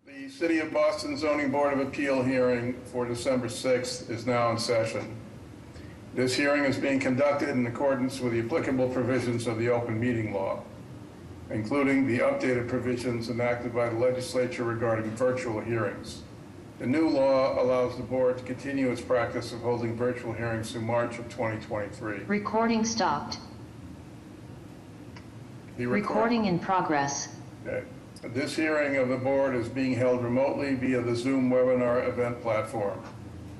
The City of Boston Zoning Board of Appeal hearing for December 6th is now in session. This hearing is being conducted in accordance with the applicable provisions of the open meeting law, including the updated provisions enacted by the legislature regarding virtual hearings. The new law allows the board to continue its practice of holding virtual hearings through March of 2023. Recording stopped. Recording in progress. Okay. This hearing of the board is being held remotely via the Zoom webinar event platform.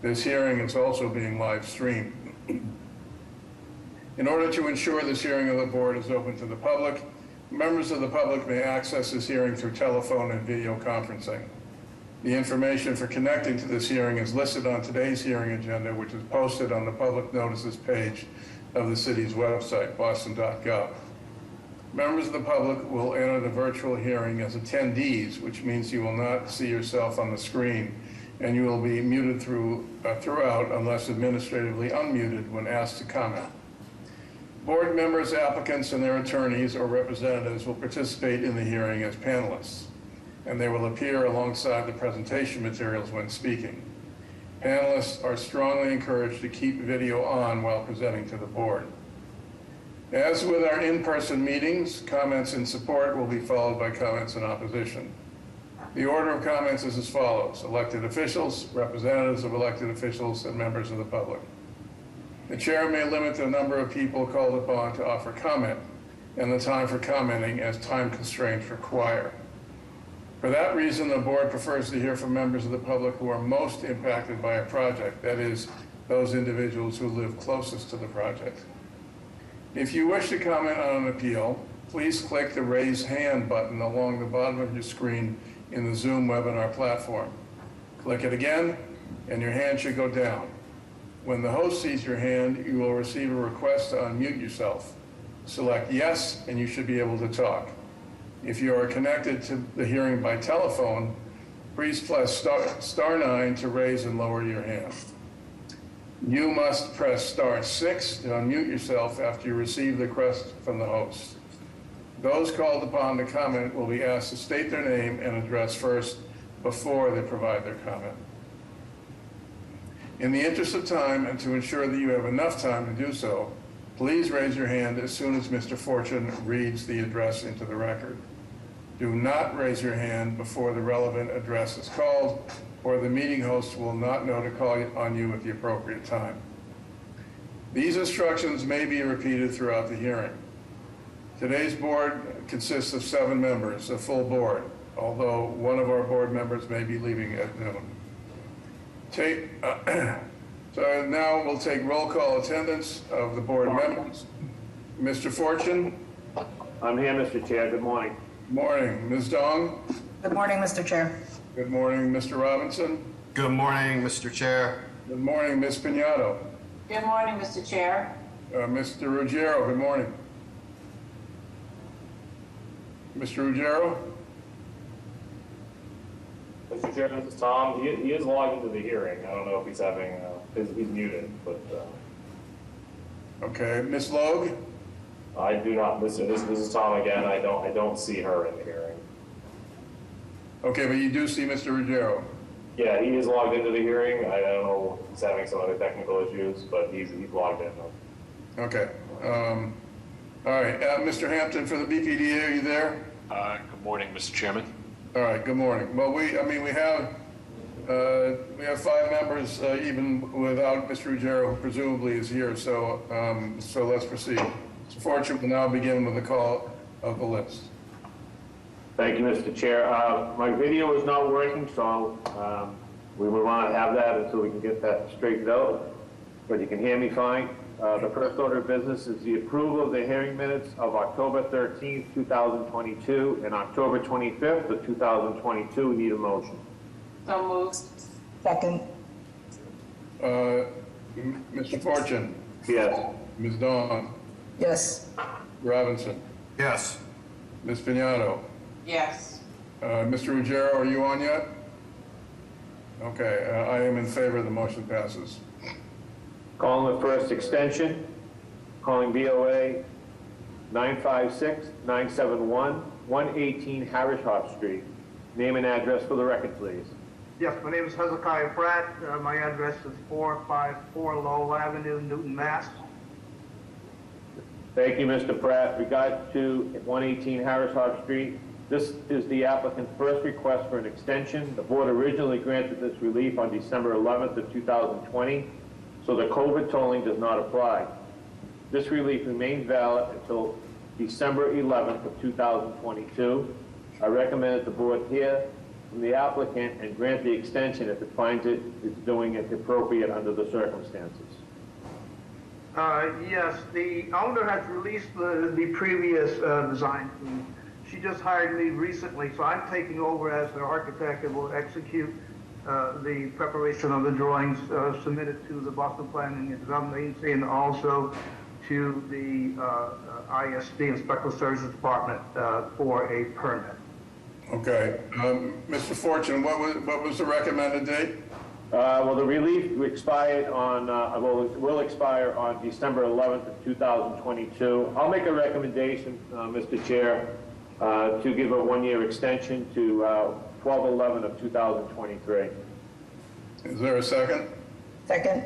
This hearing is also being live streamed. In order to ensure this hearing of the board is open to the public, members of the public may access this hearing through telephone and video conferencing. The information for connecting to this hearing is listed on today's hearing agenda, which is posted on the public notices page of the city's website, boston.gov. Members of the public will enter the virtual hearing as attendees, which means you will not see yourself on the screen, and you will be muted throughout unless administratively unmuted when asked to comment. Board members, applicants, and their attorneys or representatives will participate in the hearing as panelists, and they will appear alongside the presentation materials when speaking. Panelists are strongly encouraged to keep video on while presenting to the board. As with our in-person meetings, comments in support will be followed by comments in opposition. The order of comments is as follows: elected officials, representatives of elected officials, and members of the public. The chair may limit the number of people called upon to offer comment and the time for commenting as time constraints require. For that reason, the board prefers to hear from members of the public who are most impacted by a project, that is, those individuals who live closest to the project. If you wish to comment on an appeal, please click the raise hand button along the bottom of your screen in the Zoom webinar platform. Click it again, and your hand should go down. When the host sees your hand, you will receive a request to unmute yourself. Select yes, and you should be able to talk. If you are connected to the hearing by telephone, please press star 9 to raise and lower your hand. You must press star 6 to unmute yourself after you receive the request from the host. Those called upon to comment will be asked to state their name and address first before they provide their comment. In the interest of time and to ensure that you have enough time to do so, please raise your hand as soon as Mr. Fortune reads the address into the record. Do not raise your hand before the relevant address is called, or the meeting host will not know to call on you at the appropriate time. These instructions may be repeated throughout the hearing. Today's board consists of 7 members, a full board, although one of our board members may be leaving at noon. So now we'll take roll call attendance of the board members. Mr. Fortune? I'm here, Mr. Chair. Good morning. Morning. Ms. Dong? Good morning, Mr. Chair. Good morning, Mr. Robinson. Good morning, Mr. Chair. Good morning, Ms. Piñato. Good morning, Mr. Chair. Mr. Ruggiero, good morning. Mr. Ruggiero? Mr. Chair, this is Tom. He is logged into the hearing. I don't know if he's having, he's muted, but. Okay, Ms. Logue? I do not, this is Tom again. I don't see her in the hearing. Okay, but you do see Mr. Ruggiero? Yeah, he is logged into the hearing. I don't know if he's having some other technical issues, but he's logged in though. Okay. All right, Mr. Hampton for the BPDA, are you there? Good morning, Mr. Chairman. All right, good morning. Well, we have 5 members even without Mr. Ruggiero, who presumably is here. So let's proceed. Mr. Fortune will now begin with the call of the list. Thank you, Mr. Chair. My video is not working, so we will not have that until we can get that straightened out, but you can hear me fine. The first order of business is the approval of the hearing minutes of October 13th, 2022 and October 25th of 2022. We need a motion. So moved. Second. Mr. Fortune? Yes. Ms. Dawn? Yes. Robinson? Yes. Ms. Piñato? Yes. Mr. Ruggiero, are you on yet? Okay, I am in favor. The motion passes. Calling the first extension, calling BOA 956-971, 118 Harris Street. Name and address for the record, please. Yes, my name is Hezekiah Pratt. My address is 454 Lowell Avenue, Newton, Mass. Thank you, Mr. Pratt. Regard to 118 Harris Hawk Street, this is the applicant's first request for an extension. The board originally granted this relief on December 11th of 2020, so the COVID tolling does not apply. This relief remains valid until December 11th of 2022. I recommend that the board hear from the applicant and grant the extension if it finds it is doing it appropriate under the circumstances. Yes, the owner has released the previous design. She just hired me recently, so I'm taking over as the architect and will execute the preparation of the drawings submitted to the Boston Planning and Development Agency and also to the ISD, Inspector Services Department, for a permit. Okay. Mr. Fortune, what was the recommended date? Well, the relief expired on, will expire on December 11th of 2022. I'll make a recommendation, Mr. Chair, to give a one-year extension to 12/11 of 2023. Is there a second? Second.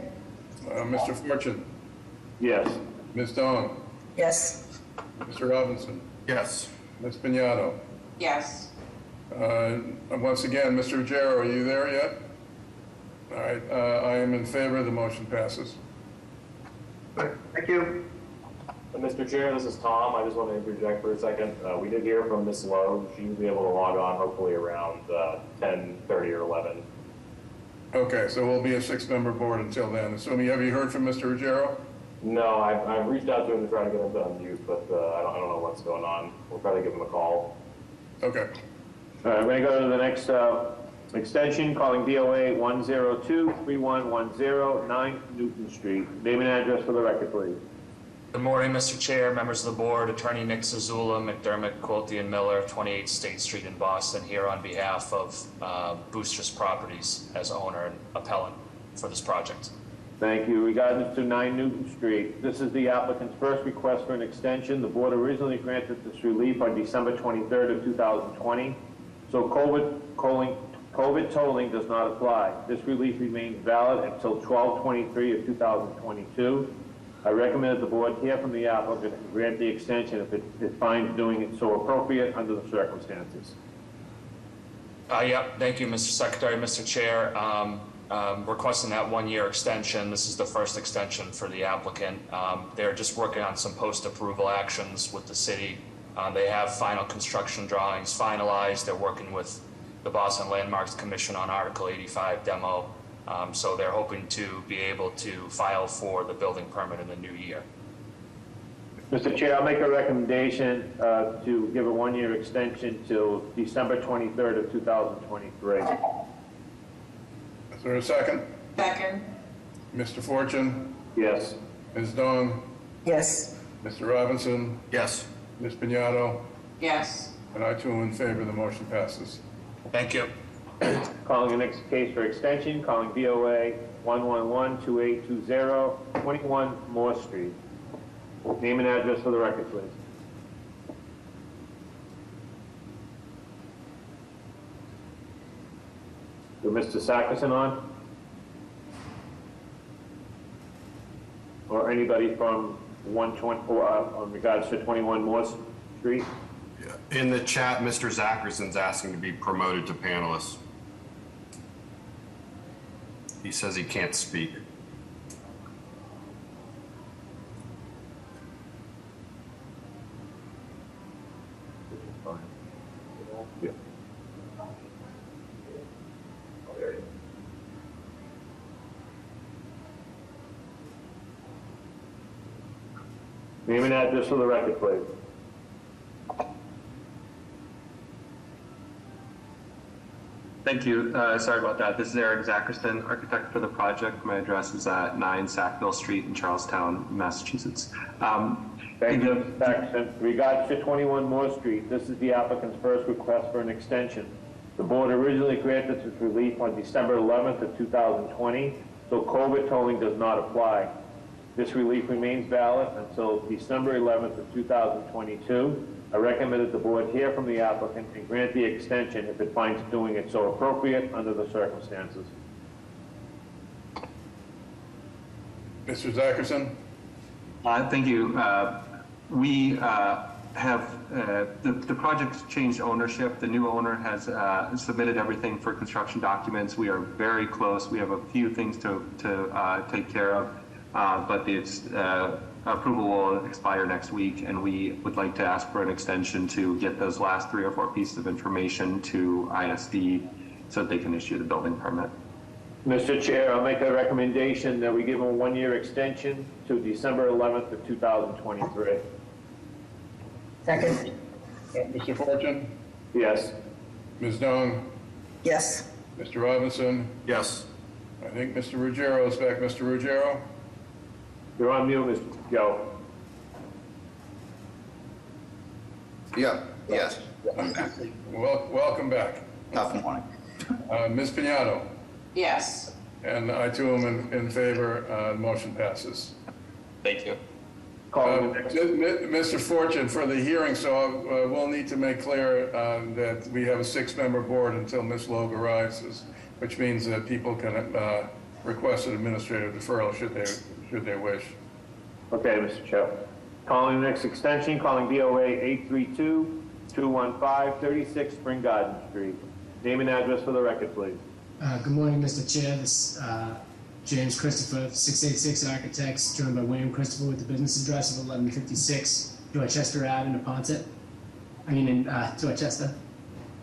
Mr. Fortune, Yes. Ms. Dong, Yes. Mr. Robinson, Yes. Ms. Piñato. Yes. Once again, Mr. Ruggiero, are you there yet? All right, I am in favor. The motion passes. Thank you. Mr. Chair, this is Tom. I just want to interject for a second. We did hear from Ms. Lowe. She'll be able to log on hopefully around 10:30 or 11. Okay, so we'll be a six-member board until then. Assuming, have you heard from Mr. Ruggiero? No, I've reached out to him to try to get him to unmute, but I don't know what's going on. We'll probably give him a call. Okay. All right, I'm going to go to the next extension, calling BOA 102-3110, 9 Newton Street. Name and address for the record, please. Good morning, Mr. Chair, members of the board, Attorney Nick Zazula, McDermott, Quilty, and Miller, 28 State Street in Boston, here on behalf of Boosters Properties as owner and appellant for this project. Thank you. Regarding to 9 Newton Street, this is the applicant's first request for an extension. The board originally granted this relief on December 23rd of 2020, so COVID tolling does not apply. This relief remains valid until 12/23 of 2022. I recommend that the board hear from the applicant and grant the extension if it finds doing it so appropriate under the circumstances. Yep, thank you, Mr. Secretary, Mr. Chair. Requesting that one-year extension. This is the first extension for the applicant. They're just working on some post-approval actions with the city. They have final construction drawings finalized. They're working with the Boston Landmarks Commission on Article 85 demo. So they're hoping to be able to file for the building permit in the new year. Mr. Chair, I'll make a recommendation to give a one-year extension till December 23rd of 2023. Is there a second? Second. Mr. Fortune, Yes. Ms. Dong, Yes. Mr. Robinson, Yes. Ms. Piñato, Yes. and I too am in favor. The motion passes. Thank you. Calling the next case for extension, calling BOA 111-2820, 21 Moore Street. Name and address for the record, please. Is Mr. Sackerson on? Or anybody from 120, on regards to 21 Moore Street? In the chat, Mr. Zackerson's asking to be promoted to panelist. He says he can't speak. Yeah. Name and address for the record, please. Thank you. Sorry about that. This is Eric Zackerston, architect for the project. My address is at 9 Sackville Street in Charlestown, Massachusetts. Thank you, Mr. Zackerston. Regards to 21 Moore Street, this is the applicant's first request for an extension. The board originally granted this relief on December 11th of 2020, so COVID tolling does not apply. This relief remains valid until December 11th of 2022. I recommend that the board hear from the applicant and grant the extension if it finds doing it so appropriate under the circumstances. Mr. Zacherson? Thank you. We have, the project's changed ownership. The new owner has submitted everything for construction documents. We are very close. We have a few things to take care of, but the approval will expire next week, and we would like to ask for an extension to get those last 3 or 4 pieces of information to ISD so that they can issue the building permit. Mr. Chair, I'll make a recommendation that we give them a 1-year extension to December 11th of 2023. Second. Mr. Fortune? Yes. Ms. Dong? Yes. Mr. Robinson? Yes. I think Mr. Ruggiero is back. Mr. Ruggiero? You're on mute, Mr. Joe. Yeah, yes. Welcome back. Tough morning. Ms. Piñato? Yes. And I too am in favor. Motion passes. Thank you. Mr. Fortune, for the hearing, so we'll need to make clear that we have a 6-member board until Ms. Logue arrives, which means that people can request an administrative deferral should they wish. Okay, Mr. Chair. Calling the next extension, calling BOA 832-215 36 Spring Garden Street. Name and address for the record, please. Good morning, Mr. Chair. This James Christopher, 686 Architects, joined by William Christopher with the business address of 1156 Dorchester Ave in Dorchester.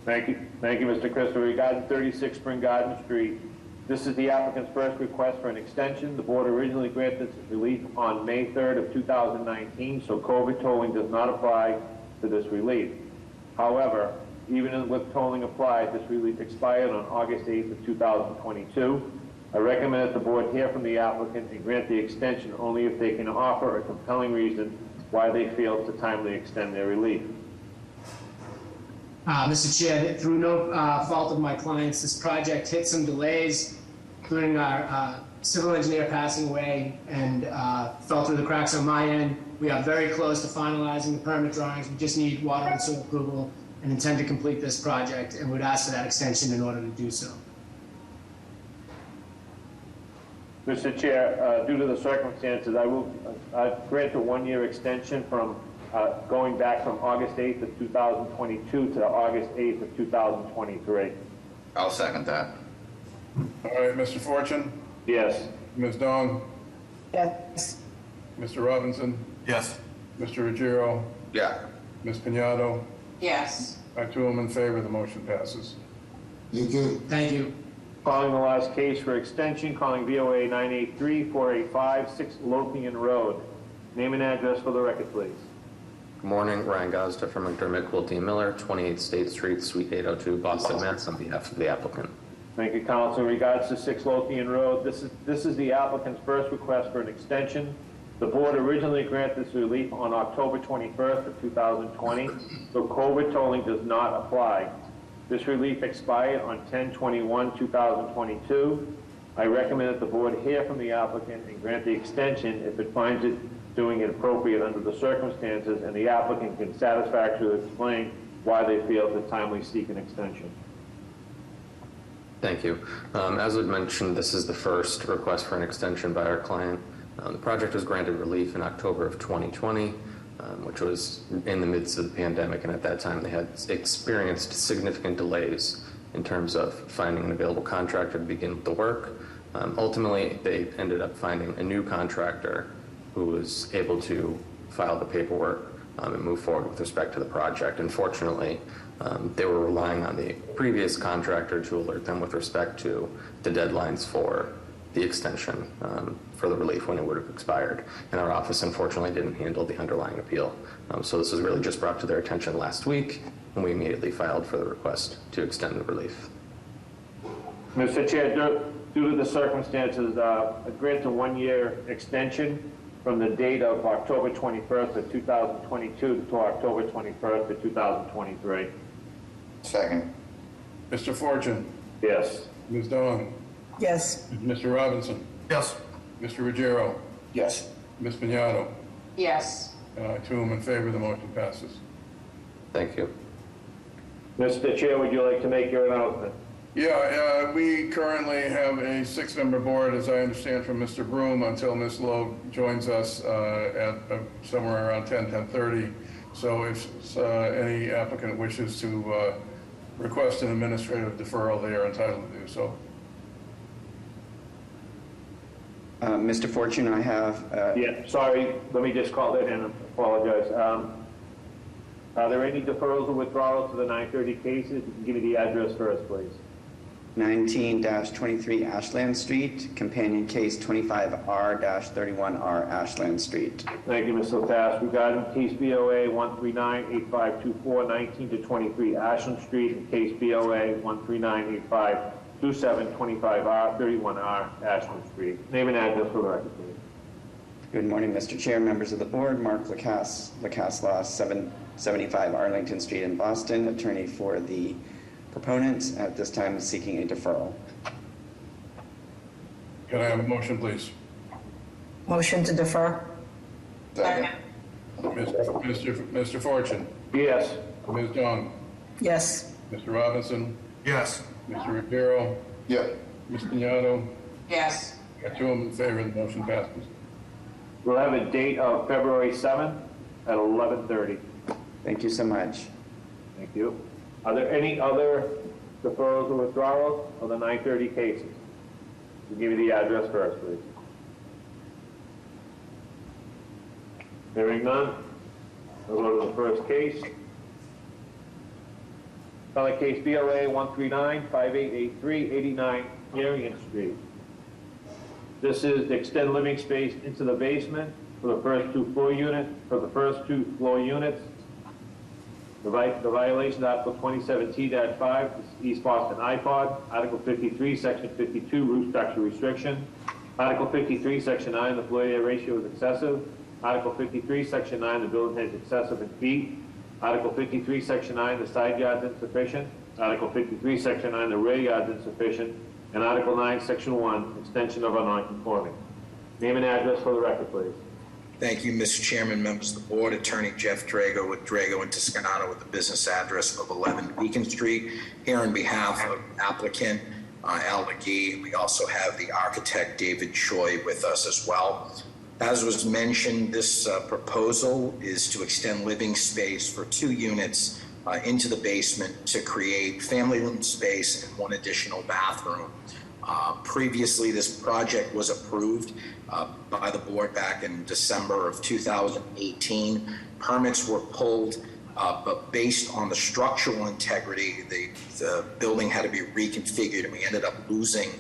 Thank you, Mr. Christopher. Regarding 36 Spring Garden Street, this is the applicant's first request for an extension. The board originally granted relief on May 3rd of 2019, so COVID tolling does not apply to this relief. However, even with tolling applied, this relief expired on August 8th of 2022. I recommend that the board hear from the applicant and grant the extension only if they can offer a compelling reason why they failed to timely extend their relief. Mr. Chair, through no fault of my clients, this project hit some delays, including our civil engineer passing away, and fell through the cracks on my end. We are very close to finalizing the permit drawings. We just need water and sewer approval and intend to complete this project, and would ask for that extension in order to do so. Mr. Chair, due to the circumstances, I grant a 1-year extension from going back from August 8th of 2022 to August 8th of 2023. I'll second that. All right, Mr. Fortune? Yes. Ms. Dong? Yes. Mr. Robinson? Yes. Mr. Ruggiero? Yeah. Ms. Piñato? Yes. I too am in favor. The motion passes. Thank you. Thank you. Calling the last case for extension, calling VOA 983-485 6 Lothian Road. Name and address for the record, please. Good morning, Ryan Gosda from McDermott, Quilty & Miller, 28 State Street, Suite 802, Boston, Mass. On behalf of the applicant. Thank you, Counsel. In regards to 6 Lothian Road, this is the applicant's first request for an extension. The board originally granted this relief on October 21st of 2020, so COVID tolling does not apply. This relief expired on 10/21/2022. I recommend that the board hear from the applicant and grant the extension if it finds it doing it appropriate under the circumstances, and the applicant can satisfactorily explain why they failed to timely seek an extension. Thank you. As was mentioned, this is the first request for an extension by our client. The project was granted relief in October of 2020, which was in the midst of the pandemic, and at that time they had experienced significant delays in terms of finding an available contractor to begin the work. Ultimately, they ended up finding a new contractor who was able to file the paperwork and move forward with respect to the project. Unfortunately, they were relying on the previous contractor to alert them with respect to the deadlines for the extension for the relief when it would have expired. And our office, unfortunately, didn't handle the underlying appeal. So this was really just brought to their attention last week, and we immediately filed for the request to extend the relief. Mr. Chair, due to the circumstances, I grant a 1-year extension from the date of October 21st of 2022 to October 21st of 2023. Second. Mr. Fortune? Yes. Ms. Dong? Yes. Mr. Robinson? Yes. Mr. Ruggiero? Yes. Ms. Piñato? Yes. I too am in favor. The motion passes. Thank you. Mr. Chair, would you like to make your announcement? Yeah, we currently have a 6-member board, as I understand from Mr. Broom, until Ms. Lowe joins us at somewhere around 10:30. So if any applicant wishes to request an administrative deferral, they are entitled to do so. Mr. Fortune, I have... Yeah, sorry, let me just call that in and apologize. Are there any deferrals or withdrawals to the 930 cases? You can give me the address first, please. 19-23 Ashland Street, companion case 25R-31R Ashland Street. Thank you, Ms. Latash. Regarding case BOA 139-8524, 19-23 Ashland Street, and case BOA 139-8527, 25R, 31R Ashland Street. Name and address for the record, please. Good morning, Mr. Chair, members of the board. Mark Lacasse, Law, 775 Arlington Street in Boston, attorney for the proponents, at this time seeking a deferral. Can I have a motion, please? Motion to defer? Second. Mr. Fortune? Yes. Ms. Jung? Yes. Mr. Robinson? Yes. Mr. Repiro? Yeah. Ms. Piñato? Yes. Got 2 of them in favor, the motion passes. We'll have a date of February 7th at 11:30. Thank you so much. Thank you. Are there any other deferrals or withdrawals of the 930 cases? We'll give you the address first, please. Hearing none, we'll go to the first case. Calling case BOA 139-5883, 89 Marion Street. This is to extend living space into the basement for the first two floor units. The violation, Article 27T-5, East Boston iPod. Article 53, Section 52, roof structure restriction. Article 53, Section 9, the floor area ratio is excessive. Article 53, Section 9, the building height is excessive in feet. Article 53, Section 9, the side yard's insufficient. Article 53, Section 9, the rear yard's insufficient. And Article 9, Section 1, extension of a non-conforming. Name and address for the record, please. Thank you, Mr. Chairman, members of the board. Attorney Jeff Drago with Drago and Toscanato with the business address of 11 Beacon Street. Here on behalf of applicant Al McGee, we also have the architect David Choi with us as well. As was mentioned, this proposal is to extend living space for 2 units into the basement to create family room space and 1 additional bathroom. Previously, this project was approved by the board back in December of 2018. Permits were pulled, but based on the structural integrity, the building had to be reconfigured, and we ended up losing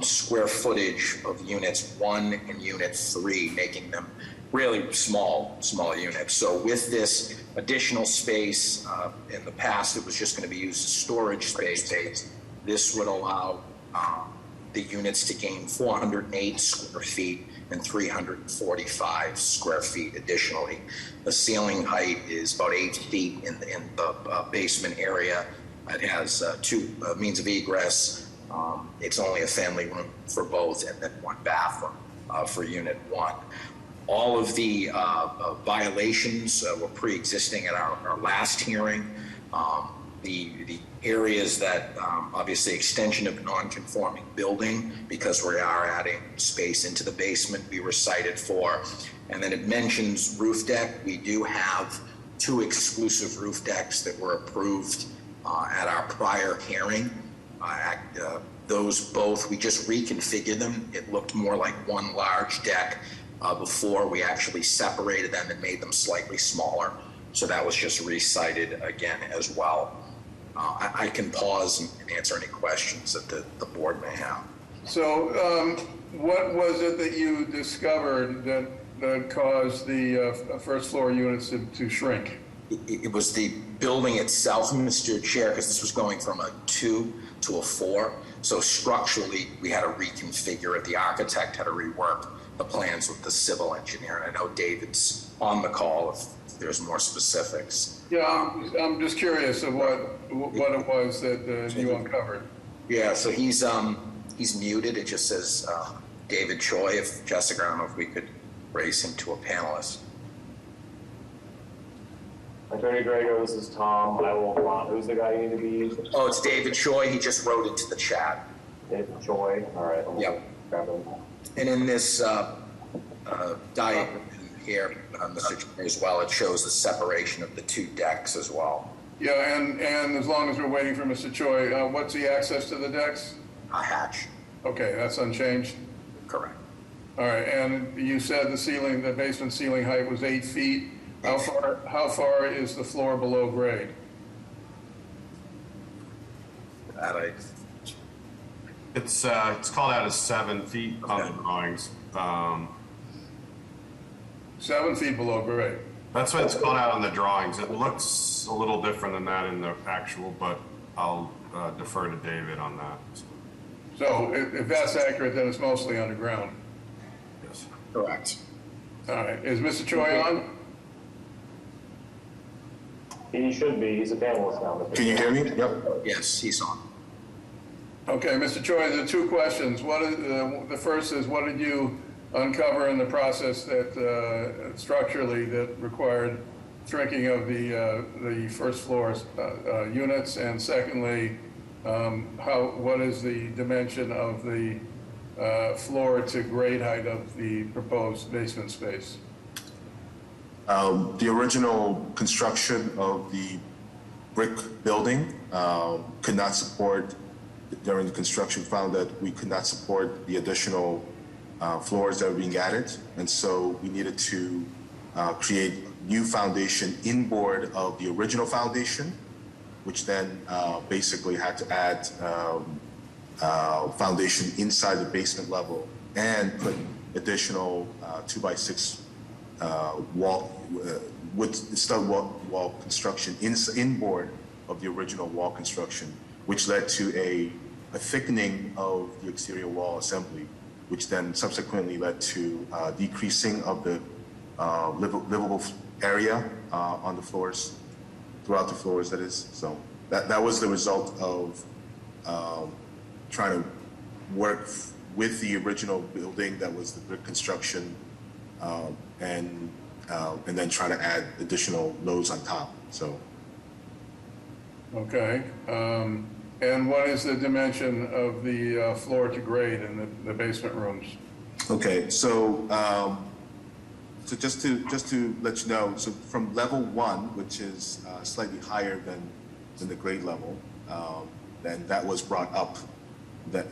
square footage of units 1 and unit 3, making them really small units. So with this additional space, in the past it was just going to be used as storage space. This would allow the units to gain 408 square feet and 345 square feet additionally. The ceiling height is about 8 feet in the basement area. It has 2 means of egress. It's only a family room for both, and then 1 bathroom for unit 1. All of the violations were pre-existing at our last hearing. The areas that obviously extension of non-conforming building, because we are adding space into the basement, we were cited for. And then it mentions roof deck. We do have 2 exclusive roof decks that were approved at our prior hearing. Those both, we just reconfigured them. It looked more like 1 large deck before. We actually separated them and made them slightly smaller. So that was just recited again as well. I can pause and answer any questions that the board may have. So what was it that you discovered that caused the first floor units to shrink? It was the building itself, Mr. Chair, because this was going from a 2 to a 4. So structurally, we had to reconfigure it. The architect had to rework the plans with the civil engineer. And I know David's on the call if there's more specifics. Yeah, I'm just curious of what it was that you uncovered. Yeah, so he's muted. It just says David Choi. If Jessica, I don't know if we could raise him to a panelist. Attorney Drago, this is Tom. I will, who's the guy you need to be? Oh, it's David Choi. He just wrote into the chat. David Choi. All right. Yep. Grab him. And in this diagram here, Mr. Chair, as well, it shows the separation of the two decks as well. Yeah, and as long as we're waiting for Mr. Choi, what's the access to the decks? A hatch. Okay, that's unchanged? Correct. All right, and you said the basement ceiling height was 8 feet. How far is the floor below grade? It's called out as 7 feet on the drawings. 7 feet below grade. That's what it's called out on the drawings. It looks a little different than that in the actual, but I'll defer to David on that. So if that's accurate, then it's mostly underground. Yes. Correct. All right, is Mr. Choi on? He should be. He's a panelist now. Can you hear me? Yep. Yes, he's on. Okay, Mr. Choi, there are 2 questions. The first is, what did you uncover in the process that structurally that required shrinking of the first floor units? And secondly, what is the dimension of the floor to grade height of the proposed basement space? The original construction of the brick building could not support, during the construction, found that we could not support the additional floors that were being added. And so we needed to create new foundation inboard of the original foundation, which then basically had to add foundation inside the basement level and put additional 2x6 stud wall construction inboard of the original wall construction, which led to a thickening of the exterior wall assembly, which then subsequently led to decreasing of the livable area on the floors, throughout the floors, that is. So that was the result of trying to work with the original building that was the brick construction, and then trying to add additional loads on top. So. Okay. And what is the dimension of the floor to grade in the basement rooms? Okay, so just to let you know, so from level 1, which is slightly higher than the grade level, then that was brought up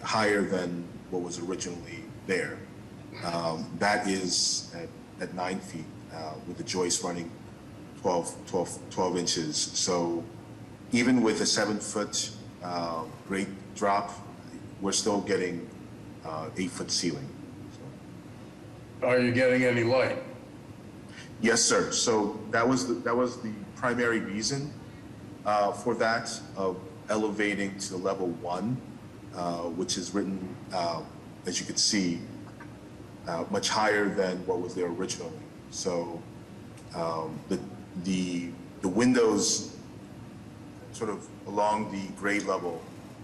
higher than what was originally there. That is at 9 feet with the joist running 12 inches. So even with a 7-foot grade drop, we're still getting 8-foot ceiling. So. Are you getting any light? Yes, sir. So that was the primary reason for that, of elevating to level 1, which is written, as you can see, much higher than what was there originally. So the windows sort of along the grade level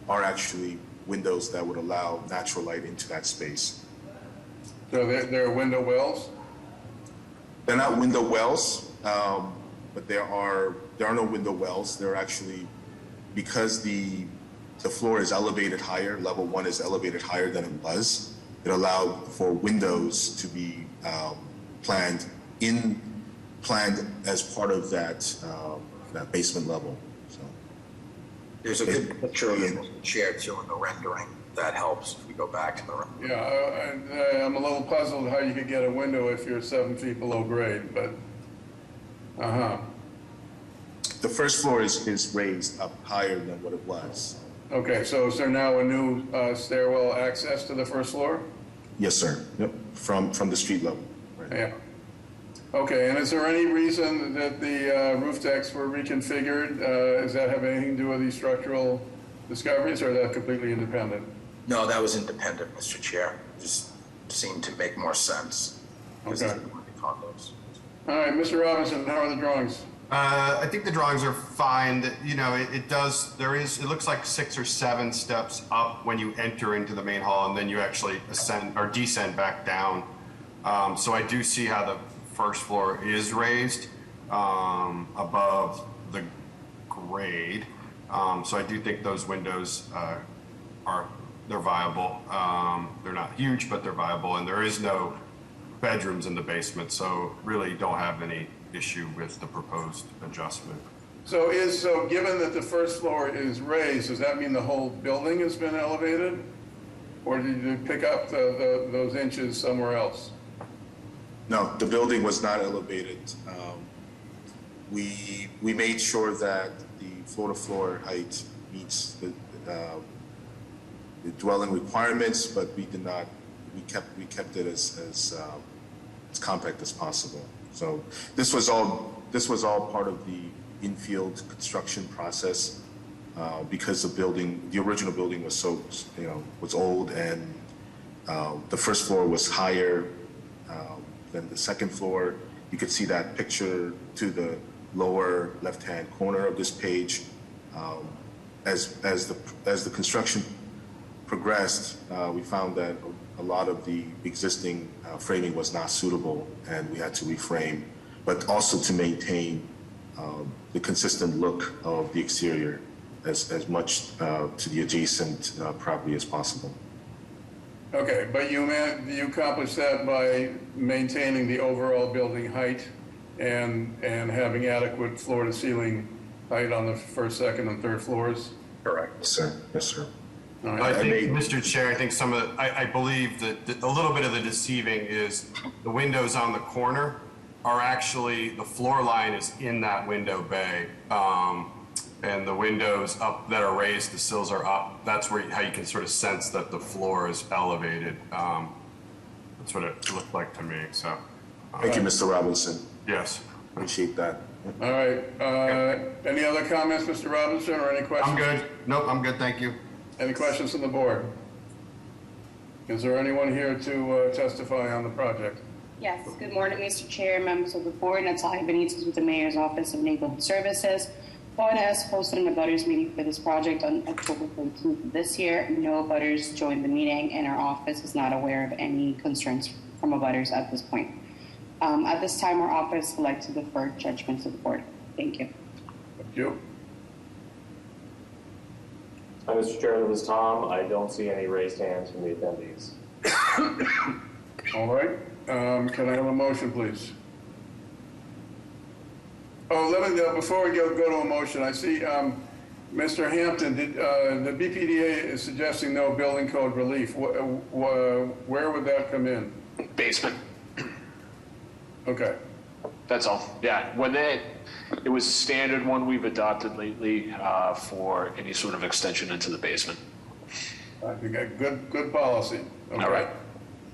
are actually windows that would allow natural light into that space. So they're window wells? They're not window wells, but there are no window wells. They're actually, because the floor is elevated higher, level 1 is elevated higher than it was, it allowed for windows to be planned as part of that basement level. So there's a good picture of the chair too in the rendering. That helps if we go back to the rendering. Yeah, I'm a little puzzled how you could get a window if you're 7 feet below grade, but The first floor is raised up higher than what it was. Okay, so is there now a new stairwell access to the first floor? Yes, sir. Yep, from the street level. Right. Yeah. Okay, and is there any reason that the roof decks were reconfigured? Does that have anything to do with these structural discoveries, or is that completely independent? No, that was independent, Mr. Chair. Just seemed to make more sense. Okay. All right, Mr. Robinson, how are the drawings? I think the drawings are fine. You know, it looks like 6 or 7 steps up when you enter into the main hall, and then you actually ascend or descend back down. So I do see how the first floor is raised. above the grade. So I do think those windows they're viable. They're not huge, but they're viable, and there is no bedrooms in the basement, so really don't have any issue with the proposed adjustment. So given that the first floor is raised, does that mean the whole building has been elevated? Or did you pick up those inches somewhere else? No, the building was not elevated. We made sure that the floor-to-floor height meets the dwelling requirements, but we did not. We kept it as compact as possible. So this was all part of the infield construction process because the original building was was old, and the first floor was higher than the second floor. You could see that picture to the lower left-hand corner of this page. As the construction progressed, we found that a lot of the existing framing was not suitable, and we had to reframe, but also to maintain the consistent look of the exterior as much to the adjacent property as possible. Okay, but you accomplished that by maintaining the overall building height and having adequate floor-to-ceiling height on the first, second, and third floors? Correct, sir. Yes, sir. Right. I think, Mr. Chair, I think I believe that a little bit of the deceiving is the windows on the corner are actually, the floor line is in that window bay. And the windows up that are raised, the sills are up. That's how you can sort of sense that the floor is elevated. That's what it looked like to me, so. Thank you, Mr. Robinson. Yes. Appreciate that. All right. Any other comments, Mr. Robinson, or any questions? I'm good. Nope, I'm good, thank you. Any questions from the board? Is there anyone here to testify on the project? Yes. Good morning, Mr. Chair, members of the board. Natalia Benitez with the Mayor's Office of Neighborhood Services. Board has hosted an abutters meeting for this project on October 13th of this year. No abutters joined the meeting, and our office is not aware of any concerns from abutters at this point. At this time, our office would like to defer judgment to the board. Thank you. Thank you. Hi, Mr. Chair, this is Tom. I don't see any raised hands from the attendees. All right. Can I have a motion, please? Oh, let me, before we go to a motion, I see Mr. Hampton, the BPDA is suggesting no building code relief. Where would that come in? Basement. Okay. That's all. Yeah. It was a standard one we've adopted lately for any sort of extension into the basement. I think good policy. Okay. All right.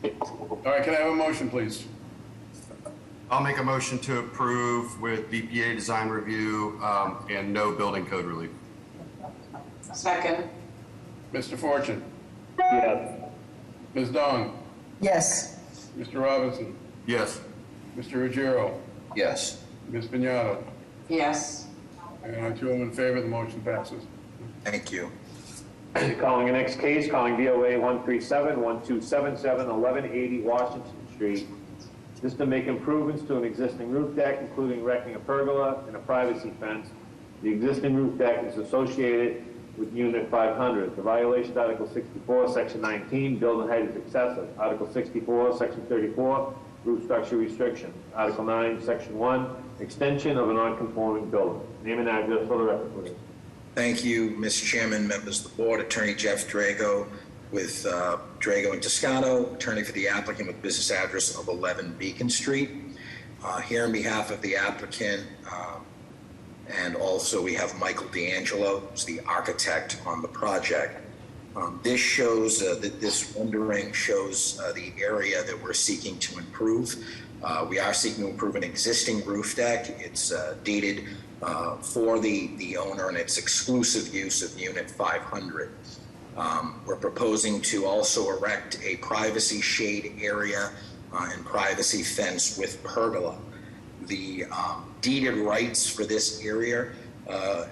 All right. Can I have a motion, please? I'll make a motion to approve with BPA design review and no building code relief. Second. Mr. Fortune? Yes. Ms. Dong? Yes. Mr. Robinson? Yes. Mr. Ruggiero? Yes. Ms. Piñato? Yes. And I too am in favor. The motion passes. Thank you. Calling the next case, calling DOA 137-1277, 1180 Washington Street. This is to make improvements to an existing roof deck, including erecting a pergola and a privacy fence. The existing roof deck is associated with Unit 500. The violation, Article 64, Section 19, building height is excessive. Article 64, Section 34, roof structure restriction. Article 9, Section 1, extension of a non-conforming building. Name and address for the record, please. Thank you, Mr. Chairman, members of the board. Attorney Jeff Drago with Drago and Toscano, attorney for the applicant with business address of 11 Beacon Street. Here on behalf of the applicant, and also we have Michael D'Angelo, who's the architect on the project. This shows, this rendering shows the area that we're seeking to improve. We are seeking to improve an existing roof deck. It's dated for the owner, and it's exclusive use of Unit 500. We're proposing to also erect a privacy shade area and privacy fence with pergola. The deeded rights for this area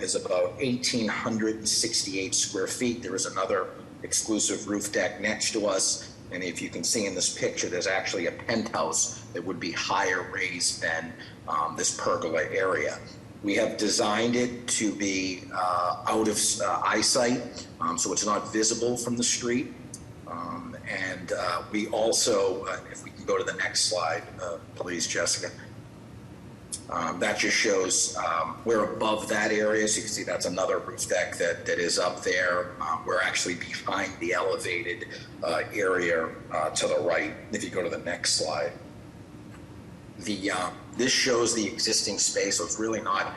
is about 1,868 square feet. There is another exclusive roof deck next to us And if you can see in this picture, there's actually a penthouse that would be higher raised than this pergola area. We have designed it to be out of eyesight, so it's not visible from the street. And we also, if we can go to the next slide, please, Jessica. That just shows we're above that area. So you can see that's another roof deck that is up there. We're actually behind the elevated area to the right. If you go to the next slide. This shows the existing space, so it's really not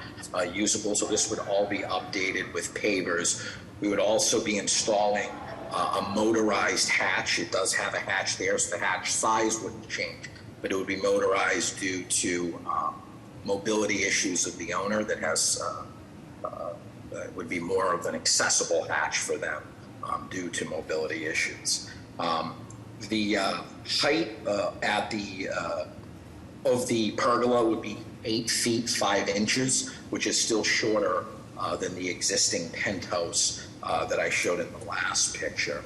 usable. So this would all be updated with pavers. We would also be installing a motorized hatch. It does have a hatch there, so the hatch size wouldn't change, but it would be motorized due to mobility issues of the owner that has would be more of an accessible hatch for them due to mobility issues. The height at the of the pergola would be 8 feet 5 inches, which is still shorter than the existing penthouse that I showed in the last picture.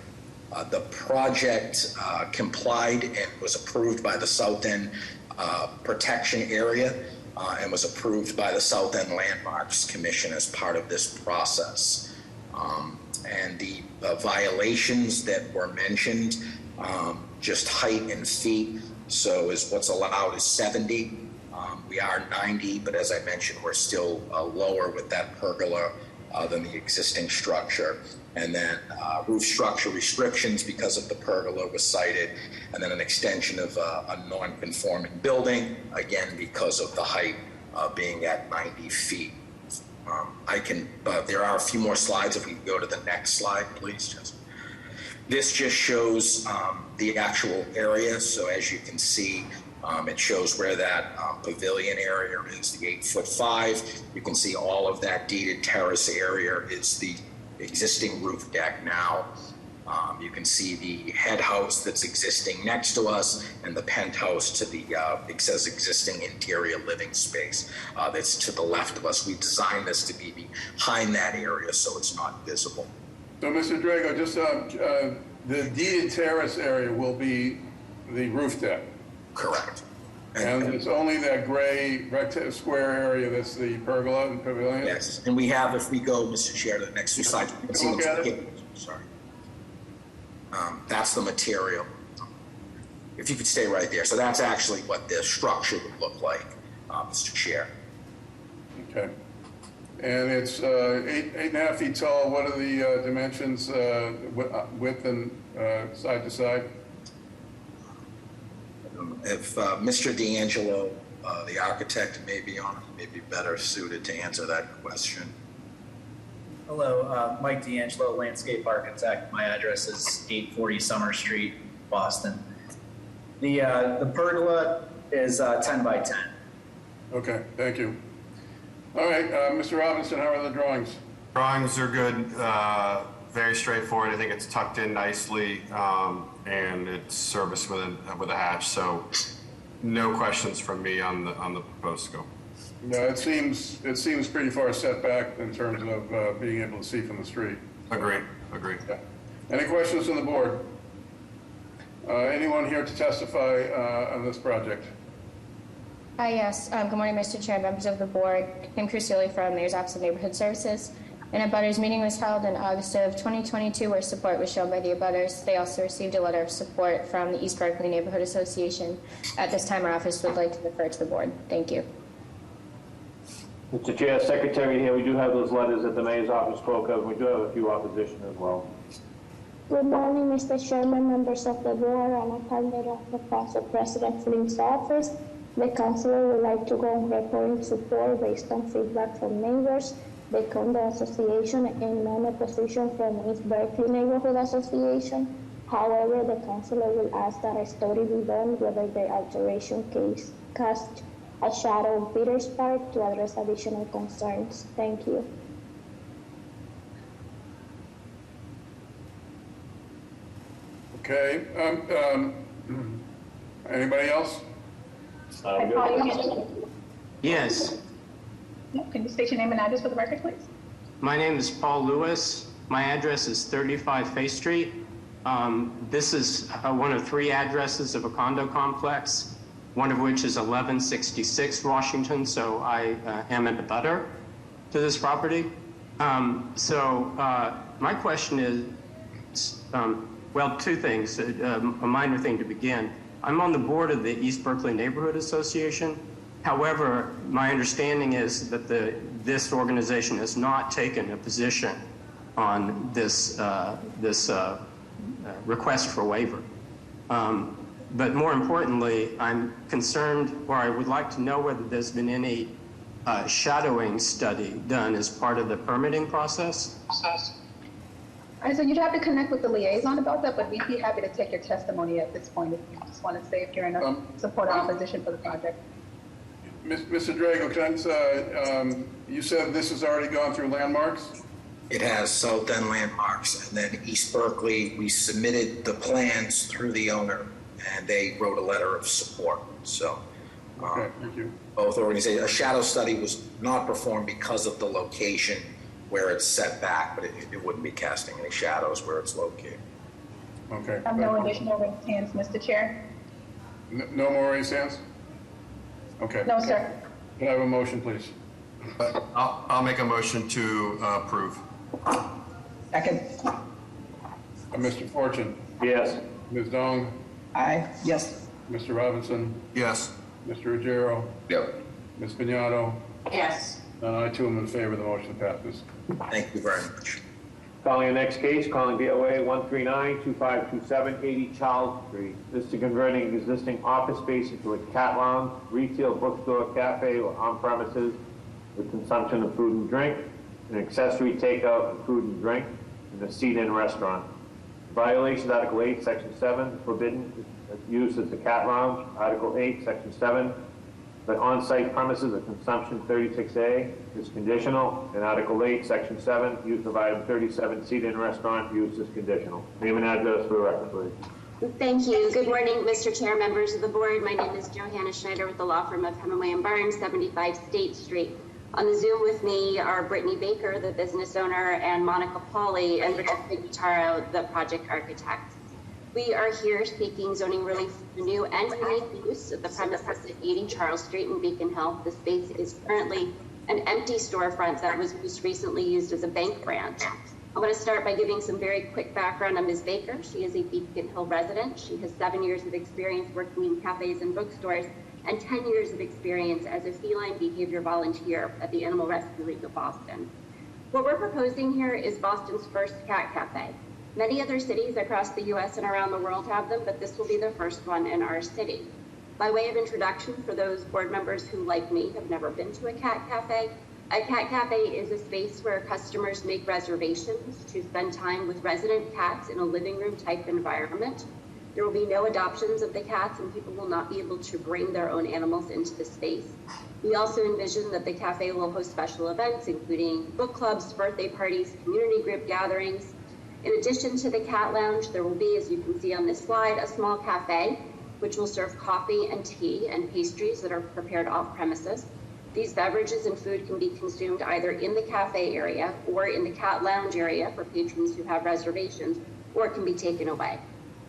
The project complied and was approved by the South End Protection Area and was approved by the South End Landmarks Commission as part of this process. And the violations that were mentioned, just height and feet, so is what's allowed is 70. We are 90, but as I mentioned, we're still lower with that pergola than the existing structure. And then roof structure restrictions because of the pergola was cited, and then an extension of a non-conforming building, again, because of the height being at 90 feet. There are a few more slides if we can go to the next slide, please, Jessica. This just shows the actual area. So as you can see, it shows where that pavilion area is, the 8'5". You can see all of that deeded terrace area is the existing roof deck now. You can see the head house that's existing next to us and the penthouse to the, it says existing interior living space that's to the left of us. We designed this to be behind that area so it's not visible. So, Mr. Drago, just the deeded terrace area will be the roof deck. Correct. And it's only that gray square area that's the pergola and pavilion? Yes, and we have, if we go, Mr. Chair, to the next two slides, you can see what's sorry. That's the material. If you could stay right there. So that's actually what the structure would look like, Mr. Chair. Okay. And it's 8.5 feet tall. What are the dimensions, width and side to side? If Mr. D'Angelo, the architect, may be better suited to answer that question. Hello, Mike D'Angelo, landscape architect. My address is 840 Summer Street, Boston. The pergola is 10 by 10. Okay, thank you. All right, Mr. Robinson, how are the drawings? Drawings are good, very straightforward. I think it's tucked in nicely, and it's serviced with a hatch. So, no questions from me on the proposed scope. No, it seems pretty far set back in terms of being able to see from the street. Agree. Yeah. Any questions from the board? Anyone here to testify on this project? Hi, yes. Good morning, Mr. Chair, members of the board. Kim Crucioli from Mayor's Office of Neighborhood Services. An abutters meeting was held in August of 2022 where support was shown by the abutters. They also received a letter of support from the East Berkeley Neighborhood Association. At this time, our office would like to defer to the board. Thank you. Mr. Chair, Secretary here, we do have those letters that the Mayor's Office spoke of. We do have a few opposition as well. Good morning, Mr. Chairman, members of the board. I'm a candidate of the Council President Flynn's office. The councilor would like to go on record in support based on feedback from neighbors, the Condo Association, and non-opposition from East Berkeley Neighborhood Association. However, the councilor will ask that a study be done whether the alteration case cast a shadow on Peters Park to address additional concerns. Thank you. Okay. Anybody else? Yes. Can you state your name and address for the record, please? My name is Paul Lewis. My address is 35 Faith Street. This is one of 3 addresses of a condo complex, one of which is 1166 Washington, so I am an abutter to this property. My question is, well, 2 things, a minor thing to begin. I'm on the board of the East Berkeley Neighborhood Association. However, my understanding is that this organization has not taken a position on this request for waiver. But more importantly, I'm concerned, or I would like to know whether there's been any shadowing study done as part of the permitting process. So you'd have to connect with the liaison about that, but we'd be happy to take your testimony at this point if you just want to say if you're in a support or opposition for the project. Mr. Drago, can I, you said this has already gone through landmarks? It has South End Landmarks, and then East Berkeley, we submitted the plans through the owner, and they wrote a letter of support. So, okay, thank you. Both organizations. A shadow study was not performed because of the location where it's set back, but it wouldn't be casting any shadows where it's located. Okay. No additional raised hands, Mr. Chair. No more raised hands? Okay. No, sir. Can I have a motion, please? I'll make a motion to approve. Second. Mr. Fortune? Yes. Ms. Dong? Aye. Yes. Mr. Robinson? Yes. Mr. Ruggiero? Yep. Ms. Pignatto? Yes. And I too am in favor. The motion passes. Thank you very much. Calling the next case, calling BOA 139-2527, 80 Charles Street. This is converting existing office space into a cat lounge, retail bookstore, cafe, or on premises with consumption of food and drink, an accessory takeout of food and drink, and a seat-in restaurant. Violation Article 8, Section 7, forbidden use as a cat lounge. Article 8, Section 7, the on-site premises of consumption 36A is conditional. And Article 8, Section 7, use of item 37, seat-in restaurant use is conditional. Name and address for the record, please. Thank you. Good morning, Mr. Chair, members of the board. My name is Johanna Schneider with the law firm of Hemingway & Barnes, 75 State Street. On the Zoom with me are Brittany Baker, the business owner, and Monica Pauley and Richard Pignataro, the project architect. We are here seeking zoning relief for new and unique use of the premises at 80 Charles Street in Beacon Hill. The space is currently an empty storefront that was most recently used as a bank branch. I want to start by giving some very quick background on Ms. Baker. She is a Beacon Hill resident. She has 7 years of experience working in cafes and bookstores and 10 years of experience as a feline behavior volunteer at the Animal Rescue League of Boston. What we're proposing here is Boston's first cat cafe. Many other cities across the U.S. and around the world have them, but this will be the first one in our city. By way of introduction, for those board members who, like me, have never been to a cat cafe is a space where customers make reservations to spend time with resident cats in a living room type environment. There will be no adoptions of the cats, and people will not be able to bring their own animals into the space. We also envision that the cafe will host special events, including book clubs, birthday parties, community group gatherings. In addition to the cat lounge, there will be, as you can see on this slide, a small cafe, which will serve coffee and tea and pastries that are prepared off premises. These beverages and food can be consumed either in the cafe area or in the cat lounge area for patrons who have reservations, or it can be taken away.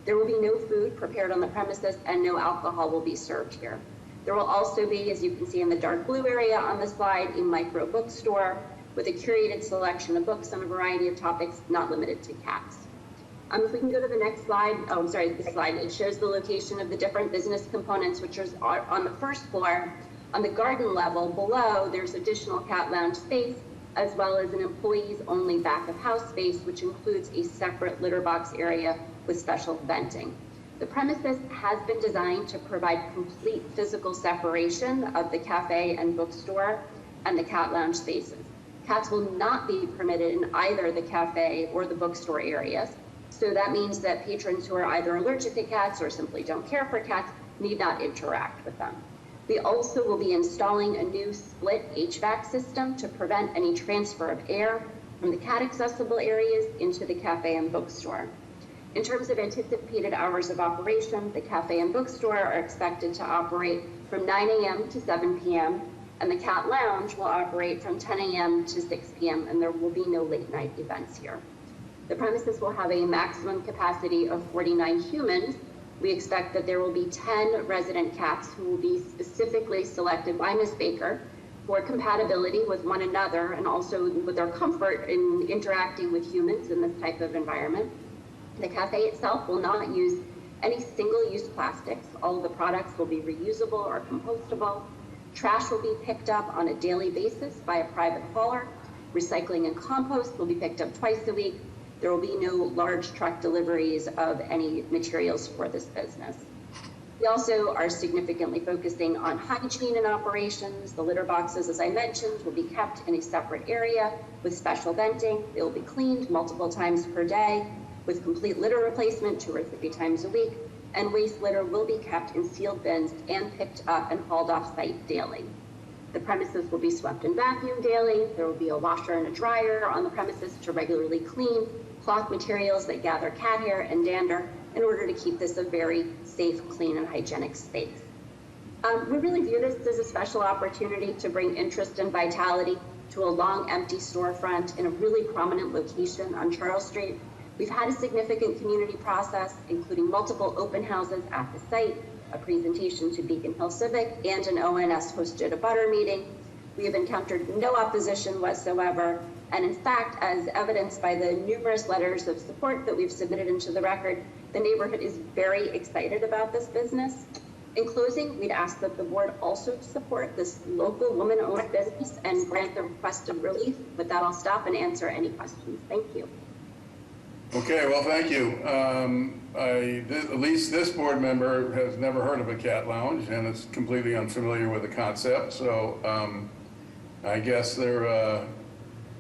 There will be no food prepared on the premises and no alcohol will be served here. There will also be, as you can see in the dark blue area on the slide, a micro bookstore with a curated selection of books on a variety of topics, not limited to cats. If we can go to the next slide, this slide, it shows the location of the different business components, which are on the first floor. On the garden level below, there's additional cat lounge space, as well as an employees-only back of house space, which includes a separate litter box area with special venting. The premises has been designed to provide complete physical separation of the cafe and bookstore and the cat lounge spaces. Cats will not be permitted in either the cafe or the bookstore areas. So that means that patrons who are either allergic to cats or simply don't care for cats need not interact with them. We also will be installing a new split HVAC system to prevent any transfer of air from the cat accessible areas into the cafe and bookstore. In terms of anticipated hours of operation, the cafe and bookstore are expected to operate from 9 a.m. to 7 p.m. and the cat lounge will operate from 10 a.m. to 6 p.m. and there will be no late night events here. The premises will have a maximum capacity of 49 humans. We expect that there will be 10 resident cats who will be specifically selected by Ms. Baker for compatibility with one another and also with their comfort in interacting with humans in this type of environment. The cafe itself will not use any single-use plastics. All of the products will be reusable or compostable. Trash will be picked up on a daily basis by a private hauler. Recycling and compost will be picked up twice a week. There will be no large truck deliveries of any materials for this business. We also are significantly focusing on hygiene and operations. The litter boxes, as I mentioned, will be kept in a separate area with special venting. They will be cleaned multiple times per day with complete litter replacement 2 or 3 times a week. And waste litter will be kept in sealed bins and picked up and hauled off site daily. The premises will be swept and vacuumed daily. There will be a washer and a dryer on the premises to regularly clean cloth materials that gather cat hair and dander in order to keep this a very safe, clean, and hygienic space. We really view this as a special opportunity to bring interest and vitality to a long empty storefront in a really prominent location on Charles Street. We've had a significant community process, including multiple open houses at the site, a presentation to Beacon Hill Civic, and an ONS hosted a butter meeting. We have encountered no opposition whatsoever, and in fact, as evidenced by the numerous letters of support that we've submitted into the record, the neighborhood is very excited about this business. In closing, we'd ask that the board also support this local woman-owned business and grant the requested relief. With that, I'll stop and answer any questions. Thank you. Okay, well, thank you. At least this board member has never heard of a cat lounge and is completely unfamiliar with the concept. So I guess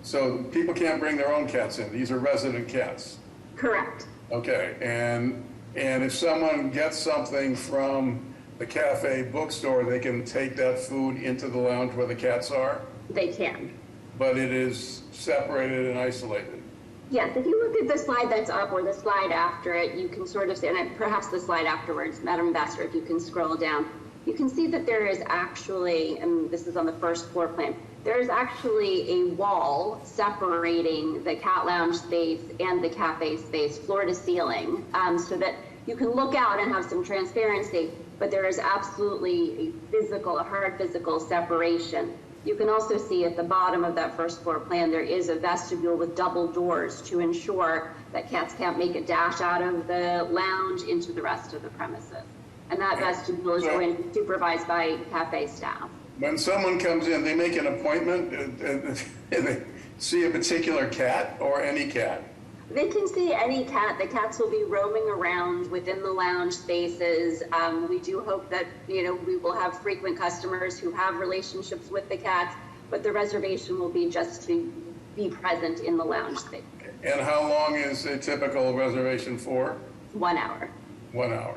so people can't bring their own cats in. These are resident cats. Correct. Okay, and if someone gets something from the cafe bookstore, they can take that food into the lounge where the cats are? They can. But it is separated and isolated. Yes, if you look at the slide that's up or the slide after it, you can sort of see, and perhaps the slide afterwards, Madam Ambassador, if you can scroll down, you can see that there is actually, and this is on the first floor plan, there is actually a wall separating the cat lounge space and the cafe space, floor to ceiling, so that you can look out and have some transparency, but there is absolutely a hard physical separation. You can also see at the bottom of that first floor plan, there is a vestibule with double doors to ensure that cats can't make a dash out of the lounge into the rest of the premises. And that vestibule is going to be supervised by cafe staff. When someone comes in, they make an appointment and they see a particular cat or any cat? They can see any cat. The cats will be roaming around within the lounge spaces. We do hope that, we will have frequent customers who have relationships with the cats, but the reservation will be just to be present in the lounge space. And how long is a typical reservation for? 1 hour. 1 hour.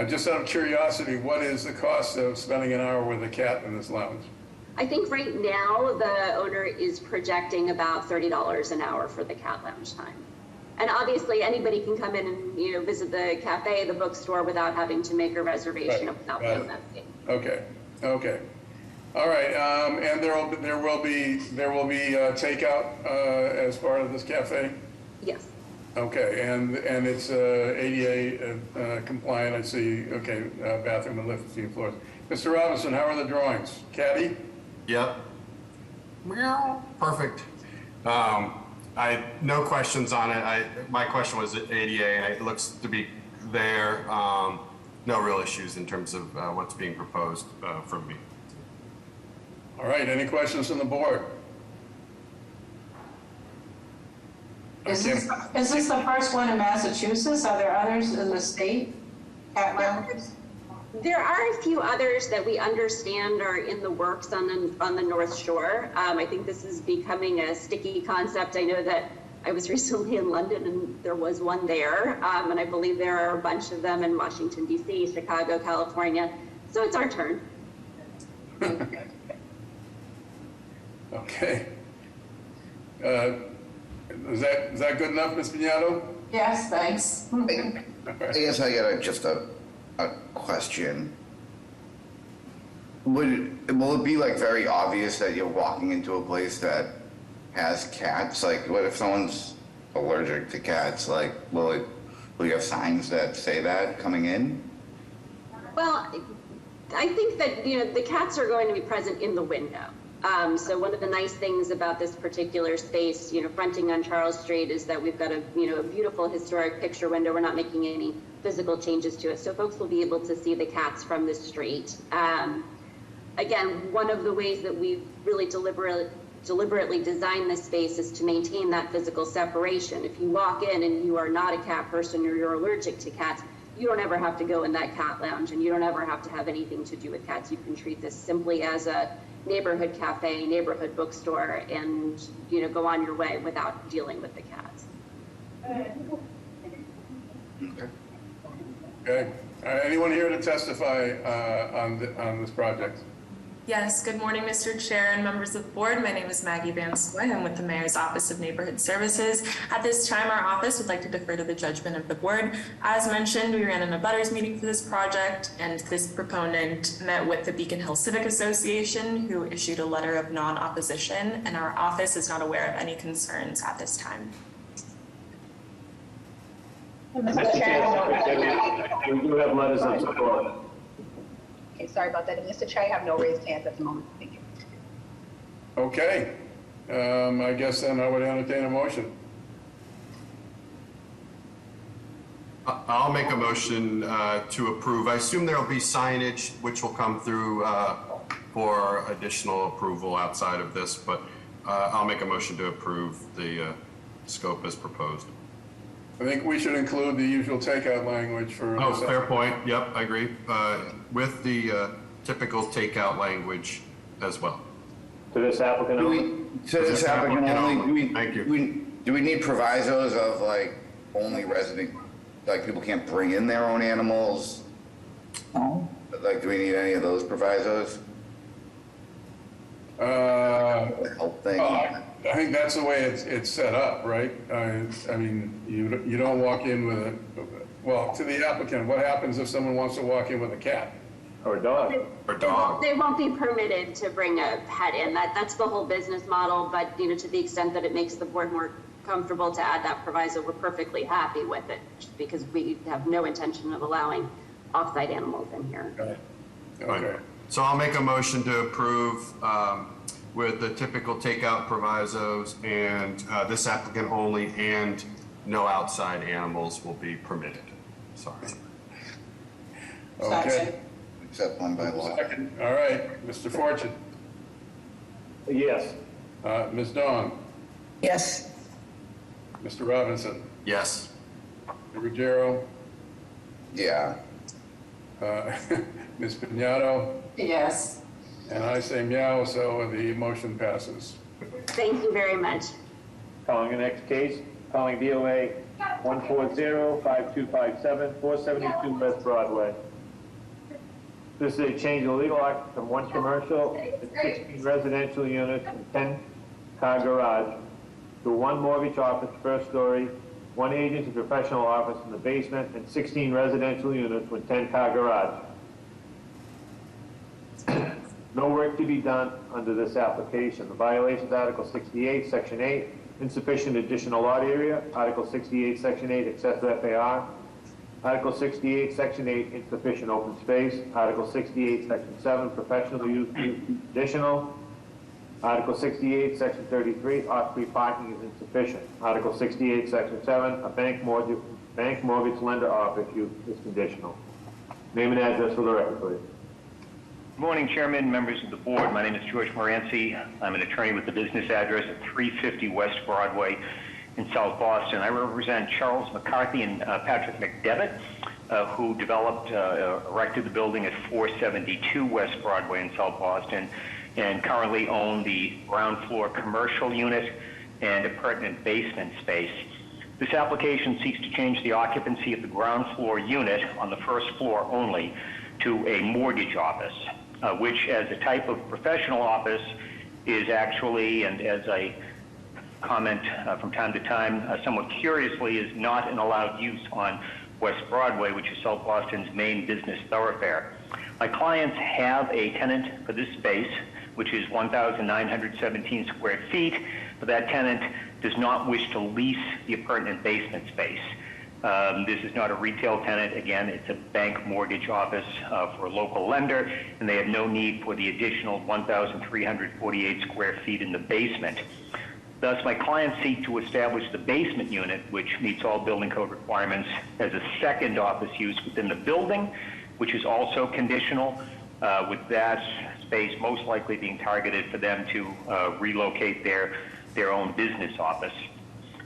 Just out of curiosity, what is the cost of spending an hour with a cat in this lounge? I think right now the owner is projecting about $30 an hour for the cat lounge time. And obviously anybody can come in and visit the cafe, the bookstore without having to make a reservation without paying that fee. Okay. All right. And there will be takeout as part of this cafe? Yes. Okay. And it's ADA compliant. I see. Okay. Bathroom and lift, a few floors. Mr. Robinson, how are the drawings? Catty? Yep. Meow. Perfect. No questions on it. My question was at ADA, and it looks to be there. No real issues in terms of what's being proposed from me. All right. Any questions from the board? Is this the first one in Massachusetts? Are there others in the state? Cat lounges? There are a few others that we understand are in the works on the North Shore. I think this is becoming a sticky concept. I know that I was recently in London and there was one there, and I believe there are a bunch of them in Washington, D.C., Chicago, California. So it's our turn. Okay. Is that good enough, Ms. Piñato? Yes, thanks. I guess I got just a question. Will it be like very obvious that you're walking into a place that has cats? Like, what if someone's allergic to cats, like, will you have signs that say that coming in? Well, I think that, the cats are going to be present in the window. So one of the nice things about this particular space, fronting on Charles Street, is that we've got a beautiful historic picture window. We're not making any physical changes to it. So folks will be able to see the cats from the street. Again, one of the ways that we've really deliberately designed this space is to maintain that physical separation. If you walk in and you are not a cat person or you're allergic to cats, you don't ever have to go in that cat lounge, and you don't ever have to have anything to do with cats. You can treat this simply as a neighborhood cafe, neighborhood bookstore, and go on your way without dealing with the cats. Okay. Anyone here to testify on this project? Yes, good morning, Mr. Chair and members of the board. My name is Maggie Van Sloy. I'm with the Mayor's Office of Neighborhood Services. At this time, our office would like to defer to the judgment of the board. As mentioned, we ran an abutters meeting for this project, and this proponent met with the Beacon Hill Civic Association, who issued a letter of non-opposition, and our office is not aware of any concerns at this time. Mr. Chair, we do have letters of support. Okay, sorry about that. And Mr. Chair, I have no raised hands at the moment. Thank you. Okay. I guess then I would entertain a motion. I'll make a motion to approve. I assume there'll be signage which will come through for additional approval outside of this, but I'll make a motion to approve the scope as proposed. I think we should include the usual takeout language for. Oh, fair point. Yep, I agree. With the typical takeout language as well. To this applicant only? To this applicant only, Thank you. do we need provisos of like only resident, like people can't bring in their own animals? No. Like, do we need any of those provisos? The help thing? I think that's the way it's set up, right? I mean, you don't walk in with a, well, to the applicant, what happens if someone wants to walk in with a cat? Or a dog. Or dog. They won't be permitted to bring a pet in. That's the whole business model, but to the extent that it makes the board more comfortable to add that proviso, we're perfectly happy with it, because we have no intention of allowing off-site animals in here. Okay. So I'll make a motion to approve with the typical takeout provisos, and this applicant only, and no outside animals will be permitted. Sorry. Okay. Except one by law. Second. All right, Mr. Fortune. Yes. Ms. Dawn. Yes. Mr. Robinson. Yes. Mr. Ruggiero. Yeah. Ms. Pignatto. Yes. And I say meow, so the motion passes. Thank you very much. Calling the next case, calling DOA 140-5257, 472 West Broadway. This is a change of legal act from 1 commercial and 16 residential units and 10-car garage to 1 mortgage office first story, 1 agency professional office in the basement, and 16 residential units with 10-car garage. No work to be done under this application. The violations, Article 68, Section 8, insufficient additional lot area. Article 68, Section 8, excessive FAR. Article 68, Section 8, insufficient open space. Article 68, Section 7, professional use additional. Article 68, Section 33, off-street parking is insufficient. Article 68, Section 7, a bank mortgage lender office use is conditional. Name and address for the record, please. Good morning, Chairman, members of the board. My name is George Moranci. I'm an attorney with the business address at 350 West Broadway in South Boston. I represent Charles McCarthy and Patrick McDevitt, who erected the building at 472 West Broadway in South Boston, and currently own the ground floor commercial unit and a pertinent basement space. This application seeks to change the occupancy of the ground floor unit on the first floor only to a mortgage office, which as a type of professional office is actually, and as I comment from time to time, somewhat curiously, is not an allowed use on West Broadway, which is South Boston's main business thoroughfare. My clients have a tenant for this space, which is 1,917 square feet, but that tenant does not wish to lease the appurtenant basement space. This is not a retail tenant. Again, it's a bank mortgage office for a local lender, and they have no need for the additional 1,348 square feet in the basement. Thus, my clients seek to establish the basement unit, which meets all building code requirements, as a second office use within the building, which is also conditional, with that space most likely being targeted for them to relocate their own business office.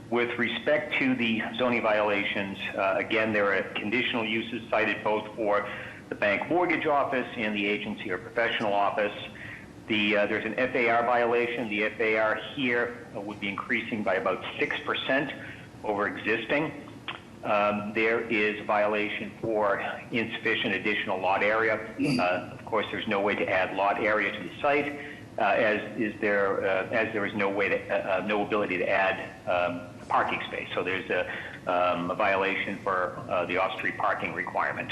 With respect to the zoning violations, again, there are conditional uses cited both for the bank mortgage office and the agency or professional office. There's an FAR violation. The FAR here would be increasing by about 6% over existing. There is a violation for insufficient additional lot area. Of course, there's no way to add lot area to the site, as there is no ability to add parking space. So there's a violation for the off-street parking requirement.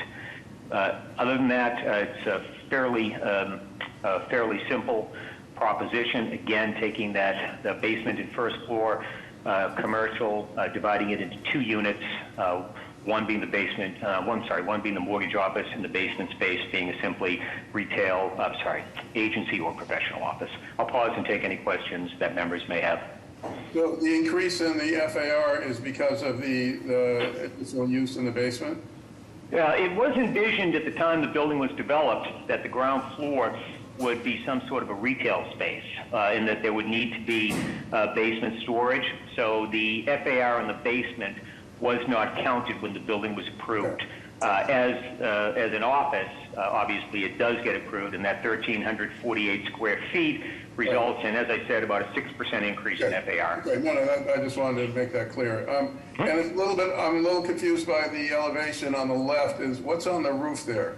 Other than that, it's a fairly simple proposition. Again, taking the basement and first floor commercial, dividing it into two units, one being the basement, one being the mortgage office, and the basement space being a simply agency or professional office. I'll pause and take any questions that members may have. So the increase in the FAR is because of the additional use in the basement? It was envisioned at the time the building was developed that the ground floor would be some sort of a retail space, and that there would need to be basement storage. So the FAR in the basement was not counted when the building was approved. As an office, obviously it does get approved, and that 1,348 square feet results in, as I said, about a 6% increase in FAR. Okay. No, I just wanted to make that clear. And it's I'm a little confused by the elevation on the left. What's on the roof there?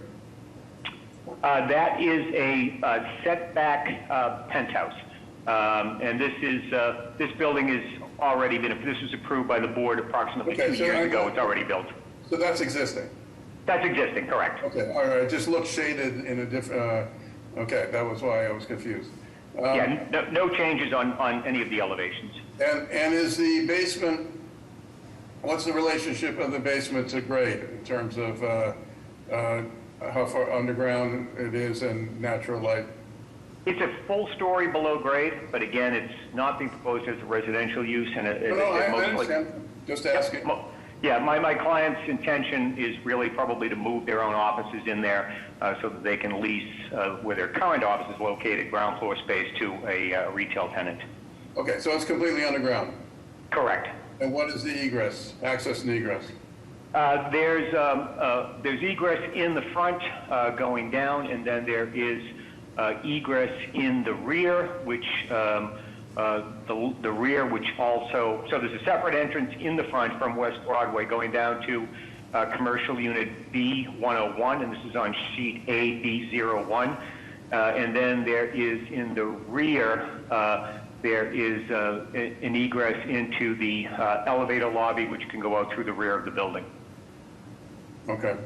That is a setback penthouse. And this building is already this was approved by the board approximately 2 years ago. It's already built. So that's existing? That's existing, correct. Okay, all right. It just looks shaded in a different, okay, that was why I was confused. No changes on any of the elevations. And is the basement, what's the relationship of the basement to grade in terms of how far underground it is and natural light? It's a full story below grade, but again, it's not being proposed as a residential use. And I understand. Just asking. Yeah, my client's intention is really probably to move their own offices in there so that they can lease where their current office is located, ground floor space, to a retail tenant. Okay, so it's completely underground? Correct. And what is the egress, access and egress? There's egress in the front going down, and then there is egress in the rear, which the rear, which also, so there's a separate entrance in the front from West Broadway going down to commercial unit B101, and this is on sheet AB01. And then there is in the rear, there is an egress into the elevator lobby, which can go out through the rear of the building. Okay.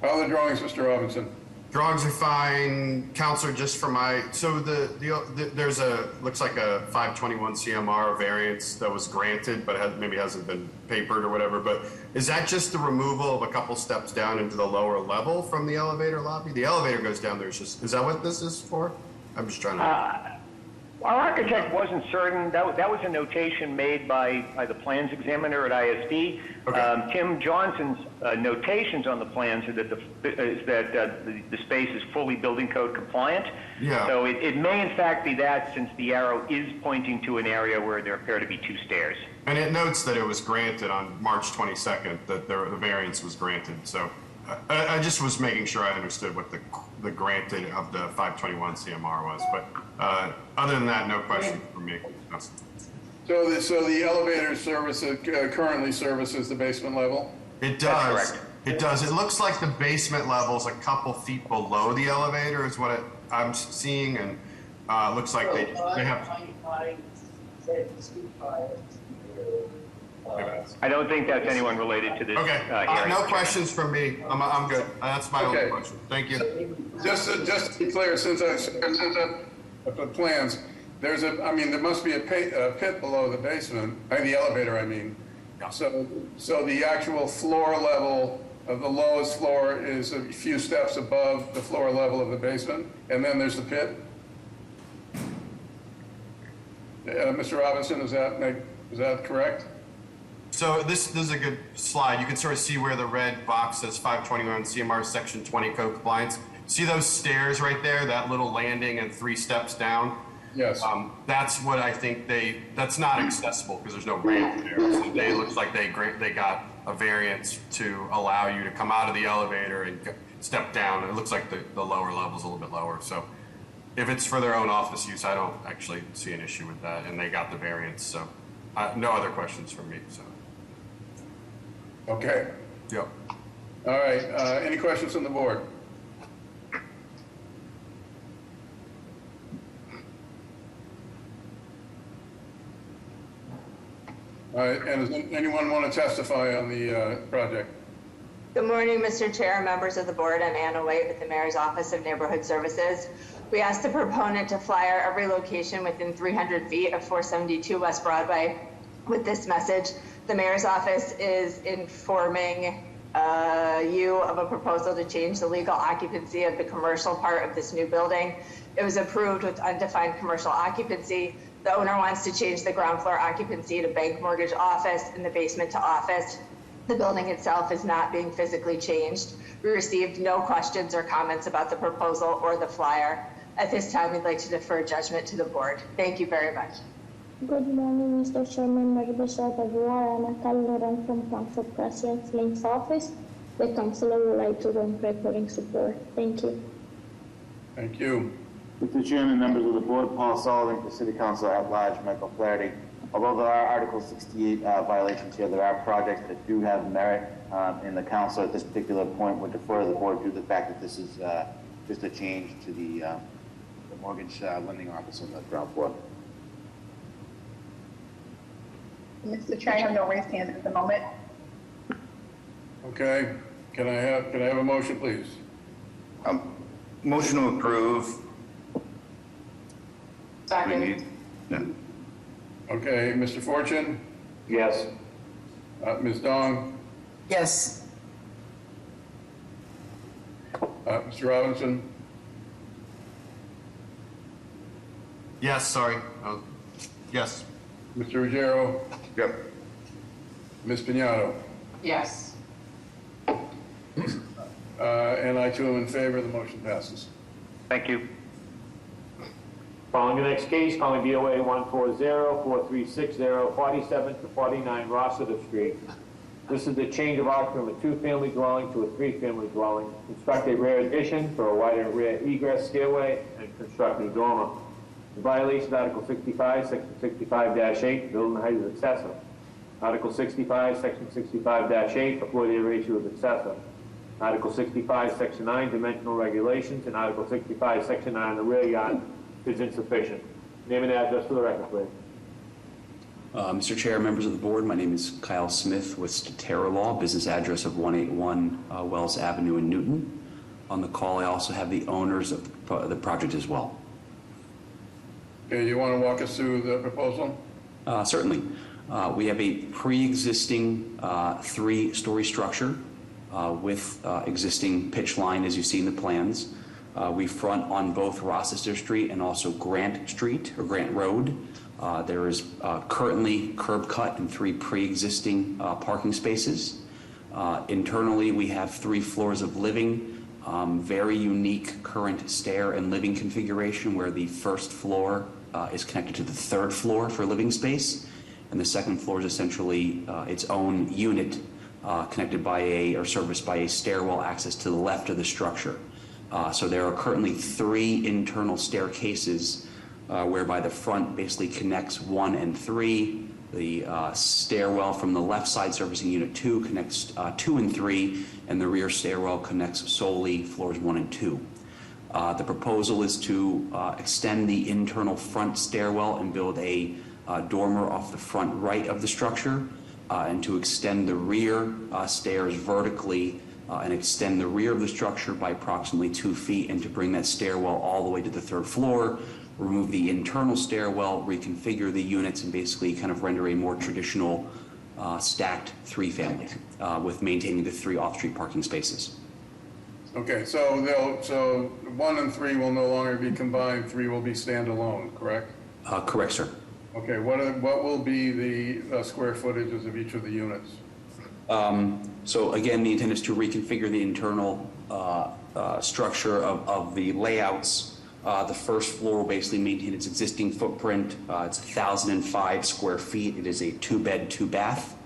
How are the drawings, Mr. Robinson? Drawings are fine, Counselor. Just for so there's looks like a 521 CMR variance that was granted, but maybe hasn't been papered or whatever. But is that just the removal of a couple steps down into the lower level from the elevator lobby? The elevator goes down there. Is that what this is for? I'm just trying to. Our architect wasn't certain. That was a notation made by the plans examiner at ISD. Okay. Tim Johnson's notations on the plans are that the space is fully building code compliant. Yeah. So it may in fact be that, since the arrow is pointing to an area where there appear to be two stairs. And it notes that it was granted on March 22nd, that the variance was granted. So I just was making sure I understood what the granted of the 521 CMR was. But other than that, no question from me. No. So the elevator currently services the basement level? It does. It does. It looks like the basement level is a couple feet below the elevator is what I'm seeing, and it looks like they have. I don't think that's anyone related to this. Okay. No questions from me. I'm good. That's my only question. Thank you. Just to be clear, since I the plans, There's I mean, there must be a pit below the basement, the elevator, I mean. So the actual floor level of the lowest floor is a few steps above the floor level of the basement, and then there's the pit? Mr. Robinson, is that correct? So this is a good slide. You can sort of see where the red box says 521 CMR Section 20 code compliance. See those stairs right there, that little landing and 3 steps down? Yes. That's what I think that's not accessible because there's no ramp there. So it looks like they got a variance to allow you to come out of the elevator and step down. And it looks like the lower level's a little bit lower. So if it's for their own office use, I don't actually see an issue with that. And they got the variance. So no other questions from me. So. Okay. Yep. All right. Any questions from the board? All right, and does anyone want to testify on the project? Good morning, Mr. Chair, members of the board. I'm Anna White with the Mayor's Office of Neighborhood Services. We asked the proponent to flyer every location within 300 feet of 472 West Broadway with this message. The Mayor's Office is informing you of a proposal to change the legal occupancy of the commercial part of this new building. It was approved with undefined commercial occupancy. The owner wants to change the ground floor occupancy to bank mortgage office and the basement to office. The building itself is not being physically changed. We received no questions or comments about the proposal or the flyer. At this time, we'd like to defer judgment to the board. Thank you very much. Good morning, Mr. Chairman, members of the board. I'm Calderon from Council President Flynn's office. The councilor would like to render reporting support. Thank you. Thank you. Mr. Chairman, members of the board, Paul Sullivan, the City Council at Large, Michael Flaherty. Although there are Article 68 violations here, there are projects that do have merit, and the council at this particular point would defer to the board due to the fact that this is just a change to the mortgage lending office on the ground floor. Mr. Chair, I have no raised hands at the moment. Okay. Can I have a motion, please? Motion to approve. Second. Yeah. Okay, Mr. Fortune? Yes. Ms. Dong? Yes. Mr. Robinson? Yes, sorry. Yes. Mr. Ruggiero? Yep. Ms. Piñato? Yes. And I too am in favor. The motion passes. Thank you. Calling the next case, calling BOA 140-4360, 47 to 49 Rossiter Street. This is the change of occupancy from a 2-family dwelling to a 3-family dwelling. Construct a rear addition for a wider rear egress stairway and construct a dormer. In violation of Article 65, Section 65-8, building height is excessive. Article 65, Section 65-8, the floor area ratio is excessive. Article 65, Section 9, dimensional regulations, and Article 65, Section 9, the rear yard is insufficient. Name and address for the record, please. Mr. Chair, members of the board, my name is Kyle Smith with Statera Law, business address of 181 Wells Avenue in Newton. On the call, I also have the owners of the project as well. Okay, you want to walk us through the proposal? Certainly. We have a pre-existing 3-story structure with existing pitch line, as you see in the plans. We front on both Rochester Street and also Grant Street, or Grant Road. There is currently curb cut and 3 pre-existing parking spaces. Internally, we have 3 floors of living, very unique current stair and living configuration where the first floor is connected to the 3rd floor for living space, and the 2nd floor is essentially its own unit connected by or serviced by a stairwell access to the left of the structure. So there are currently 3 internal staircases whereby the front basically connects 1 and 3. The stairwell from the left side servicing unit 2 connects 2 and 3, and the rear stairwell connects solely floors 1 and 2. The proposal is to extend the internal front stairwell and build a dormer off the front right of the structure, and to extend the rear stairs vertically and extend the rear of the structure by approximately 2 feet, and to bring that stairwell all the way to the 3rd floor, remove the internal stairwell, reconfigure the units, and basically kind of render a more traditional stacked three-family with maintaining the 3 off-street parking spaces. Okay, so 1 and 3 will no longer be combined, 3 will be standalone, correct? Correct, sir. Okay, what will be the square footages of each of the units? So again, the intent is to reconfigure the internal structure of the layouts. The first floor will basically maintain its existing footprint. It's 1,005 square feet. It is a 2-bed, 2-bath.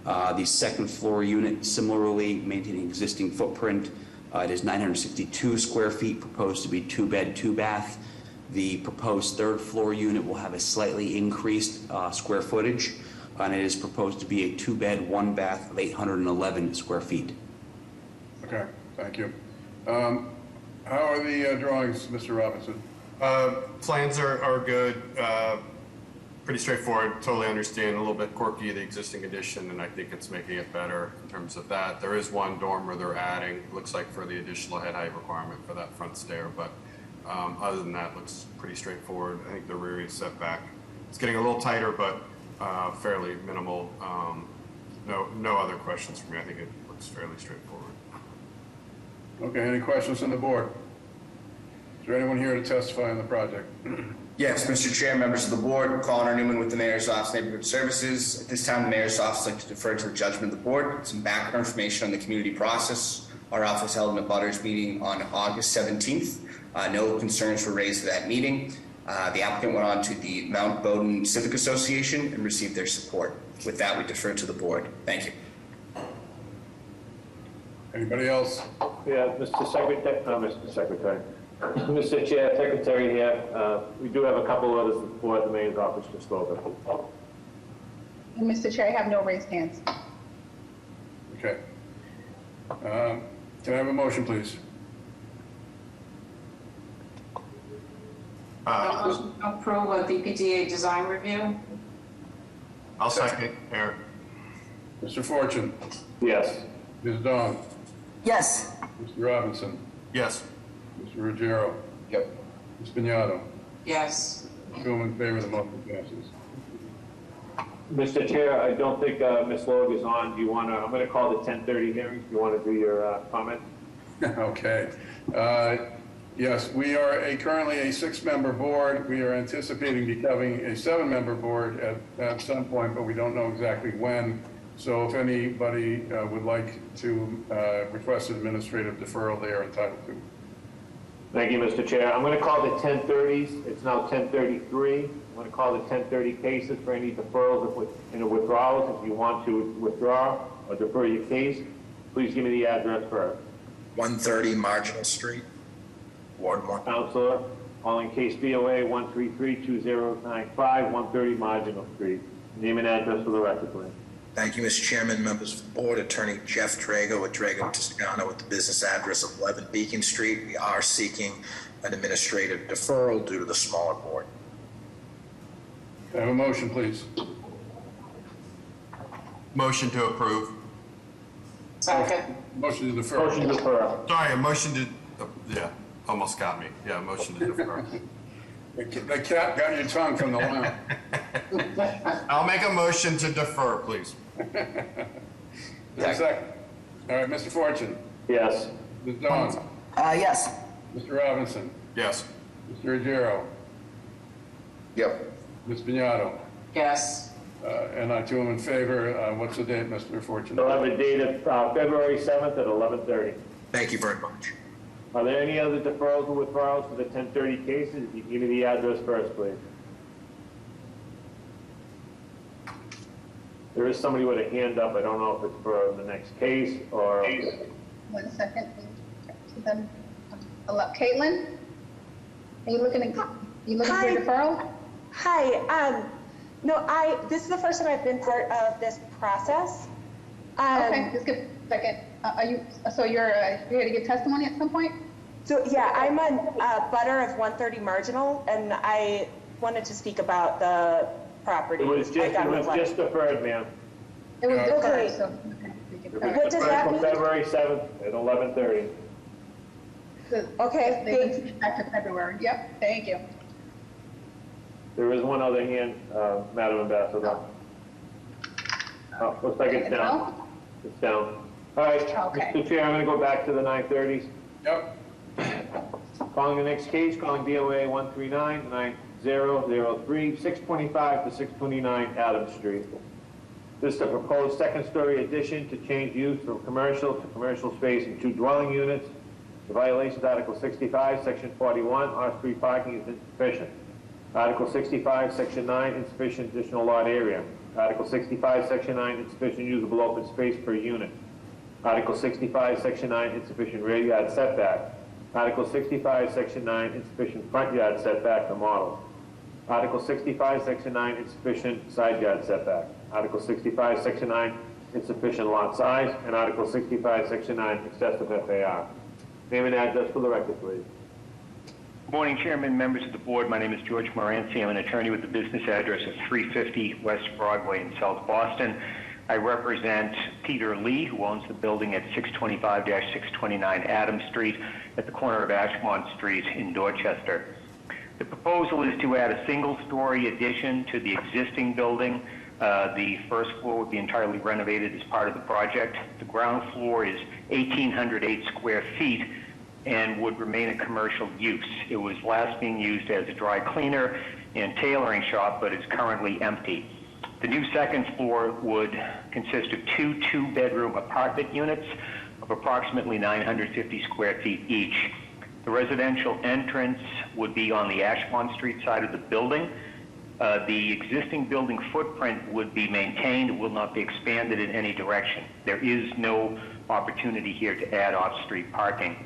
The second floor unit similarly maintaining existing footprint. It is 962 square feet, proposed to be 2-bed, 2-bath. The proposed third floor unit will have a slightly increased square footage, and it is proposed to be a 2-bed, 1-bath of 811 square feet. Okay, thank you. How are the drawings, Mr. Robinson? Plans are good, pretty straightforward, totally understand, a little bit quirky, the existing addition, and I think it's making it better in terms of that. There is one dormer they're adding, looks like for the additional head height requirement for that front stair, but other than that, looks pretty straightforward. I think the rear is setback. It's getting a little tighter, but fairly minimal. No other questions for me. I think it looks fairly straightforward. Okay, any questions from the board? Is there anyone here to testify on the project? Yes, Mr. Chair, members of the board, Connor Newman with the Mayor's Office of Neighborhood Services. At this time, the Mayor's Office would like to defer to the judgment of the board. Some background information on the community process. Our office held an abutters meeting on August 17th. No concerns were raised at that meeting. The applicant went on to the Mount Bowden Civic Association and received their support. With that, we defer to the board. Thank you. Anybody else? Yeah, Mr. Secretary. Mr. Chair, Secretary here. We do have a couple others for the Mayor's Office to go over. Mr. Chair, I have no raised hands. Okay. Can I have a motion, please? Motion to approve of the PTA design review. I'll second, Eric. Mr. Fortune? Yes. Ms. Dawn? Yes. Mr. Robinson? Yes. Mr. Ruggiero? Yep. Ms. Pignatto? Yes. Two in favor, the motion passes. Mr. Chair, I don't think Ms. Logue is on. Do you want to, I'm going to call the 10:30 hearing. Do you want to do your comment? Okay. Yes, we are currently a 6-member board. We are anticipating becoming a 7-member board at some point, but we don't know exactly when. So if anybody would like to request an administrative deferral, they are entitled to. Thank you, Mr. Chair. I'm going to call the 10:30s. It's now 10:33. I'm going to call the 10:30 cases for any deferrals and withdrawals. If you want to withdraw or defer your case, please give me the address first. 130 Marginal Street, Ward 1. Counselor, calling case BOA 133-2095, 130 Marginal Street. Name and address for the record, please. Thank you, Mr. Chairman, members of the board. Attorney Jeff Drago with Drago and Toscano with the business address of 11 Beacon Street. We are seeking an administrative deferral due to the smaller board. Can I have a motion, please? Motion to approve. Second. Motion to defer. Motion to defer. Sorry, a motion to, yeah, almost got me. Yeah, motion to defer. The cat got your tongue from the lamp. I'll make a motion to defer, please. Second. All right, Mr. Fortune? Yes. Ms. Dawn? Yes. Mr. Robinson? Yes. Mr. Ruggiero? Yep. Ms. Pignatto? Yes. And I too am in favor. What's the date, Mr. Fortune? They'll have a date of February 7th at 11:30. Thank you very much. Are there any other deferrals or withdrawals for the 10:30 cases? If you give me the address first, please. There is somebody with a hand up. I don't know if it's for the next case or... 1 second. Caitlin? Are you looking for a deferral? Hi. No, this is the first time I've been part of this process. Okay, just give a second. You're here to give testimony at some point? So yeah, I'm a butter of 130 Marginal, and I wanted to speak about the property. It was just deferred, ma'am. It was deferred, okay. so. What does that mean? February 7th at 11:30. Okay, back to February. Yep, thank you. There is one other hand, Madam Ambassador. Oh, looks like it's down. It's down. All right, Okay. Mr. Chair, I'm going to go back to the 930s. Yep. Calling the next case, calling BOA 139-9003, 625 to 629 Adams Street. This is a proposed second-story addition to change use from commercial to commercial space in 2 dwelling units. The violation is Article 65, Section 41, off-street parking is insufficient. Article 65, Section 9, insufficient additional lot area. Article 65, Section 9, insufficient usable open space per unit. Article 65, Section 9, insufficient rear yard setback. Article 65, Section 9, insufficient front yard setback for models. Article 65, Section 9, insufficient side yard setback. Article 65, Section 9, insufficient lot size. And Article 65, Section 9, excessive FAR. Name and address for the record, please. Good morning, Chairman, members of the board. My name is George Moranci. I'm an attorney with the business address of 350 West Broadway in South Boston. I represent Peter Lee, who owns the building at 625-629 Adams Street at the corner of Ashmont Street in Dorchester. The proposal is to add a single-story addition to the existing building. The first floor would be entirely renovated as part of the project. The ground floor is 1,808 square feet and would remain a commercial use. It was last being used as a dry cleaner and tailoring shop, but is currently empty. The new second floor would consist of 2 two-bedroom apartment units of approximately 950 square feet each. The residential entrance would be on the Ashmont Street side of the building. The existing building footprint would be maintained. It will not be expanded in any direction. There is no opportunity here to add off-street parking.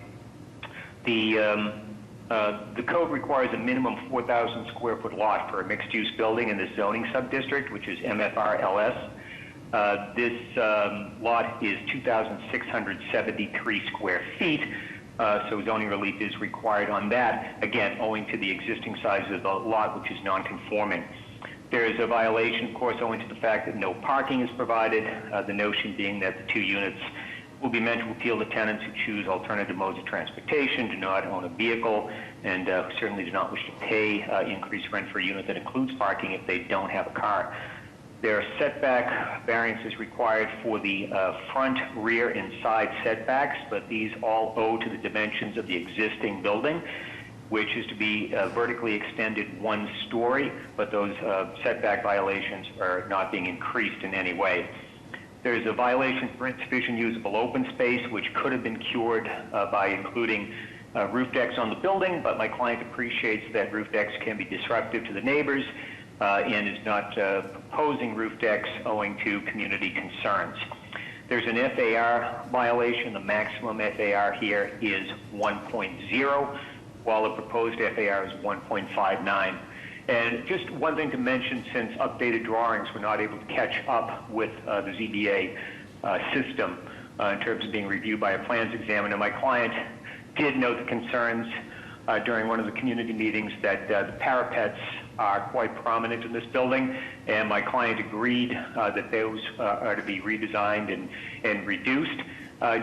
The code requires a minimum 4,000 square foot lot for a mixed-use building in the zoning subdistrict, which is MFR-LS. This lot is 2,673 square feet, so zoning relief is required on that, again, owing to the existing size of the lot, which is non-conforming. There is a violation, of course, owing to the fact that no parking is provided, the notion being that the 2 units will be meant to appeal to tenants who choose alternative modes of transportation, do not own a vehicle, and certainly do not wish to pay increased rent for a unit that includes parking if they don't have a car. There are setback variances required for the front, rear, and side setbacks, but these all owe to the dimensions of the existing building, which is to be vertically extended 1 story, but those setback violations are not being increased in any way. There's a violation for insufficient usable open space, which could have been cured by including roof decks on the building, but my client appreciates that roof decks can be disruptive to the neighbors and is not proposing roof decks owing to community concerns. There's an FAR violation. The maximum FAR here is 1.0, while the proposed FAR is 1.59. And just one thing to mention, since updated drawings were not able to catch up with the ZBA system in terms of being reviewed by a plans examiner, my client did note the concerns during one of the community meetings that the parapets are quite prominent in this building, and my client agreed that those are to be redesigned and reduced.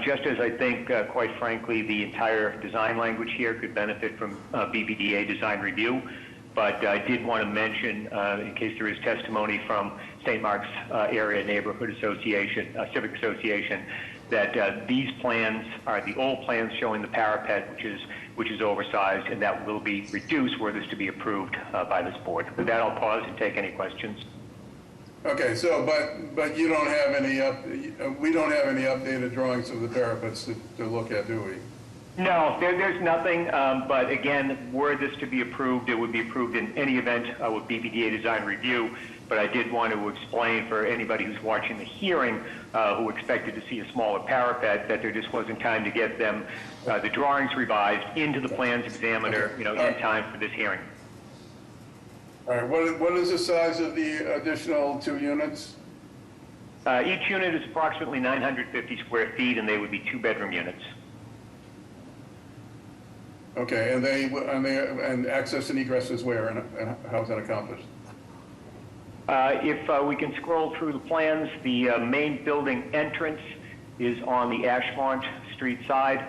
Just as I think, quite frankly, the entire design language here could benefit from BBDA design review. But I did want to mention, in case there is testimony from St. Mark's Area Neighborhood Association, Civic Association, that these plans are the old plans showing the parapet, which is oversized, and that will be reduced were this to be approved by this board. With that, I'll pause and take any questions. Okay, so, but you don't have any, we don't have any updated drawings of the parapets to look at, do we? No, there's nothing, but again, were this to be approved, it would be approved in any event with BBDA design review, but I did want to explain for anybody who's watching the hearing who expected to see a smaller parapet that there just wasn't time to get them, the drawings revised into the plans examiner, in time for this hearing. All right, what is the size of the additional 2 units? Each unit is approximately 950 square feet, and they would be 2-bedroom units. Okay, and access and egress is where, and how's that accomplished? If we can scroll through the plans, the main building entrance is on the Ashmont Street side.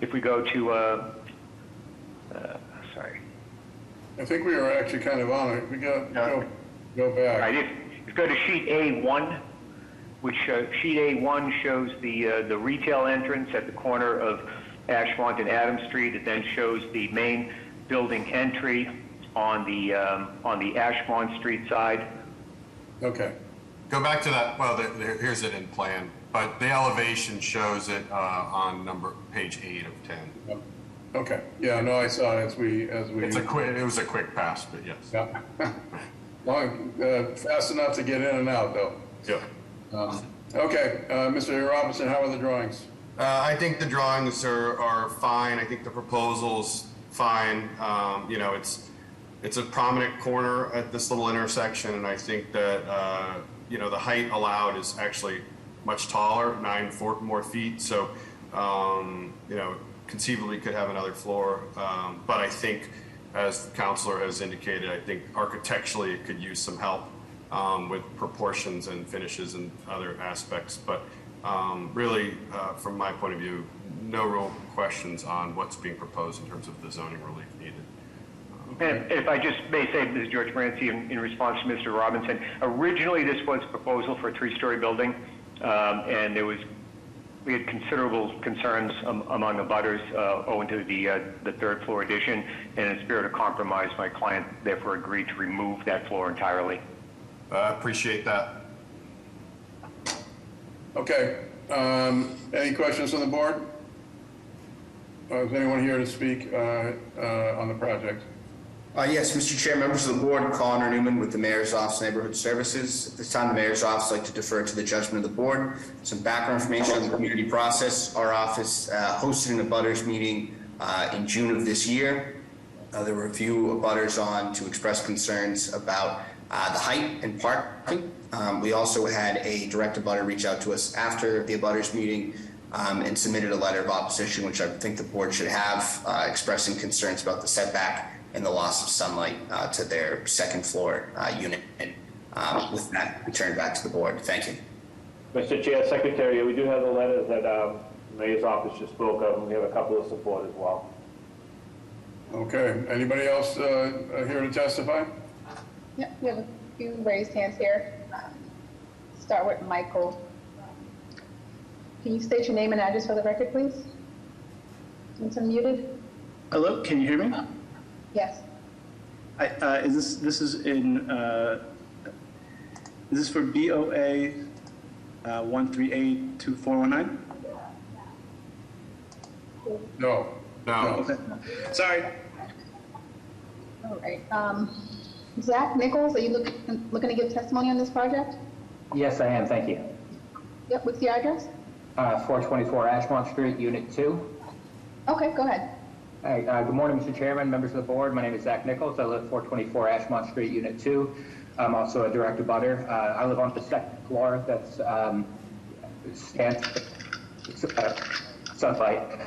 if we go to, sorry. I think we were actually kind of on it. We got go back. Right, if you go to sheet A1, which sheet A1 shows the retail entrance at the corner of Ashmont and Adams Street. It then shows the main building entry on the Ashmont Street side. Okay. Go back to that. Well, here's it in plan, but the elevation shows it on page 8 of 10. Okay. Yeah. No, I saw it as we. It was a quick pass, but yes. Yeah. Fast enough to get in and out, though. Yeah. Okay, Mr. Robinson, how are the drawings? I think the drawings are fine. I think the proposal's fine. You know, it's a prominent corner at this little intersection, and I think that you know, the height allowed is actually much taller, 9 more feet. So you know, conceivably could have another floor, but I think, as Councilor has indicated, I think architecturally it could use some help with proportions and finishes and other aspects. But really, from my point of view, no real questions on what's being proposed in terms of the zoning relief needed. And if I just may say, this is George Morency in response to Mr. Robinson. Originally, this was a proposal for a 3-story building, and we had considerable concerns among the butters owing to the 3rd floor addition, and in the spirit of compromise, my client therefore agreed to remove that floor entirely. I appreciate that. Okay. Any questions from the board? Is anyone here to speak on the project? Yes, Mr. Chair, members of the board, Connor Newman with the Mayor's Office Neighborhood Services. At this time, the Mayor's Office would like to defer to the judgment of the board. Some background information on the community process. Our office hosted an abutters meeting in June of this year. There were a few abutters on to express concerns about the height and parking. We also had a direct abutter reach out to us after the abutters meeting and submitted a letter of opposition, which I think the board should have, expressing concerns about the setback and the loss of sunlight to their 2nd floor unit. With that, we turn back to the board. Thank you. Mr. Chair, Secretary, we do have the letters that the Mayor's Office just spoke of, and we have a couple of support as well. Okay. Anybody else here to testify? Yeah, we have a few raised hands here. Start with Michael. Can you state your name and address for the record, please? It's unmuted. Hello, can you hear me? Yes. Is this for BOA 1382419? No. Okay. Sorry. All right. Zach Nichols, are you looking to give testimony on this project? Yes, I am. Thank you. Yep. What's the address? 424 Ashmont Street, Unit 2. Okay, go ahead. Hi, good morning, Mr. Chairman, members of the board. My name is Zach Nichols. I live at 424 Ashmont Street, Unit 2. I'm also a direct abutter. I live on the 2nd floor that's sunlight.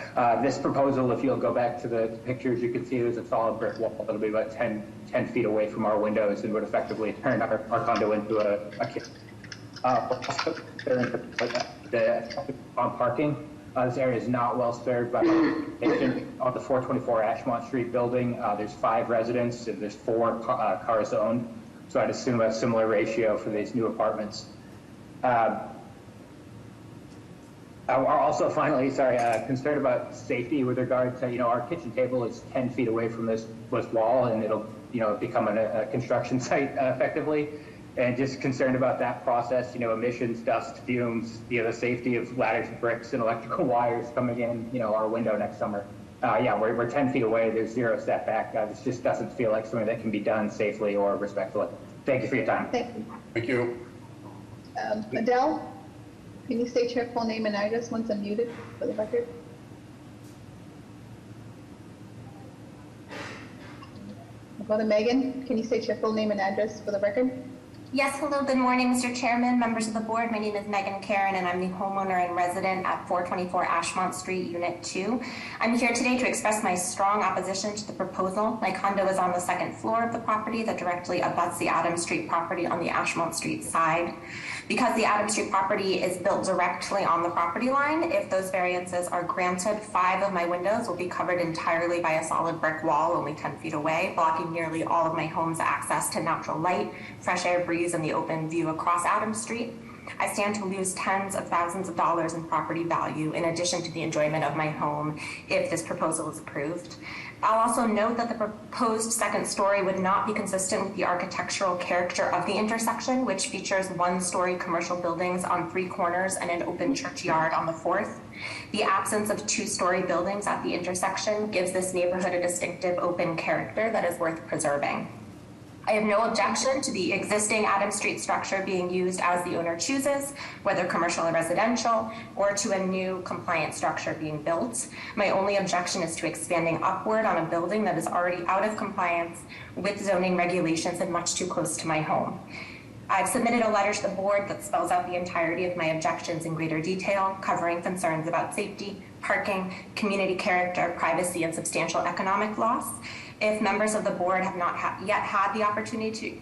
This proposal, if you'll go back to the pictures, you can see there's a solid brick wall that'll be about 10 feet away from our windows and would effectively turn our condo into a kitchen. On parking. This area is not well served by on the 424 Ashmont Street building. There's 5 residents and there's 4 cars owned. So I'd assume a similar ratio for these new apartments. Also, finally, concerned about safety with regard to, our kitchen table is 10 feet away from this wall, and it'll, become a construction site effectively. And just concerned about that process, emissions, dust, fumes, the safety of ladders, bricks, and electrical wires coming in, our window next summer. We're 10 feet away. There's 0 setback. This just doesn't feel like something that can be done safely or respectfully. Thank you for your time. Thank you. Thank you. Adele, can you state your full name and address once unmuted for the record? Brother Megan, can you state your full name and address for the record? Yes, hello, good morning, Mr. Chairman, members of the board. My name is Megan Karen, and I'm the homeowner and resident at 424 Ashmont Street, Unit 2. I'm here today to express my strong opposition to the proposal. My condo is on the second floor of the property that directly abuts the Adams Street property on the Ashmont Street side. Because the Adams Street property is built directly on the property line, if those variances are granted, 5 of my windows will be covered entirely by a solid brick wall only 10 feet away, blocking nearly all of my home's access to natural light, fresh air, breeze, and the open view across Adams Street. I stand to lose tens of thousands of dollars in property value in addition to the enjoyment of my home if this proposal is approved. I'll also note that the proposed second story would not be consistent with the architectural character of the intersection, which features 1-story commercial buildings on 3 corners and an open churchyard on the 4th. The absence of 2-story buildings at the intersection gives this neighborhood a distinctive open character that is worth preserving. I have no objection to the existing Adams Street structure being used as the owner chooses, whether commercial or residential, or to a new compliant structure being built. My only objection is to expanding upward on a building that is already out of compliance with zoning regulations and much too close to my home. I've submitted a letter to the board that spells out the entirety of my objections in greater detail, covering concerns about safety, parking, community character, privacy, and substantial economic loss. If members of the board have not yet had the opportunity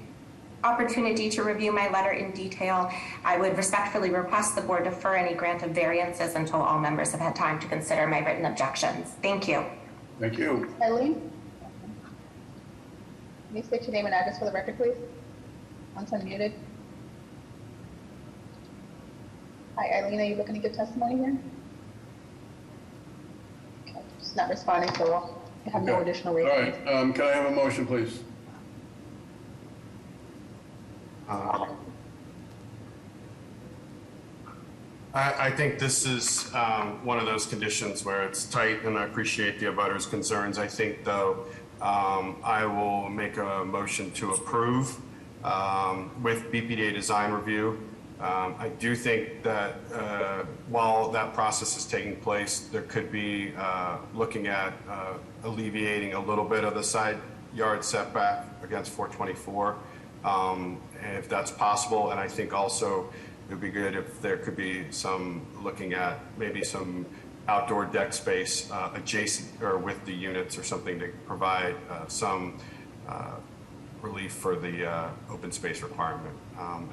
to review my letter in detail, I would respectfully request the board defer any grant of variances until all members have had time to consider my written objections. Thank you. Thank you. Eileen? Can you state your name and address for the record, please? Once unmuted. Hi, Eileen, are you looking to give testimony here? Okay, she's not responding, so you have no additional All raising. right, can I have a motion, please? I think this is one of those conditions where it's tight, and I appreciate the abutters' concerns. I think, though, I will make a motion to approve with BPDA design review. I do think that while that process is taking place, there could be looking at alleviating a little bit of the side yard setback against 424, if that's possible. And I think also it would be good if there could be some looking at maybe some outdoor deck space adjacent or with the units or something to provide some relief for the open space requirement.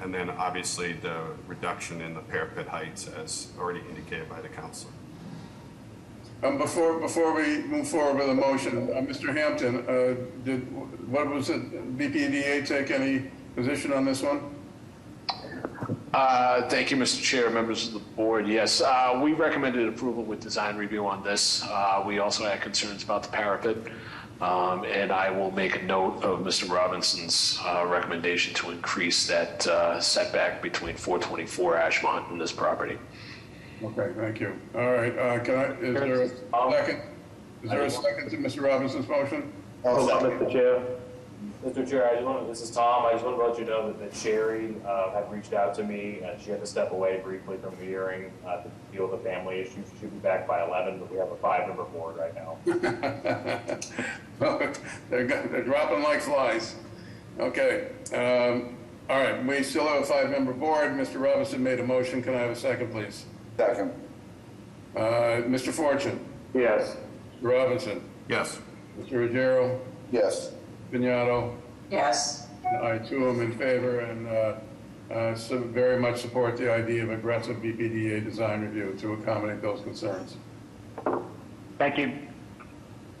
And then obviously the reduction in the parapet heights as already indicated by the council. Before we move forward with the motion, Mr. Hampton, what was it, BPDA take any position on this one? Thank you, Mr. Chair, members of the board. Yes, we recommended approval with design review on this. We also had concerns about the parapet. And I will make a note of Mr. Robinson's recommendation to increase that setback between 424 Ashmont and this property. Okay, thank you. All right, is there a second? Is there a second to Mr. Robinson's motion? Mr. Chair. Mr. Chair, this is Tom. I just want to let you know that Sherry had reached out to me. She had to step away briefly from the hearing to deal with a family issue. She'll be back by 11, but we have a 5-member board right now. They're dropping like flies. Okay. All right, we still have a 5-member board. Mr. Robinson made a motion. Can I have a second, please? Second. Mr. Fortune? Yes. Mr. Robinson? Yes. Mr. Ruggiero? Yes. Vignato? Yes. I too am in favor and so very much support the idea of aggressive BPDA design review to accommodate those concerns. Thank you.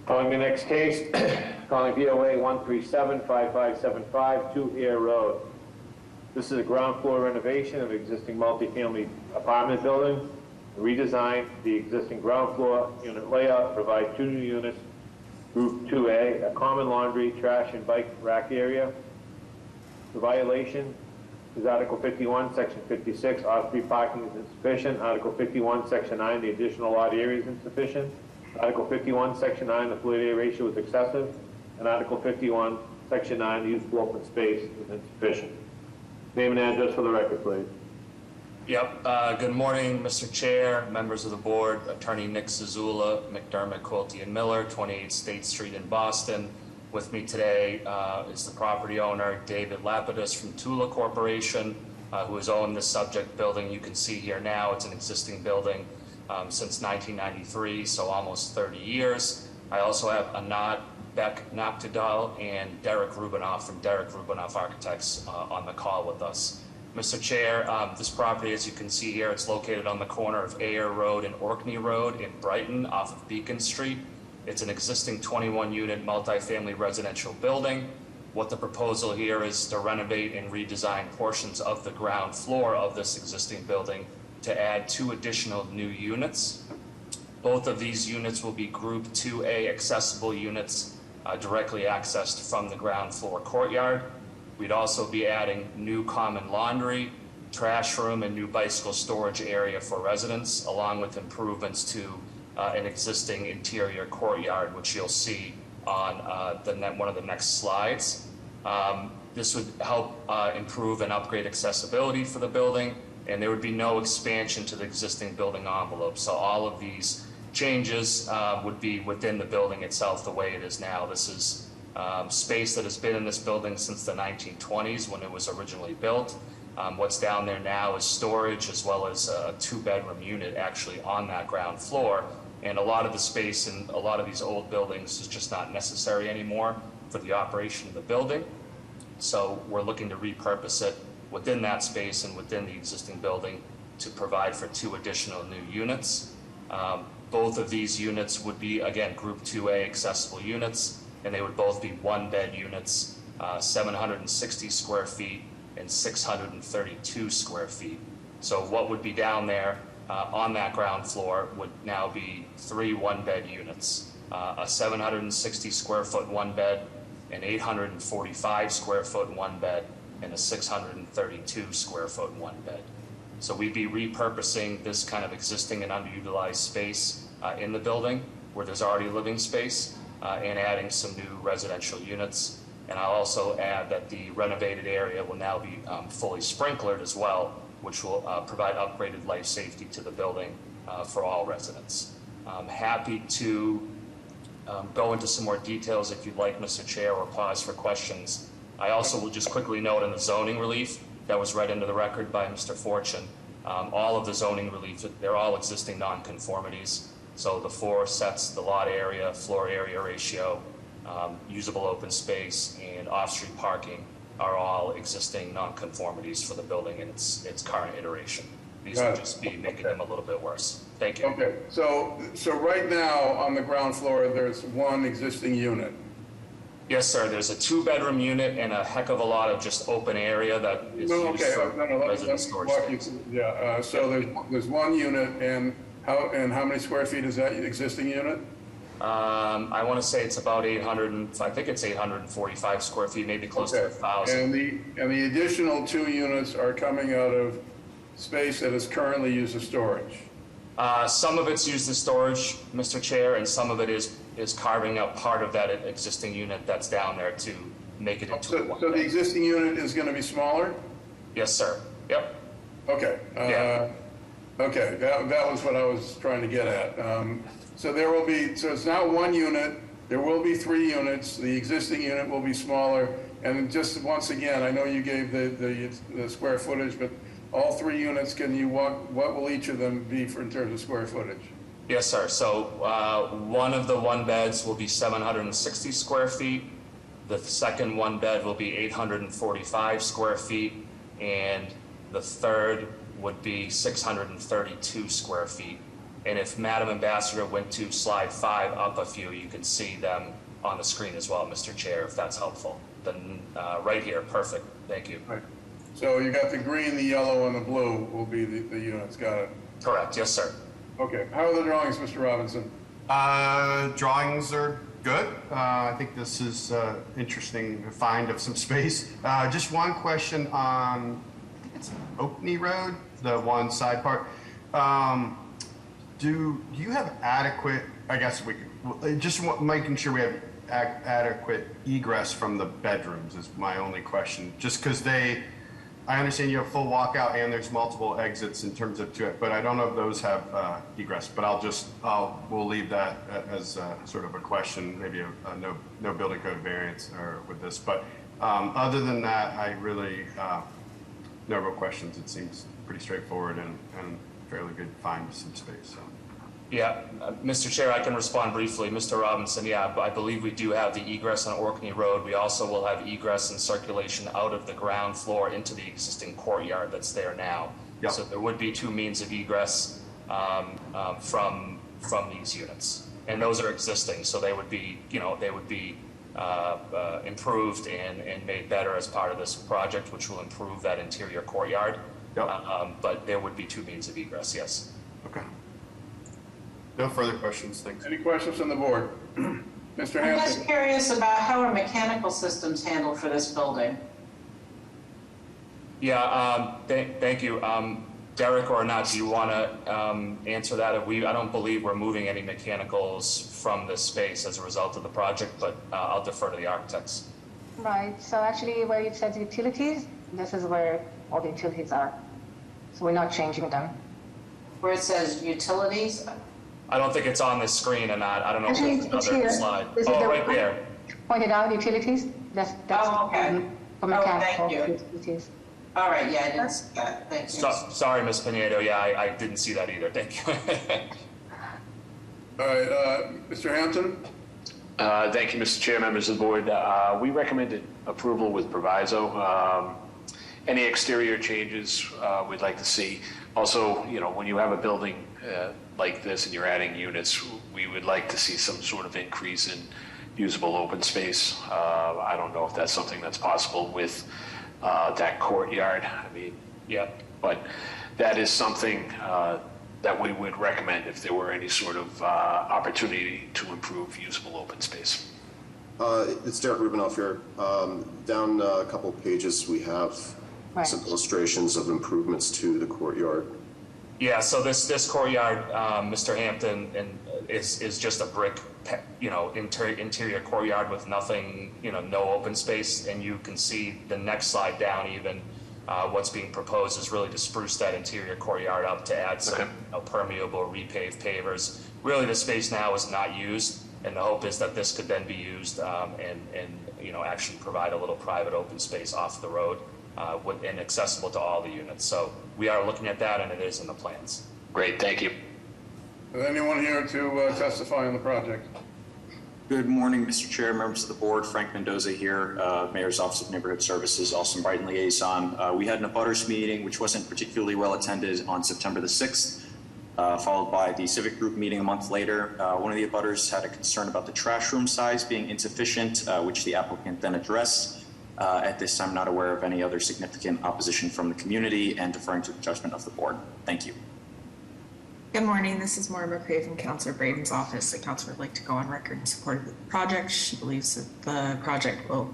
Calling the next case, calling BOA 1375575, 2 Air Road. This is a ground floor renovation of existing multifamily apartment building. Redesign the existing ground floor unit layout, provide 2 new units. Group 2A, a common laundry, trash, and bike rack area. The violation is Article 51, Section 56, off-street parking is insufficient. Article 51, Section 9, the additional lot area is insufficient. Article 51, Section 9, the floor area ratio is excessive. And Article 51, Section 9, the usable open space is insufficient. Name and address for the record, please. Yep. Good morning, Mr. Chair, members of the board, Attorney Nick Zazula, McDermott, Quilty, and Miller, 28 State Street in Boston. With me today is the property owner, David Lapidus from Tula Corporation, who has owned this subject building. You can see here now it's an existing building since 1993, so almost 30 years. I also have Anat Beck Naptidal and Derek Rubinoff from Derek Rubinoff Architects on the call with us. Mr. Chair, this property, as you can see here, it's located on the corner of Ayer Road and Orkney Road in Brighton off of Beacon Street. It's an existing 21-unit multifamily residential building. What the proposal here is to renovate and redesign portions of the ground floor of this existing building to add 2 additional new units. Both of these units will be Group 2A accessible units directly accessed from the ground floor courtyard. We'd also be adding new common laundry, trash room, and new bicycle storage area for residents, along with improvements to an existing interior courtyard, which you'll see on one of the next slides. This would help improve and upgrade accessibility for the building, and there would be no expansion to the existing building envelope. So all of these changes would be within the building itself the way it is now. This is space that has been in this building since the 1920s when it was originally built. What's down there now is storage as well as a 2-bedroom unit actually on that ground floor. And a lot of the space in a lot of these old buildings is just not necessary anymore for the operation of the building. So we're looking to repurpose it within that space and within the existing building to provide for 2 additional new units. Both of these units would be, again, Group 2A accessible units, and they would both be 1-bed units, 760 square feet and 632 square feet. So what would be down there on that ground floor would now be 3 1-bed units, a 760 square foot 1-bed, an 845 square foot 1-bed, and a 632 square foot 1-bed. So we'd be repurposing this kind of existing and underutilized space in the building where there's already living space and adding some new residential units. And I'll also add that the renovated area will now be fully sprinklered as well, which will provide upgraded life safety to the building for all residents. I'm happy to go into some more details if you'd like, Mr. Chair, or pause for questions. I also will just quickly note in the zoning relief that was read into the record by Mr. Fortune, all of the zoning relief, they're all existing nonconformities. So the 4 sets, the lot area, floor area ratio, usable open space, and off-street parking are all existing nonconformities for the building in its current iteration. These would just be making them a little bit worse. Thank you. Okay, so right now on the ground floor, there's 1 existing unit. Yes, sir. There's a 2-bedroom unit and a heck of a lot of just open area that is used for resident storage space. So there's 1 unit, and how many square feet is that existing unit? I want to say it's about 845 square feet, maybe close to 1,000. And the additional 2 units are coming out of space that is currently used as storage. Some of it's used as storage, Mr. Chair, and some of it is carving out part of that existing unit that's down there to make it into a 1-bed. So the existing unit is going to be smaller? Yes, sir. Yep. Okay. Okay, that was what I was trying to get at. So it's now 1 unit, there will be 3 units, the existing unit will be smaller, and just once again, I know you gave the square footage, but all 3 units, what will each of them be in terms of square footage? Yes, sir. So one of the 1-beds will be 760 square feet, the second 1-bed will be 845 square feet, and the third would be 632 square feet. And if Madam Ambassador went to slide 5 up a few, you can see them on the screen as well, Mr. Chair, if that's helpful. Then right here, perfect. Thank you. Right. So you got the green, the yellow, and the blue will be the units. Got it. Correct. Yes, sir. Okay. How are the drawings, Mr. Robinson? Drawings are good. I think this is interesting find of some space. Just one question on, I think it's Oakney Road, the one side part. Do you have adequate, I guess we could, just making sure we have adequate egress from the bedrooms is my only question. Just because I understand you have full walkout and there's multiple exits in terms of but I don't know if those have egress, but we'll leave that as sort of a question, maybe a no building code variance or with this. But other than that, I really, no real questions. It seems pretty straightforward and fairly good find some space. So. Yeah, Mr. Chair, I can respond briefly. Mr. Robinson, yeah, I believe we do have the egress on Orkney Road. We also will have egress and circulation out of the ground floor into the existing courtyard that's there now. Yep. So there would be two means of egress from these units, and those are existing. So they would be, improved and made better as part of this project, which will improve that interior courtyard. Yep. But there would be two means of egress. Yes. Okay. No further questions, thanks. Any questions from the board? Mr. Hampton? I'm just curious about how are mechanical systems handled for this building? Yeah, thank you. Derek or Anat, do you want to answer that? I don't believe we're moving any mechanicals from this space as a result of the project, but I'll defer to the architects. Right, so actually where it says utilities, this is where all the utilities are. So we're not changing them. Where it says utilities? I don't think it's on this screen, and I don't know Actually, if there's another slide. Oh, right there. Pointed out utilities. That's okay. For mechanical thank you. utilities. All right, yeah, I didn't see that. Thank you. Sorry, Ms. Pinedo. Yeah, I didn't see that either. Thank you. All right, Mr. Hampton? Thank you, Mr. Chair, members of the board. We recommended approval with proviso. Any exterior changes we'd like to see. Also, when you have a building like this and you're adding units, we would like to see some sort of increase in usable open space. I don't know if that's something that's possible with that courtyard. I mean, yeah, but that is something that we would recommend if there were any sort of opportunity to improve usable open space. It's Derek Rubinoff here. Down a couple of pages, we have some illustrations of improvements to the courtyard. Yeah, so this courtyard, Mr. Hampton, is just a brick, interior courtyard with nothing, no open space. And you can see the next slide down even, what's being proposed is really to spruce that interior courtyard up to add some permeable repaved pavers. Really, the space now is not used, and the hope is that this could then be used and actually provide a little private open space off the road. And accessible to all the units. So we are looking at that, and it is in the plans. Great, thank you. Is anyone here to testify on the project? Good morning, Mr. Chair, members of the board. Frank Mendoza here, Mayor's Office of Neighborhood Services, Austin Brighton liaison. We had an abutters meeting, which wasn't particularly well attended, on September the 6th, followed by the civic group meeting a month later. One of the abutters had a concern about the trash room size being insufficient, which the applicant then addressed. At this time, not aware of any other significant opposition from the community and deferring to the judgment of the board. Thank you. Good morning. This is Maura McCrae from Councilor Braden's office. The councilor would like to go on record in support of the project. She believes that the project will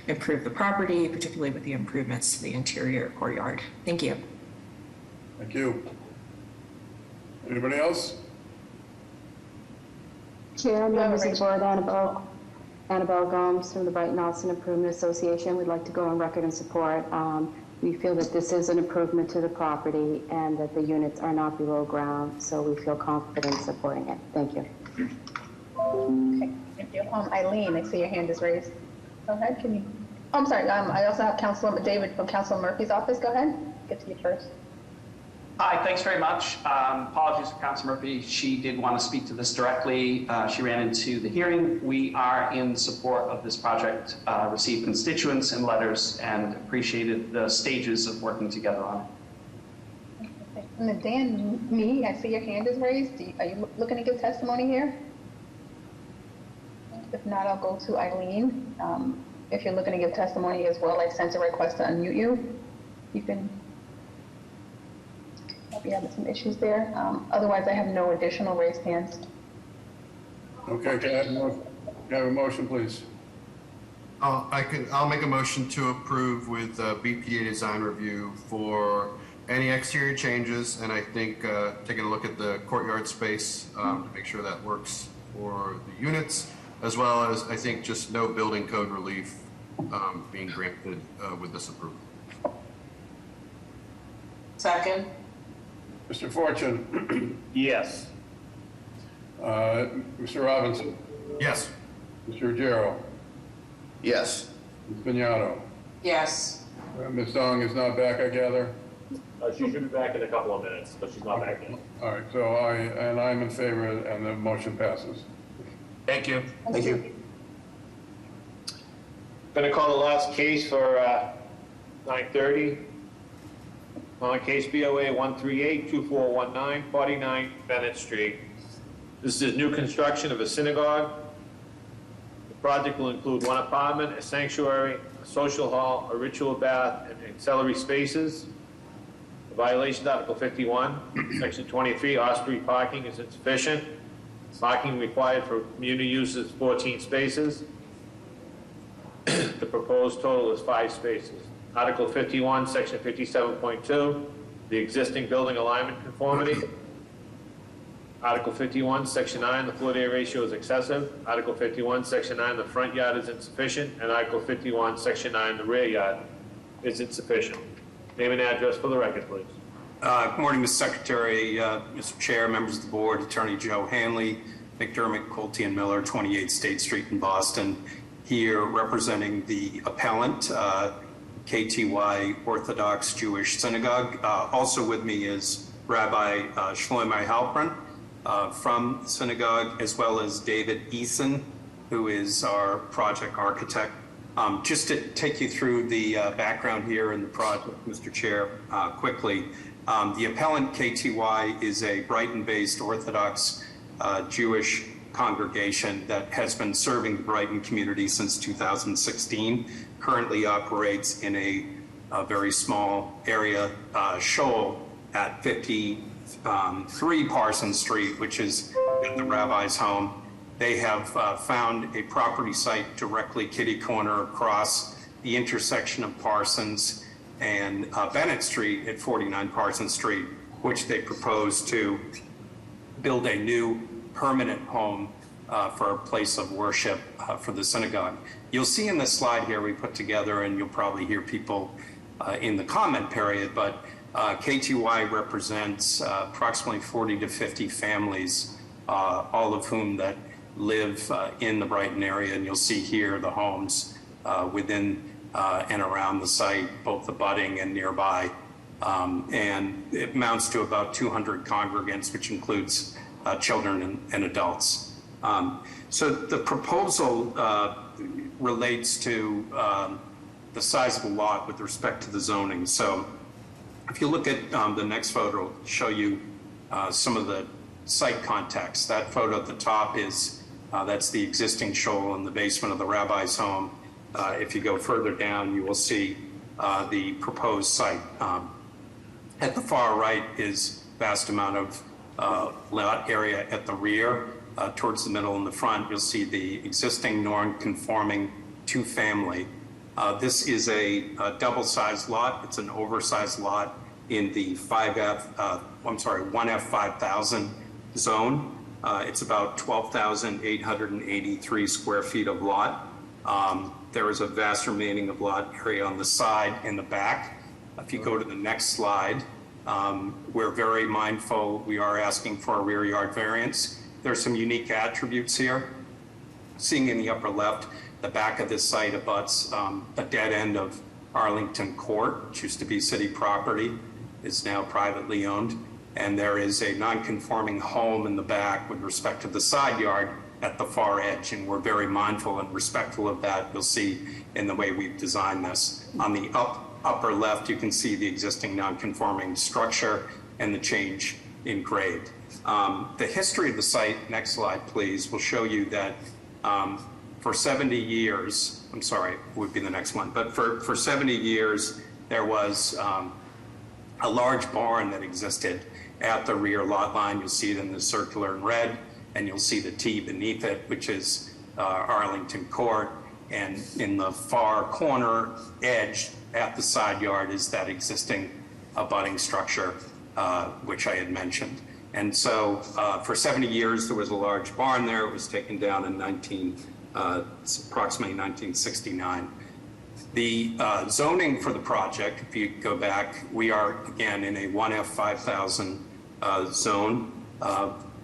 improve the property, particularly with the improvements to the interior courtyard. Thank you. Thank you. Anybody else? Chair, members of the board, Annabelle Gomes from the Brighton Austin Improvement Association. We'd like to go on record in support. We feel that this is an improvement to the property and that the units are not below ground, so we feel confident in supporting it. Thank you. Okay, thank you. Eileen, I see your hand is raised. Go ahead, can you? Oh, I'm sorry, I also have Councilor David from Councilor Murphy's office. Go ahead, get to you first. Hi, thanks very much. Apologies for Councilor Murphy. She did want to speak to this directly. She ran into the hearing. We are in support of this project, received constituents and letters, and appreciated the stages of working together on it. Okay. And then Dan Nee, I see your hand is raised. Are you looking to give testimony here? If not, I'll go to Eileen. If you're looking to give testimony as well, I sent a request to unmute you. You can. Be having some issues there. Otherwise, I have no additional raised hands. Okay, can I have a motion, please? I'll make a motion to approve with BPA design review for any exterior changes, and I think taking a look at the courtyard space to make sure that works for the units, as well as I think just no building code relief being granted with this approval. Second. Mr. Fortune? Yes. Mr. Robinson? Yes. Mr. Ruggiero? Yes. Ms. Vignano? Yes. Ms. Dong is not back, I gather? She should be back in a couple of minutes, but she's not back yet. All right, so I'm in favor, and the motion passes. Thank you. Thank you. Going to call the last case for 9:30. On case BOA 138-2419, 49 Bennett Street. This is new construction of a synagogue. The project will include one apartment, a sanctuary, a social hall, a ritual bath, and auxiliary spaces. The violation, Article 51, Section 23, off-street parking is insufficient. Parking required for community use is 14 spaces. The proposed total is 5 spaces. Article 51, Section 57.2, the existing building alignment conformity. Article 51, Section 9, the floor area ratio is excessive. Article 51, Section 9, the front yard is insufficient. And Article 51, Section 9, the rear yard is insufficient. Name and address for the record, please. Good morning, Mr. Secretary, Mr. Chair, members of the board, Attorney Joe Hanley, McDermott, Colte and Miller, 28 State Street in Boston, here representing the appellant, KTY Orthodox Jewish Synagogue. Also with me is Rabbi Shlomo Halpern from the synagogue, as well as David Eason, who is our project architect. Just to take you through the background here in the project, Mr. Chair, quickly. The appellant, KTY, is a Brighton-based Orthodox Jewish congregation that has been serving the Brighton community since 2016, currently operates in a very small area, shoal at 53 Parsons Street, which is at the rabbi's home. They have found a property site directly kitty corner across the intersection of Parsons and Bennett Street at 49 Parsons Street, which they propose to build a new permanent home for a place of worship for the synagogue. You'll see in this slide here we put together, and you'll probably hear people in the comment period, but KTY represents approximately 40 to 50 families, all of whom that live in the Brighton area, and you'll see here the homes within and around the site, both abutting and nearby. And it amounts to about 200 congregants, which includes children and adults. So the proposal relates to the size of the lot with respect to the zoning. So if you look at the next photo, it'll show you some of the site context. That photo at the top is, that's the existing shoal in the basement of the rabbi's home. If you go further down, you will see the proposed site. At the far right is vast amount of lot area at the rear. Towards the middle and the front, you'll see the existing non-conforming two-family. This is a double-sized lot. It's an oversized lot in the 1F 5000 zone. It's about 12,883 square feet of lot. There is a vast remaining of lot area on the side and the back. If you go to the next slide, we're very mindful. We are asking for a rear yard variance. There's some unique attributes here. Seeing in the upper left, the back of this site abuts a dead end of Arlington Court, which used to be city property, is now privately owned. And there is a non-conforming home in the back with respect to the side yard at the far edge. And we're very mindful and respectful of that. You'll see in the way we've designed this. On the upper left, you can see the existing non-conforming structure and the change in grade. The history of the site, next slide please, will show you that for 70 years, I'm sorry, would be the next one, but for 70 years, there was a large barn that existed at the rear lot line. You'll see it in the circular in red, and you'll see the T beneath it, which is Arlington Court. And in the far corner edge at the side yard is that existing abutting structure, which I had mentioned. And so for 70 years, there was a large barn there. It was taken down in approximately 1969. The zoning for the project, if you go back, we are again in a 1F 5000 zone.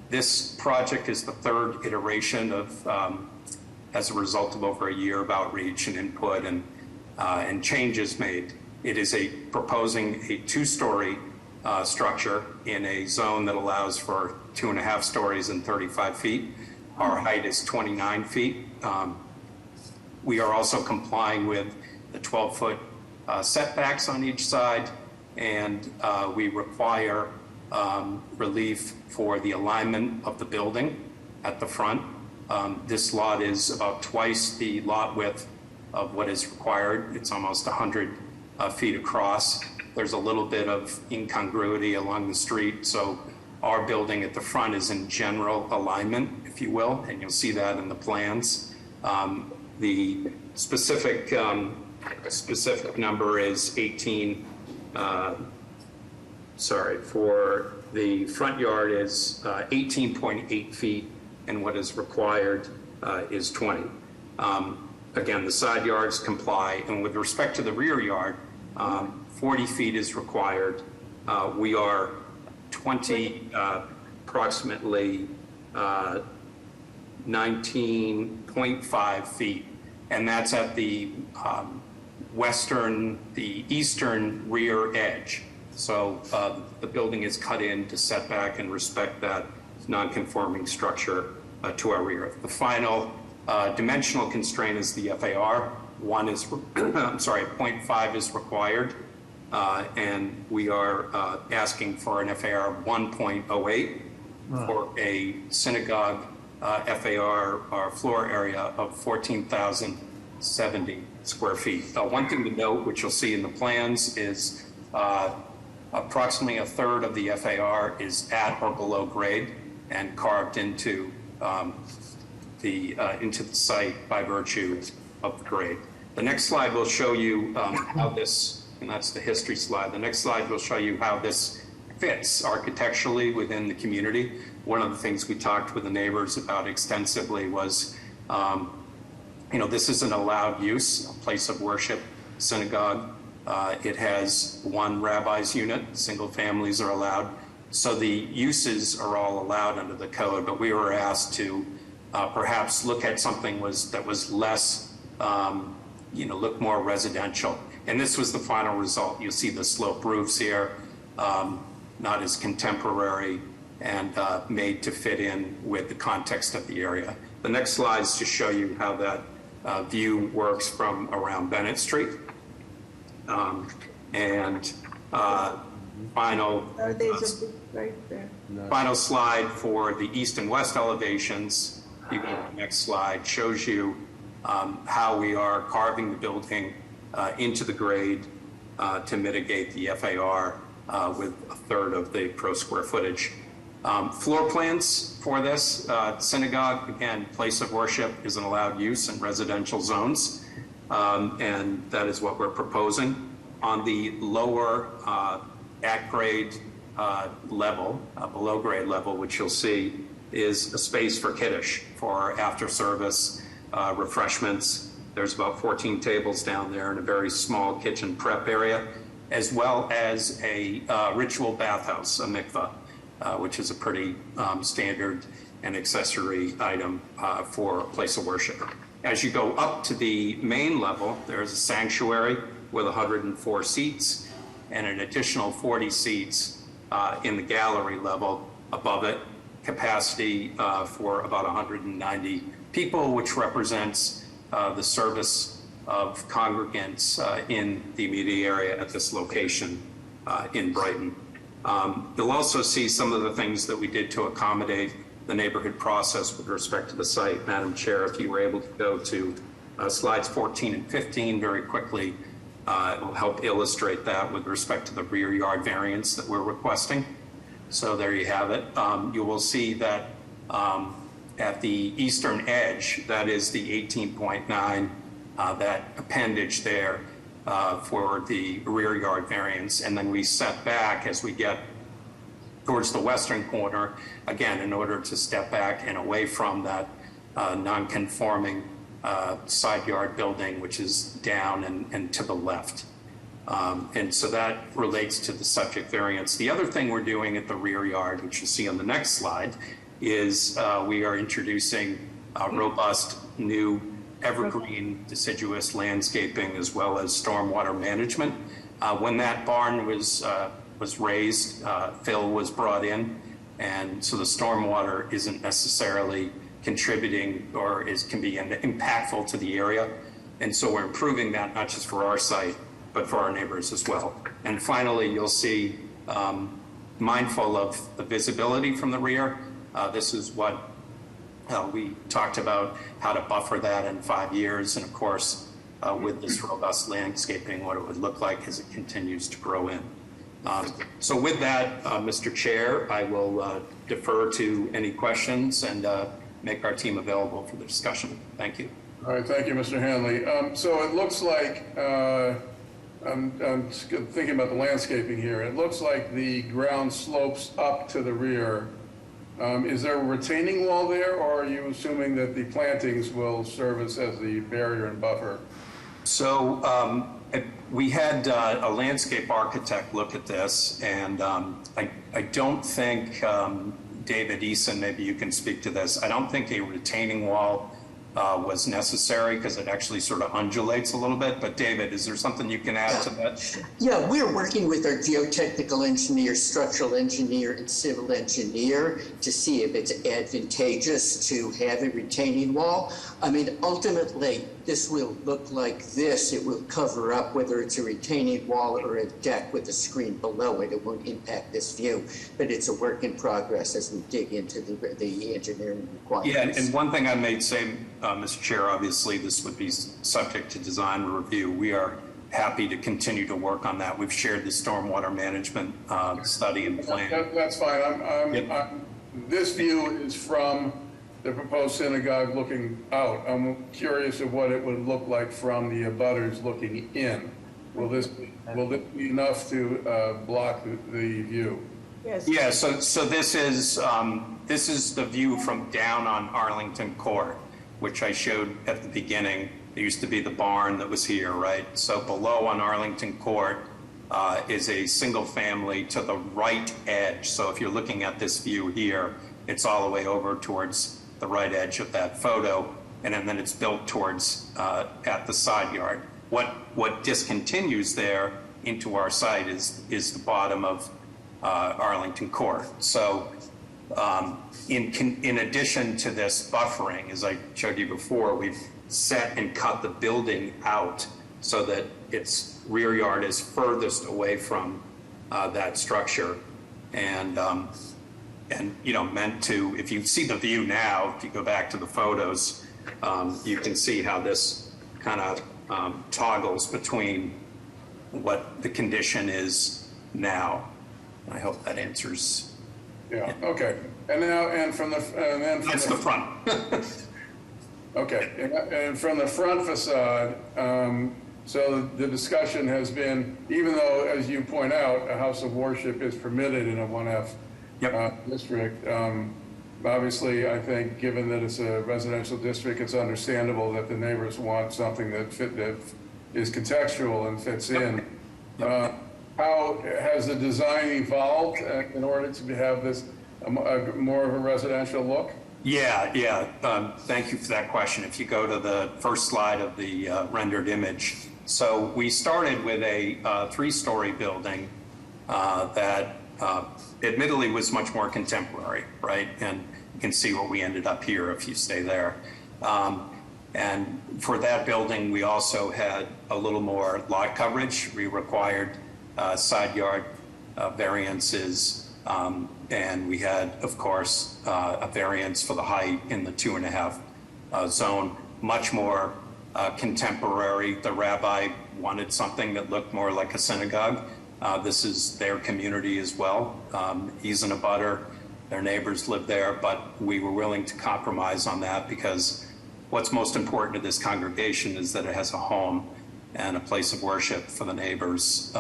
This project is the third iteration of, as a result of over a year of outreach and input and changes made. It is proposing a 2-story structure in a zone that allows for 2.5 stories and 35 feet. Our height is 29 feet. We are also complying with the 12-foot setbacks on each side, and we require relief for the alignment of the building at the front. This lot is about twice the lot width of what is required. It's almost 100 feet across. There's a little bit of incongruity along the street, so our building at the front is in general alignment, if you will, and you'll see that in the plans. The specific number is 18, for the front yard is 18.8 feet, and what is required is 20. Again, the side yards comply, and with respect to the rear yard, 40 feet is required. We are approximately 19.5 feet, and that's at the eastern rear edge. So the building is cut in to set back and respect that non-conforming structure to our rear. The final dimensional constraint is the FAR. 0.5 is required, and we are asking for an FAR 1.08 for a synagogue FAR, our floor area of 14,070 square feet. One thing to note, which you'll see in the plans, is approximately a third of the FAR is at or below grade and carved into the site by virtue of the grade. The next slide will show you how this, and that's the history slide. The next slide will show you how this fits architecturally within the community. One of the things we talked with the neighbors about extensively was, this is an allowed use, a place of worship, synagogue. It has one rabbi's unit, single families are allowed. So the uses are all allowed under the code, but we were asked to perhaps look at something that was less, look more residential. And this was the final result. You see the slope roofs here, not as contemporary and made to fit in with the context of the area. The next slide is to show you how that view works from around Bennett Street. Final slide for the east and west elevations. You go to the next slide, shows you how we are carving the building into the grade to mitigate the FAR with a third of the pro square footage. Floor plans for this synagogue, again, place of worship is an allowed use in residential zones, and that is what we're proposing. On the lower at grade level, below grade level, which you'll see is a space for Kiddush, for after service refreshments. There's about 14 tables down there and a very small kitchen prep area, as well as a ritual bathhouse, a mikvah, which is a pretty standard and accessory item for a place of worship. As you go up to the main level, there's a sanctuary with 104 seats and an additional 40 seats in the gallery level above it, capacity for about 190 people, which represents the service of congregants in the immediate area at this location in Brighton. You'll also see some of the things that we did to accommodate the neighborhood process with respect to the site. Madam Chair, if you were able to go to slides 14 and 15 very quickly, it will help illustrate that with respect to the rear yard variance that we're requesting. So there you have it. You will see that at the eastern edge, that is the 18.9, that appendage there for the rear yard variance. And then we set back as we get towards the western corner, again, in order to step back and away from that non-conforming side yard building, which is down and to the left. And so that relates to the subject variance. The other thing we're doing at the rear yard, which you see on the next slide, is we are introducing robust new evergreen deciduous landscaping as well as stormwater management. When that barn was raised, fill was brought in, and so the stormwater isn't necessarily contributing or can be impactful to the area. And so we're improving that not just for our site, but for our neighbors as well. And finally, you'll see, mindful of the visibility from the rear, this is what we talked about, how to buffer that in 5 years. And of course, with this robust landscaping, what it would look like as it continues to grow in. So with that, Mr. Chair, I will defer to any questions and make our team available for the discussion. Thank you. All right, thank you, Mr. Hanley. So it looks like, I'm thinking about the landscaping here. It looks like the ground slopes up to the rear. Is there a retaining wall there, or are you assuming that the plantings will service as the barrier and buffer? So we had a landscape architect look at this, and I don't think, David Eason, maybe you can speak to this. I don't think a retaining wall was necessary because it actually sort of undulates a little bit. But David, is there something you can add to that? Yeah, we're working with our geotechnical engineer, structural engineer, and civil engineer to see if it's advantageous to have a retaining wall. I mean, ultimately, this will look like this. It will cover up whether it's a retaining wall or a deck with a screen below it. It won't impact this view, but it's a work in progress as we dig into the engineering requirements. Yeah, and one thing I may say, Mr. Chair, obviously this would be subject to design review. We are happy to continue to work on that. We've shared the stormwater management study and plan. That's fine. This view is from the proposed synagogue looking out. I'm curious of what it would look like from the abutters looking in. Will this be enough to block the view? Yes. Yeah. So this is the view from down on Arlington Court, which I showed at the beginning. There used to be the barn that was here, right? So below on Arlington Court is a single family to the right edge. So if you're looking at this view here, it's all the way over towards the right edge of that photo, and then it's built towards at the side yard. What discontinues there into our site is the bottom of Arlington Court. So in addition to this buffering, as I showed you before, we've set and cut the building out so that its rear yard is furthest away from that structure, and you know, meant to, if you see the view now, if you go back to the photos, you can see how this kind of toggles between what the condition is now. I hope that answers. Yeah. Okay. And then from the front. Okay. And from the front facade, so the discussion has been, even though, as you point out, a house of worship is permitted in a 1F district, obviously, I think, given that it's a residential district, it's understandable that the neighbors want something that is contextual and fits in. How has the design evolved in order to have this more of a residential look? Yeah. Thank you for that question. If you go to the first slide of the rendered image. So we started with a 3-story building that admittedly was much more contemporary, right? And you can see what we ended up here if you stay there. And for that building, we also had a little more lot coverage. We required side yard variances, and we had, of course, a variance for the height in the 2.5 zone, much more contemporary. The rabbi wanted something that looked more like a synagogue. This is their community as well. He's an abutter. Their neighbors live there, but we were willing to compromise on that because what's most important to this congregation is that it has a home and a place of worship for the neighbors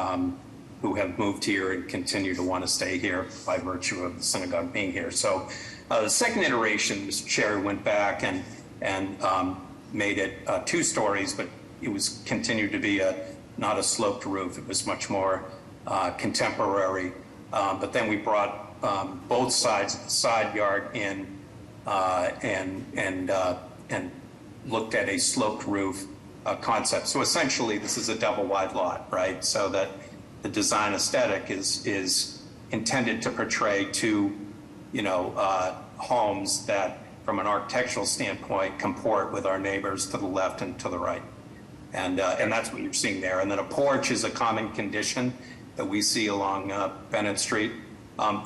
who have moved here and continue to want to stay here by virtue of the synagogue being here. So the second iteration, Mr. Chair, went back and made it 2 stories, but it was continued to be not a sloped roof. It was much more contemporary. But then we brought both sides of the side yard in and looked at a sloped roof concept. So essentially, this is a double wide lot, right? So that the design aesthetic is intended to portray 2, homes that, from an architectural standpoint, comport with our neighbors to the left and to the right. And that's what you're seeing there. And then a porch is a common condition that we see along Bennett Street.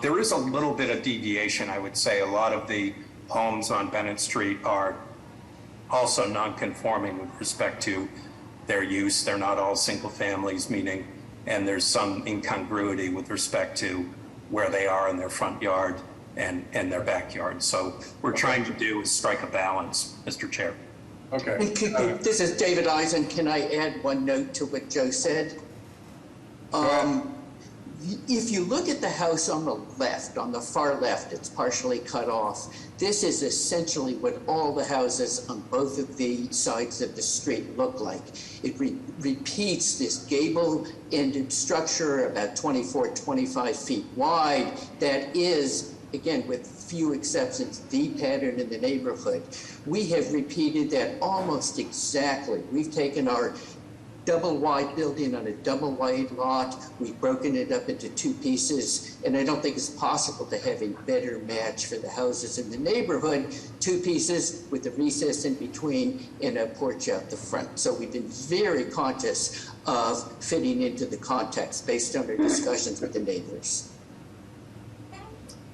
There is a little bit of deviation, I would say. A lot of the homes on Bennett Street are also non-conforming with respect to their use. They're not all single families, meaning, and there's some incongruity with respect to where they are in their front yard and their backyard. So we're trying to do is strike a balance, Mr. Chair. Okay. This is David Eisen. Can I add one note to what Joe said? If you look at the house on the left, on the far left, it's partially cut off. This is essentially what all the houses on both of the sides of the street look like. It repeats this gable-ended structure about 24, 25 feet wide that is, again, with few exceptions, the pattern in the neighborhood. We have repeated that almost exactly. We've taken our double wide building on a double wide lot. We've broken it up into 2 pieces, and I don't think it's possible to have a better match for the houses in the neighborhood. 2 pieces with a recess in between and a porch out the front. So we've been very conscious of fitting into the context based on our discussions with the neighbors.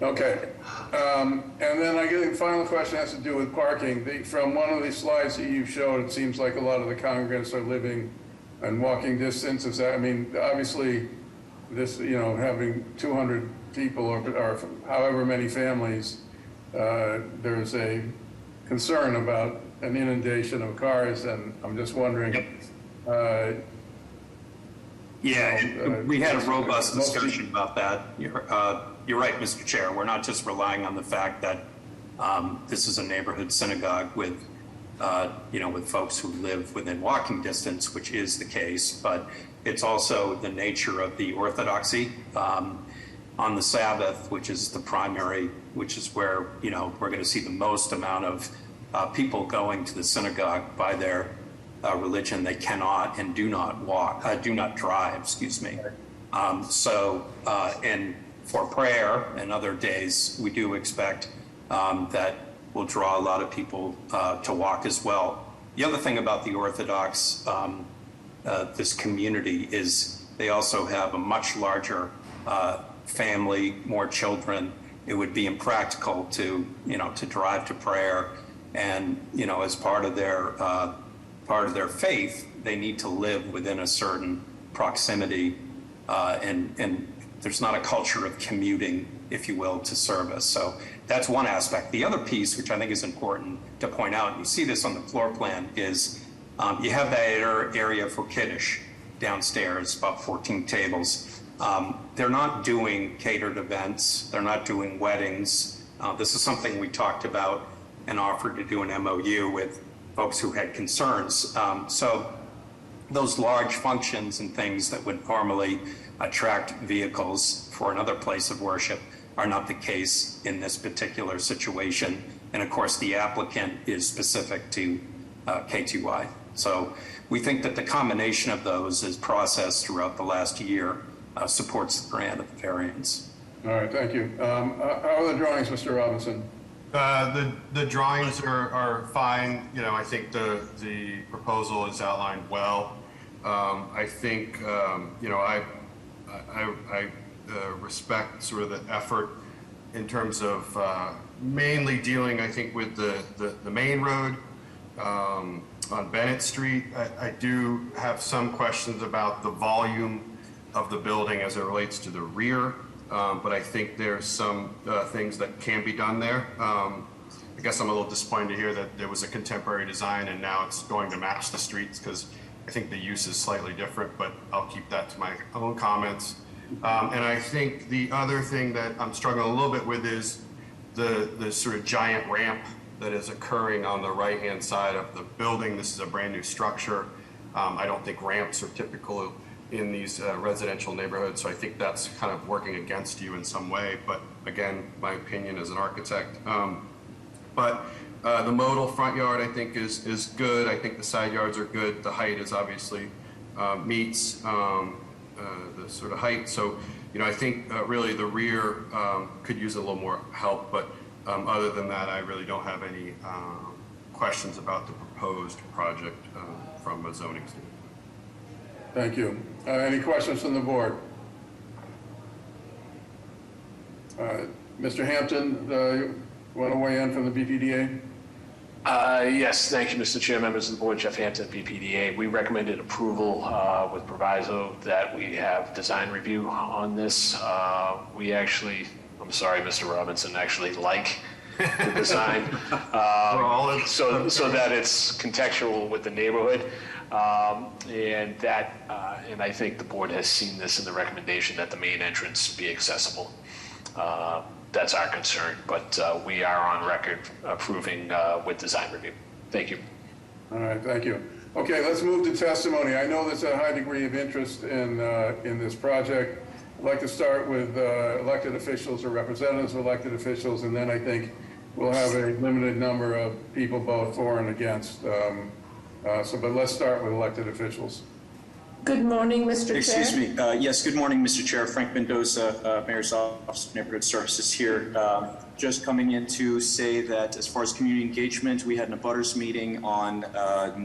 Okay. And then I guess the final question has to do with parking. From one of the slides that you showed, it seems like a lot of the congregants are living in walking distance. Is that, I mean, obviously this, having 200 people or however many families, there's a concern about an inundation of cars, and I'm just wondering. Yep. We had a robust discussion about that. You're right, Mr. Chair. We're not just relying on the fact that this is a neighborhood synagogue with folks who live within walking distance, which is the case, but it's also the nature of the orthodoxy on the Sabbath, which is the primary, which is where, we're going to see the most amount of people going to the synagogue by their religion. They cannot and do not drive, and for prayer and other days, we do expect that will draw a lot of people to walk as well. The other thing about the Orthodox, this community, is they also have a much larger family, more children. It would be impractical to drive to prayer, and as part of their faith, they need to live within a certain proximity, and there's not a culture of commuting, if you will, to service. So that's one aspect. The other piece, which I think is important to point out, and you see this on the floor plan, is you have that area for Kiddush downstairs, about 14 tables. They're not doing catered events. They're not doing weddings. This is something we talked about and offered to do an MOU with folks who had concerns. So those large functions and things that would normally attract vehicles for another place of worship are not the case in this particular situation. And of course, the applicant is specific to K2Y. So we think that the combination of those as processed throughout the last year supports the grant of the variance. All right, thank you. How are the drawings, Mr. Robinson? The drawings are fine. I think the proposal is outlined well. I think, I respect sort of the effort in terms of mainly dealing, I think, with the main road on Bennett Street. I do have some questions about the volume of the building as it relates to the rear, but I think there's some things that can be done there. I guess I'm a little disappointed to hear that there was a contemporary design and now it's going to match the streets, because I think the use is slightly different, but I'll keep that to my own comments. And I think the other thing that I'm struggling a little bit with is the sort of giant ramp that is occurring on the right-hand side of the building. This is a brand new structure. I don't think ramps are typical in these residential neighborhoods, so I think that's kind of working against you in some way. But again, my opinion as an architect. The modal front yard, I think, is good. I think the side yards are good. The height is obviously meets the sort of height. So, I think really the rear could use a little more help. But other than that, I really don't have any questions about the proposed project from a zoning standpoint. Thank you. Any questions from the board? Mr. Hampton, you want to weigh in from the BPDA? Yes, thank you, Mr. Chair, members of the board. Jeff Hampton, BPDA. We recommended approval with proviso that we have design review on this. We actually, I'm sorry, Mr. Robinson, actually like the design so that it's contextual with the neighborhood. And I think the board has seen this in the recommendation that the main entrance be accessible. That's our concern, but we are on record approving with design review. Thank you. All right, thank you. Okay, let's move to testimony. I know there's a high degree of interest in this project. I'd like to start with elected officials or representatives of elected officials, and then I think we'll have a limited number of people both for and against. But let's start with elected officials. Good morning, Mr. Chair. Excuse me. Yes, good morning, Mr. Chair. Frank Mendoza, Mayor's Office of Neighborhood Services here. Just coming in to say that as far as community engagement, we had an abutters meeting on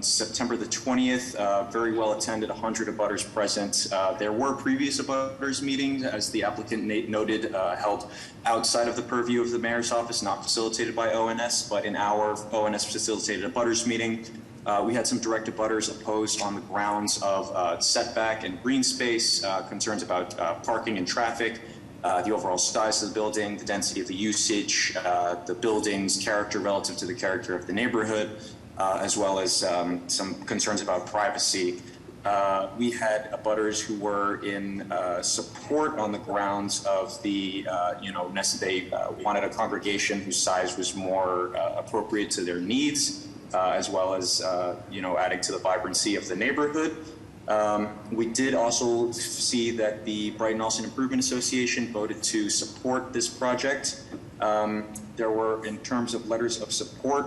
September the 20th. Very well attended, 100 abutters present. There were previous abutters meetings, as the applicant noted, held outside of the purview of the Mayor's Office, not facilitated by ONS, but in our ONS facilitated abutters meeting. We had some direct abutters opposed on the grounds of setback and green space, concerns about parking and traffic, the overall size of the building, the density of the usage, the building's character relative to the character of the neighborhood, as well as some concerns about privacy. We had abutters who were in support on the grounds of the, they wanted a congregation whose size was more appropriate to their needs. As well as, adding to the vibrancy of the neighborhood. We did also see that the Brighton Allston Improvement Association voted to support this project. There were, in terms of letters of support,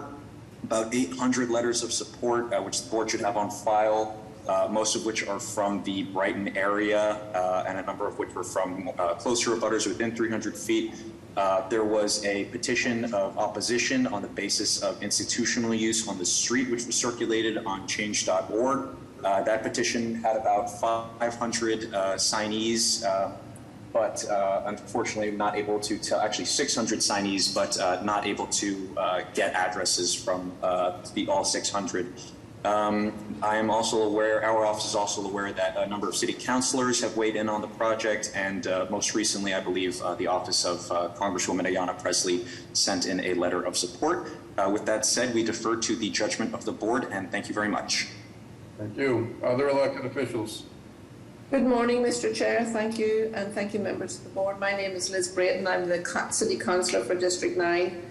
about 800 letters of support, which the board should have on file, most of which are from the Brighton area, and a number of which were from closer abutters within 300 feet. There was a petition of opposition on the basis of institutional use on the street, which was circulated on change.org. That petition had about 500 signees, but unfortunately not able to tell, actually 600 signees, but not able to get addresses from all 600. I am also aware, our office is also aware that a number of city councilors have weighed in on the project, and most recently, I believe, the office of Congresswoman Ayanna Pressley sent in a letter of support. With that said, we defer to the judgment of the board, and thank you very much. Thank you. Other elected officials? Good morning, Mr. Chair. Thank you, and thank you, members of the board. My name is Liz Braden. I'm the City Councillor for District 9.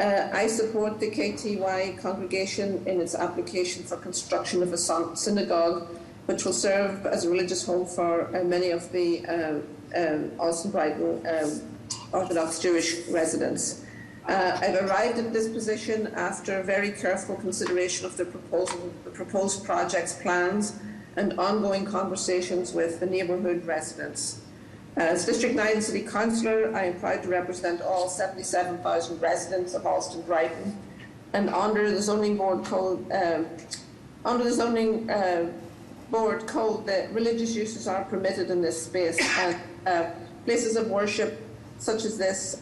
I support the KTY congregation in its application for construction of a synagogue, which will serve as a religious home for many of the Allston Brighton Orthodox Jewish residents. I've arrived at this position after very careful consideration of the proposed project's plans and ongoing conversations with the neighbourhood residents. As District 9 City Councillor, I am proud to represent all 77,000 residents of Allston Brighton, and under the zoning board code, the religious uses are permitted in this space, and places of worship such as this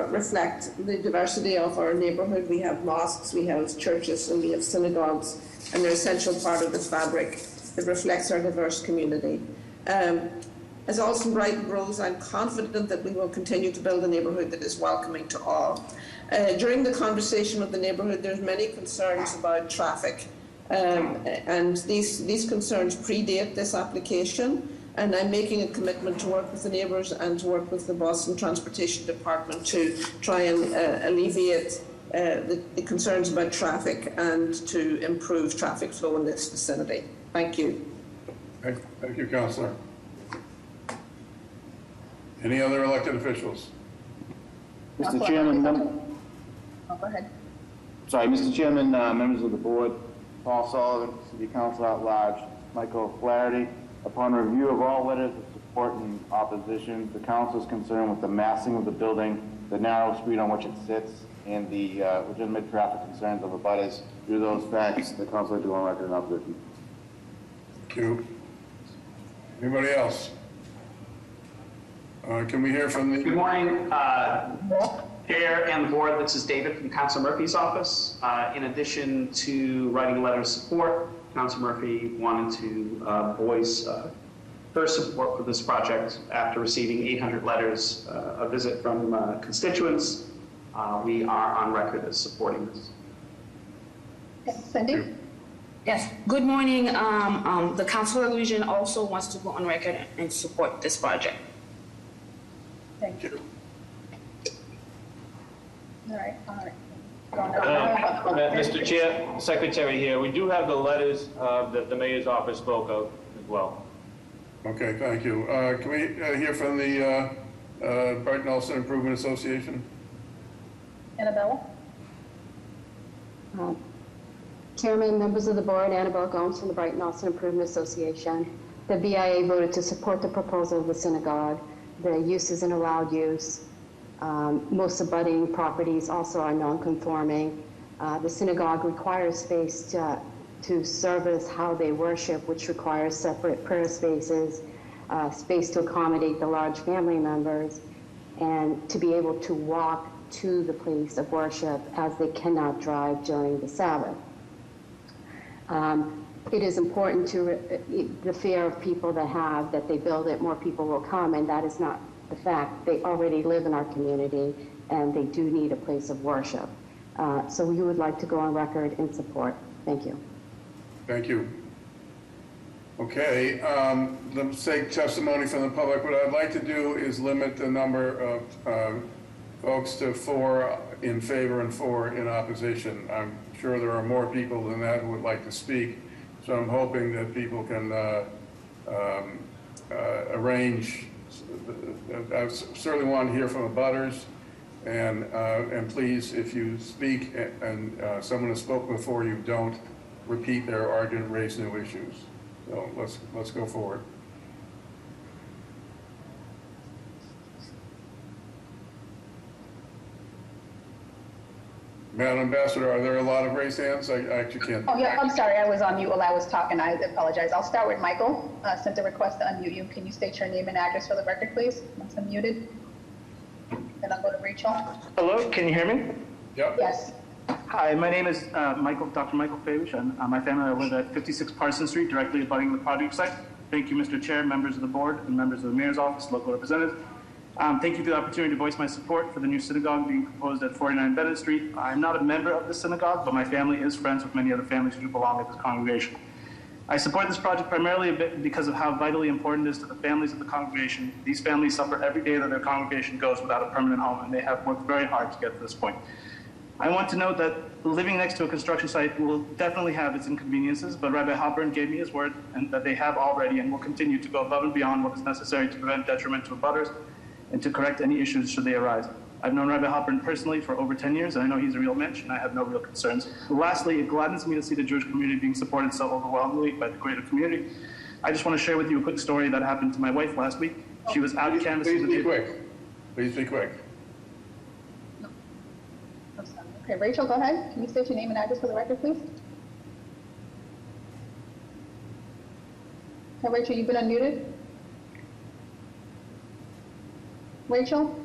reflect the diversity of our neighbourhood. We have mosques, we have churches, and we have synagogues, and they're an essential part of the fabric that reflects our diverse community. As Allston Brighton grows, I'm confident that we will continue to build a neighbourhood that is welcoming to all. During the conversation with the neighbourhood, there's many concerns about traffic, and these concerns predate this application, and I'm making a commitment to work with the neighbours and to work with the Boston Transportation Department to try and alleviate the concerns about traffic and to improve traffic flow in this vicinity. Thank you. Thank you, Councillor. Any other elected officials? Mr. Chairman, Oh, go ahead. sorry, Mr. Chairman, members of the board, Paul Sullivan, City Council at Large, Michael Flaherty. Upon review of all letters of support and opposition, the council is concerned with the massing of the building, the narrow street on which it sits, and the legitimate traffic concerns of abutters. Due to those facts, the council to go on record in opposition. Thank you. Anybody else? Can we hear from the... Good morning, Chair and the board. This is David from Councilor Murphy's office. In addition to writing a letter of support, Councilor Murphy wanted to voice her support for this project after receiving 800 letters, a visit from constituents. We are on record as supporting this. Cindy? Yes, good morning. The Councilor Region also wants to go on record and support this project. Thank you. All right. Mr. Chair, Secretary here, we do have the letters that the mayor's office spoke of as well. Okay, thank you. Can we hear from the Brighton Olsen Improvement Association? Annabella? Chairman, members of the board, Annabelle Gomes from the Brighton Olsen Improvement Association. The BIA voted to support the proposal of the synagogue. The use is an allowed use. Most abutting properties also are non-conforming. The synagogue requires space to service how they worship, which requires separate prayer spaces, space to accommodate the large family members, and to be able to walk to the place of worship as they cannot drive during the Sabbath. It is important to the fear of people that they build it, more people will come, and that is not the fact. They already live in our community, and they do need a place of worship. So we would like to go on record in support. Thank you. Thank you. Okay, the sake testimony from the public, what I'd like to do is limit the number of folks to 4 in favor and 4 in opposition. I'm sure there are more people than that who would like to speak, so I'm hoping that people can arrange. I certainly want to hear from abutters, and please, if you speak and someone has spoken before you, don't repeat their argument, raise new issues. So let's go forward. Madam Ambassador, are there a lot of raised hands? I actually can't. Oh, yeah, I'm sorry. I was on mute while I was talking. I apologize. I'll start with Michael. Sent a request to unmute you. Can you state your name and address for the record, please? Once unmuted. Then I'll go to Rachel. Hello, can you hear me? Yep. Yes. Hi, my name is Dr. Michael Fabish, and my family live at 56 Parsons Street, directly abutting the project site. Thank you, Mr. Chair, members of the board, and members of the Mayor's Office, local representatives. Thank you for the opportunity to voice my support for the new synagogue being proposed at 49 Bennett Street. I'm not a member of the synagogue, but my family is friends with many other families who do belong to this congregation. I support this project primarily because of how vitally important it is to the families of the congregation. These families suffer every day that their congregation goes without a permanent home, and they have worked very hard to get to this point. I want to note that living next to a construction site will definitely have its inconveniences, but Rabbi Halpern gave me his word and that they have already and will continue to go above and beyond what is necessary to prevent detriment to abutters and to correct any issues should they arise. I've known Rabbi Halpern personally for over 10 years, and I know he's a real mensch, and I have no real concerns. Lastly, it gladdens me to see the Jewish community being supported so overwhelmingly by the greater community. I just want to share with you a quick story that happened to my wife last week. She was out canvassing. Please be quick. Please be quick. Okay, Rachel, go ahead. Can you state your name and address for the record, please? Okay, Rachel, you've been unmuted. Rachel?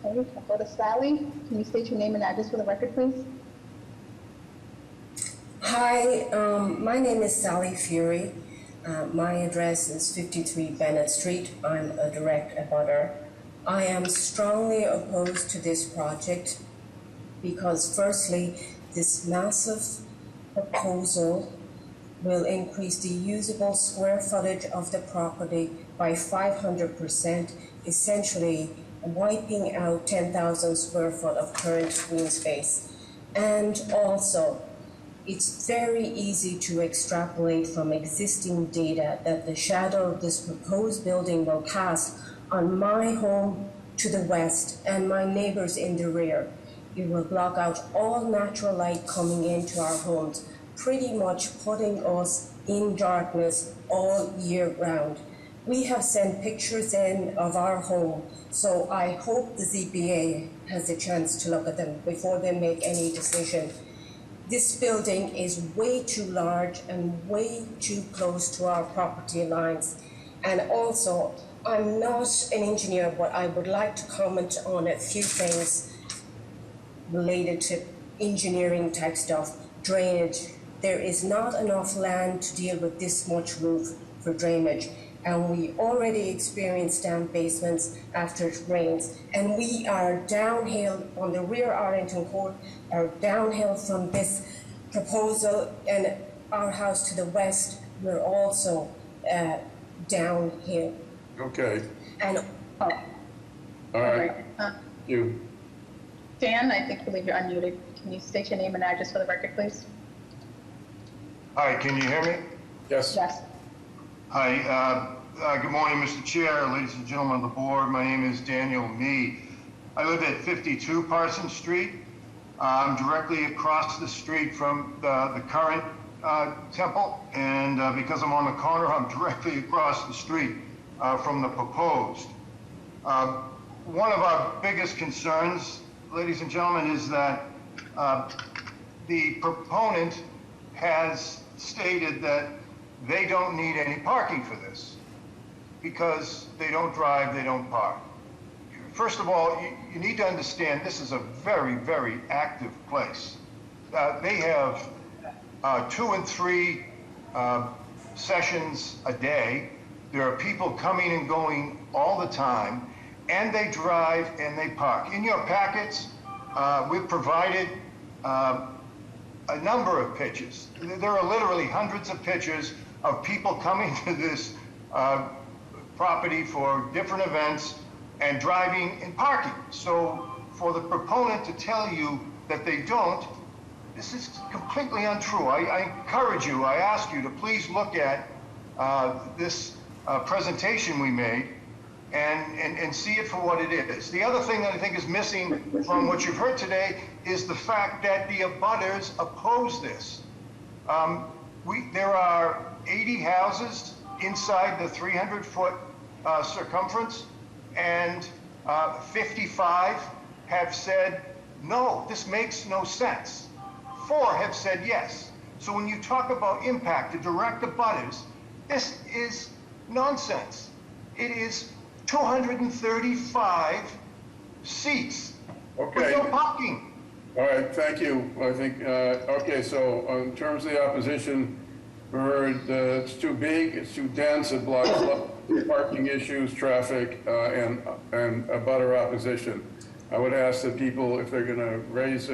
Okay, I'll go to Sally. Can you state your name and address for the record, please? Hi, my name is Sally Fury. My address is 53 Bennett Street. I'm a direct abutter. I am strongly opposed to this project because, firstly, this massive proposal will increase the usable square footage of the property by 500%, essentially wiping out 10,000 square foot of current green space. And also, it's very easy to extrapolate from existing data that the shadow of this proposed building will cast on my home to the west and my neighbors in the rear. It will block out all natural light coming into our homes, pretty much putting us in darkness all year round. We have sent pictures in of our home, so I hope the ZBA has a chance to look at them before they make any decision. This building is way too large and way too close to our property lines. And also, I'm not an engineer, but I would like to comment on a few things related to engineering type stuff. Drainage. There is not enough land to deal with this much roof for drainage. And we already experienced damp basements after it rains. And we are downhill on the rear Arlington Court, are downhill from this proposal, and our house to the west, we're also downhill. Okay. And all right. You. Dan, I believe you're unmuted. Can you state your name and address for the record, please? Hi, can you hear me? Yes. Yes. Hi, good morning, Mr. Chair, ladies and gentlemen of the board. My name is Daniel Mee. I live at 52 Parsons Street. I'm directly across the street from the current temple, and because I'm on the corner, I'm directly across the street from the proposed. One of our biggest concerns, ladies and gentlemen, is that the proponent has stated that they don't need any parking for this because they don't drive, they don't park. First of all, you need to understand this is a very, very active place. They have 2 and 3 sessions a day. There are people coming and going all the time, and they drive and they park. In your packets, we've provided a number of pictures. There are literally hundreds of pictures of people coming to this property for different events and driving and parking. So for the proponent to tell you that they don't, this is completely untrue. I encourage you, I ask you to please look at this presentation we made and see it for what it is. The other thing that I think is missing from what you've heard today is the fact that the abutters oppose this. There are 80 houses inside the 300-foot circumference, and 55 have said, no, this makes no sense. 4 have said yes. So when you talk about impact to direct abutters, this is nonsense. It is 235 seats with no parking. All right, thank you. I think, okay, so in terms of the opposition, we heard it's too big, it's too dense, it blocks parking issues, traffic, and abutter opposition. I would ask that people, if they're going to raise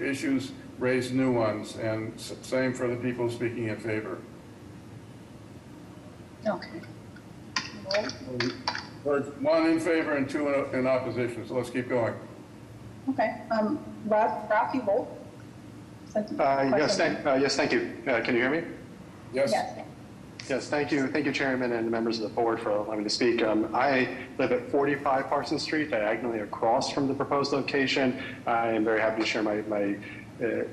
issues, raise new ones, and same for the people speaking in favor. Okay. We're 1 in favor and 2 in opposition, so let's keep going. Okay. Ralph, you vote? Yes, thank you. Can you hear me? Yes. Yes, thank you. Thank you, Chairman and members of the board for allowing me to speak. I live at 45 Parsons Street, diagonally across from the proposed location. I am very happy to share my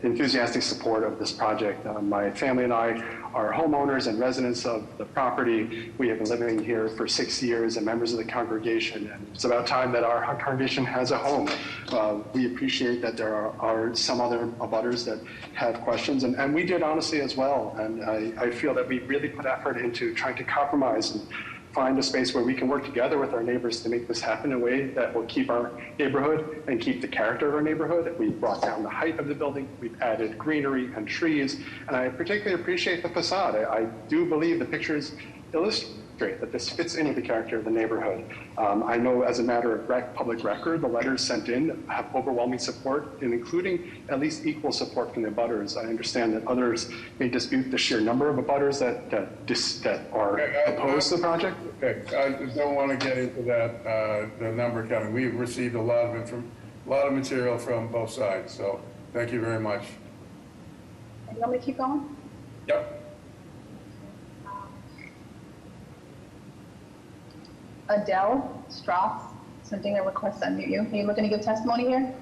enthusiastic support of this project. My family and I are homeowners and residents of the property. We have been living here for 6 years and members of the congregation, and it's about time that our congregation has a home. We appreciate that there are some other abutters that have questions, and we did honestly as well. And I feel that we really put effort into trying to compromise and find a space where we can work together with our neighbors to make this happen in a way that will keep our neighborhood and keep the character of our neighborhood. We've brought down the height of the building. We've added greenery and trees. And I particularly appreciate the facade. I do believe the pictures demonstrate that this fits in with the character of the neighborhood. I know as a matter of public record, the letters sent in have overwhelming support, and including at least equal support from the abutters. I understand that others may dispute the sheer number of abutters that are opposed to the project. Okay, I don't want to get into that, the number counting. We've received a lot of material from both sides, so thank you very much. You want me to keep going? Yep. Adele Strauss, sending a request to unmute you. Are you looking to give testimony here?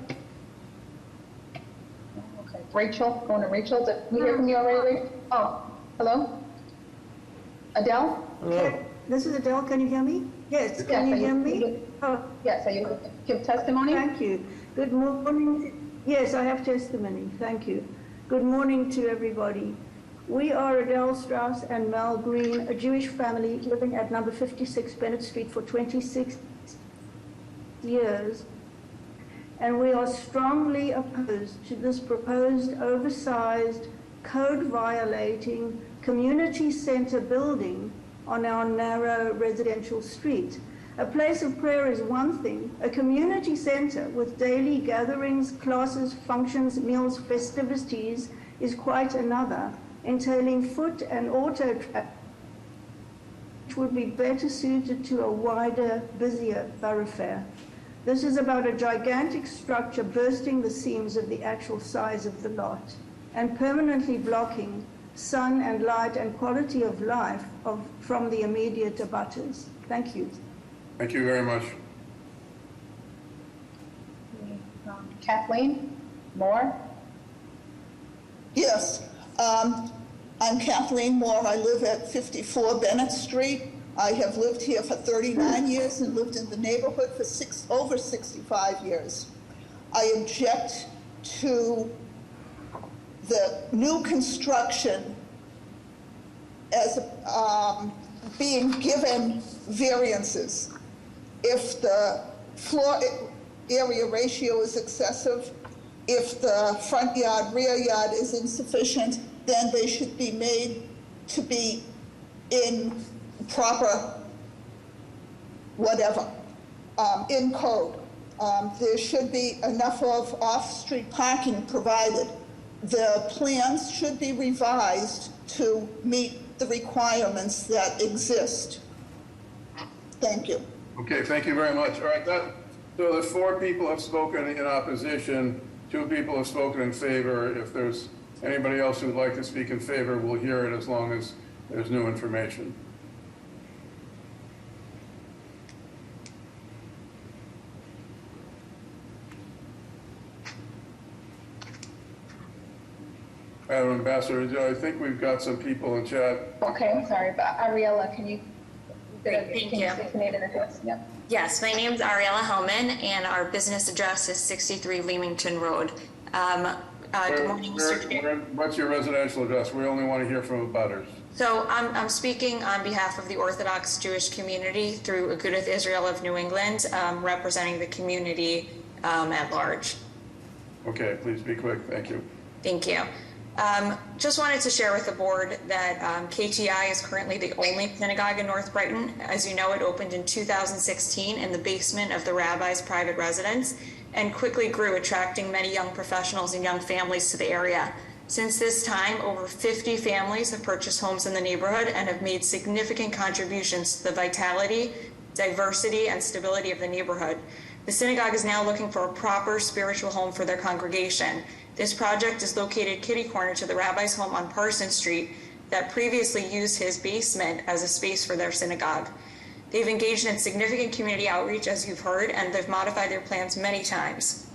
Okay. Rachel, going to Rachel. Did we hear from you already, Rachel? Oh, hello? Adele? Hello. This is Adele. Can you hear me? Yes. Can you hear me? Oh. Yes. Are you looking to give testimony? Thank you. Good morning. Yes, I have testimony. Thank you. Good morning to everybody. We are Adele Strauss and Mel Green, a Jewish family living at number 56 Bennett Street for 26 years. And we are strongly opposed to this proposed oversized, code-violating community center building on our narrow residential street. A place of prayer is one thing. A community center with daily gatherings, classes, functions, meals, festivities is quite another, entailing foot and auto traffic, which would be better suited to a wider, busier thoroughfare. This is about a gigantic structure bursting the seams of the actual size of the lot and permanently blocking sun and light and quality of life from the immediate abutters. Thank you. Thank you very much. Kathleen Moore? Yes. I'm Kathleen Moore. I live at 54 Bennett Street. I have lived here for 39 years and lived in the neighborhood for over 65 years. I object to the new construction as being given variances. If the floor area ratio is excessive, if the front yard, rear yard is insufficient, then they should be made to be in proper whatever, in code. There should be enough of off-street parking provided. The plans should be revised to meet the requirements that exist. Thank you. Okay, thank you very much. All right, so the 4 people have spoken in opposition, 2 people have spoken in favor. If there's anybody else who would like to speak in favor, we'll hear it as long as there's new information. Madam Ambassador, I think we've got some people in chat. Okay, I'm sorry, but Ariella, can you? Thank you. State your name and address? Yep. Yes, my name is Ariella Hellman, and our business address is 63 Leamington Road. Good morning, Mr. Chair. What's your residential address? We only want to hear from abutters. So I'm speaking on behalf of the Orthodox Jewish community through Agudath Israel of New England, representing the community at large. Okay, please be quick. Thank you. Thank you. Just wanted to share with the board that KTI is currently the only synagogue in North Brighton. As you know, it opened in 2016 in the basement of the rabbi's private residence and quickly grew, attracting many young professionals and young families to the area. Since this time, over 50 families have purchased homes in the neighborhood and have made significant contributions to the vitality, diversity, and stability of the neighborhood. The synagogue is now looking for a proper spiritual home for their congregation. This project is located kitty corner to the rabbi's home on Parsons Street that previously used his basement as a space for their synagogue. They've engaged in significant community outreach, as you've heard, and they've modified their plans many times.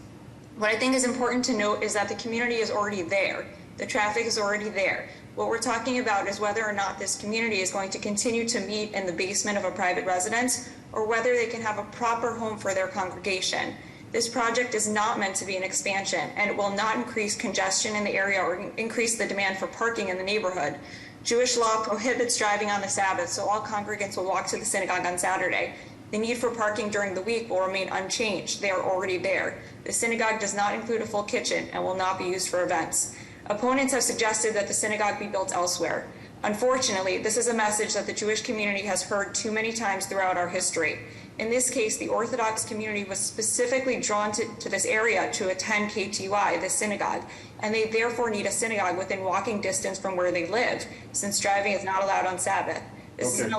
What I think is important to note is that the community is already there. The traffic is already there. What we're talking about is whether or not this community is going to continue to meet in the basement of a private residence or whether they can have a proper home for their congregation. This project is not meant to be an expansion, and it will not increase congestion in the area or increase the demand for parking in the neighborhood. Jewish law prohibits driving on the Sabbath, so all congregants will walk to the synagogue on Saturday. The need for parking during the week will remain unchanged. They are already there. The synagogue does not include a full kitchen and will not be used for events. Opponents have suggested that the synagogue be built elsewhere. Unfortunately, this is a message that the Jewish community has heard too many times throughout our history. In this case, the Orthodox community was specifically drawn to this area to attend KTY, the synagogue, and they therefore need a synagogue within walking distance from where they live, since driving is not allowed on Sabbath. This is an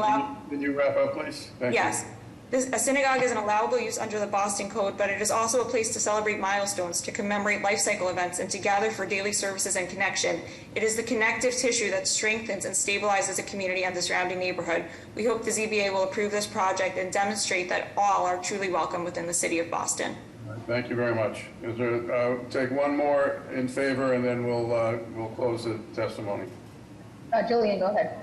Can you wrap up, please? Thank you. Yes. A synagogue is an allowable use under the Boston Code, but it is also a place to celebrate milestones, to commemorate life cycle events, and to gather for daily services and connection. It is the connective tissue that strengthens and stabilizes a community and the surrounding neighborhood. We hope the ZBA will approve this project and demonstrate that all are truly welcome within the city of Boston. Thank you very much. Is there, take one more in favor, and then we'll close the testimony. Jillian, go ahead.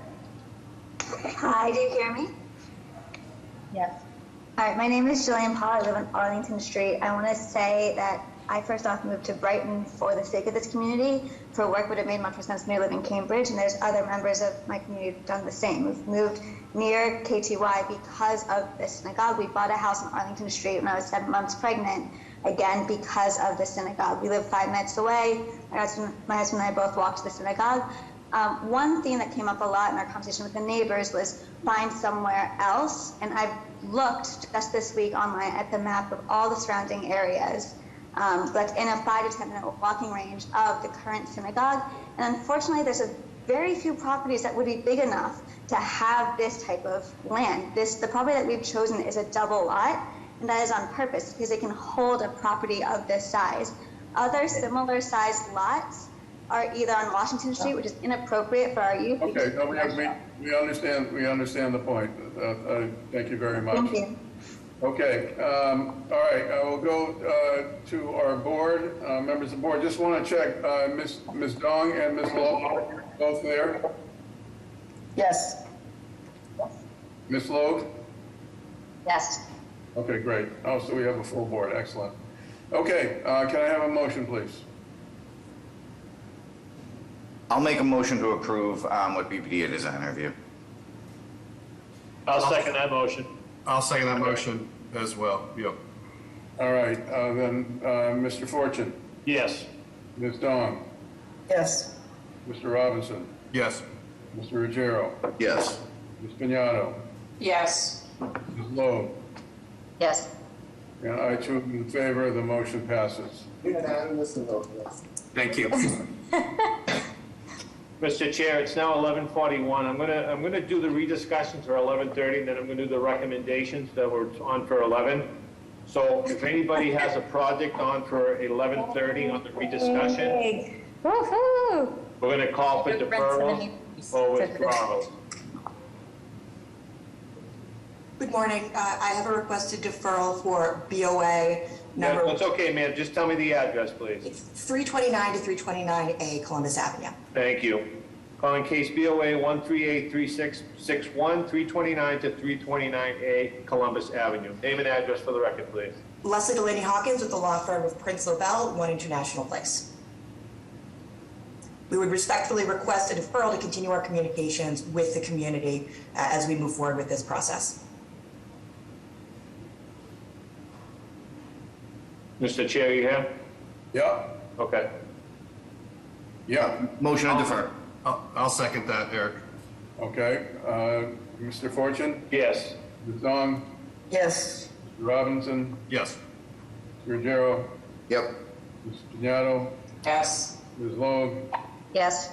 Hi, do you hear me? Yes. All right, my name is Jillian Paul. I live on Arlington Street. I want to say that I first off moved to Brighton for the sake of this community. For work would have made much more sense for me to live in Cambridge, and there's other members of my community who've done the same. We've moved near KTY because of the synagogue. We bought a house on Arlington Street when I was 7 months pregnant, again, because of the synagogue. We live 5 minutes away. My husband and I both walked to the synagogue. One thing that came up a lot in our conversation with the neighbors was find somewhere else. And I've looked just this week online at the map of all the surrounding areas that's in a 5 to 10 minute walking range of the current synagogue. And unfortunately, there's a very few properties that would be big enough to have this type of land. The property that we've chosen is a double lot, and that is on purpose because it can hold a property of this size. Other similar sized lots are either on Washington Street, which is inappropriate for our youth. Okay, no, we understand the point. Thank you very much. Thank you. Okay, all right, I will go to our board, members of the board. Just want to check, Ms. Dong and Ms. Loeb, both there? Yes. Ms. Loeb? Yes. Okay, great. Oh, so we have a full board, excellent. Okay, can I have a motion, please? I'll make a motion to approve with BPD a design review. I'll second that motion. I'll second that motion as well. Yep. All right, then Mr. Fortune? Yes. Ms. Dong? Yes. Mr. Robinson? Yes. Mr. Ruggiero? Yes. Ms. Pignatto? Yes. Ms. Loeb? Yes. And I too am in favor. The motion passes. Thank you. Mr. Chair, it's now 11:41. I'm gonna do the rediscussions for 11:30, and then I'm gonna do the recommendations that were on for 11. So if anybody has a project on for 11:30 on the rediscussion, Woohoo! we're gonna call for deferrals or withdrawals. Good morning. I have a requested deferral for BOA number. That's okay, ma'am. Just tell me the address, please. It's 329 to 329A Columbus Avenue. Thank you. Calling case BOA 1383661, 329 to 329A Columbus Avenue. Name and address for the record, please. Leslie Delaney Hawkins with the law firm of Prince Lobel, 1 International Place. We would respectfully request a deferral to continue our communications with the community as we move forward with this process. Mr. Chair, you here? Yeah. Okay. Yeah. Motion to defer. I'll second that, Eric. Okay, Mr. Fortune? Yes. Ms. Dong? Yes. Mr. Robinson? Yes. Mr. Ruggiero? Yep. Ms. Pignatto? Yes. Ms. Loeb? Yes.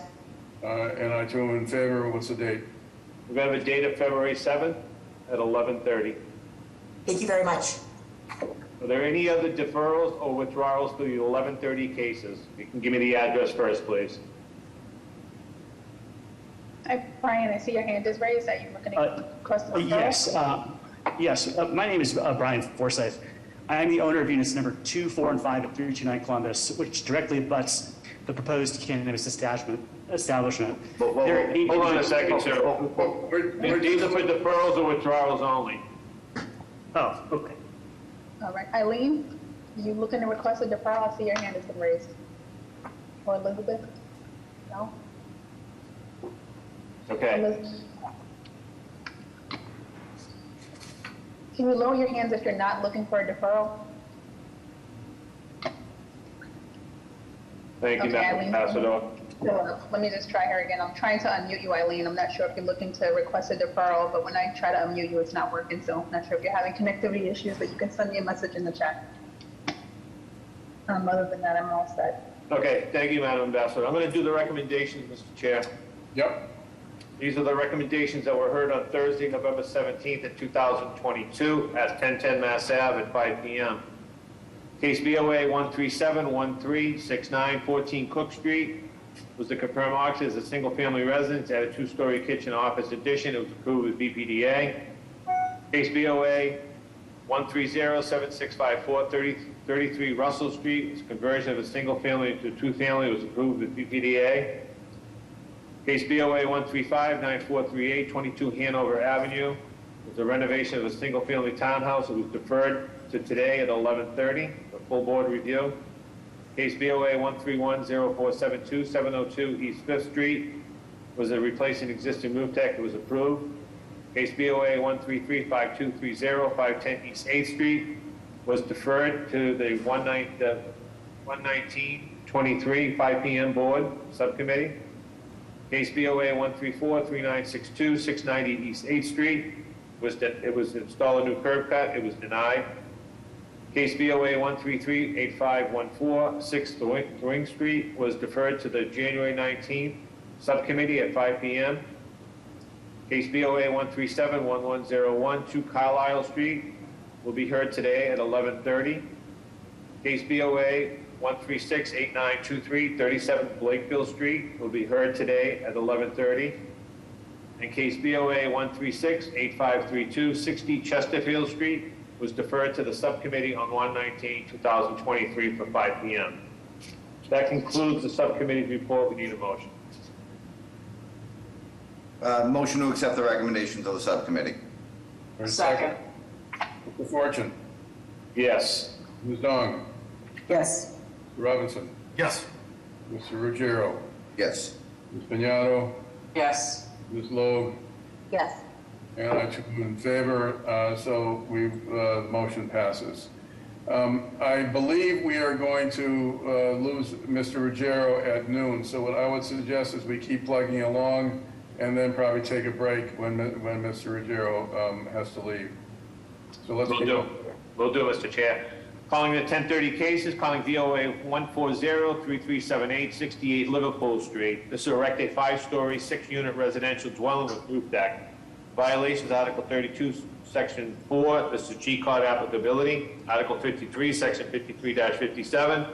And I too am in favor. What's the date? We have a date of February 7th at 11:30. Thank you very much. Are there any other deferrals or withdrawals to the 11:30 cases? You can give me the address first, please. Hi, Brian, I see your hand is raised. Are you looking to request a deferral? Yes. My name is Brian Forsyth. I am the owner of units number 2, 4, and 5 at 329 Columbus, which directly abuts the proposed cannabis establishment. Hold on a second, sir. These are for deferrals or withdrawals only. Oh, okay. All right, Eileen, you looking to request a deferral? I see your hand has been raised. Or Elizabeth? No? Okay. Can you lower your hands if you're not looking for a deferral? Thank you, Okay, Madam Eileen. Ambassador. Let me just try her again. I'm trying to unmute you, Eileen. I'm not sure if you're looking to request a deferral, but when I try to unmute you, it's not working. So I'm not sure if you're having connectivity issues, but you can send me a message in the chat. Other than that, I'm all set. Okay, thank you, Madam Ambassador. I'm going to do the recommendations, Mr. Chair. Yep. These are the recommendations that were heard on Thursday, November 17th of 2022 at 1010 Mass Ave at 5 p.m. Case BOA 137136914 Cook Street was to confirm occupancy as a single-family residence at a 2-story kitchen office addition. It was approved with BPDA. Case BOA 130765433 Russell Street was conversion of a single-family to a 2-family. It was approved with BPDA. Case BOA 1359438 22 Hanover Avenue was a renovation of a single-family townhouse. It was deferred to today at 11:30 for full board review. Case BOA 1310472 702 East 5th Street was a replacing existing roof deck. It was approved. Case BOA 1335230 510 East 8th Street was deferred to the 11923 5 p.m. board subcommittee. Case BOA 1343962 690 East 8th Street it was installed a new curb cut. It was denied. Case BOA 1338514 6 Thwing Street was deferred to the January 19th subcommittee at 5 p.m. Case BOA 1371101 2 Carlisle Street will be heard today at 11:30. Case BOA 1368923 37 Blakefield Street will be heard today at 11:30. And case BOA 1368532 60 Chesterfield Street was deferred to the subcommittee on 1/19/2023 for 5 p.m. That concludes the subcommittee's report. We need a motion. Motion to accept the recommendations of the subcommittee. Second. Mr. Fortune. Yes. Ms. Dong. Yes. Mr. Robinson. Yes. Mr. Ruggiero. Yes. Ms. Piñato. Yes. Ms. Loeb. Yes. And I too am in favor, so the motion passes. I believe we are going to lose Mr. Ruggiero at noon, so what I would suggest is we keep plugging along and then probably take a break when Mr. Ruggiero has to leave. So let's We'll do, Mr. Chair. Calling the 1030 cases, calling VOA 140-3378, 68 Liverpool Street. This is erect a 5-story, 6-unit residential dwelling with roof deck. Violations, Article 32, Section 4. This is G-card applicability. Article 53, Section 53-57.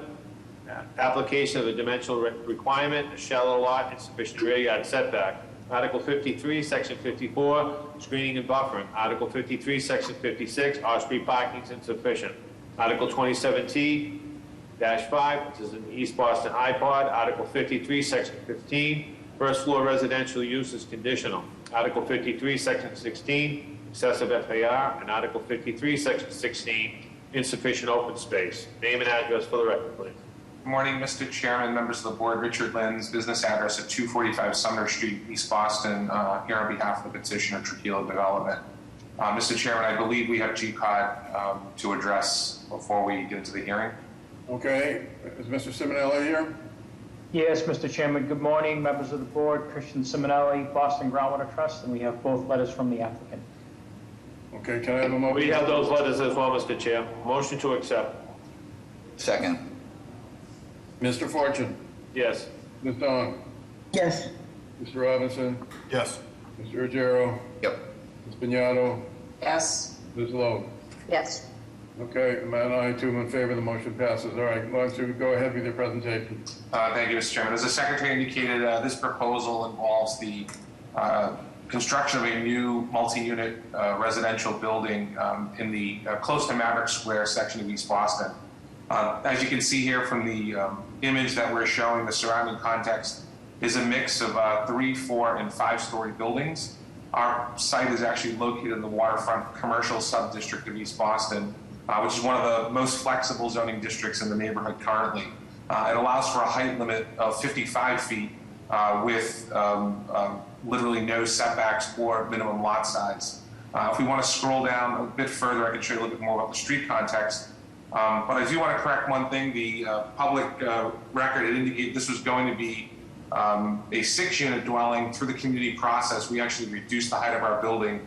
Application of the dimensional requirement, a shallow lot, insufficient rear yard setback. Article 53, Section 54, screening and buffering. Article 53, Section 56, off-street parking is insufficient. Article 27T-5, which is an East Boston iPod. Article 53, Section 15, first floor residential use is conditional. Article 53, Section 16, excessive FAR. And Article 53, Section 16, insufficient open space. Name and address for the record, please. Good morning, Mr. Chairman, members of the board. Richard Lynn's business address at 245 Sumner Street, East Boston, here on behalf of the petitioner, Trujillo Development. Mr. Chairman, I believe we have GCOT to address before we get into the hearing. Okay. Is Mr. Simonelli here? Yes, Mr. Chairman. Good morning, members of the board. Christian Simonelli, Boston Groundwater Trust, and we have both letters from the applicant. Okay, can I have a motion? We have those letters as well, Mr. Chair. Motion to accept. Second. Mr. Fortune. Yes. Ms. Dong. Yes. Mr. Robinson. Yes. Mr. Ruggiero. Yep. Ms. Piñato. Yes. Ms. Loeb. Yes. Okay, and I too am in favor. The motion passes. All right, why don't you go ahead with your presentation? Thank you, Mr. Chairman. As the Secretary indicated, this proposal involves the construction of a new multi-unit residential building in the close to Maverick Square section of East Boston. As you can see here from the image that we're showing, the surrounding context is a mix of 3-, 4-, and 5-story buildings. Our site is actually located in the waterfront commercial sub-district of East Boston, which is one of the most flexible zoning districts in the neighborhood currently. It allows for a height limit of 55 feet with literally no setbacks or minimum lot size. If we want to scroll down a bit further, I can show you a little bit more about the street context. But I do want to correct one thing. The public record, it indicated this was going to be a 6-unit dwelling. Through the community process, we actually reduced the height of our building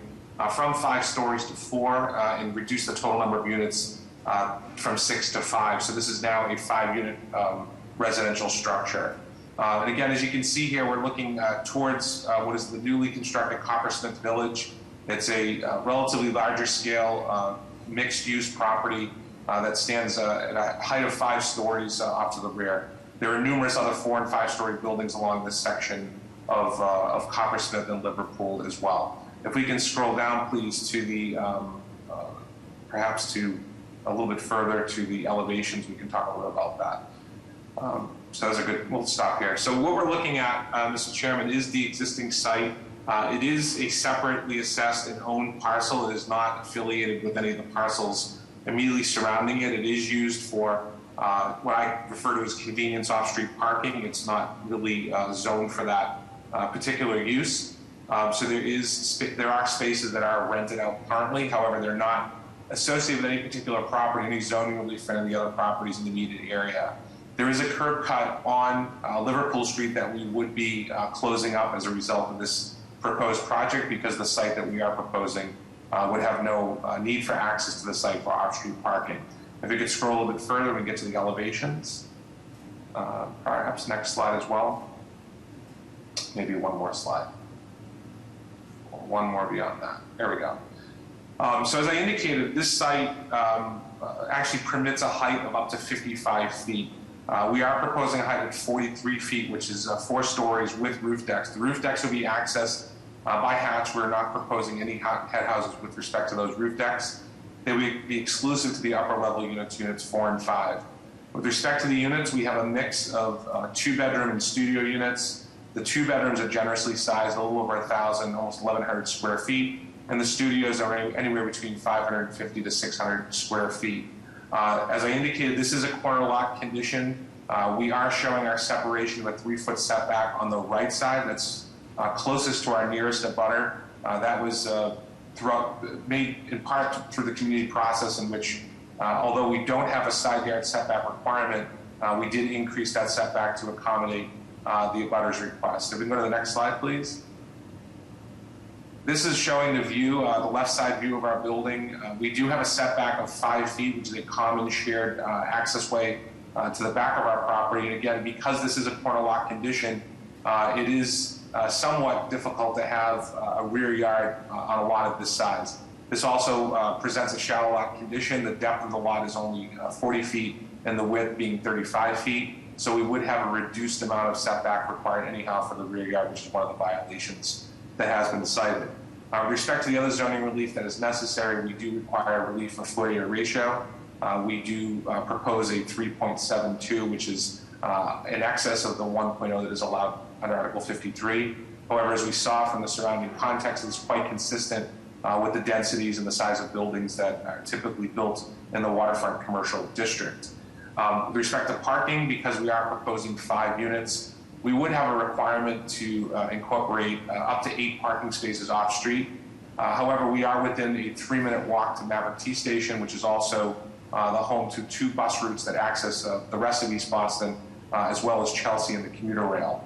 from 5 stories to 4 and reduced the total number of units from 6 to 5. So this is now a 5-unit residential structure. And again, as you can see here, we're looking towards what is the newly constructed Coppersmith Village. It's a relatively larger scale mixed-use property that stands at a height of 5 stories off to the rear. There are numerous other 4- and 5-story buildings along this section of Coppersmith and Liverpool as well. If we can scroll down, please, to the perhaps to a little bit further to the elevations, we can talk a little about that. So that's a good, we'll stop here. So what we're looking at, Mr. Chairman, is the existing site. It is a separately assessed and owned parcel. It is not affiliated with any of the parcels immediately surrounding it. It is used for what I refer to as convenience off-street parking. It's not really zoned for that particular use. So there are spaces that are rented out currently. However, they're not associated with any particular property, any zoning relief for any of the other properties in the immediate area. There is a curb cut on Liverpool Street that we would be closing up as a result of this proposed project, because the site that we are proposing would have no need for access to the site for off-street parking. If we could scroll a little bit further, we get to the elevations. Perhaps next slide as well. Maybe one more slide. One more beyond that. There we go. So as I indicated, this site actually permits a height of up to 55 feet. We are proposing a height of 43 feet, which is 4 stories with roof decks. The roof decks will be accessed by hatch. We're not proposing any head houses with respect to those roof decks. They would be exclusive to the upper level units 4 and 5. With respect to the units, we have a mix of 2-bedroom and studio units. The 2 bedrooms are generously sized, a little over 1,000, almost 1,100 square feet. And the studios are anywhere between 550 to 600 square feet. As I indicated, this is a corner lot condition. We are showing our separation of a 3-foot setback on the right side that's closest to our nearest abutter. That was made in part through the community process, in which, although we don't have a side yard setback requirement, we did increase that setback to accommodate the abutter's request. If we can go to the next slide, please. This is showing the view, the left side view of our building. We do have a setback of 5 feet, which is a common shared access way to the back of our property. And again, because this is a corner lot condition, it is somewhat difficult to have a rear yard on a lot of this size. This also presents a shallow lot condition. The depth of the lot is only 40 feet and the width being 35 feet. So we would have a reduced amount of setback required anyhow for the rear yard, which is one of the violations that has been cited. With respect to the other zoning relief that is necessary, we do require relief for floor area ratio. We do propose a 3.72, which is in excess of the 1.0 that is allowed under Article 53. However, as we saw from the surrounding context, it's quite consistent with the densities and the size of buildings that are typically built in the waterfront commercial district. With respect to parking, because we are proposing 5 units, we would have a requirement to incorporate up to 8 parking spaces off-street. However, we are within a 3-minute walk to Maverick T Station, which is also the home to 2 bus routes that access the rest of East Boston, as well as Chelsea and the commuter rail.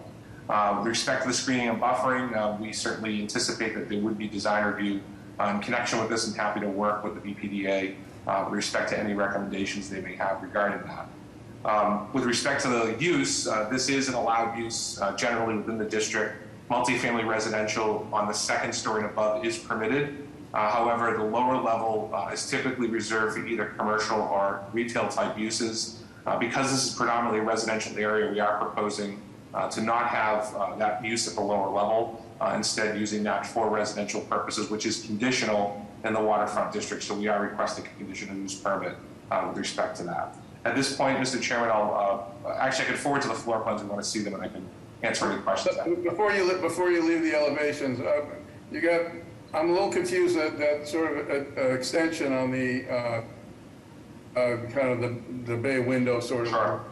With respect to the screening and buffering, we certainly anticipate that there would be design review in connection with this, and happy to work with the BPDA with respect to any recommendations they may have regarding that. With respect to the use, this is an allowed use generally within the district. Multifamily residential on the 2nd story and above is permitted. However, the lower level is typically reserved for either commercial or retail type uses. Because this is predominantly a residential area, we are proposing to not have that use at the lower level, instead using that for residential purposes, which is conditional in the waterfront district. So we are requesting a conditional use permit with respect to that. At this point, Mr. Chairman, actually I can forward to the floor plans if you want to see them, and I can answer any questions. Before you leave the elevations, I'm a little confused at that sort of extension on the kind of the bay window sort of. Sure.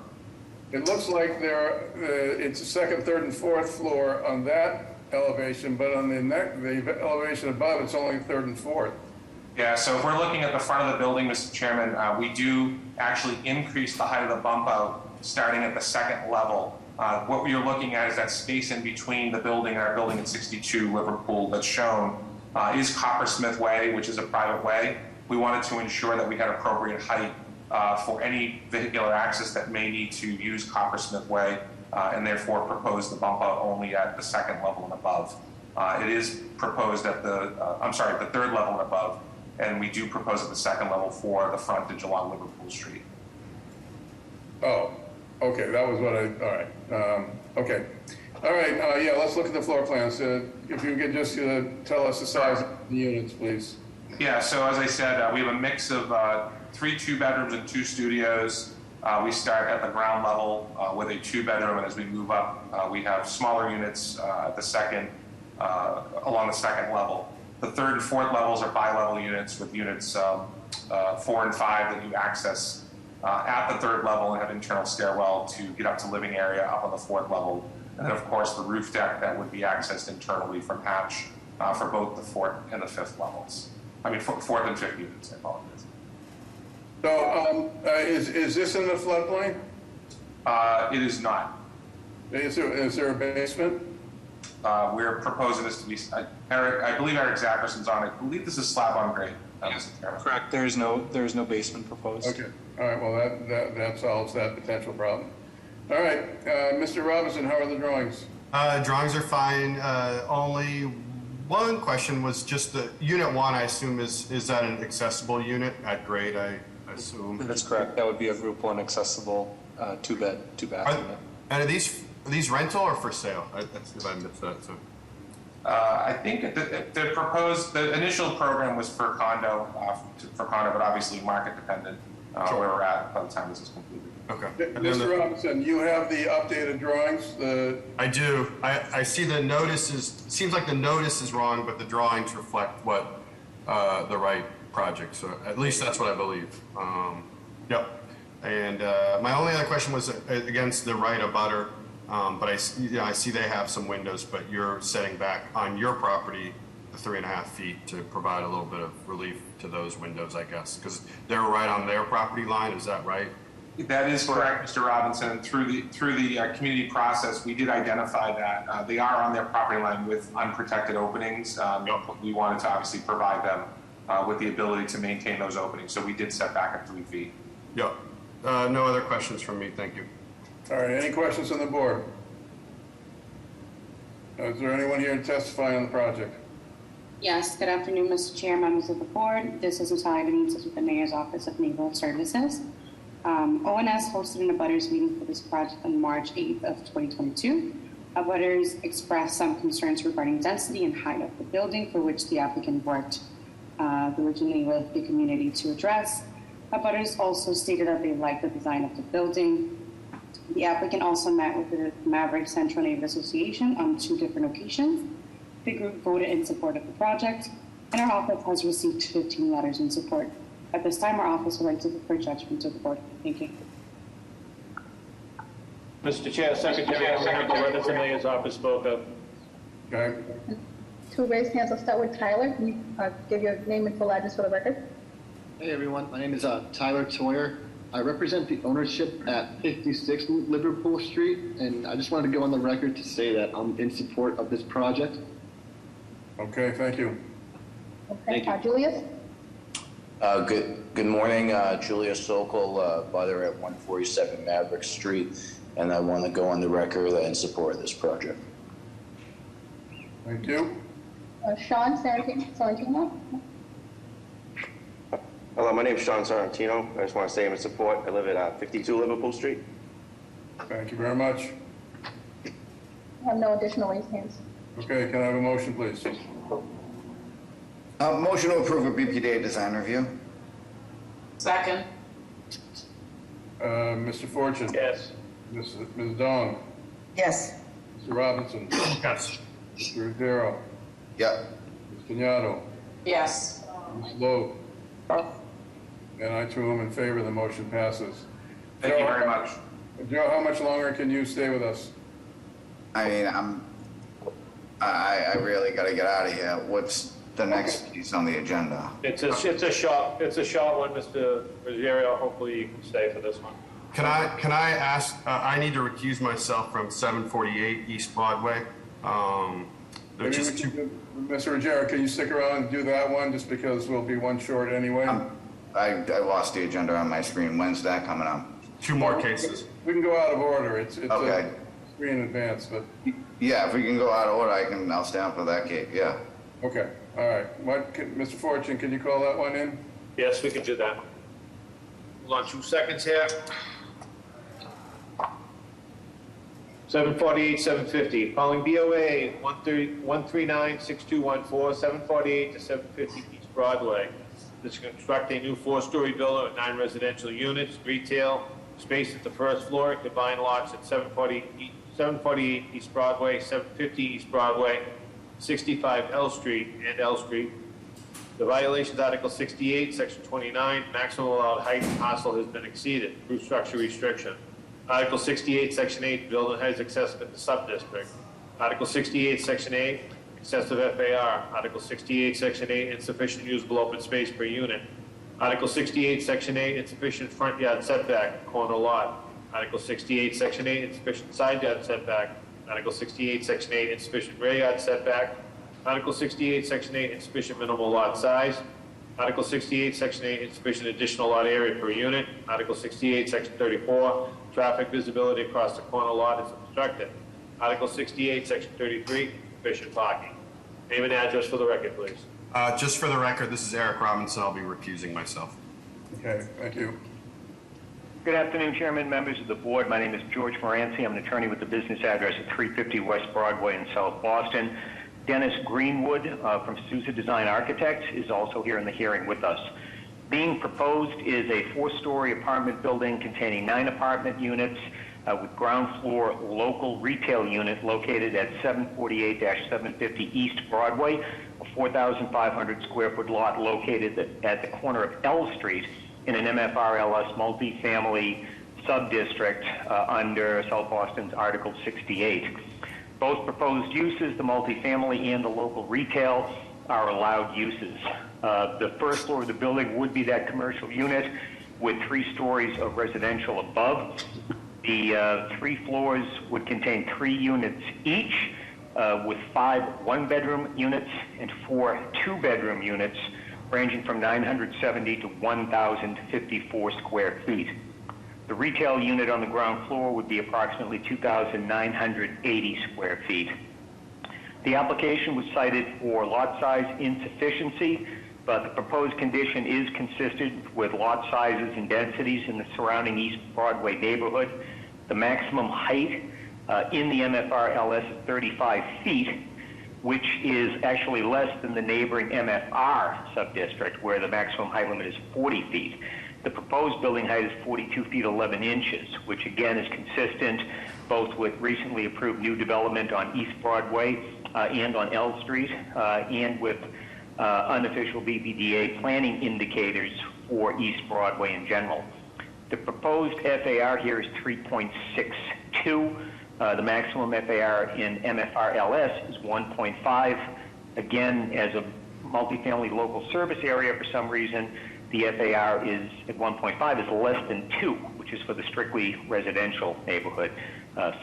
It looks like it's a 2nd, 3rd, and 4th floor on that elevation, but on the elevation above, it's only 3rd and 4th. Yeah, so if we're looking at the front of the building, Mr. Chairman, we do actually increase the height of the bump out starting at the 2nd level. What you're looking at is that space in between the building and our building at 62 Liverpool that's shown is Coppersmith Way, which is a private way. We wanted to ensure that we had appropriate height for any vehicular access that may need to use Coppersmith Way, and therefore proposed the bump out only at the second level and above. It is proposed at the third level and above, and we do propose at the second level for the frontage along Liverpool Street. Oh, okay, that was what all right. Okay. All right, yeah, let's look at the floor plans. If you could just tell us the size of the units, please. Yeah, so as I said, we have a mix of 3 2-bedrooms and 2 studios. We start at the ground level with a 2-bedroom, and as we move up, we have smaller units at the second, along the second level. The third and fourth levels are bi-level units with units 4 and 5 that you access at the third level and have internal stairwell to get up to living area up on the fourth level. And then, of course, the roof deck that would be accessed internally from hatch for both the fourth and the fifth levels. I mean, fourth and fifth units, I apologize. So is this in the floodplain? It is not. Is there a basement? We're proposing this to be, Eric, I believe Eric Zackerson's on it. I believe this is slab on grade. Yes, correct. There's no basement proposed. Okay. All right. Well, that solves that potential problem. All right, Mr. Robinson, how are the drawings? Drawings are fine. Only one question was just the unit 1. I assume is that an accessible unit at grade? I assume that's correct. That would be a group 1 accessible 2-bed, 2-bath unit. And are these rental or for sale? If I missed that. So. I think the initial program was for condo, but obviously market dependent where we're at by the time this is completed. Okay. Mr. Robinson, you have the updated drawings? I do. I see the notices. It seems like the notice is wrong, but the drawings reflect what the right project. So at least that's what I believe. Yep. And my only other question was against the right of butter. But I see they have some windows, but you're setting back on your property the 3.5 feet to provide a little bit of relief to those windows, I guess, because they're right on their property line. Is that right? That is correct, Mr. Robinson. Through the community process, we did identify that they are on their property line with unprotected openings. We wanted to obviously provide them with the ability to maintain those openings, so we did set back at 3 feet. Yep. No other questions from me. Thank you. All right, any questions on the board? Is there anyone here to testify on the project? Yes, good afternoon, Mr. Chair, members of the board. This is Natalia Benitez with the Mayor's Office of Neighborhood Services. ONS hosted an abutters meeting for this project on March 8th of 2022. Abutters expressed some concerns regarding density and height of the building, for which the applicant worked diligently with the community to address. Abutters also stated that they liked the design of the building. The applicant also met with the Maverick Central Neighborhood Association on 2 different occasions. The group voted in support of the project, and our office has received 15 letters in support. At this time, our office would like to defer judgment to the board. Thank you. Mr. Chair, Secretary Reverend the Mayor's office spoke up. Okay. 2 raised hands. I'll start with Tyler. Can you give your name and full address for the record? Hey everyone, my name is Tyler Toyer. I represent the ownership at 56 Liverpool Street, and I just wanted to go on the record to say that I'm in support of this project. Okay, thank you. Okay, Julius? Good morning, Julius Sokol, butter at 147 Maverick Street, and I want to go on the record in support of this project. Thank you. Sean Sorrentino? Hello, my name is Sean Sorrentino. I just want to say I'm in support. I live at 52 Liverpool Street. Thank you very much. I have no additional raised hands. Okay, can I have a motion, please? Motion to approve a BPDA design review. Second. Mr. Fortune? Yes. Ms. Dong? Yes. Mr. Robinson? Yes. Mr. Rivero? Yep. Ms. Pignatto? Yes. Ms. Loeb? And I too am in favor. The motion passes. Thank you very much. Joe, how much longer can you stay with us? I mean, I really got to get out of here. What's the next piece on the agenda? It's a short one, Mr. Ruggiero. Hopefully you can stay for this one. Can I ask, I need to recuse myself from 748 East Broadway. Maybe Mr. Ruggiero, can you stick around and do that one, just because we'll be one short anyway? I lost the agenda on my screen. When's that coming up? 2 more cases. We can go out of order. It's Okay. screen in advance, but. Yeah, if we can go out of order, I'll stand for that case, yeah. Okay, all right. Mr. Fortune, can you call that one in? Yes, we can do that. Hold on 2 seconds here. 748, 750. Calling BOA 139-6214, 748 to 750 East Broadway. This is construct a new 4-story building with 9 residential units, retail, space at the first floor, combined lots at 748 East Broadway, 750 East Broadway, 65 L Street and L Street. The violations, Article 68, Section 29, maximum allowed height of parcel has been exceeded, roof structure restriction. Article 68, Section 8, building height is excessive in the sub-district. Article 68, Section 8, excessive FAR. Article 68, Section 8, insufficient usable open space per unit. Article 68, Section 8, insufficient front yard setback, corner lot. Article 68, Section 8, insufficient side yard setback. Article 68, Section 8, insufficient rear yard setback. Article 68, Section 8, insufficient minimal lot size. Article 68, Section 8, insufficient additional lot area per unit. Article 68, Section 34, traffic visibility across the corner lot is obstructed. Article 68, Section 33, sufficient parking. Name and address for the record, please. Just for the record, this is Eric Robinson. I'll be recusing myself. Okay, thank you. Good afternoon, Chairman, members of the board. My name is George Moranci. I'm an attorney with the business address at 350 West Broadway in South Boston. Dennis Greenwood from Sousa Design Architects is also here in the hearing with us. Being proposed is a 4-story apartment building containing 9 apartment units with ground floor local retail unit located at 748-750 East Broadway, a 4,500 square foot lot located at the corner of L Street in an MFRLS multifamily sub-district under South Boston's Article 68. Both proposed uses, the multifamily and the local retail, are allowed uses. The first floor of the building would be that commercial unit with 3 stories of residential above. The 3 floors would contain 3 units each, with 5 one-bedroom units and 4 two-bedroom units, ranging from 970 to 1,054 square feet. The retail unit on the ground floor would be approximately 2,980 square feet. The application was cited for lot size insufficiency, but the proposed condition is consistent with lot sizes and densities in the surrounding East Broadway neighborhood. The maximum height in the MFR-LS is 35 feet, which is actually less than the neighboring MFR subdistrict, where the maximum height limit is 40 feet. The proposed building height is 42 feet 11 inches, which again is consistent both with recently approved new development on East Broadway and on L Street, and with unofficial BPDA planning indicators for East Broadway in general. The proposed FAR here is 3.62. The maximum FAR in MFR-LS is 1.5. Again, as a multifamily local service area, for some reason, the FAR is at 1.5 is less than 2, which is for the strictly residential neighborhood,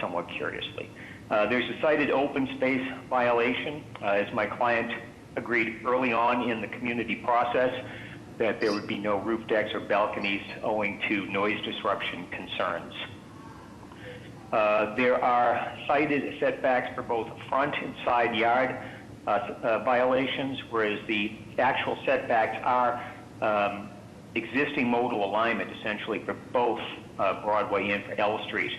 somewhat curiously. There's a cited open space violation, as my client agreed early on in the community process that there would be no roof decks or balconies owing to noise disruption concerns. There are cited setbacks for both front and side yard violations, whereas the actual setbacks are existing modal alignment, essentially, for both Broadway and for L Street.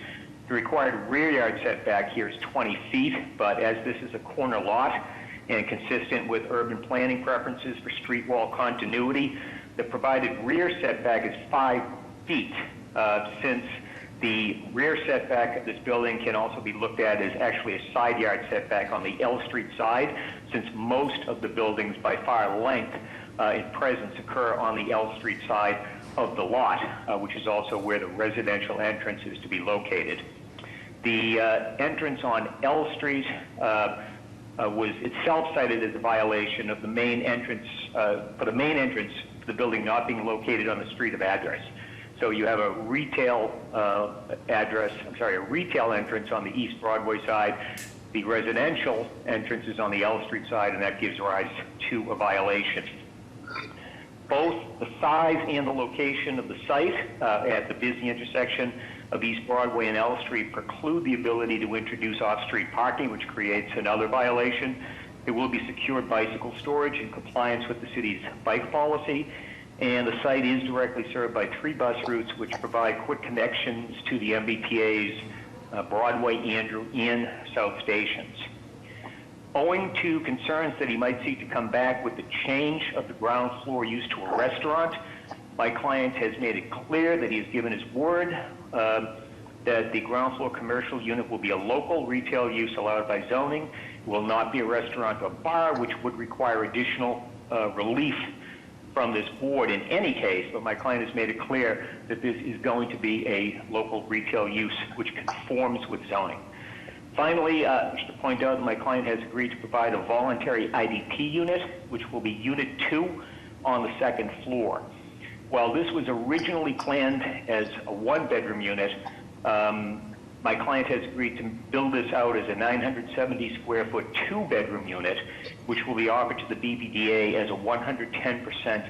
The required rear yard setback here is 20 feet, but as this is a corner lot and consistent with urban planning preferences for street wall continuity, the provided rear setback is 5 feet, since the rear setback of this building can also be looked at as actually a side yard setback on the L Street side, since most of the buildings by far length in presence occur on the L Street side of the lot, which is also where the residential entrance is to be located. The entrance on L Street was itself cited as a violation of the main entrance, for the main entrance to the building not being located on the street of address. So you have a retail a retail entrance on the East Broadway side. The residential entrance is on the L Street side, and that gives rise to a violation. Both the size and the location of the site at the busy intersection of East Broadway and L Street preclude the ability to introduce off-street parking, which creates another violation. There will be secured bicycle storage in compliance with the city's bike policy, and the site is directly served by 3 bus routes which provide quick connections to the MBTA's Broadway, Andrew, and South stations. Owing to concerns that he might seek to come back with the change of the ground floor use to a restaurant, my client has made it clear that he has given his word that the ground floor commercial unit will be a local retail use allowed by zoning. It will not be a restaurant or bar, which would require additional relief from this board in any case, but my client has made it clear that this is going to be a local retail use which conforms with zoning. Finally, just to point out that my client has agreed to provide a voluntary IDP unit, which will be Unit 2 on the 2nd floor. While this was originally planned as a 1-bedroom unit, my client has agreed to build this out as a 970 square foot 2-bedroom unit, which will be offered to the BBDA as a 110%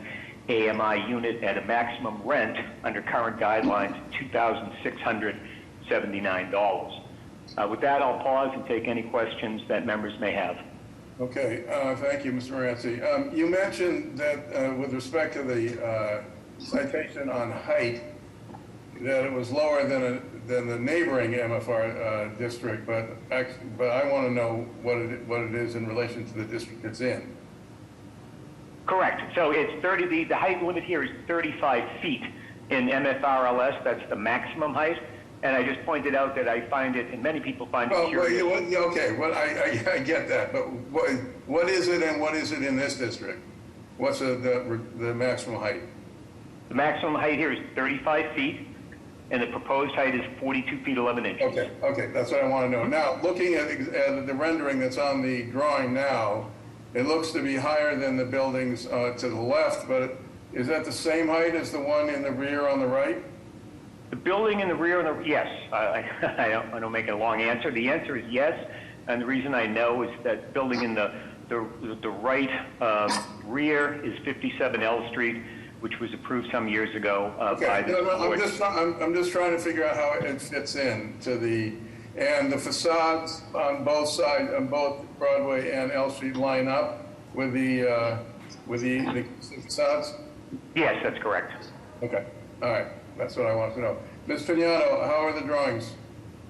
AMI unit at a maximum rent under current guidelines, $2,679. With that, I'll pause and take any questions that members may have. Okay, thank you, Mr. Moranci. You mentioned that with respect to the citation on height, that it was lower than the neighboring MFR district, but I want to know what it is in relation to the district it's in. Correct. So it's 30. The height limit here is 35 feet in MFRLS. That's the maximum height. And I just pointed out that I find it, and many people find it curious. Okay, well, I get that, but what is it, and what is it in this district? What's the maximum height? The maximum height here is 35 feet, and the proposed height is 42 feet 11 inches. Okay, that's what I want to know. Now, looking at the rendering that's on the drawing now, it looks to be higher than the buildings to the left, but is that the same height as the one in the rear on the right? The building in the rear, yes. I don't make a long answer. The answer is yes, and the reason I know is that building in the right rear is 57 L Street, which was approved some years ago by the board. I'm just trying to figure out how it fits in to the facades on both sides, on both Broadway and L Street, line up with the facades. Yes, that's correct. Okay, all right. That's what I want to know. Ms. Pignano, how are the drawings?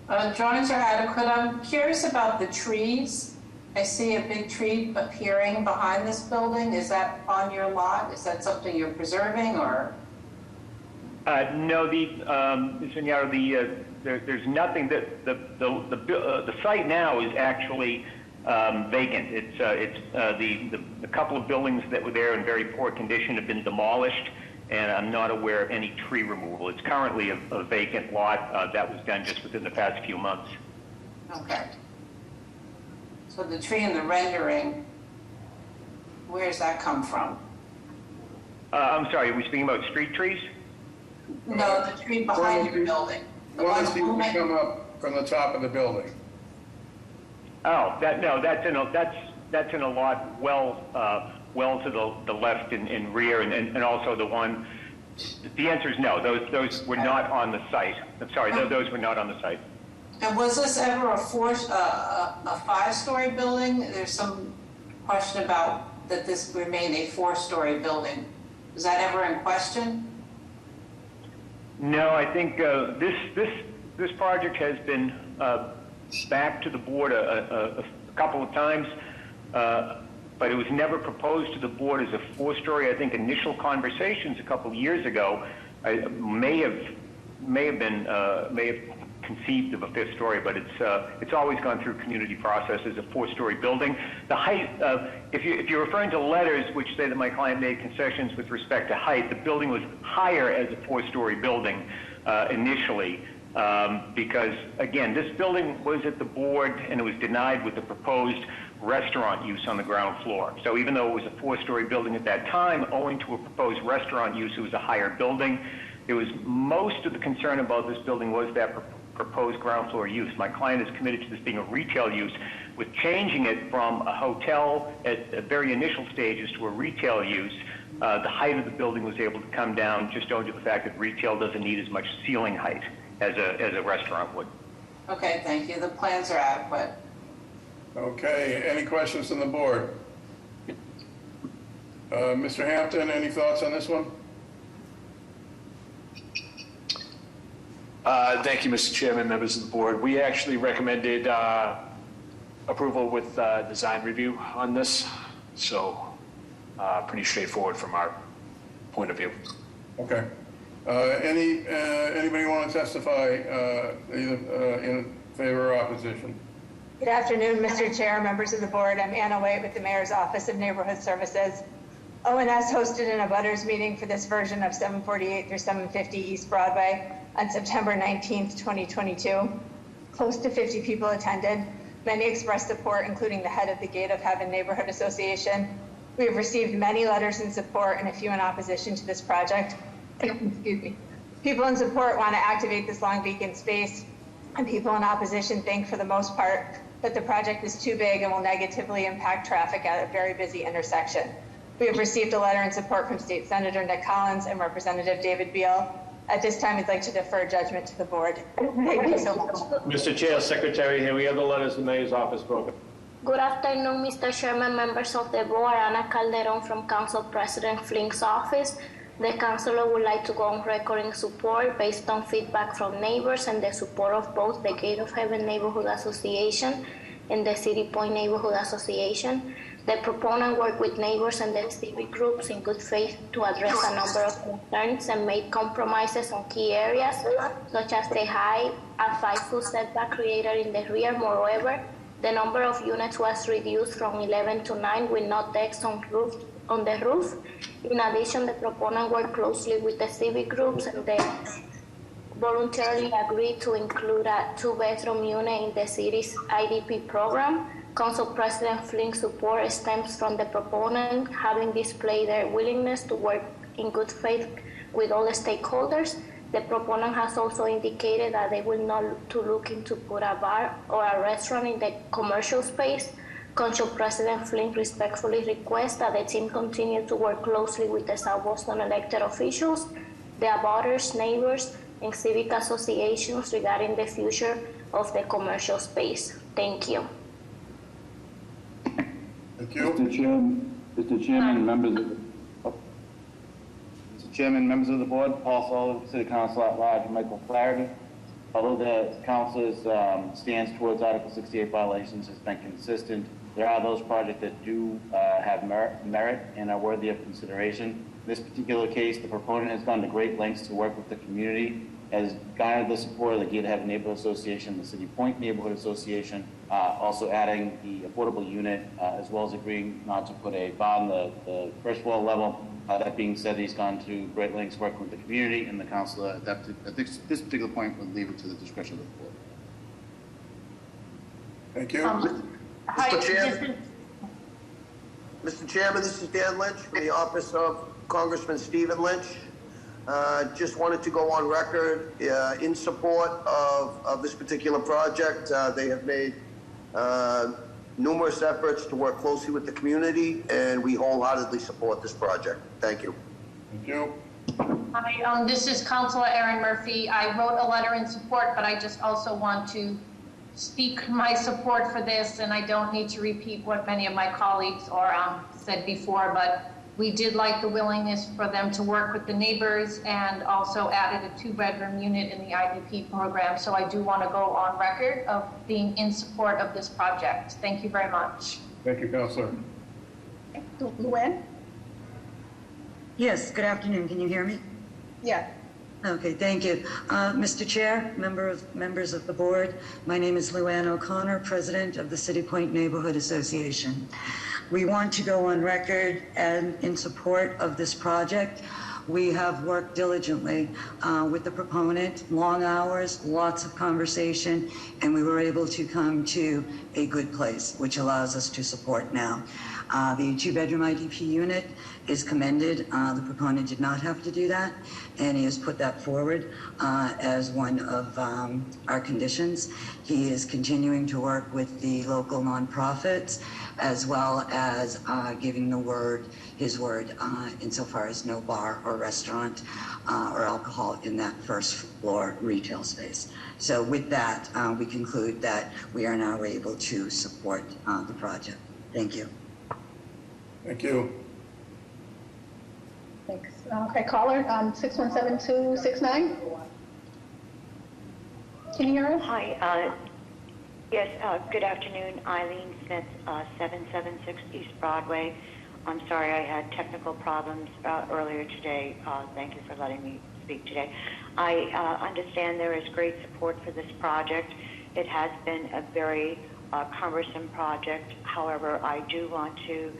The drawings are adequate. I'm curious about the trees. I see a big tree appearing behind this building. Is that on your lot? Is that something you're preserving, or? No, Ms. Pignano, there's nothing. The site now is actually vacant. It's the couple of buildings that were there in very poor condition have been demolished, and I'm not aware of any tree removal. It's currently a vacant lot that was done just within the past few months. Okay. So the tree in the rendering, where does that come from? I'm sorry, are we speaking about street trees? No, the tree behind your building. One seems to come up from the top of the building. Oh, that's in a lot well to the left and rear, and also the one. The answer is no. Those were not on the site. I'm sorry, those were not on the site. And was this ever a 5-story building? There's some question about that this remained a 4-story building. Was that ever in question? No, I think this project has been back to the board a couple of times, but it was never proposed to the board as a 4-story. I think initial conversations a couple of years ago may have conceived of a 5th story, but it's always gone through community process as a 4-story building. The height, if you're referring to letters which say that my client made concessions with respect to height, the building was higher as a 4-story building initially, because again, this building was at the board and it was denied with the proposed restaurant use on the ground floor. So even though it was a 4-story building at that time, owing to a proposed restaurant use, it was a higher building. There was most of the concern about this building was that proposed ground floor use. My client is committed to this being a retail use. With changing it from a hotel at very initial stages to a retail use, the height of the building was able to come down just owing to the fact that retail doesn't need as much ceiling height as a restaurant would. Okay, thank you. The plans are adequate. Okay, any questions from the board? Mr. Hampton, any thoughts on this one? Thank you, Mr. Chairman, members of the board. We actually recommended approval with design review on this, so pretty straightforward from our point of view. Okay. Anybody want to testify either in favor or opposition? Good afternoon, Mr. Chair, members of the board. I'm Anna White with the Mayor's Office of Neighborhood Services. ONS hosted an abutters meeting for this version of 748 through 750 East Broadway on September 19th, 2022. Close to 50 people attended. Many expressed support, including the head of the Gate of Heaven Neighborhood Association. We have received many letters in support and a few in opposition to this project. Excuse me. People in support want to activate this long vacant space, and people in opposition think, for the most part, that the project is too big and will negatively impact traffic at a very busy intersection. We have received a letter in support from State Senator Nick Collins and Representative David Beal. At this time, we'd like to defer judgment to the board. Thank you so much. Mr. Chair, Secretary, here we have the letters the Mayor's Office broken. Good afternoon, Mr. Chairman, members of the board. Ana Calderon from Council President Flink's office. The councilor would like to go on record in support based on feedback from neighbors and the support of both the Gate of Heaven Neighborhood Association and the City Point Neighborhood Association. The proponent worked with neighbors and the civic groups in good faith to address a number of concerns and made compromises on key areas, such as the high and 5-foot setback created in the rear. Moreover, the number of units was reduced from 11 to 9 with no decks on the roof. In addition, the proponent worked closely with the civic groups and they voluntarily agreed to include a 2-bedroom unit in the city's IDP program. Council President Flink's support stems from the proponent having displayed their willingness to work in good faith with all the stakeholders. The proponent has also indicated that they will not look into put a bar or a restaurant in the commercial space. Council President Flink respectfully requests that the team continue to work closely with the South Boston elected officials, the abutters, neighbors, and civic associations regarding the future of the commercial space. Thank you. Thank you. Mr. Chairman, members of the board, Paul Sullivan, City Council at Large, Michael Flaherty. Although the council's stance towards Article 68 violations has been consistent, there are those projects that do have merit and are worthy of consideration. In this particular case, the proponent has gone to great lengths to work with the community, has garnered the support of the Gate of Heaven Neighborhood Association, the City Point Neighborhood Association, also adding the affordable unit, as well as agreeing not to put a bar on the first floor level. That being said, he's gone to great lengths working with the community, and the council at this particular point would leave it to the discretion of the board. Thank you. Mr. Chairman, this is Dan Lynch from the office of Congressman Stephen Lynch. Just wanted to go on record in support of this particular project. They have made numerous efforts to work closely with the community, and we wholeheartedly support this project. Thank you. Thank you. Hi, this is Councilor Erin Murphy. I wrote a letter in support, but I just also want to speak my support for this, and I don't need to repeat what many of my colleagues said before, but we did like the willingness for them to work with the neighbors and also added a 2-bedroom unit in the IDP program. So I do want to go on record of being in support of this project. Thank you very much. Thank you, Councilor. Luann? Yes, good afternoon. Can you hear me? Yeah. Okay, thank you. Mr. Chair, members of the board, my name is Luann O'Connor, President of the City Point Neighborhood Association. We want to go on record and in support of this project. We have worked diligently with the proponent, long hours, lots of conversation, and we were able to come to a good place, which allows us to support now. The two-bedroom IDP unit is commended. The proponent did not have to do that, and he has put that forward as one of our conditions. He is continuing to work with the local nonprofits, as well as giving his word insofar as no bar or restaurant or alcohol in that first floor retail space. So with that, we conclude that we are now able to support the project. Thank you. Thank you. Thanks. Okay, caller, 617269. Can you hear us? Hi. Yes, good afternoon. Eileen Smith, 776 East Broadway. I'm sorry I had technical problems earlier today. Thank you for letting me speak today. I understand there is great support for this project. It has been a very cumbersome project. However, I do want to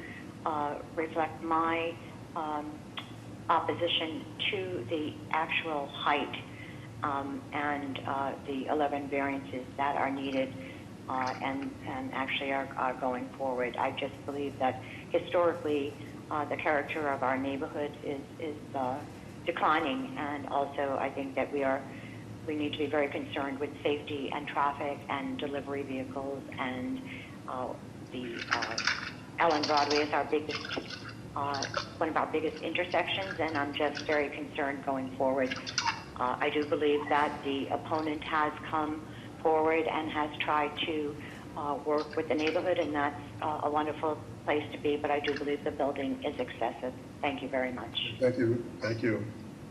reflect my opposition to the actual height and the 11 variances that are needed and actually are going forward. I just believe that historically the character of our neighborhood is declining, and also I think that we need to be very concerned with safety and traffic and delivery vehicles, and the Ellen Broadway is our biggest one of our biggest intersections, and I'm just very concerned going forward. I do believe that the opponent has come forward and has tried to work with the neighborhood, and that's a wonderful place to be, but I do believe the building is excessive. Thank you very much. Thank you. Thank you.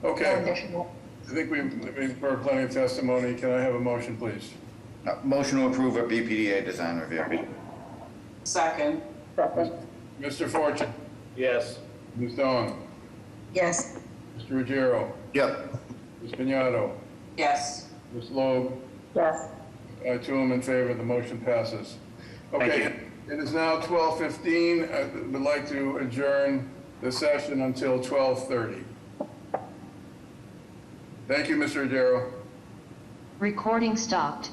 Okay. I think we've heard plenty of testimony. Can I have a motion, please? Motion to approve a BPDA design review. Second. Mr. Fortune? Yes. Ms. Dawn? Yes. Mr. Ruggiero? Yep. Ms. Vignato? Yes. Ms. Loeb? Yes. I too am in favor. The motion passes. Okay, it is now 12:15. I would like to adjourn the session until 12:30. Thank you, Mr. Ruggiero. Recording stopped.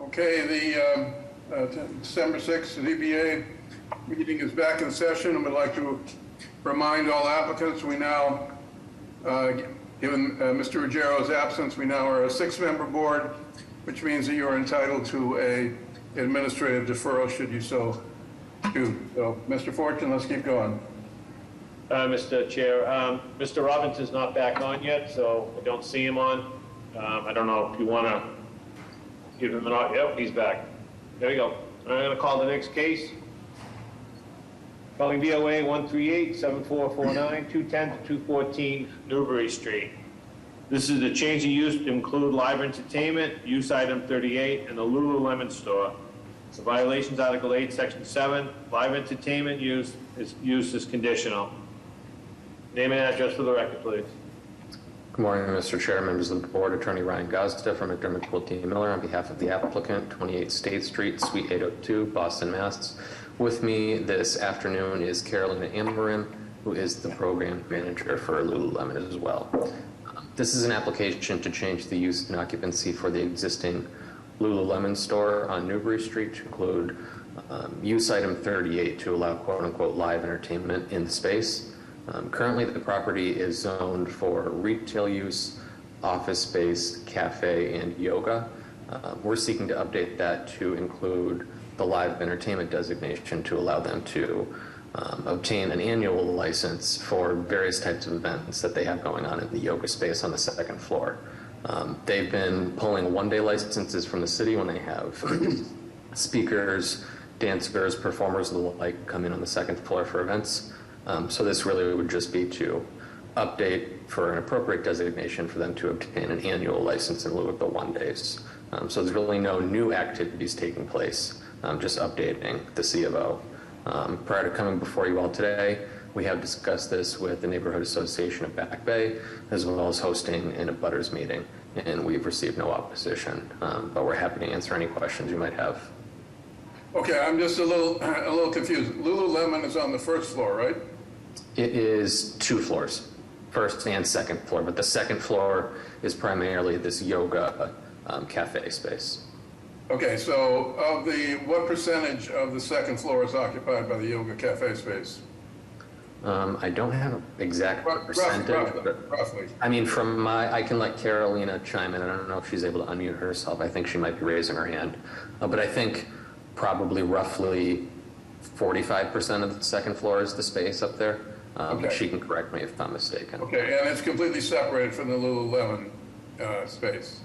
Okay, the December 6th ZBA meeting is back in session, and we'd like to remind all applicants we now, given Mr. Ruggiero's absence, we now are a 6-member board, which means that you are entitled to a administrative deferral should you so choose. So, Mr. Fortune, let's keep going. Mr. Chair, Mr. Robinson's not back on yet, so I don't see him on. I don't know if you want to give him an, yep, he's back. There you go. I'm going to call the next case. Calling BOA 138-7449, 210 to 214 Newbury Street. This is the change of use to include live entertainment, use item 38, and the Lululemon store. The violations, Article 8, Section 7, live entertainment use is conditional. Name and address for the record, please. Good morning, Mr. Chair, members of the board. Attorney Ryan Gazda from McDermott Quilty Miller on behalf of the applicant, 28 State Street, Suite 802, Boston, Mass. With me this afternoon is Carolina Amarim, who is the program manager for Lululemon as well. This is an application to change the use and occupancy for the existing Lululemon store on Newbury Street to include use item 38 to allow quote-unquote live entertainment in the space. Currently, the property is zoned for retail use, office space, cafe, and yoga. We're seeking to update that to include the live entertainment designation to allow them to obtain an annual license for various types of events that they have going on in the yoga space on the 2nd floor. They've been pulling one-day licenses from the city when they have speakers, dancers, performers, and the like come in on the 2nd floor for events. So this really would just be to update for an appropriate designation for them to obtain an annual license in lieu of the 1 days. So there's really no new activities taking place, just updating the C of O. Prior to coming before you all today, we have discussed this with the Neighborhood Association of Back Bay, as well as hosting an abutters meeting, and we've received no opposition, but we're happy to answer any questions you might have. Okay, I'm just a little confused. Lululemon is on the 1st floor, right? It is 2 floors, 1st and 2nd floor, but the 2nd floor is primarily this yoga cafe space. Okay, so what percentage of the 2nd floor is occupied by the yoga cafe space? I don't have an exact percentage. Roughly. I mean, I can let Carolina chime in. I don't know if she's able to unmute herself. I think she might be raising her hand. But I think probably roughly 45% of the 2nd floor is the space up there. Okay. She can correct me if I'm mistaken. Okay, and it's completely separated from the Lululemon space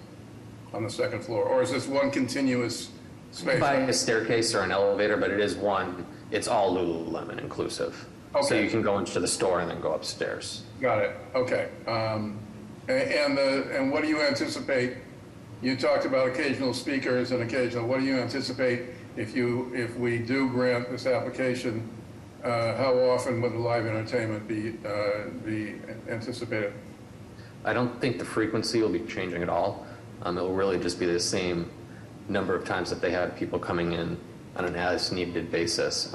on the 2nd floor, or is this one continuous space? By a staircase or an elevator, but it is one. It's all Lululemon inclusive. Okay. So you can go into the store and then go upstairs. Got it. Okay. And what do you anticipate? You talked about occasional speakers and occasional. What do you anticipate if we do grant this application? How often would the live entertainment be anticipated? I don't think the frequency will be changing at all. It will really just be the same number of times that they have people coming in on an as-needed basis.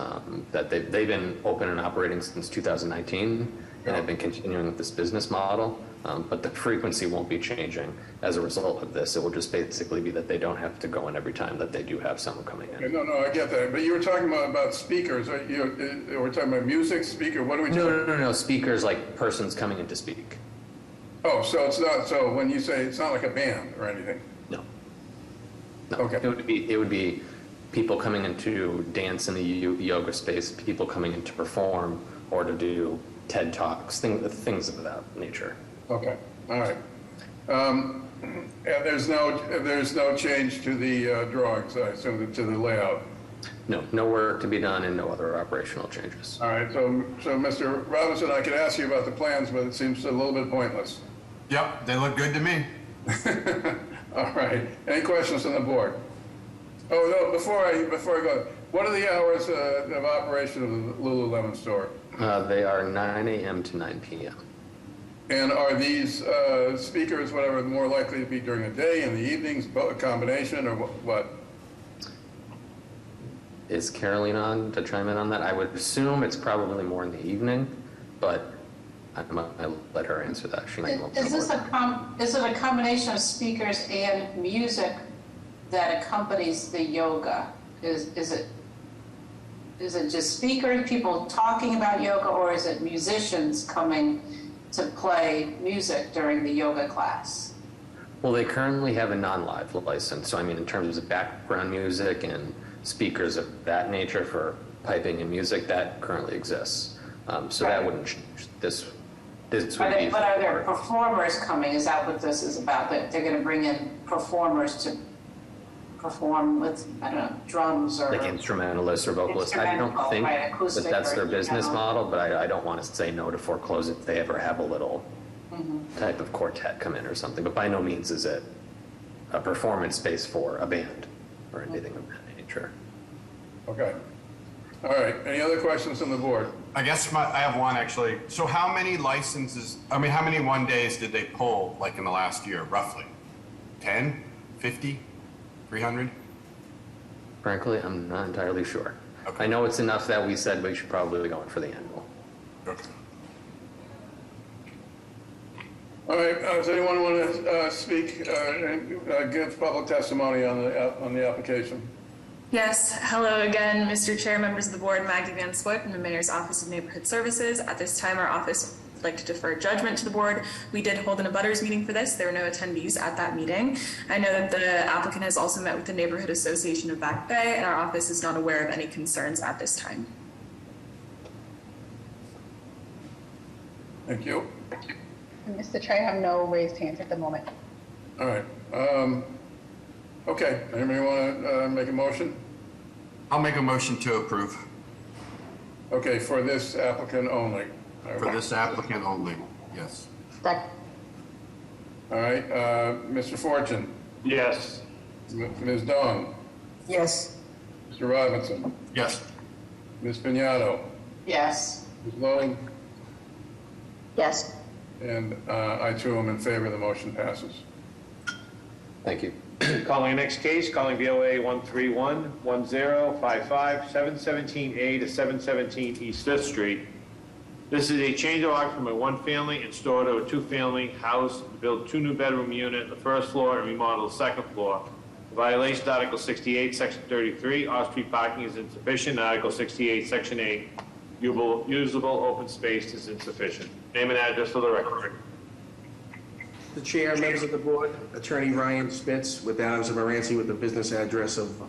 That they've been open and operating since 2019 and have been continuing with this business model. But the frequency won't be changing as a result of this. It will just basically be that they don't have to go in every time that they do have someone coming in. Okay, no, I get that. But you were talking about speakers. We're talking about music, speaker. What are we talking No. Speakers like persons coming in to speak. Oh, so it's not. So when you say it's not like a band or anything. No. Okay. It would be people coming in to dance in the yoga space, people coming in to perform or to do TED Talks, things of that nature. Okay, all right. And there's no change to the drawings, I assume, to the layout. No work to be done and no other operational changes. All right, so Mr. Robinson, I could ask you about the plans, but it seems a little bit pointless. Yep, they look good to me. All right. Any questions on the board? Oh no! Before I go, what are the hours of operation of the Lululemon store? They are 9 a.m. to 9 p.m. And are these speakers, whatever, more likely to be during the day, in the evenings, a combination, or what? Is Caroline on to chime in on that? I would assume it's probably more in the evening, but I'll let her answer that. She might know. Is it a combination of speakers and music that accompanies the yoga? Is it just speakers, people talking about yoga, or is it musicians coming to play music during the yoga class? Well, they currently have a non-live license, so I mean, in terms of background music and speakers of that nature for piping and music, that currently exists. So that wouldn't change. This would be. But are there performers coming? Is that what this is about? That they're going to bring in performers to perform with, I don't know, drums or like instrumentalists or vocalists. I don't think that that's their business model, but I don't want to say no to foreclose if they ever have a little type of quartet come in or something. But by no means is it a performance space for a band or anything of that nature. Okay. All right. Any other questions from the board? I guess I have one actually. So how many licenses, how many one days did they pull like in the last year, roughly? 10, 50, 300? Frankly, I'm not entirely sure. Okay. I know it's enough that we said we should probably be going for the annual. Okay. All right. Does anyone want to speak and give public testimony on the application? Yes. Hello again, Mr. Chair, members of the board. Maggie Van Swoy from the Mayor's Office of Neighborhood Services. At this time, our office would like to defer judgment to the board. We did hold an abutters meeting for this. There were no attendees at that meeting. I know that the applicant has also met with the Neighborhood Association of Back Bay, and our office is not aware of any concerns at this time. Thank you. Mr. Chair, I have no raised hands at the moment. All right. Okay. Anybody want to make a motion? I'll make a motion to approve. Okay, for this applicant only. For this applicant only, yes. Second. All right. Mr. Fortune? Yes. Ms. Dawn? Yes. Mr. Robinson? Yes. Ms. Pignatto? Yes. Ms. Lowe? Yes. And I too am in favor. The motion passes. Thank you. Calling the next case, calling VOA 131-1055, 717A to 717 East 5th Street. This is a change of occupancy from a one-family and store to a two-family house to build 2 new bedroom unit on the first floor and remodel the second floor. The violation of Article 68, Section 33, off-street parking is insufficient. Article 68, Section 8, usable open space is insufficient. Name and address for the record. The chair, members of the board, Attorney Ryan Spitz with Adams and Moranci with the business address of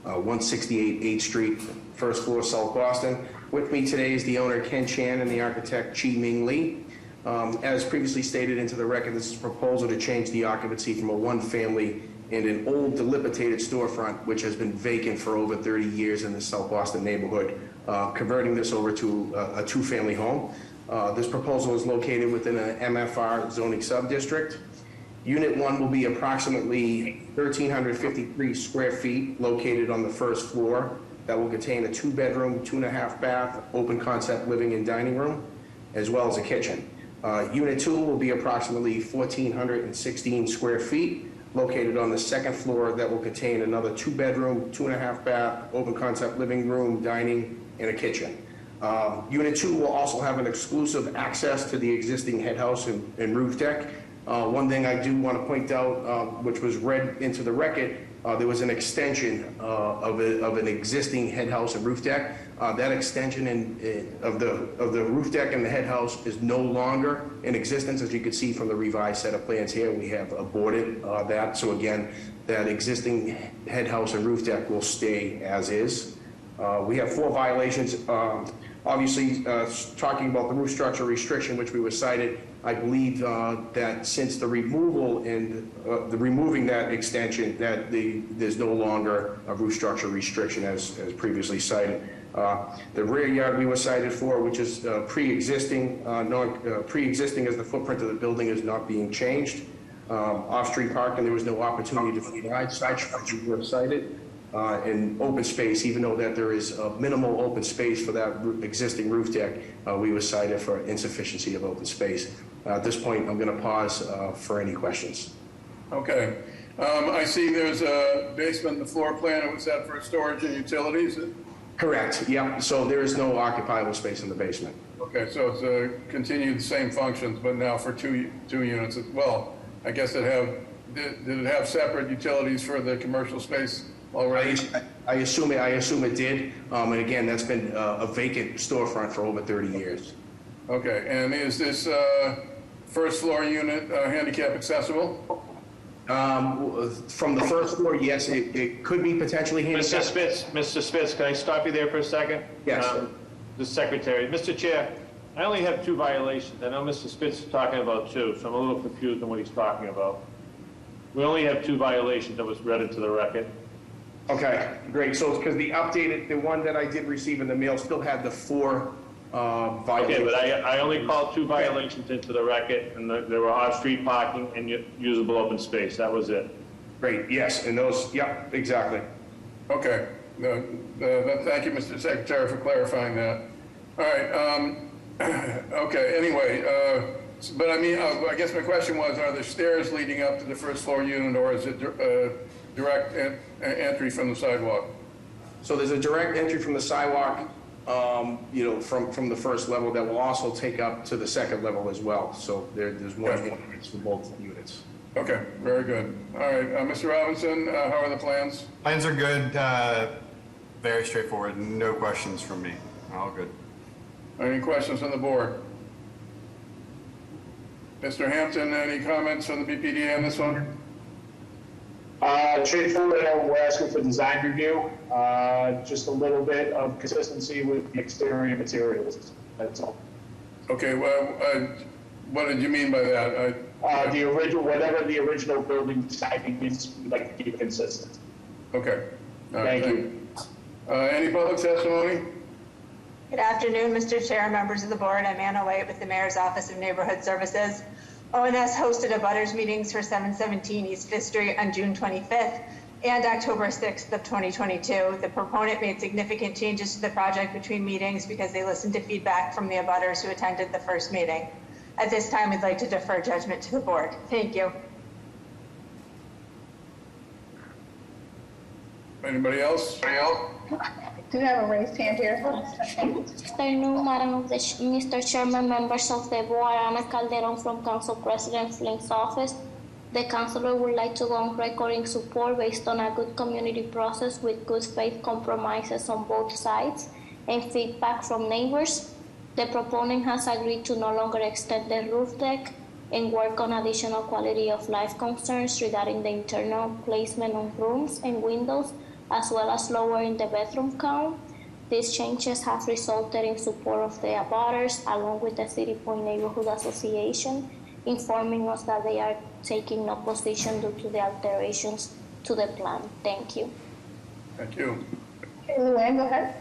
168 8th Street, first floor, South Boston. With me today is the owner, Ken Chan, and the architect, Chi Ming Lee. As previously stated into the record, this is a proposal to change the occupancy from a one-family and an old dilapidated storefront, which has been vacant for over 30 years in the South Boston neighborhood, converting this over to a two-family home. This proposal is located within an MFR zoning subdistrict. Unit 1 will be approximately 1,353 square feet located on the first floor. That will contain a 2-bedroom, 2.5 bath, open concept living and dining room, as well as a kitchen. Unit 2 will be approximately 1,416 square feet located on the second floor. That will contain another 2-bedroom, 2.5 bath, open concept living room, dining, and a kitchen. Unit 2 will also have an exclusive access to the existing head house and roof deck. One thing I do want to point out, which was read into the record, there was an extension of an existing head house and roof deck. That extension of the roof deck and the head house is no longer in existence. As you can see from the revised set of plans here, we have aborted that. So again, that existing head house and roof deck will stay as is. We have 4 violations. Obviously, talking about the roof structure restriction, which we were cited, I believe that since the removal and the removing that extension, that there's no longer a roof structure restriction as previously cited. The rear yard we were cited for, which is pre-existing as the footprint of the building is not being changed. Off-street parking, there was no opportunity to provide such, which we were cited. In open space, even though that there is a minimal open space for that existing roof deck, we were cited for insufficiency of open space. At this point, I'm going to pause for any questions. Okay. I see there's a basement in the floor plan. Was that for storage and utilities? Correct. Yeah. So there is no occupiable space in the basement. Okay. So it's continued the same functions, but now for two units as well. I guess it have did it have separate utilities for the commercial space already? I assume it did. And again, that's been a vacant storefront for over 30 years. Okay, and is this first floor unit handicap accessible? From the first floor, yes, it could be potentially handicapped. Mr. Spitz, can I stop you there for a second? Yes. The secretary. Mr. Chair, I only have 2 violations. I know Mr. Spitz is talking about 2, so I'm a little confused on what he's talking about. We only have 2 violations that was read into the record. Okay, great. So it's because the one that I did receive in the mail still had the 4 violations. Okay, but I only called 2 violations into the record, and they were off-street parking and usable open space. That was it. Great, yes, and those, yep, exactly. Okay, thank you, Mr. Secretary, for clarifying that. All right, okay, anyway, but I mean, I guess my question was, are there stairs leading up to the first floor unit, or is it direct entry from the sidewalk? So there's a direct entry from the sidewalk, from the first level that will also take up to the second level as well. So there's one entrance for both units. Okay, very good. All right, Mr. Robinson, how are the plans? Plans are good, very straightforward, no questions from me, all good. Any questions on the board? Mr. Hampton, any comments from the BPDA on this one? Straightforward, we're asking for design review, just a little bit of consistency with the exterior materials, that's all. Okay, well, what did you mean by that? Whatever the original building siding is, we'd like to keep consistent. Okay. Thank you. Any public testimony? Good afternoon, Mr. Chair, members of the board. I'm Anna White with the Mayor's Office of Neighborhood Services. ONS hosted a butters meetings for 717 East 5th Street on June 25th and October 6th of 2022. The proponent made significant changes to the project between meetings because they listened to feedback from the abutters who attended the first meeting. At this time, we'd like to defer judgment to the board. Thank you. Anybody else? Do you have a raised hand here? Good afternoon, Mr. Chairman, members of the board. Ana Calderon from Council President Flink's office. The councilor would like to go on record in support based on a good community process with good faith compromises on both sides and feedback from neighbors. The proponent has agreed to no longer extend the roof deck and work on additional quality of life concerns regarding the internal placement of rooms and windows, as well as lowering the bedroom count. These changes have resulted in support of the abutters, along with the City Point Neighborhood Association, informing us that they are taking no position due to the alterations to the plan. Thank you. Thank you. Okay, Luann, go ahead.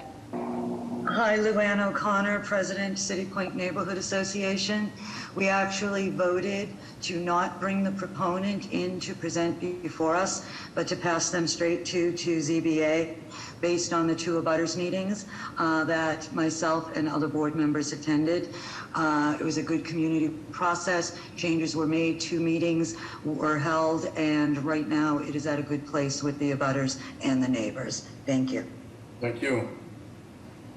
Hi, Luann O'Connor, President, City Point Neighborhood Association. We actually voted to not bring the proponent in to present before us, but to pass them straight to ZBA based on the 2 abutters meetings that myself and other board members attended. It was a good community process. Changes were made, 2 meetings were held, and right now it is at a good place with the abutters and the neighbors. Thank you. Thank you.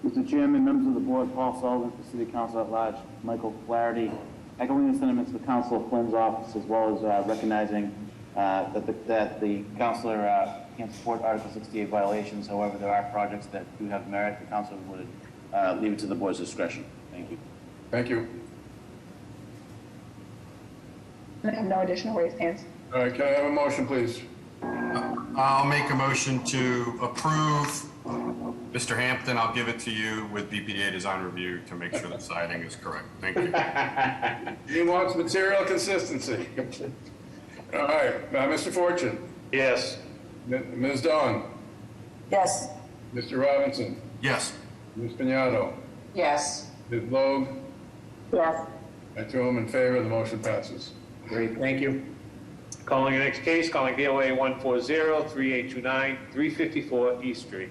Mr. Chairman, members of the board, Paul Sullivan for City Council at Large, Michael Flaherty, echoing the sentiments of Councilor Flynn's office, as well as recognizing that the councilor can't support Article 68 violations. However, there are projects that do have merit. The council would leave it to the board's discretion. Thank you. Thank you. I have no additional raised hands. All right, can I have a motion, please? I'll make a motion to approve Mr. Hampton. I'll give it to you with BPDA design review to make sure the siding is correct. Thank you. He wants material consistency. All right, Mr. Fortune. Yes. Ms. Dawn. Yes. Mr. Robinson. Yes. Ms. Pignatto. Yes. Ms. Logue. Yes. I 2 am in favor. The motion passes. Great, thank you. Calling the next case, calling BOA 140-3829, 354 East Street.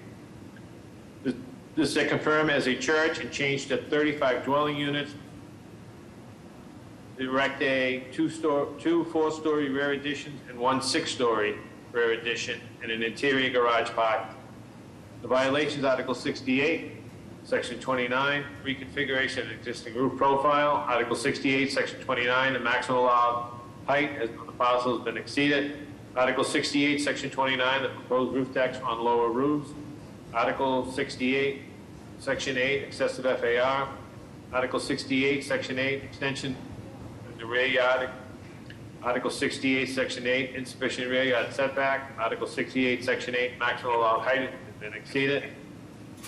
This is confirmed as a church and changed to 35 dwelling units. Erect a 2 4-story rear addition and 1 6-story rear addition and an interior garage park. The violations, Article 68, Section 29, reconfiguration of existing roof profile. Article 68, Section 29, the maximum allowed height as the parcel has been exceeded. Article 68, Section 29, the proposed roof decks on lower roofs. Article 68, Section 8, excessive FAR. Article 68, Section 8, extension of the rear yard. Article 68, Section 8, insufficient rear yard setback. Article 68, Section 8, maximum allowed height has been exceeded.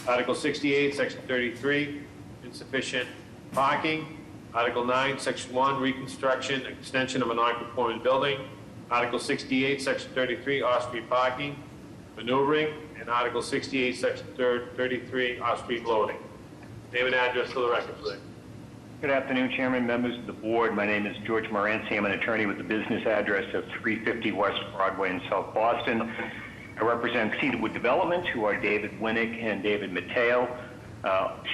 Article 68, Section 33, insufficient parking. Article 9, Section 1, reconstruction, extension of a non-conforming building. Article 68, Section 33, off-street parking, maneuvering. And Article 68, Section 33, off-street loading. Name and address for the record, please. Good afternoon, Chairman, members of the board. My name is George Moranci. I'm an attorney with the business address of 350 West Broadway in South Boston. I represent Cedarwood Development, who are David Winnick and David Mateo.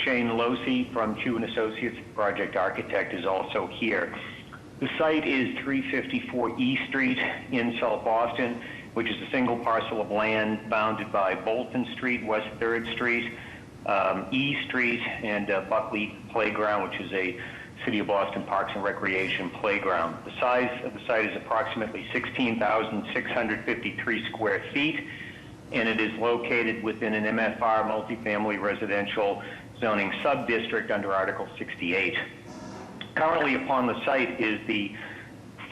Shane Losey from Chu & Associates, project architect, is also here. The site is 354 E Street in South Boston, which is a single parcel of land bounded by Bolton Street, West 3rd Street, E Street, and Buckley Playground, which is a City of Boston Parks and Recreation playground. The size of the site is approximately 16,653 square feet, and it is located within an MFR multifamily residential zoning sub-district under Article 68. Currently upon the site is the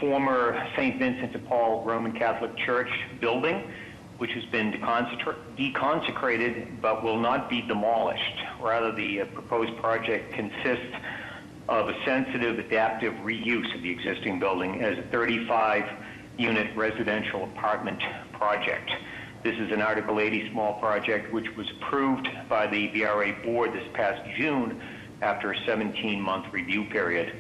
former St. Vincent de Paul Roman Catholic Church building, which has been deconsecrated but will not be demolished. Rather, the proposed project consists of a sensitive adaptive reuse of the existing building as a 35-unit residential apartment project. This is an Article 80 small project which was approved by the BRA board this past June after a 17-month review period.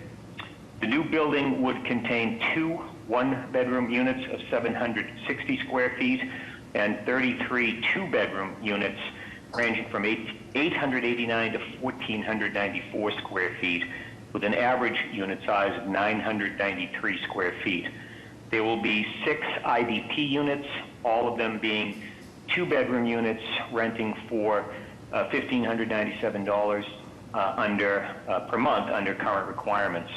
The new building would contain 2 one-bedroom units of 760 square feet and 33 two-bedroom units ranging from 889 to 1,494 square feet, with an average unit size of 993 square feet. There will be 6 IDP units, all of them being two-bedroom units renting for $1,597 per month under current requirements.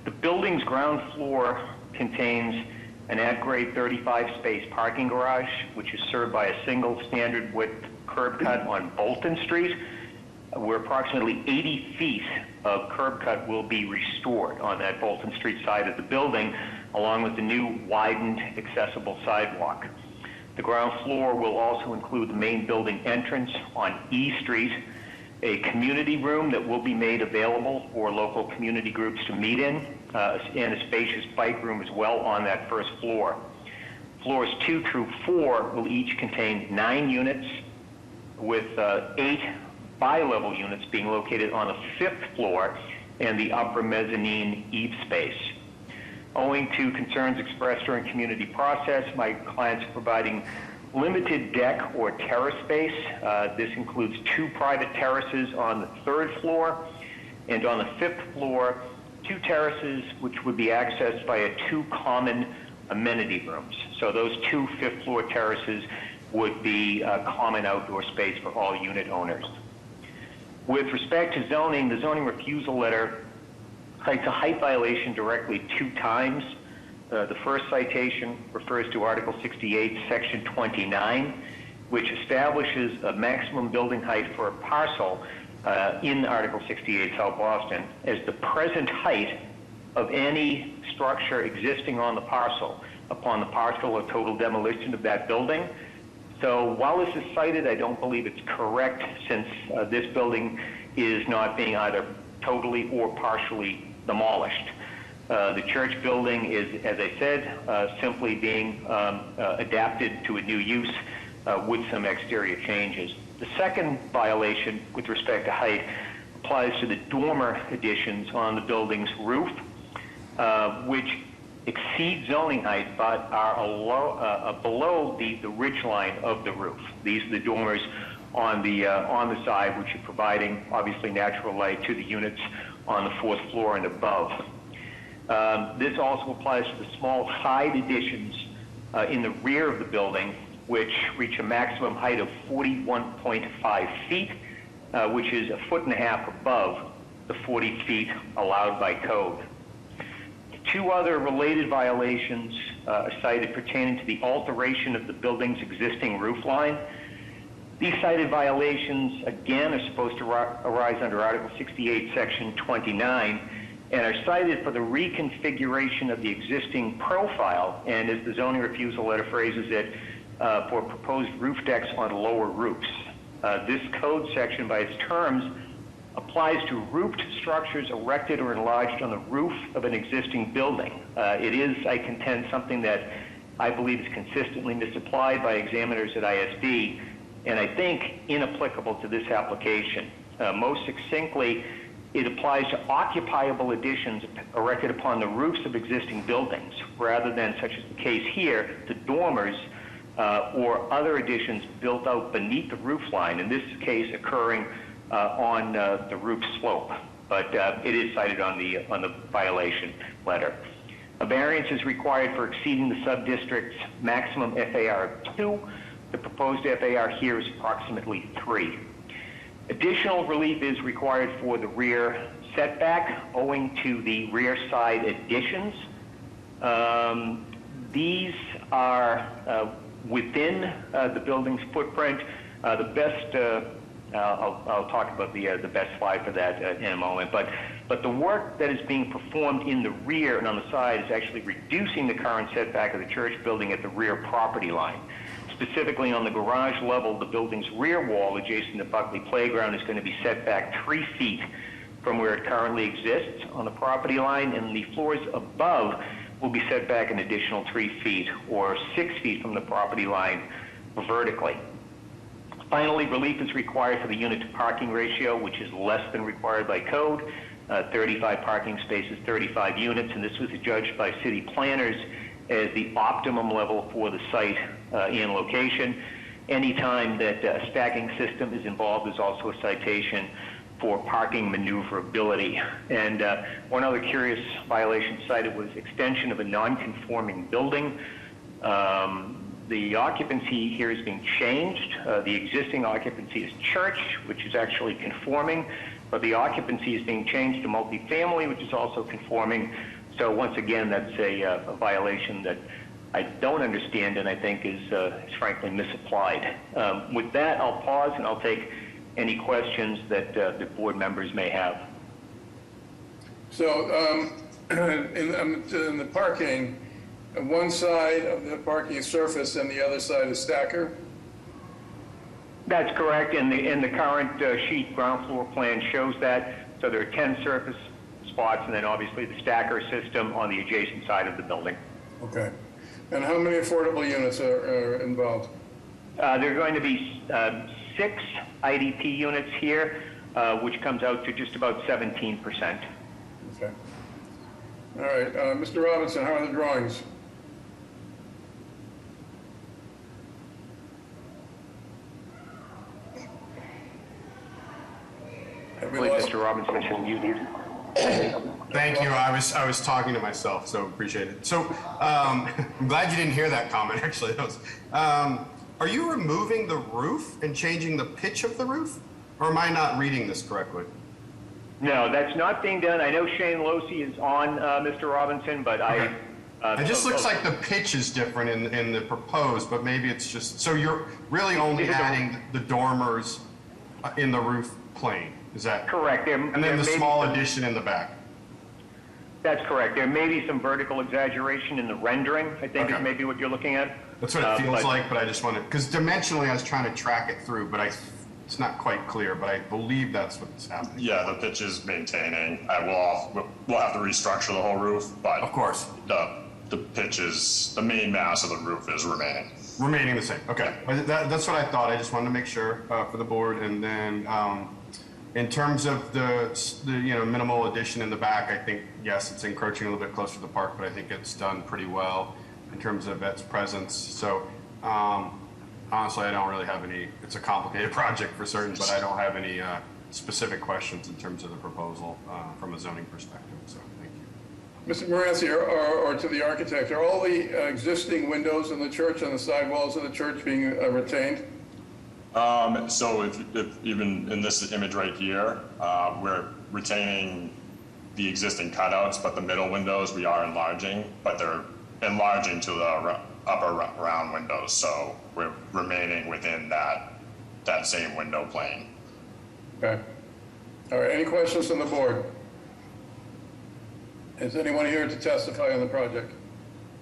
The building's ground floor contains an at-grade 35-space parking garage, which is served by a single standard width curb cut on Bolton Street, where approximately 80 feet of curb cut will be restored on that Bolton Street side of the building, along with the new widened accessible sidewalk. The ground floor will also include the main building entrance on E Street, a community room that will be made available for local community groups to meet in, and a spacious bike room as well on that first floor. Floors 2 through 4 will each contain 9 units, with 8 bi-level units being located on the 5th floor and the upper mezzanine eve space. Owing to concerns expressed during community process, my clients are providing limited deck or terrace space. This includes 2 private terraces on the 3rd floor, and on the 5th floor, 2 terraces which would be accessed by 2 common amenity rooms. So those 2 5th floor terraces would be common outdoor space for all unit owners. With respect to zoning, the zoning refusal letter cites a height violation directly 2 times. The first citation refers to Article 68, Section 29, which establishes a maximum building height for a parcel in Article 68, South Boston, as the present height of any structure existing on the parcel upon the partial or total demolition of that building. So while this is cited, I don't believe it's correct, since this building is not being either totally or partially demolished. The church building is, as I said, simply being adapted to a new use with some exterior changes. The second violation with respect to height applies to the dormer additions on the building's roof, which exceed zoning height but are below the ridge line of the roof. These are the dormers on the side, which are providing obviously natural light to the units on the 4th floor and above. This also applies to the small side additions in the rear of the building, which reach a maximum height of 41.5 feet, which is 1.5 feet above the 40 feet allowed by code. Two other related violations are cited pertaining to the alteration of the building's existing roof line. These cited violations, again, are supposed to arise under Article 68, Section 29, and are cited for the reconfiguration of the existing profile, and as the zoning refusal letter phrases it, for proposed roof decks on lower roofs. This code section, by its terms, applies to roofed structures erected or enlarged on the roof of an existing building. It is, I contend, something that I believe is consistently misapplied by examiners at ISD, and I think inapplicable to this application. Most succinctly, it applies to occupiable additions erected upon the roofs of existing buildings, rather than, such as the case here, to dormers or other additions built out beneath the roof line, in this case occurring on the roof slope. But it is cited on the violation letter. A variance is required for exceeding the sub-district's maximum FAR of 2. The proposed FAR here is approximately 3. Additional relief is required for the rear setback owing to the rear side additions. These are within the building's footprint. The best, I'll talk about the best slide for that in a moment, but the work that is being performed in the rear and on the side is actually reducing the current setback of the church building at the rear property line. Specifically on the garage level, the building's rear wall adjacent to Buckley Playground is going to be set back 3 feet from where it currently exists on the property line, and the floors above will be set back an additional 3 feet or 6 feet from the property line vertically. Finally, relief is required for the unit to parking ratio, which is less than required by code, 35 parking spaces, 35 units, and this was adjudged by city planners as the optimum level for the site and location. Anytime that a stacking system is involved, there's also a citation for parking maneuverability. And one other curious violation cited was extension of a non-conforming building. The occupancy here is being changed. The existing occupancy is church, which is actually conforming, but the occupancy is being changed to multifamily, which is also conforming. So once again, that's a violation that I don't understand and I think is frankly misapplied. With that, I'll pause and I'll take any questions that the board members may have. So in the parking, one side of the parking is surface and the other side is stacker? That's correct, and the current sheet ground floor plan shows that. So there are 10 surface spots and then obviously the stacker system on the adjacent side of the building. Okay. And how many affordable units are involved? There are going to be 6 IDP units here, which comes out to just about 17%. Okay. All right. Mr. Robinson, how are the drawings? I believe Mr. Robinson is muted. Thank you. I was talking to myself, so appreciate it. So I'm glad you didn't hear that comment, actually. That was, are you removing the roof and changing the pitch of the roof? Or am I not reading this correctly? No, that's not being done. I know Shane Losey is on Mr. Robinson, but okay. It just looks like the pitch is different in the proposed, but maybe it's just, so you're really only adding the dormers in the roof plane. Is that correct? And then the small addition in the back. That's correct. There may be some vertical exaggeration in the rendering, I think is maybe what you're looking at. That's what it feels like, but I just wanted, because dimensionally I was trying to track it through, but it's not quite clear, but I believe that's what's happening. Yeah, the pitch is maintaining. We'll have to restructure the whole roof, but of course the pitch is, the main mass of the roof is remaining. Remaining the same. Okay, that's what I thought. I just wanted to make sure for the board, and then. In terms of the minimal addition in the back, I think, yes, it's encroaching a little bit closer to the park, but I think it's done pretty well in terms of its presence. So honestly, I don't really have any, it's a complicated project for certain, but I don't have any specific questions in terms of the proposal from a zoning perspective. So thank you. Mr. Moranci, or to the architect, are all the existing windows in the church on the side walls of the church being retained? So if even in this image right here, we're retaining the existing cutouts, but the middle windows we are enlarging, but they're enlarging to the upper round windows, so we're remaining within that same window plane. Okay. All right, any questions from the board? Is anyone here to testify on the project?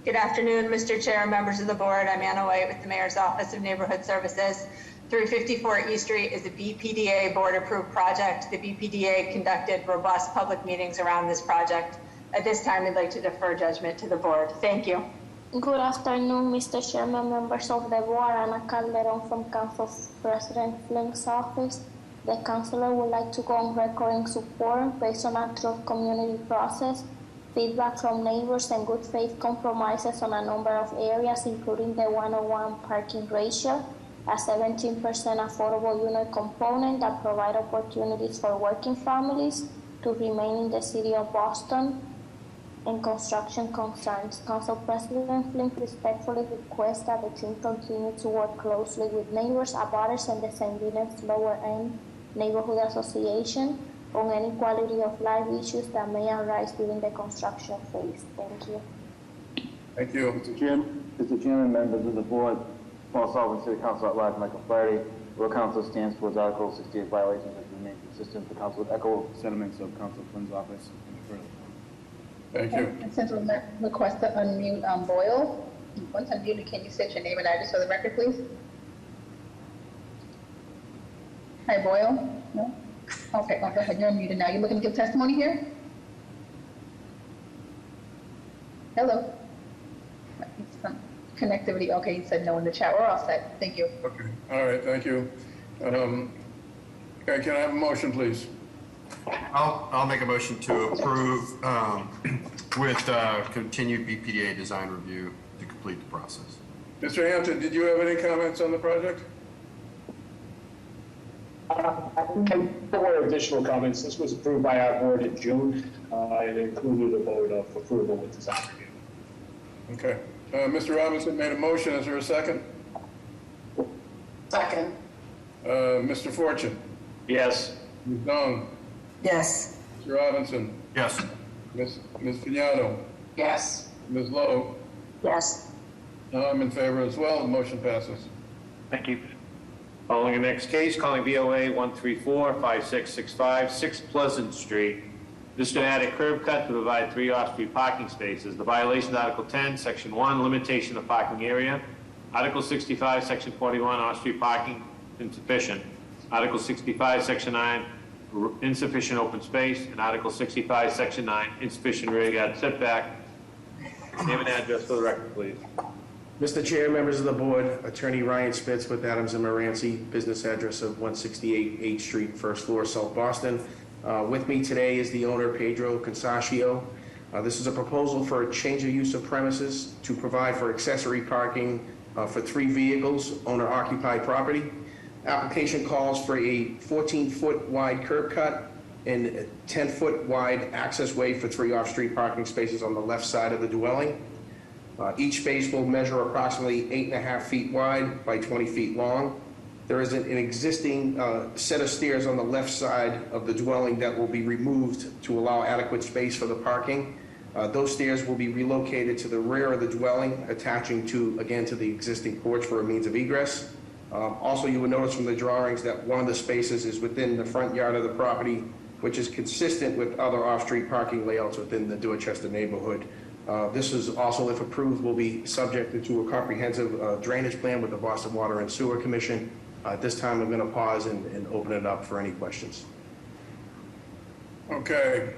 Good afternoon, Mr. Chair, members of the board. I'm Anna White with the Mayor's Office of Neighborhood Services. 354 East Street is a BPDA board-approved project. The BPDA conducted robust public meetings around this project. At this time, I'd like to defer judgment to the board. Thank you. Good afternoon, Mr. Chairman, members of the board. Ana Calderon from Council President Flink's office. The councilor would like to go on record in support based on a true community process, feedback from neighbors, and good faith compromises on a number of areas, including the 101 parking ratio, a 17% affordable unit component that provide opportunities for working families to remain in the city of Boston, and construction concerns. Council President Flynn respectfully requests that the team continue to work closely with neighbors, abutters, and the St. Venance Lower End Neighborhood Association on any quality of life issues that may arise during the construction phase. Thank you. Thank you. Mr. Chairman, members of the board, Paul Sullivan, City Council at Large, Michael Flaherty. Borough Council stands towards Article 68 violations that remain consistent. The Council would echo sentiments of Council Flynn's office. Thank you. And since we request to unmute Boyle, once unmuted, can you state your name and address for the record, please? Hi, Boyle? No? Okay, go ahead. You're unmuted now. You looking to give testimony here? Hello? Some connectivity. Okay, you said no in the chat. We're all set. Thank you. Okay. All right, thank you. Okay, can I have a motion, please? I'll make a motion to approve with continued BPDA design review to complete the process. Mr. Hampton, did you have any comments on the project? There were additional comments. This was approved by our board in June. It included a vote of approval with design review. Okay. Mr. Robinson made a motion. Is there a second? Second. Mr. Fortune? Yes. Ms. Dong? Yes. Mr. Robinson? Yes. Ms. Pignano? Yes. Ms. Lowe? Yes. I'm in favor as well. The motion passes. Thank you. Following the next case, calling BOA 134-5665, 6 Pleasant Street. This is to add a curb cut to provide 3 off-street parking spaces. The violation, Article 10, Section 1, limitation of parking area. Article 65, Section 41, off-street parking insufficient. Article 65, Section 9, insufficient open space. And Article 65, Section 9, insufficient rear yard setback. Name and address for the record, please. Mr. Chair, members of the board, Attorney Ryan Spitz with Adams and Moranci, business address of 168 8th Street, first floor, South Boston. With me today is the owner, Pedro Consaccio. This is a proposal for a change of use of premises to provide for accessory parking for 3 vehicles, owner-occupied property. Application calls for a 14-foot wide curb cut and a 10-foot wide access way for 3 off-street parking spaces on the left side of the dwelling. Each space will measure approximately 8.5 feet wide by 20 feet long. There is an existing set of stairs on the left side of the dwelling that will be removed to allow adequate space for the parking. Those stairs will be relocated to the rear of the dwelling, attaching to the existing porch for a means of egress. Also, you will notice from the drawings that one of the spaces is within the front yard of the property, which is consistent with other off-street parking layouts within the Dorchester neighborhood. This is also, if approved, will be subjected to a comprehensive drainage plan with the Boston Water and Sewer Commission. At this time, I'm going to pause and open it up for any questions. Okay.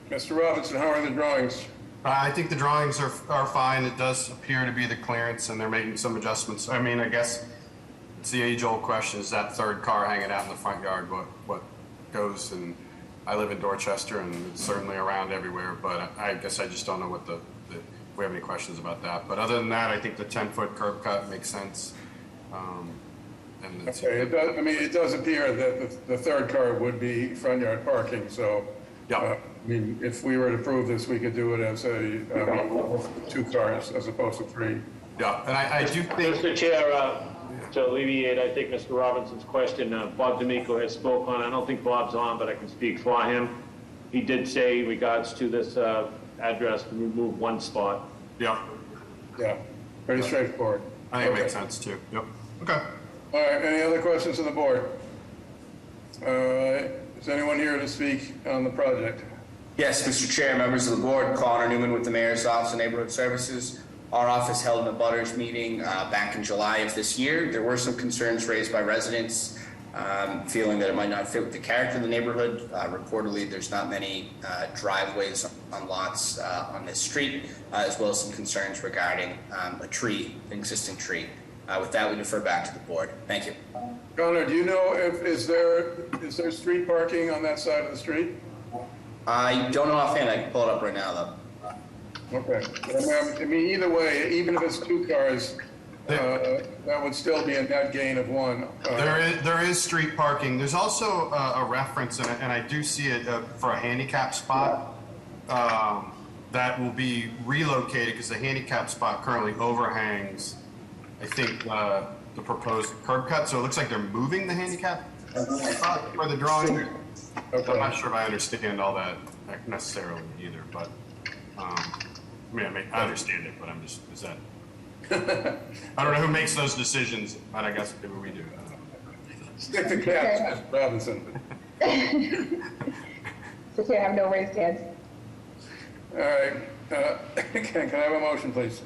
Mr. Robinson, how are the drawings? I think the drawings are fine. It does appear to be the clearance, and they're making some adjustments. I mean, I guess it's the age-old question: is that third car hanging out in the front yard what goes? And I live in Dorchester, and it's certainly around everywhere. But I guess I just don't know what if we have any questions about that. But other than that, I think the 10-foot curb cut makes sense. And it's, okay. It does appear that the third car would be front yard parking. So, yeah. I mean, if we were to approve this, we could do it as a 2 cars as opposed to 3. Yeah, and I do think, Mr. Chair, to alleviate, I think, Mr. Robinson's question, Bob D'Amico has spoke on. I don't think Bob's on, but I can speak for him. he did say in regards to this address to remove one spot. Yeah. Yeah, pretty straightforward. I think it makes sense too. Yep. Okay. All right, any other questions on the board? Is anyone here to speak on the project? Yes, Mr. Chair, members of the board, Connor Newman with the Mayor's Office of Neighborhood Services. Our office held an abutters meeting back in July of this year. There were some concerns raised by residents, feeling that it might not fit with the character of the neighborhood. Reportedly, there's not many driveways on lots on this street, as well as some concerns regarding a tree, an existing tree. With that, we defer back to the board. Thank you. Connor, do you know if is there street parking on that side of the street? I don't know offhand. I can pull it up right now, though. Okay. I mean, either way, even if it's two cars, that would still be a net gain of one. There is street parking. There's also a reference, and I do see it for a handicap spot that will be relocated because the handicap spot currently overhangs, I think, the proposed curb cut. So it looks like they're moving the handicap spot for the drawing. Okay. I'm not sure if I understand all that necessarily either, but I understand it, but I'm just, is that, I don't know who makes those decisions, but I guess maybe we do. Stick to cats, Mr. Robinson. So you have no raised hands. All right, can I have a motion, please?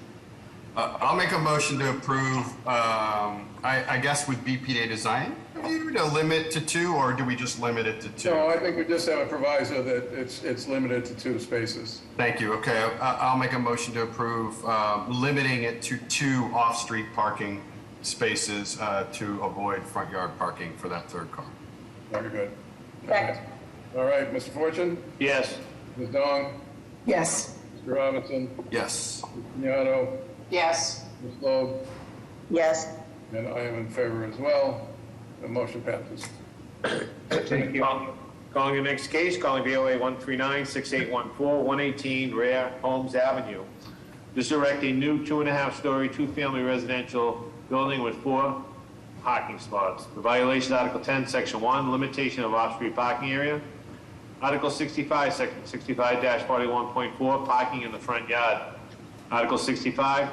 I'll make a motion to approve, I guess with BPA Design to limit to 2, or do we just limit it to 2? No, I think we just have a proviso that it's limited to 2 spaces. Thank you. Okay, I'll make a motion to approve limiting it to 2 off-street parking spaces to avoid front yard parking for that third car. Very good. Correct. All right, Mr. Fortune? Yes. Ms. Dong? Yes. Mr. Robinson? Yes. Mr. Piñato? Yes. Ms. Loeb? Yes. And I am in favor as well. The motion passes. Thank you. Calling the next case, calling BOA 139-6814, 118 Rare Holmes Avenue. This erect a new 2.5-story, 2-family residential building with 4 parking spots. The violation of Article 10, Section 1, limitation of off-street parking area. Article 65, Section 65-41.4, parking in the front yard. Article 65,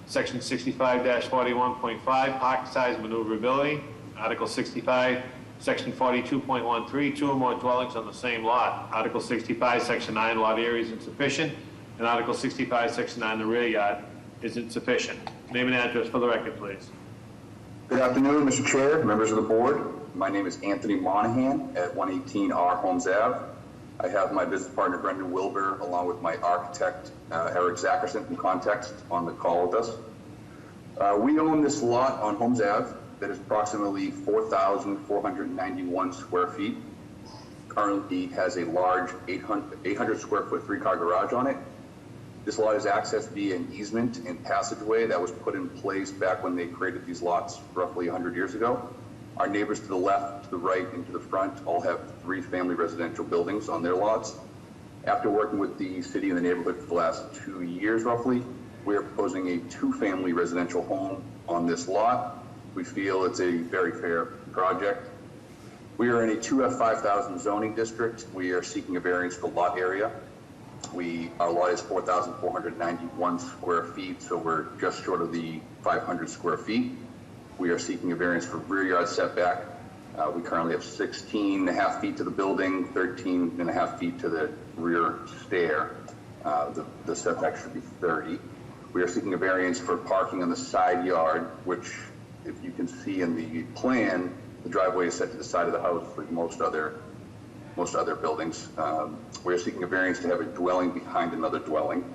Section 65-41.5, parking size maneuverability. Article 65, Section 42.13, 2 or more dwellings on the same lot. Article 65, Section 9, lot area is insufficient. And Article 65, Section 9, the rear yard is insufficient. Name and address for the record, please. Good afternoon, Mr. Chair, members of the board. My name is Anthony Monahan at 118 R Holmes Ave. I have my business partner, Brendan Wilbur, along with my architect, Eric Zackerson from Context, on the call with us. We own this lot on Holmes Ave that is approximately 4,491 square feet. Currently has a large 800 square foot 3-car garage on it. This lot is accessed via an easement and passageway that was put in place back when they created these lots roughly 100 years ago. Our neighbors to the left, to the right, and to the front all have 3-family residential buildings on their lots. After working with the city and the neighborhood for the last 2 years roughly, we are proposing a 2-family residential home on this lot. We feel it's a very fair project. We are in a 2F5000 zoning district. We are seeking a variance for lot area. Our lot is 4,491 square feet, so we're just short of the 500 square feet. We are seeking a variance for rear yard setback. We currently have 16.5 feet to the building, 13.5 feet to the rear stair. The setback should be 30. We are seeking a variance for parking on the side yard, which, if you can see in the plan, the driveway is set to the side of the house like most other buildings. We are seeking a variance to have a dwelling behind another dwelling.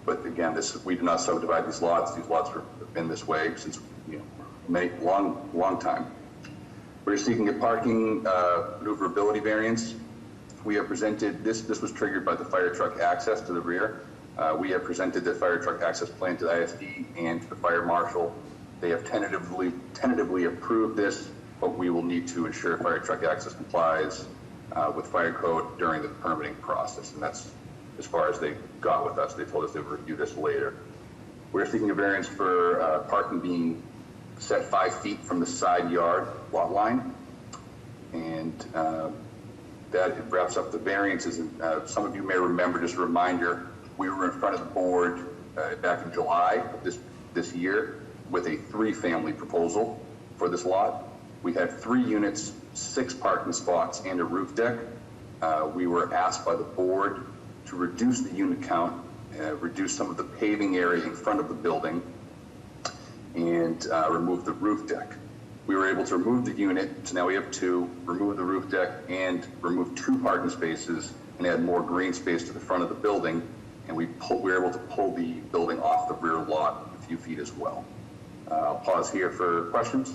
But again, we do not subdivide these lots. These lots have been this way since long time. We're seeking a parking maneuverability variance. We have presented this was triggered by the fire truck access to the rear. We have presented the fire truck access plan to the ISD and to the fire marshal. They have tentatively approved this, but we will need to ensure fire truck access complies with fire code during the permitting process, and that's as far as they got with us. They told us they would review this later. We're seeking a variance for parking being set 5 feet from the side yard lot line, and that, it wraps up the variances. And some of you may remember, just a reminder, we were in front of the board back in July of this year with a 3-family proposal for this lot. We had 3 units, 6 parking spots, and a roof deck. We were asked by the board to reduce the unit count, reduce some of the paving area in front of the building, and remove the roof deck. We were able to remove the unit, so now we have 2, remove the roof deck, and remove 2 parking spaces and add more green space to the front of the building. And we were able to pull the building off the rear lot a few feet as well. I'll pause here for questions.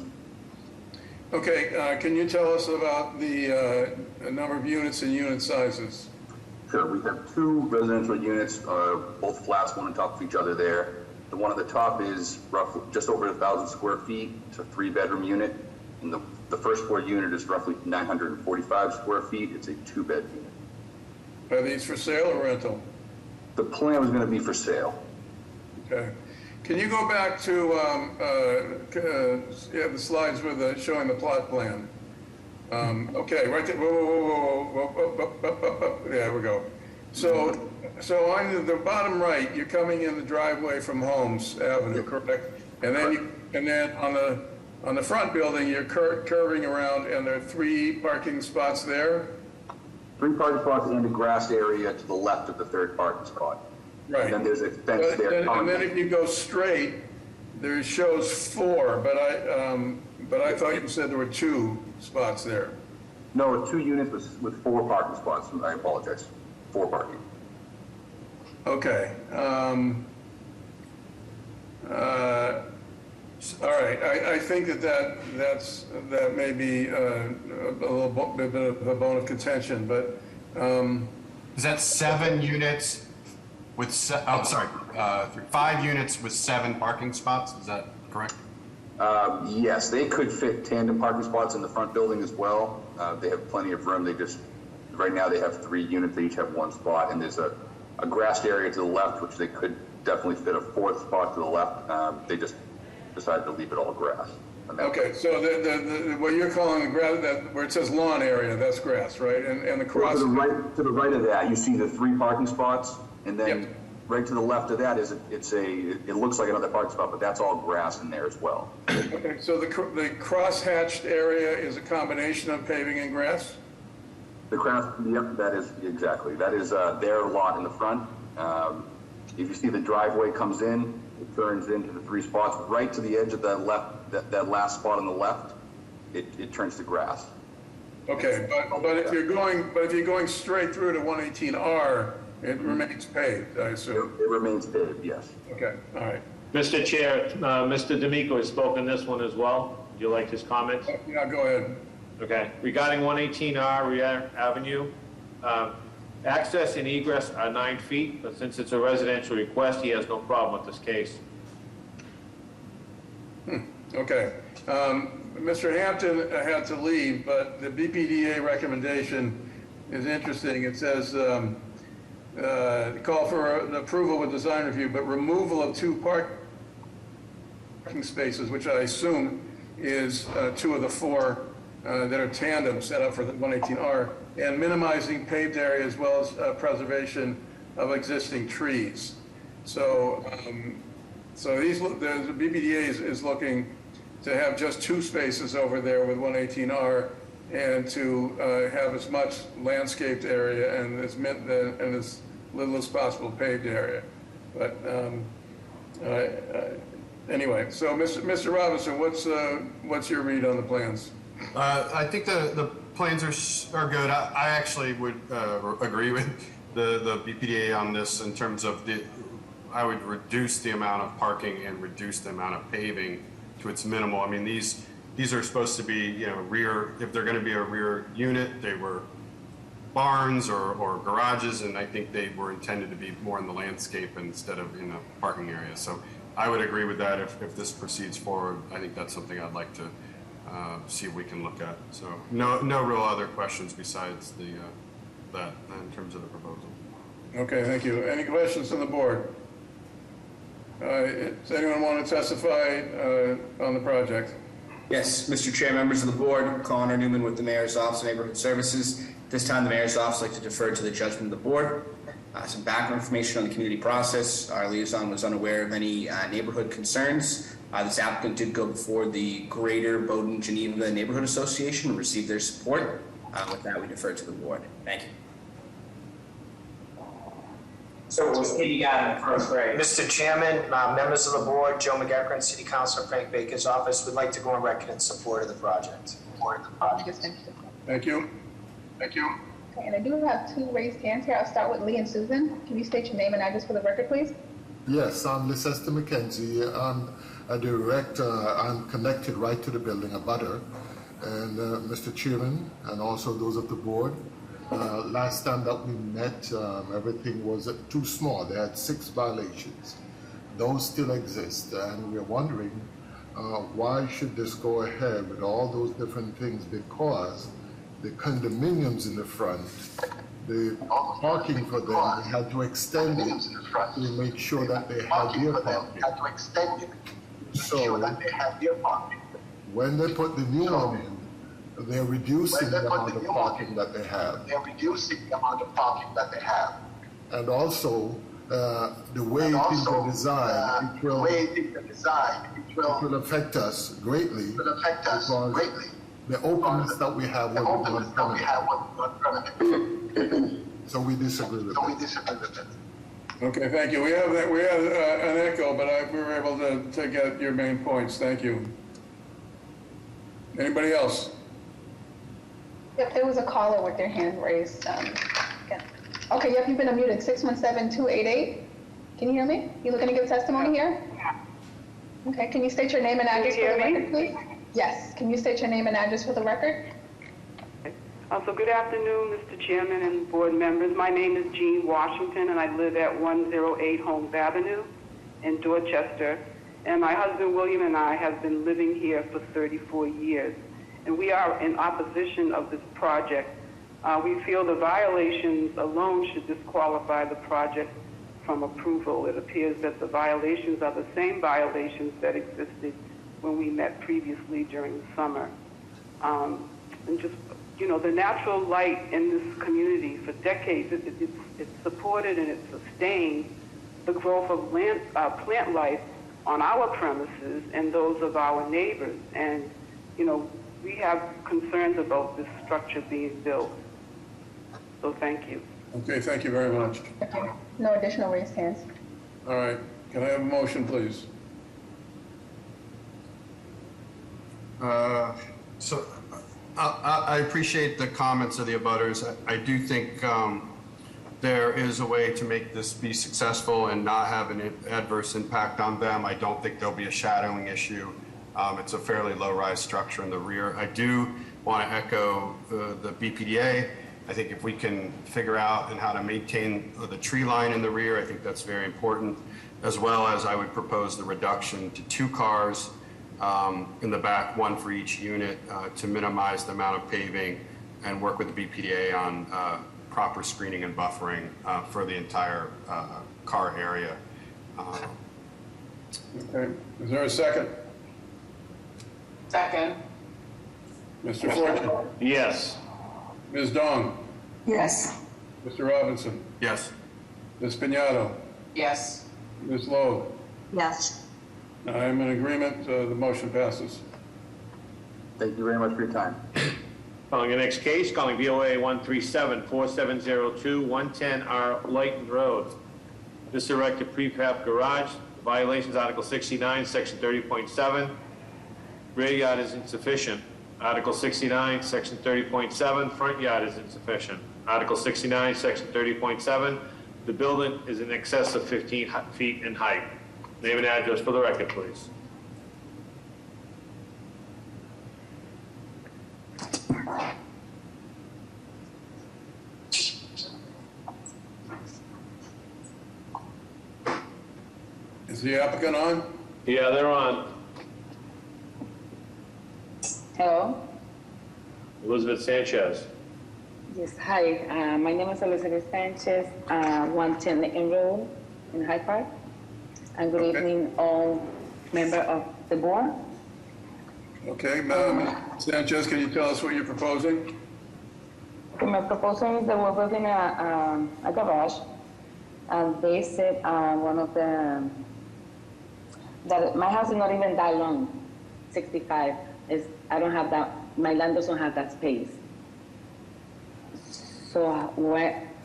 Okay, can you tell us about the number of units and unit sizes? Sure, we have 2 residential units, both flats, one on top of each other there. The one at the top is roughly just over 1,000 square feet. It's a 3-bedroom unit. And the first floor unit is roughly 945 square feet. It's a 2-bed unit. Are these for sale or rental? The plan was going to be for sale. Okay. Can you go back to the slides with showing the plot plan? Okay, right there. Whoa. There we go. So on the bottom right, you're coming in the driveway from Holmes Avenue, correct? And then on the front building, you're curving around, and there are 3 parking spots there. 3 parking spots and a grass area to the left of the 3rd parking spot. Right. And then there's a fence there. And then if you go straight, there shows 4, but I thought you said there were 2 spots there. No, 2 units with 4 parking spots. I apologize. 4 parking. Okay. All right. I think that may be a little bit of a bone of contention, but is that 7 units with 5 units with 7 parking spots? Is that correct? Yes, they could fit tandem parking spots in the front building as well. They have plenty of room. Right now they have 3 units. They each have 1 spot, and there's a grassed area to the left, which they could definitely fit a 4th spot to the left. They just decided to leave it all grass. Okay, so what you're calling the grass, where it says lawn area, that's grass, right? And the cross. To the right of that, you see the 3 parking spots, and then right to the left of that it looks like another parking spot, but that's all grass in there as well. Okay, so the cross-hatched area is a combination of paving and grass? Yep, that is exactly. That is their lot in the front. If you see the driveway comes in, it turns into the 3 spots. Right to the edge of that last spot on the left, it turns to grass. Okay, but if you're going straight through to 118R, it remains paved, I assume. It remains paved, yes. Okay, all right. Mr. Chair, Mr. D'Amico has spoken this one as well. Would you like his comments? Yeah, go ahead. Okay. Regarding 118R Rear Avenue, access and egress are 9 feet, but since it's a residential request, he has no problem with this case. Okay. Mr. Hampton had to leave, but the BPDA recommendation is interesting. It says call for an approval with design review, but removal of 2 parking spaces, which I assume is 2 of the 4 that are tandem set up for the 118R, and minimizing paved area as well as preservation of existing trees. So, the BPDA is looking to have just 2 spaces over there with 118R, and to have as much landscaped area and as little as possible paved area. But anyway, so Mr. Robinson, what's your read on the plans? I think the plans are good. I actually would agree with the BPDA on this in terms of I would reduce the amount of parking and reduce the amount of paving to its minimal. I mean, these are supposed to be, rear, if they're going to be a rear unit, they were barns or garages, and I think they were intended to be more in the landscape instead of in a parking area. So I would agree with that if this proceeds forward. I think that's something I'd like to see if we can look at. So no real other questions besides that in terms of the proposal. Okay, thank you. Any questions from the board? Does anyone want to testify on the project? Yes, Mr. Chair, members of the board, Connor Newman with the Mayor's Office of Neighborhood Services. This time, the mayor's office would like to defer to the judgment of the board. Some background information on the community process. Our liaison was unaware of any neighborhood concerns. This applicant did go before the Greater Bowdoin Geneva Neighborhood Association and receive their support. With that, we defer to the board. Thank you. So it was kindergarten, first grade. Mr. Chairman, members of the board, Joe McEachran, City Councilor Frank Baker's office would like to go on record in support of the project. Thank you. Thank you. Okay, and I do have two raised hands here. I'll start with Lee and Susan. Can you state your name and address for the record, please? Yes, I'm Leicester McKenzie. I'm a director. I'm connected right to the building, a butter. And Mr. Chairman, and also those of the board, last time that we met, everything was too small. They had 6 violations. Those still exist, and we're wondering why should this go ahead with all those different things, because the condominiums in the front, the parking for them, they had to extend it to make sure that they had their parking. So when they put the new one in, they're reducing the amount of parking that they have. And also, the way things are designed, it will affect us greatly because the openness that we have will be permanent. So we disagree with it. Okay, thank you. We have an echo, but we were able to get your main points. Thank you. Anybody else? Yep, there was a caller with their hand raised. Okay, yep, you've been unmuted. 617-288. Can you hear me? You looking to give testimony here? Okay, can you state your name and address for the record, please? Yes, can you state your name and address for the record? So good afternoon, Mr. Chairman and board members. My name is Jean Washington, and I live at 108 Holmes Avenue in Dorchester. And my husband, William, and I have been living here for 34 years. And we are in opposition of this project. We feel the violations alone should disqualify the project from approval. It appears that the violations are the same violations that existed when we met previously during the summer. And just, you know, the natural light in this community for decades, it's supported and it sustained the growth of plant life on our premises and those of our neighbors. And, you know, we have concerns about this structure being built. So thank you. Okay, thank you very much. No additional raised hands. All right, can I have a motion, please? So I appreciate the comments of the abutters. I do think there is a way to make this be successful and not have an adverse impact on them. I don't think there'll be a shadowing issue. It's a fairly low-rise structure in the rear. I do want to echo the BPDA. I think if we can figure out and how to maintain the tree line in the rear, I think that's very important, as well as I would propose the reduction to 2 cars in the back, 1 for each unit, to minimize the amount of paving and work with the BPDA on proper screening and buffering for the entire car area. Okay, is there a second? Second. Mr. Fortune? Yes. Ms. Dong? Yes. Mr. Robinson? Yes. Ms. Piñato? Yes. Ms. Logue? Yes. I am in agreement. The motion passes. Thank you very much for your time. Calling the next case, calling BOA 137-4702, 110R Lighton Road. This erected prefab garage, violations Article 69, Section 30.7. Rear yard is insufficient. Article 69, Section 30.7, front yard is insufficient. Article 69, Section 30.7, the building is in excess of 15 feet in height. Name and address for the record, please. Is the applicant on? Yeah, they're on. Hello. Elizabeth Sanchez. Yes, hi. My name is Elizabeth Sanchez, 110 Lincoln Road in Hyde Park. And good evening, all member of the board. Okay, Madam Sanchez, can you tell us what you're proposing? Okay, my proposal is that we're building a garage, and they said one of the, that my house is not even that long, 65. I don't have that, my land doesn't have that space. So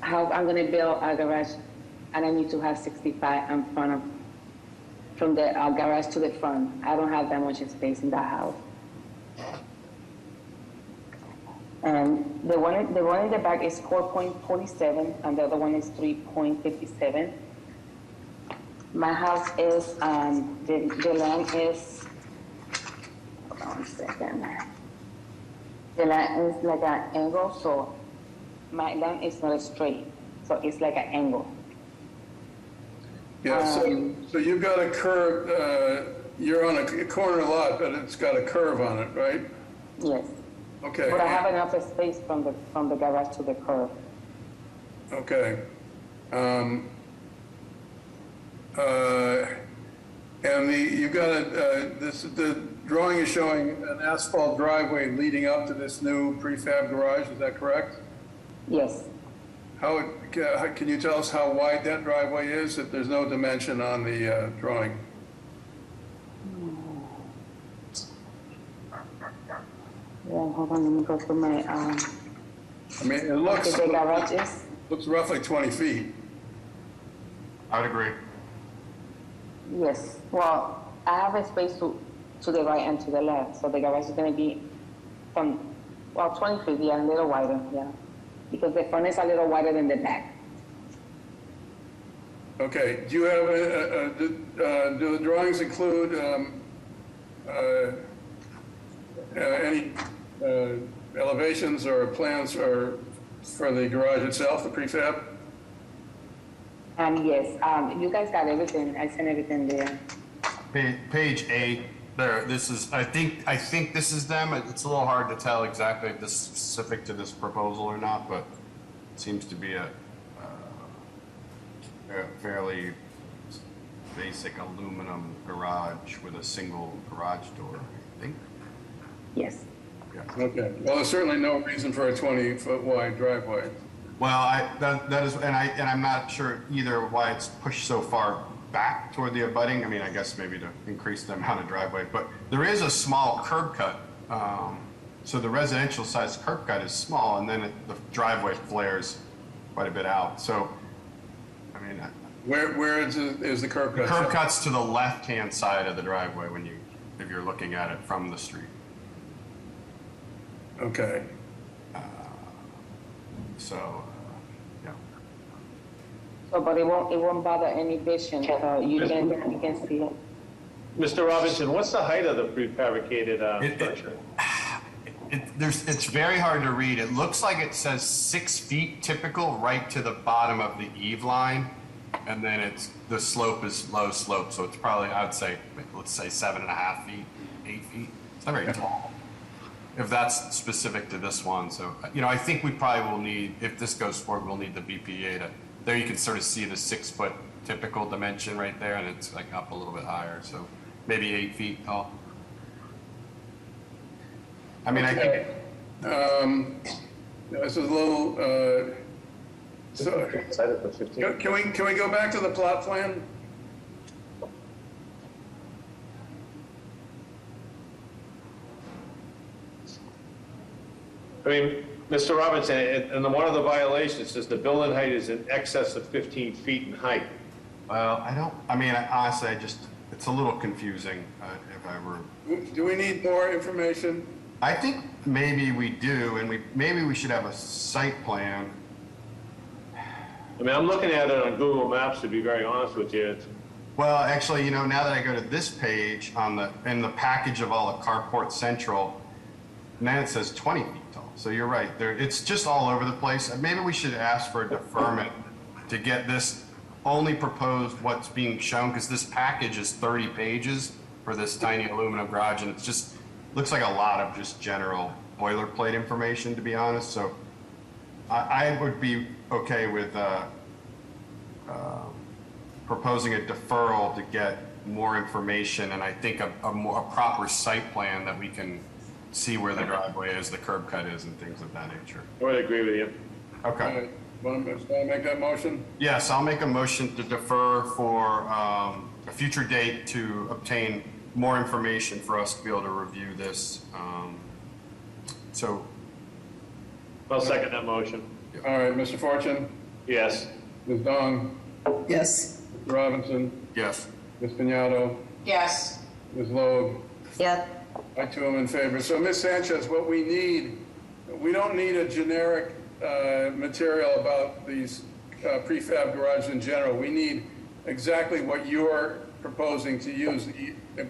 how I'm gonna build a garage, and I need to have 65 in front of, from the garage to the front. I don't have that much space in that house. And the one in the back is 4.47, and the other one is 3.57. My house is, the land is, hold on 1 second. The land is like an angle, so my land is not straight, so it's like an angle. Yeah, so you've got a curve, you're on a corner lot, but it's got a curve on it, right? Yes. Okay. But I have enough space from the garage to the curb. Okay. And you've got the drawing is showing an asphalt driveway leading up to this new prefab garage, is that correct? Yes. Can you tell us how wide that driveway is, if there's no dimension on the drawing? Yeah, hold on, let me go through my, I mean, it looks, the garage is? looks roughly 20 feet. I would agree. Yes, well, I have a space to the right and to the left, so the garage is gonna be from, well, 20 feet, yeah, a little wider, yeah. Because the front is a little wider than the back. Okay, do you have do the drawings include any elevations or plans for the garage itself, the prefab? Yes, you guys got everything, I sent everything there. Page 8, there, this is, I think this is them. It's a little hard to tell exactly if this is specific to this proposal or not, but it seems to be a fairly basic aluminum garage with a single garage door, I think. Yes. Yeah. Okay, well, there's certainly no reason for a 20-foot wide driveway. Well, that is, and I'm not sure either why it's pushed so far back toward the abutting. I mean, I guess maybe to increase the amount of driveway, but there is a small curb cut. So the residential size curb cut is small, and then the driveway flares quite a bit out. So, I mean, where is the curb cut? The curb cut's to the left-hand side of the driveway if you're looking at it from the street. Okay. Yeah. So, but it won't bother any vision, so you can see it. Mr. Robinson, what's the height of the prefabricated structure? It's very hard to read. It looks like it says 6 feet typical right to the bottom of the eave line, and then the slope is low slope, so it's probably, I would say, let's say 7.5 feet, 8 feet. It's not very tall, if that's specific to this one. So, I think we probably will need, if this goes forward, we'll need the BPA to, there you can sort of see the 6 foot typical dimension right there, and it's like up a little bit higher, so maybe 8 feet tall. I mean, okay. This is a little, can we go back to the plot plan? I mean, Mr. Robinson, and one of the violations says the building height is in excess of 15 feet in height. Well, honestly, it's a little confusing if I were. Do we need more information? I think maybe we do, and maybe we should have a site plan. I mean, I'm looking at it on Google Maps, to be very honest with you. Well, actually, now that I go to this page in the package of all the Carport Central, now it says 20 feet tall. So you're right. It's just all over the place. Maybe we should ask for a deferment to get this only proposed what's being shown, because this package is 30 pages for this tiny aluminum garage, and it's just looks like a lot of just general boilerplate information, to be honest. So I would be okay with proposing a deferral to get more information, and I think a proper site plan that we can see where the driveway is, the curb cut is, and things of that nature. I would agree with you. Okay. Want to make that motion? Yes, I'll make a motion to defer for a future date to obtain more information for us to be able to review this. I'll second that motion. All right, Mr. Fortune? Yes. Ms. Dong? Yes. Mr. Robinson? Yes. Ms. Piñato? Yes. Ms. Loeb? Yes. I too am in favor. So Ms. Sanchez, what we need, we don't need a generic material about these prefab garages in general. We need exactly what you're proposing to use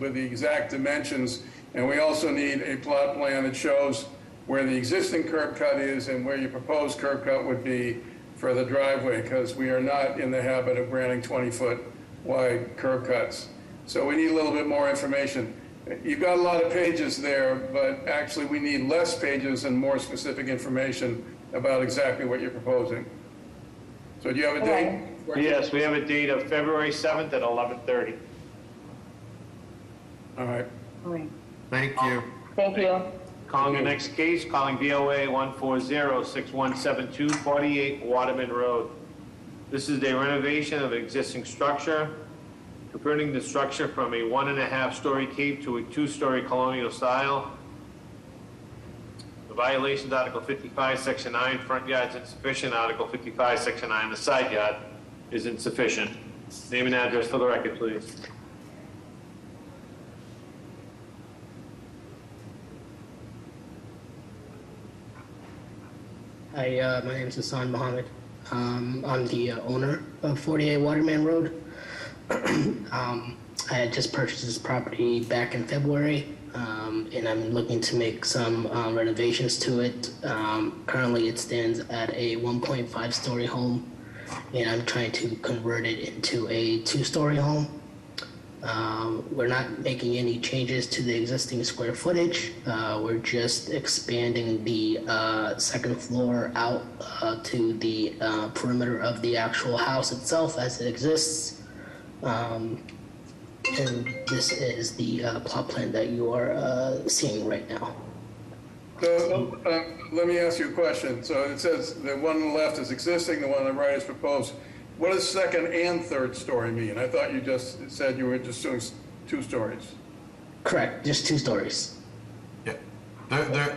with the exact dimensions. And we also need a plot plan that shows where the existing curb cut is and where your proposed curb cut would be for the driveway, because we are not in the habit of granting 20-foot wide curb cuts. So we need a little bit more information. You've got a lot of pages there, but actually we need less pages and more specific information about exactly what you're proposing. So do you have a date? Yes, we have a date of February 7th at 11:30. All right. All right. Thank you. Thank you. Calling the next case, calling BOA 140-6172, 48 Waterman Road. This is a renovation of an existing structure, converting the structure from a 1.5-story cape to a 2-story colonial style. The violations, Article 55, Section 9, front yard is insufficient. Article 55, Section 9, the side yard is insufficient. Name and address for the record, please. Hi, my name is Hassan Mohammed. I'm the owner of 48 Waterman Road. I had just purchased this property back in February, and I'm looking to make some renovations to it. Currently, it stands at a 1.5-story home, and I'm trying to convert it into a 2-story home. We're not making any changes to the existing square footage. We're just expanding the second floor out to the perimeter of the actual house itself as it exists. And this is the plot plan that you are seeing right now. So let me ask you a question. So it says the one on the left is existing, the one on the right is proposed. What does second and third story mean? I thought you just said you were just doing 2 stories. Correct, just 2 stories. Yeah,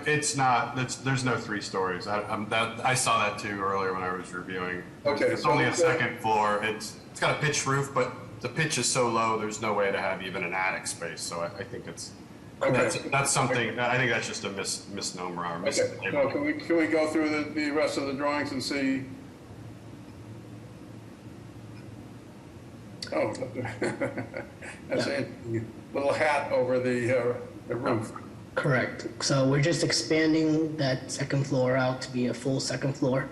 it's not. There's no 3 stories. I saw that too earlier when I was reviewing. Okay, it's only a second floor. It's got a pitched roof, but the pitch is so low. There's no way to have even an attic space. So I think it's. Okay. That's something. I think that's just a misnomer or mislabel. Okay. So can we go through the rest of the drawings and see? Oh, that's a little hat over the roof. Correct. So we're just expanding that second floor out to be a full second floor.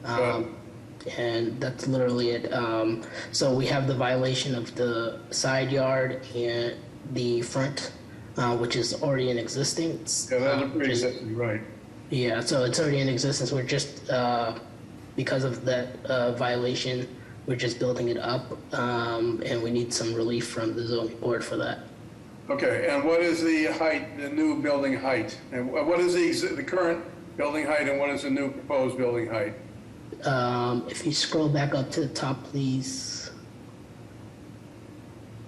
And that's literally it. So we have the violation of the side yard and the front, which is already in existence. Yeah, that's pre-existing, right. Yeah, so it's already in existence. We're just, because of that violation, we're just building it up, and we need some relief from the zoning board for that. Okay, and what is the height, the new building height? And what is the current building height, and what is the new proposed building height? If you scroll back up to the top, please.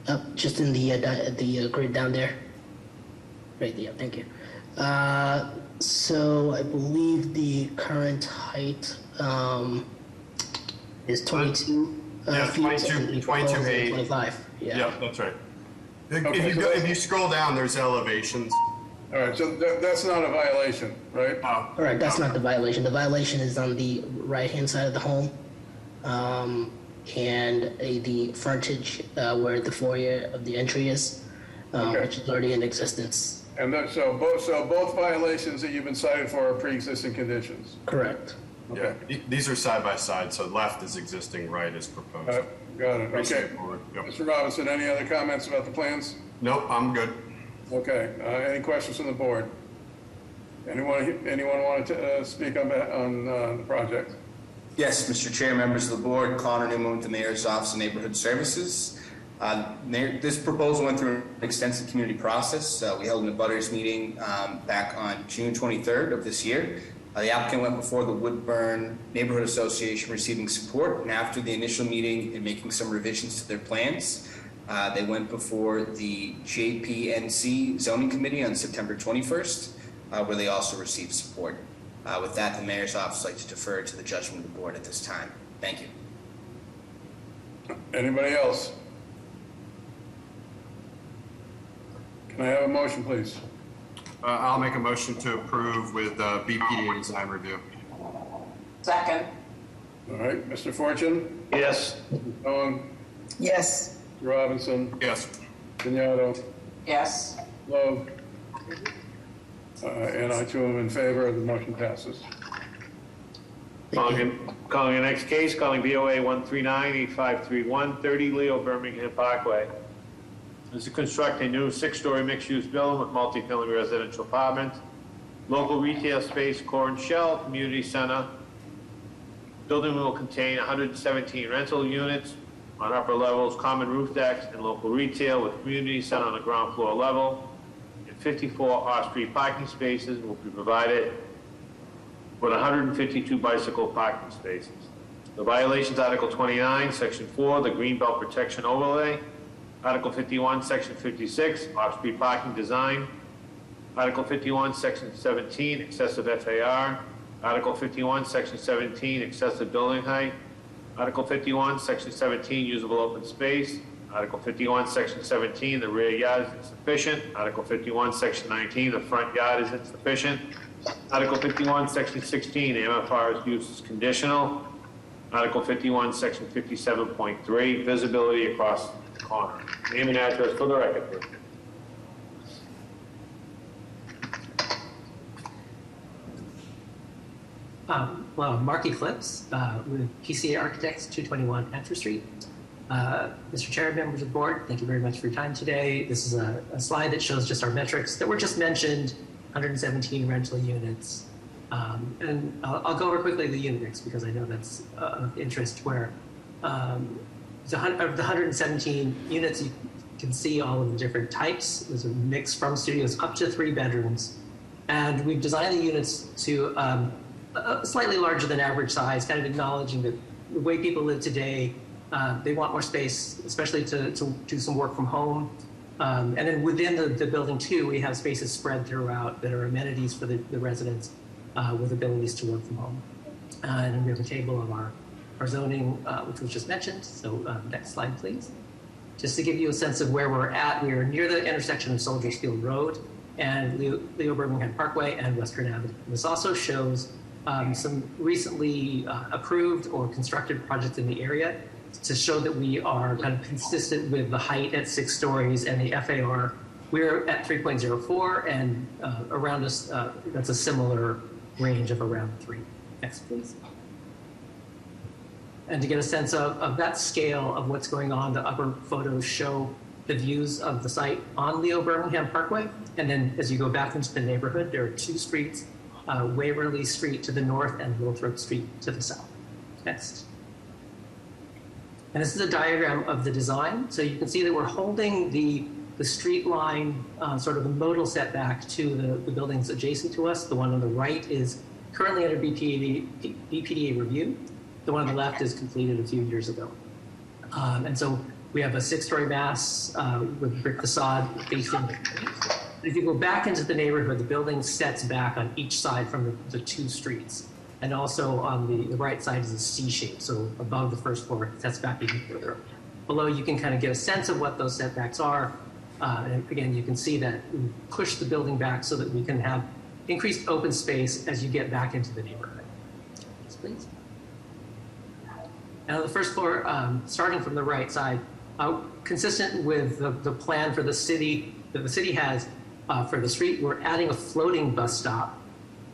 Up, just in the grid down there. Right there, thank you. So I believe the current height is 22 yeah, 22, 22.8. 25. Yeah, that's right. If you scroll down, there's elevations. All right, so that's not a violation, right? All right, that's not the violation. The violation is on the right-hand side of the home, and the frontage where the foyer of the entry is, which is already in existence. And so both violations that you've been cited for are pre-existing conditions. Correct. Okay. Yeah, these are side by side, so left is existing, right is proposed. Got it. Pretty Okay. straightforward. Yep. Mr. Robinson, any other comments about the plans? Nope, I'm good. Okay. Any questions from the board? Anyone want to speak on the project? Yes, Mr. Chair, members of the board, Connor Newman with the Mayor's Office of Neighborhood Services. This proposal went through an extensive community process. We held an abutters meeting back on June 23rd of this year. The applicant went before the Woodburn Neighborhood Association receiving support, and after the initial meeting and making some revisions to their plans, they went before the JPNC Zoning Committee on September 21st, where they also received support. With that, the mayor's office would like to defer to the judgment of the board at this time. Thank you. Anybody else? Can I have a motion, please? I'll make a motion to approve with BPDA design review. Second. All right, Mr. Fortune? Yes. Mrs. Owen? Yes. Mr. Robinson? Yes. Vignotto? Yes. Lowe? And I too am in favor. The motion passes. Calling the next case, calling BOA 139-8531, 30 Leo Birmingham Parkway. This is to construct a new 6-story mixed-use building with multi-family residential apartments, local retail space, core and shell, community center. Building will contain 117 rental units on upper levels, common roof decks, and local retail with community center on the ground floor level. And 54 off-street parking spaces will be provided with 152 bicycle parking spaces. The violations, Article 29, Section 4, the Greenbelt Protection Overlay. Article 51, Section 56, off-street parking design. Article 51, Section 17, excessive FAR. Article 51, Section 17, excessive building height. Article 51, Section 17, usable open space. Article 51, Section 17, the rear yard is insufficient. Article 51, Section 19, the front yard is insufficient. Article 51, Section 16, MFR's use is conditional. Article 51, Section 57.3, visibility across the corner. Name and address for the record, please. Well, Mark Eclipse with PCA Architects, 221 Antler Street. Mr. Chair, members of the board, thank you very much for your time today. This is a slide that shows just our metrics that were just mentioned, 117 rental units. And I'll go over quickly the unit mix because I know that's of interest where of the 117 units, you can see all of the different types. There's a mix from studios up to 3 bedrooms. And we've designed the units to slightly larger than average size, kind of acknowledging that the way people live today, they want more space, especially to do some work from home. And then within the building too, we have spaces spread throughout that are amenities for the residents with abilities to work from home. And then we have a table of our zoning, which was just mentioned. So next slide, please. Just to give you a sense of where we're at, we are near the intersection of Soldiers Field Road and Leo Birmingham Parkway and Western Avenue. This also shows some recently approved or constructed projects in the area to show that we are kind of consistent with the height at 6 stories and the FAR. We're at 3.04 and around us, that's a similar range of around 3. Next, please. And to get a sense of that scale of what's going on, the upper photos show the views of the site on Leo Birmingham Parkway. And then as you go back into the neighborhood, there are 2 streets, Waverly Street to the north and Little Street to the south. Next. And this is a diagram of the design. So you can see that we're holding the street line, sort of the modal setback to the buildings adjacent to us. The one on the right is currently under BPDA review. The one on the left is completed a few years ago. And so we have a 6-story mass with brick facade facing the street. If you go back into the neighborhood, the building sets back on each side from the 2 streets. And also on the right side is a C shape. So above the first floor, it sets back even further. Below, you can kind of get a sense of what those setbacks are. And again, you can see that we push the building back so that we can have increased open space as you get back into the neighborhood. Yes, please. And on the first floor, starting from the right side, consistent with the plan for the city that the city has for the street, we're adding a floating bus stop,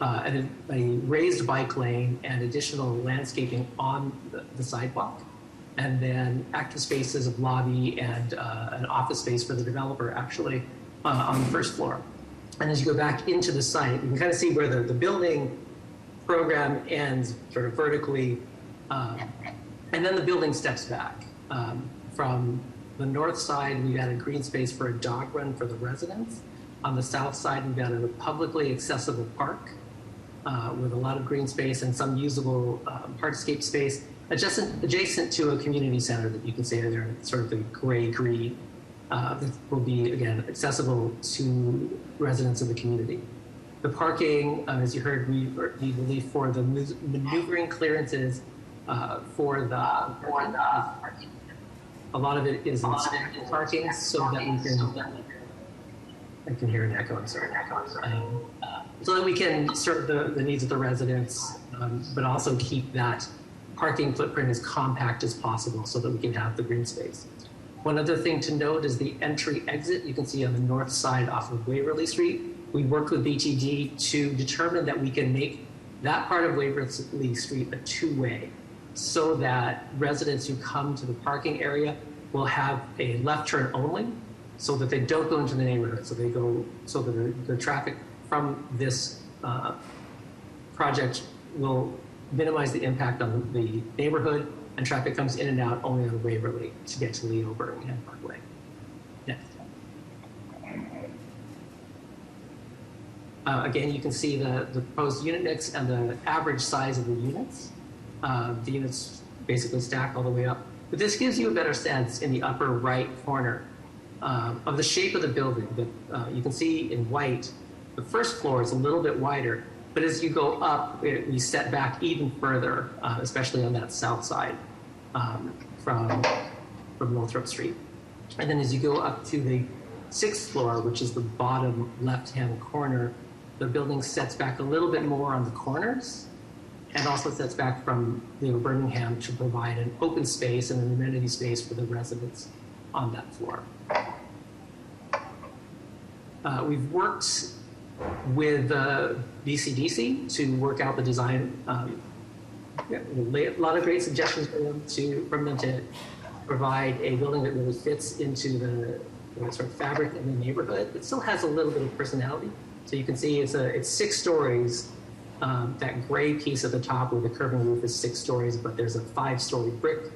and a raised bike lane, and additional landscaping on the sidewalk, and then active spaces of lobby and an office space for the developer actually on the first floor. And as you go back into the site, you can kind of see where the building program ends sort of vertically, and then the building steps back from the north side, we've added green space for a dog run for the residents. On the south side, we've added a publicly accessible park with a lot of green space and some usable hardscape space adjacent to a community center that you can see there, sort of a gray-green, that will be, again, accessible to residents of the community. The parking, as you heard, we believe for the maneuvering clearances for the a lot of it is in standard parking so that we can, I can hear an echo, I'm sorry. So that we can serve the needs of the residents, but also keep that parking footprint as compact as possible so that we can have the green space. One other thing to note is the entry exit you can see on the north side off of Waverly Street. We worked with BTD to determine that we can make that part of Waverly Street a two-way so that residents who come to the parking area will have a left turn only so that they don't go into the neighborhood. So they go, so that the traffic from this project will minimize the impact on the neighborhood, and traffic comes in and out only on Waverly to get to Leo Birmingham Parkway. Next. Again, you can see the proposed unit mix and the average size of the units. The units basically stack all the way up. But this gives you a better sense in the upper right corner of the shape of the building. That you can see in white, the first floor is a little bit wider, but as you go up, we set back even further, especially on that south side from Northrop Street. And then as you go up to the 6th floor, which is the bottom left-hand corner, the building sets back a little bit more on the corners and also sets back from Birmingham to provide an open space and an amenity space for the residents on that floor. We've worked with BCDC to work out the design. A lot of great suggestions from them to provide a building that really fits into the sort of fabric of the neighborhood. It still has a little bit of personality. So you can see it's 6 stories. That gray piece at the top where the curving roof is 6 stories, but there's a 5-story brick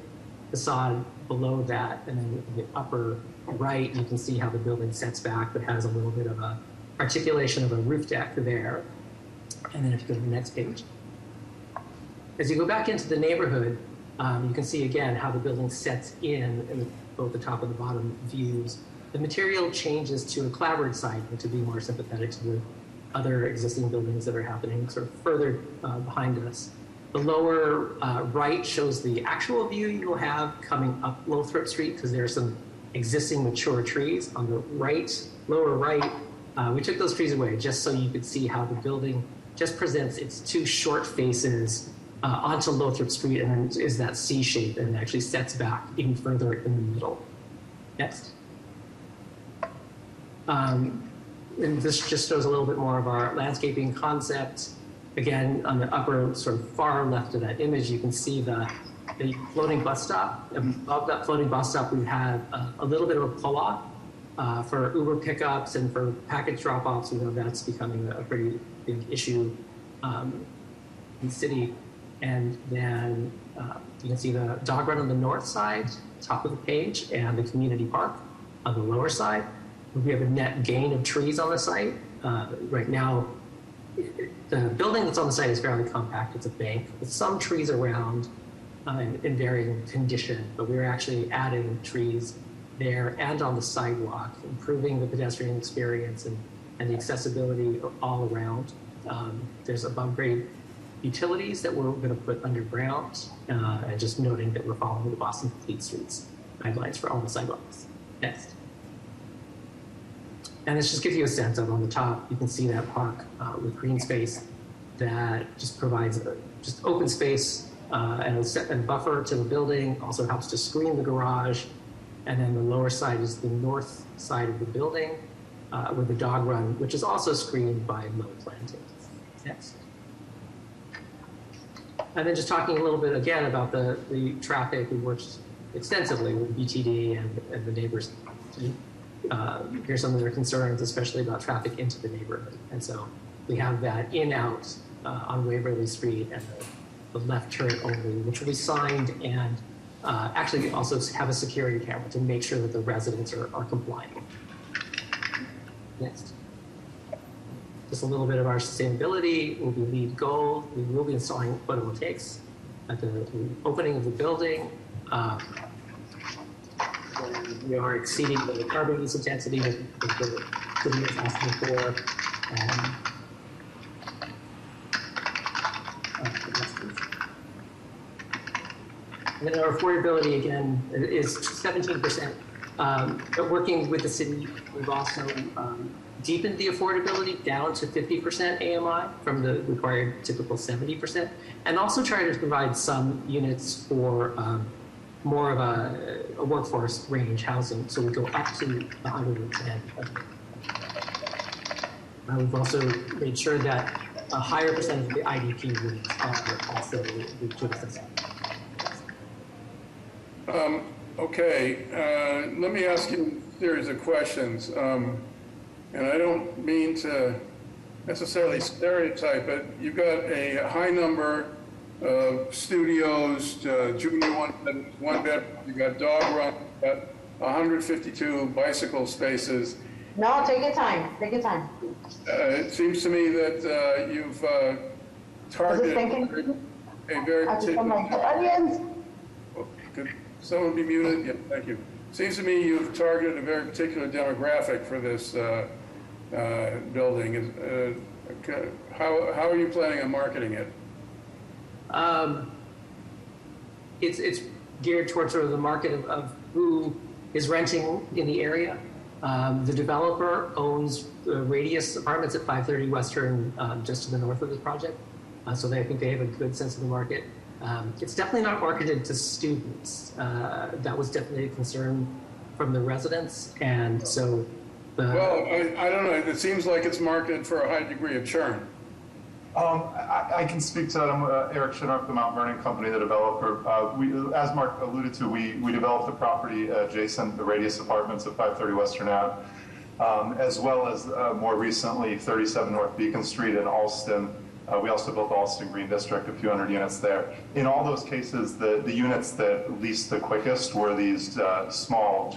facade below that. And then in the upper right, you can see how the building sets back, but has a little bit of a articulation of a roof deck there. And then if you go to the next page. As you go back into the neighborhood, you can see again how the building sets in both the top and the bottom views. The material changes to a clapboard siding to be more sympathetic to the other existing buildings that are happening sort of further behind us. The lower right shows the actual view you will have coming up Lothrop Street because there are some existing mature trees. On the right, lower right, we took those trees away just so you could see how the building just presents its 2 short faces onto Lothrop Street and then is that C shape and actually sets back even further in the middle. Next. And this just shows a little bit more of our landscaping concept. Again, on the upper sort of far left of that image, you can see the floating bus stop. Above that floating bus stop, we have a little bit of a pull-off for Uber pickups and for package drop-offs. We know that's becoming a pretty big issue in the city. And then you can see the dog run on the north side, top of the page, and the community park on the lower side. We have a net gain of trees on the site. Right now, the building that's on the site is fairly compact. It's a bank with some trees around in varying condition, but we're actually adding trees there and on the sidewalk, improving the pedestrian experience and the accessibility all around. There's above grade utilities that we're going to put underground, and just noting that we're following the Boston Complete Streets guidelines for all the sidewalks. Next. And this just gives you a sense of on the top, you can see that park with green space that just provides just open space and a buffer to the building, also helps to screen the garage. And then the lower side is the north side of the building with the dog run, which is also screened by low plantings. Next. And then just talking a little bit again about the traffic, we worked extensively with BTD and the neighbors to hear some of their concerns, especially about traffic into the neighborhood. And so we have that in-out on Waverly Street and the left turn only, which will be signed and actually also have a security camera to make sure that the residents are compliant. Next. Just a little bit of our sustainability will be LEED Gold. We will be installing photovoltaics at the opening of the building. We are exceeding the carbon use intensity that the city is asking for. And then our affordability, again, is 17%. But working with the city, we've also deepened the affordability down to 50% AMI from the required typical 70%, and also try to provide some units for more of a workforce range housing, so we go up to 110. We've also made sure that a higher percentage of the IDP units are also accessible. Okay, let me ask you a series of questions. And I don't mean to necessarily stereotype, but you've got a high number of studios, junior one bed, you've got dog run, you've got 152 bicycle spaces. No, take your time. Take your time. It seems to me that you've targeted a very particular... Could someone be muted? Yeah, thank you. Seems to me you've targeted a very particular demographic for this building. How are you planning on marketing it? It's geared towards sort of the market of who is renting in the area. The developer owns Radius Apartments at 530 Western, just to the north of the project. So I think they have a good sense of the market. It's definitely not marketed to students. That was definitely a concern from the residents, and so. Well, I don't know. It seems like it's marketed for a high degree of churn. I can speak to that. I'm Eric Shinark, the Mount Vernon company, the developer. As Mark alluded to, we developed the property adjacent the Radius Apartments at 530 Western Ave, as well as more recently 37 North Beacon Street in Alston. We also built Alston Green District, a few hundred units there. In all those cases, the units that leased the quickest were these small,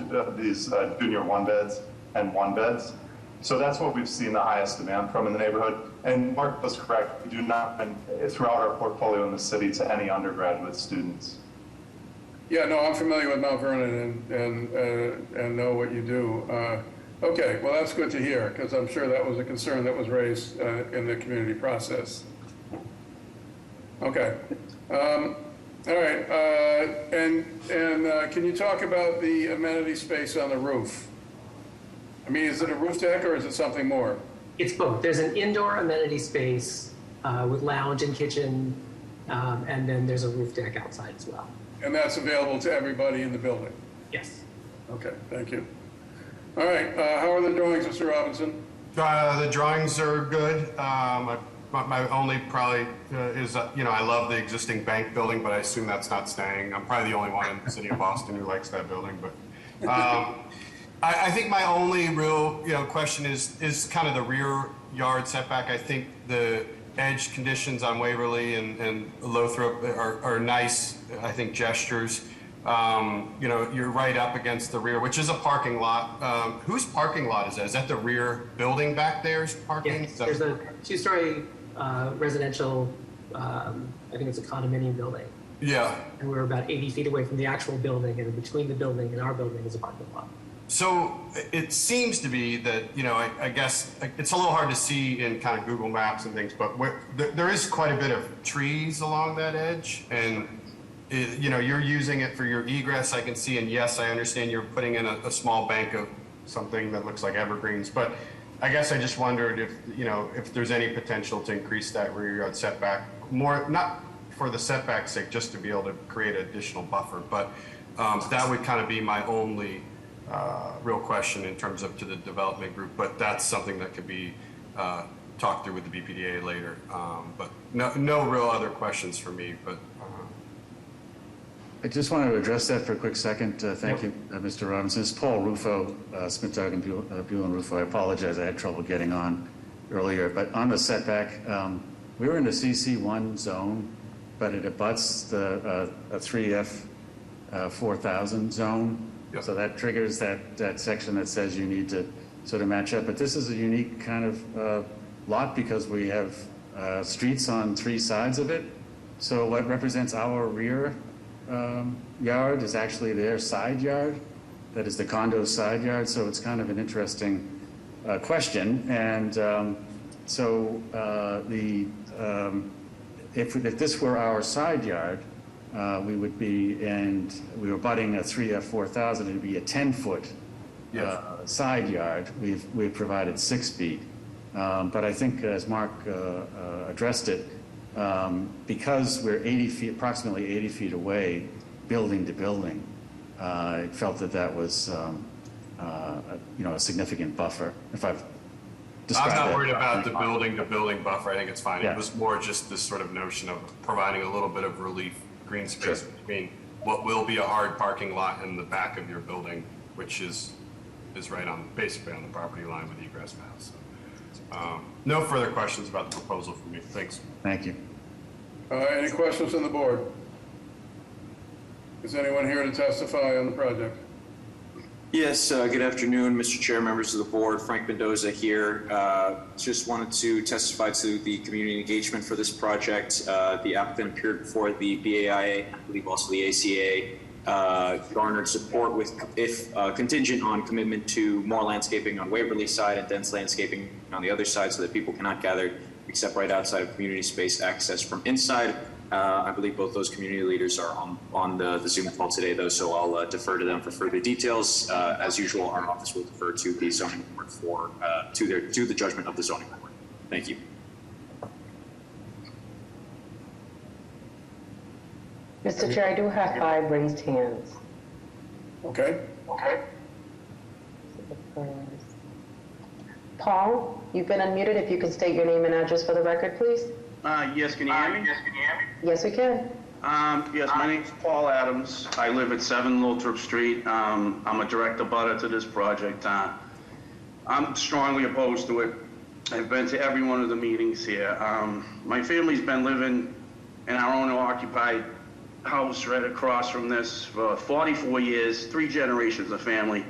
junior one beds and one beds. So that's what we've seen the highest demand from in the neighborhood. And Mark was correct, we do not rent throughout our portfolio in the city to any undergraduate students. Yeah, no, I'm familiar with Mount Vernon and know what you do. Okay, well, that's good to hear, because I'm sure that was a concern that was raised in the community process. Okay. All right. And can you talk about the amenity space on the roof? I mean, is it a roof deck or is it something more? It's both. There's an indoor amenity space with lounge and kitchen, and then there's a roof deck outside as well. And that's available to everybody in the building? Yes. Okay, thank you. All right, how are the drawings, Mr. Robinson? The drawings are good. My only probably is, I love the existing bank building, but I assume that's not staying. I'm probably the only one in the city of Boston who likes that building. But I think my only real, question is kind of the rear yard setback. I think the edge conditions on Waverly and Lothrop are nice, I think, gestures. You're right up against the rear, which is a parking lot. Whose parking lot is that? Is that the rear building back there's parking? Yeah, there's a two-story residential, I think it's a condominium building. Yeah. And we're about 80 feet away from the actual building, and between the building and our building is a parking lot. So it seems to be that, I guess it's a little hard to see in kind of Google Maps and things, but there is quite a bit of trees along that edge, and you're using it for your egress, I can see, and yes, I understand you're putting in a small bank of something that looks like evergreens, but I guess I just wondered if there's any potential to increase that rear yard setback more, not for the setback's sake, just to be able to create an additional buffer, but that would kind of be my only real question in terms of to the development group, but that's something that could be talked through with the BPDA later. But no real other questions for me, but. I just wanted to address that for a quick second. Thank you, Mr. Robinson. It's Paul Rufo, Smith, Doug, and Buell and Rufo. I apologize, I had trouble getting on earlier. But on the setback, we were in the CC1 zone, but it abuts the 3F 4,000 zone. Yep. So that triggers that section that says you need to sort of match up. But this is a unique kind of lot because we have streets on 3 sides of it. So what represents our rear yard is actually their side yard. That is the condo's side yard. So it's kind of an interesting question. And if this were our side yard, we would be, and we were butting a 3F4000, it would be a 10-foot side yard. We've provided 6 feet. But I think, as Mark addressed it, because we're approximately 80 feet away, building to building, I felt that was, a significant buffer. If I've described I'm not that worried about the building to building buffer. I think it's fine. Yeah. It was more just this sort of notion of providing a little bit of relief, green space between what will be a hard parking lot in the back of your building, which is right on, basically on the property line with egress paths. So, no further questions about the proposal from me. Thanks. Thank you. Any questions on the board? Is anyone here to testify on the project? Yes, good afternoon, Mr. Chair, members of the board. Frank Mendoza here. Just wanted to testify to the community engagement for this project. The applicant appeared before the BAIA, I believe also the ACA, garnered support if contingent on commitment to more landscaping on Waverly side and dense landscaping on the other side so that people cannot gather except right outside of community space access from inside. I believe both those community leaders are on the Zoom call today, though, so I'll defer to them for further details. As usual, our office will defer to the zoning board to the judgment of the zoning board. Thank you. Mr. Chair, I do have 5 raised hands. Okay. Paul, you've been unmuted. If you could state your name and address for the record, please. Yes, can you hear me? Yes, we can. Yes, my name's Paul Adams. I live at 7 Lothrop Street. I'm a direct abutter to this project. I'm strongly opposed to it. I've been to every one of the meetings here. My family's been living in our owner-occupied house right across from this for 44 years, 3 generations of family.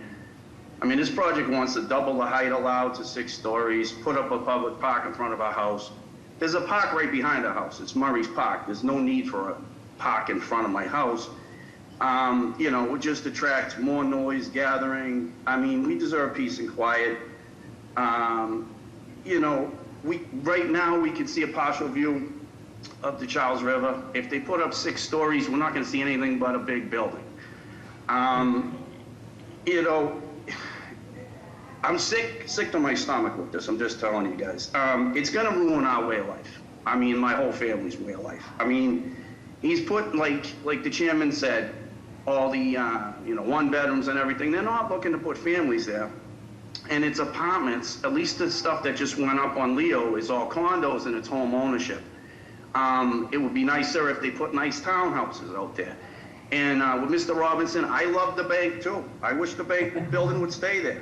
I mean, this project wants to double the height allowed to 6 stories, put up a public park in front of our house. There's a park right behind the house. It's Murray's Park. There's no need for a park in front of my house. It would just attract more noise gathering. I mean, we deserve peace and quiet. Right now we can see a partial view of the Charles River. If they put up 6 stories, we're not going to see anything but a big building. I'm sick to my stomach with this. I'm just telling you guys. It's going to ruin our way of life. I mean, my whole family's way of life. I mean, he's put, like the chairman said, all the, 1 bedrooms and everything. They're not looking to put families there. And it's apartments. At least the stuff that just went up on Leo is all condos and it's home ownership. It would be nicer if they put nice townhouses out there. And with Mr. Robinson, I love the bank too. I wish the bank building would stay there.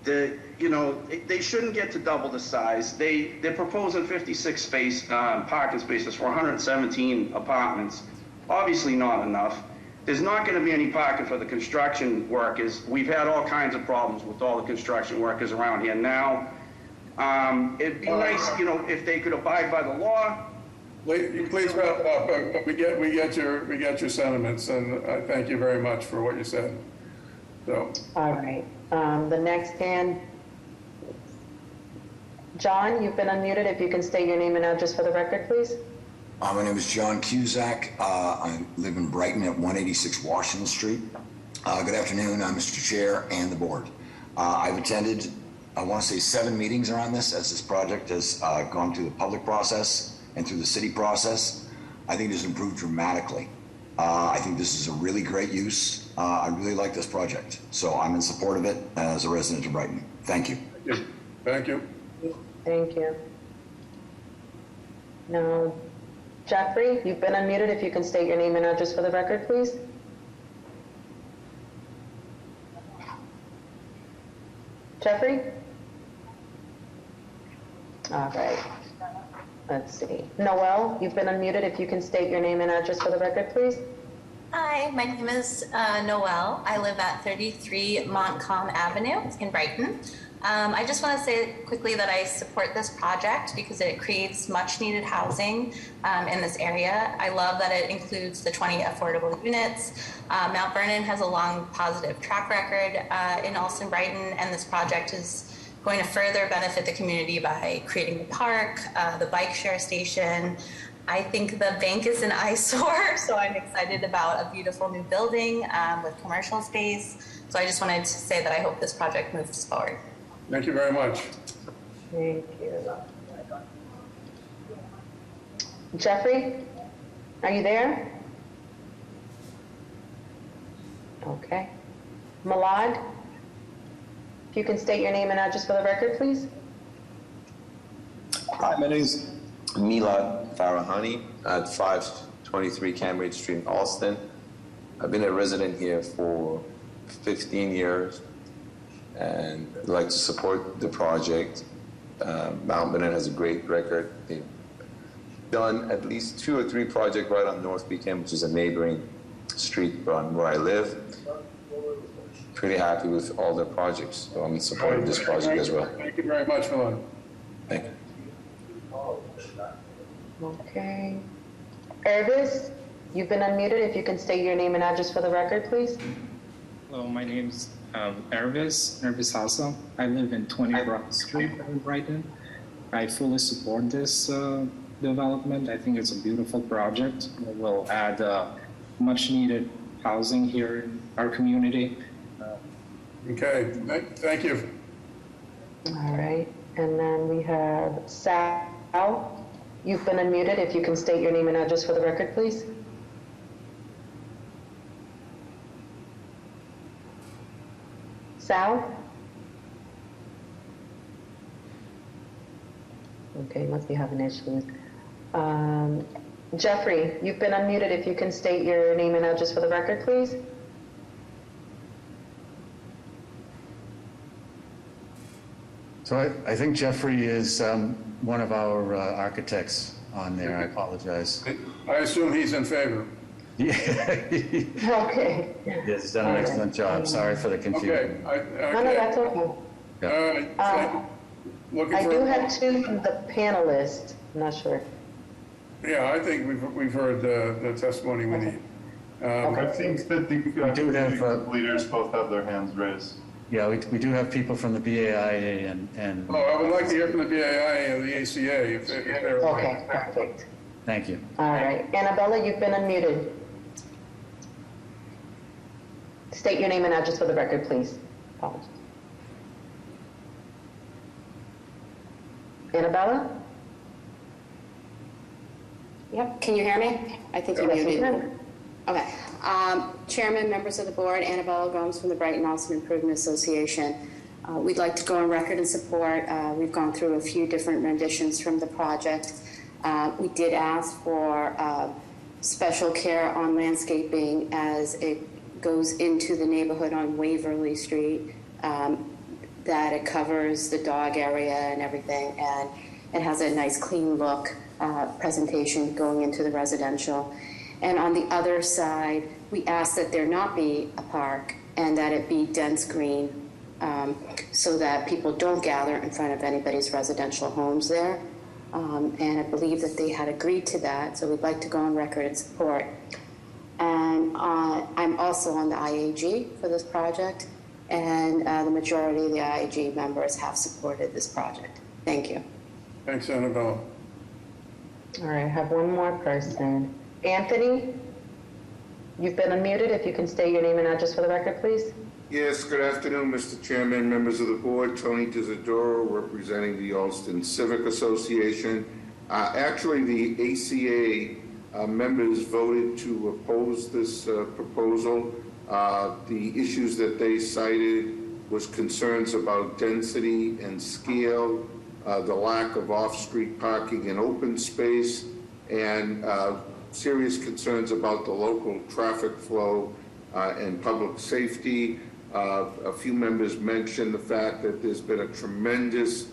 They shouldn't get to double the size. They're proposing 56 parking spaces for 117 apartments. Obviously not enough. There's not going to be any parking for the construction workers. We've had all kinds of problems with all the construction workers around here now. It'd be nice, if they could abide by the law. Please wrap it up. But we get your sentiments, and I thank you very much for what you said. So. All right. The next hand, John, you've been unmuted. If you can state your name and address for the record, please. My name is John Cusack. I live in Brighton at 186 Washington Street. Good afternoon, Mr. Chair and the board. I've attended, I want to say 7 meetings around this as this project has gone through the public process and through the city process. I think it has improved dramatically. I think this is a really great use. I really like this project. So I'm in support of it as a resident of Brighton. Thank you. Thank you. Thank you. Now, Jeffrey, you've been unmuted. If you can state your name and address for the record, please. Jeffrey? All right. Let's see. Noel, you've been unmuted. If you can state your name and address for the record, please. Hi, my name is Noelle. I live at 33 Montcalm Avenue in Brighton. I just want to say quickly that I support this project because it creates much needed housing in this area. I love that it includes the 20 affordable units. Mount Vernon has a long positive track record in Allston Brighton, and this project is going to further benefit the community by creating the park, the bike share station. I think the bank is an eyesore, so I'm excited about a beautiful new building with commercial space. So I just wanted to say that I hope this project moves forward. Thank you very much. Thank you. Jeffrey, are you there? Okay. Malad, if you can state your name and address for the record, please. Hi, my name is Milad Farahani at 523 Cambridge Street in Allston. I've been a resident here for 15 years and I'd like to support the project. Mount Vernon has a great record. They've done at least 2 or 3 projects right on North Beacon, which is a neighboring street on where I live. Pretty happy with all their projects, so I'm in support of this project as well. Thank you very much, Milan. Thank you. Okay. Ervis, you've been unmuted. If you can state your name and address for the record, please. Hello, my name's Ervis Hassel. I live in 20 Broad Street in Brighton. I fully support this development. I think it's a beautiful project. It will add much needed housing here in our community. Okay, thank you. All right. And then we have Sal. You've been unmuted. If you can state your name and address for the record, please. Sal? Okay, must be having issues. Jeffrey, you've been unmuted. If you can state your name and address for the record, please. So I think Jeffrey is one of our architects on there. I apologize. I assume he's in favor. Yeah. Okay. Yes, he's done an excellent job. Sorry for the confusion. No, that's okay. I do have 2 from the panelists. I'm not sure. Yeah, I think we've heard the testimony we need. I think that the leaders both have their hands raised. Yeah, we do have people from the BAIA and Oh, I would like to hear from the BAI and the ACA if they're okay. Perfect. Thank you. All right. Annabella, you've been unmuted. State your name and address for the record, please. Apologies. Annabella? Yep, can you hear me? I think you're muted. Okay. Chairman, members of the board, Annabella Gomes from the Brighton Allston Improvement Association. We'd like to go on record and support. We've gone through a few different renditions from the project. We did ask for special care on landscaping as it goes into the neighborhood on Waverly Street, that it covers the dog area and everything, and it has a nice clean look presentation going into the residential. And on the other side, we ask that there not be a park and that it be dense green so that people don't gather in front of anybody's residential homes there. And I believe that they had agreed to that, so we'd like to go on record and support. And I'm also on the IAG for this project, and the majority of the IAG members have supported this project. Thank you. Thanks, Annabelle. All right, I have one more person. Anthony, you've been unmuted. If you can state your name and address for the record, please. Yes, good afternoon, Mr. Chairman, members of the board. Tony Disadoro, representing the Allston Civic Association. Actually, the ACA members voted to oppose this proposal. The issues that they cited was concerns about density and scale, the lack of off-street parking and open space, and serious concerns about the local traffic flow and public safety. A few members mentioned the fact that there's been a tremendous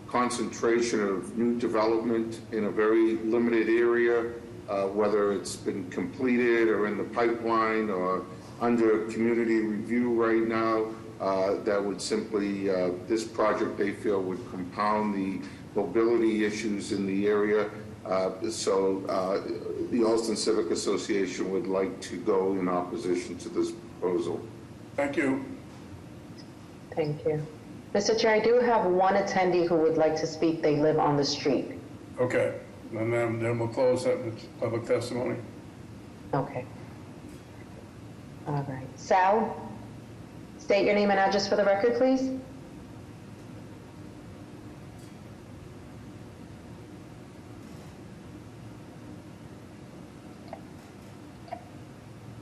concentration of new development in a very limited area, whether it's been completed or in the pipeline or under community review right now, that would simply, this project they feel would compound the mobility issues in the area. So the Alston Civic Association would like to go in opposition to this proposal. Thank you. Thank you. Mr. Chair, I do have one attendee who would like to speak. They live on the street. Okay, and then we'll close that with public testimony. Okay. All right. Sal, state your name and address for the record, please.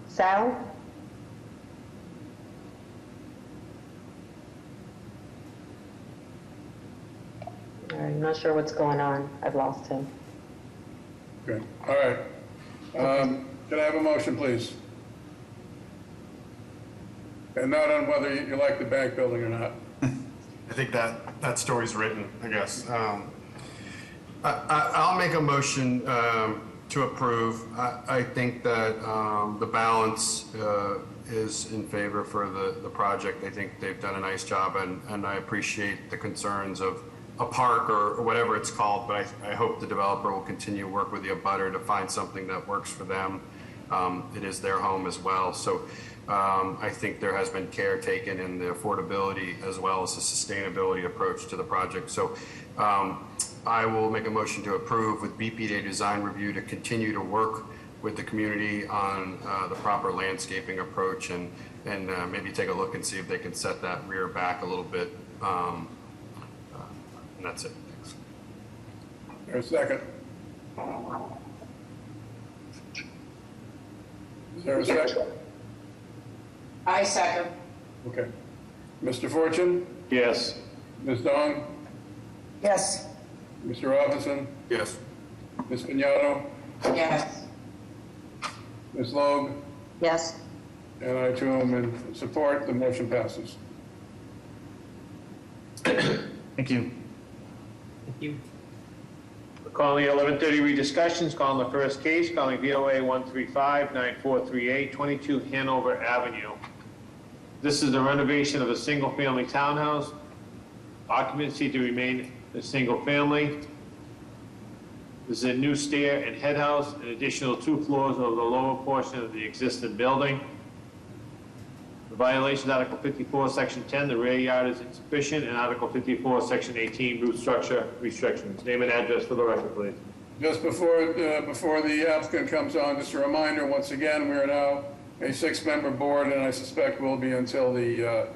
Sal? All right, I'm not sure what's going on. I've lost him. Okay, all right. Can I have a motion, please? And not on whether you like the bank building or not. I think that story's written, I guess. I'll make a motion to approve. I think that the balance is in favor for the project. I think they've done a nice job, and I appreciate the concerns of a park or whatever it's called, but I hope the developer will continue to work with the abutter to find something that works for them. It is their home as well. So I think there has been care taken in the affordability as well as the sustainability approach to the project. So I will make a motion to approve with BPDA design review to continue to work with the community on the proper landscaping approach and maybe take a look and see if they can set that rear back a little bit. And that's it. Thanks. There's a second. Is there a second? I second. Okay. Mr. Fortune? Yes. Ms. Dong? Yes. Mr. Robinson? Yes. Ms. Pignatto? Yes. Ms. Logue? Yes. And I too am in support. The motion passes. Thank you. Thank you. We're calling the 11:30 rediscussions, calling the first case, calling VOA 135-9438, 22 Hanover Avenue. This is the renovation of a single-family townhouse. Occupancy to remain a single family. This is a new stair and head house, an additional 2 floors over the lower portion of the existing building. The violation, Article 54, Section 10, the rear yard is insufficient, and Article 54, Section 18, roof structure restrictions. Name and address for the record, please. Just before the applicant comes on, just a reminder, once again, we are now a 6-member board, and I suspect we'll be until the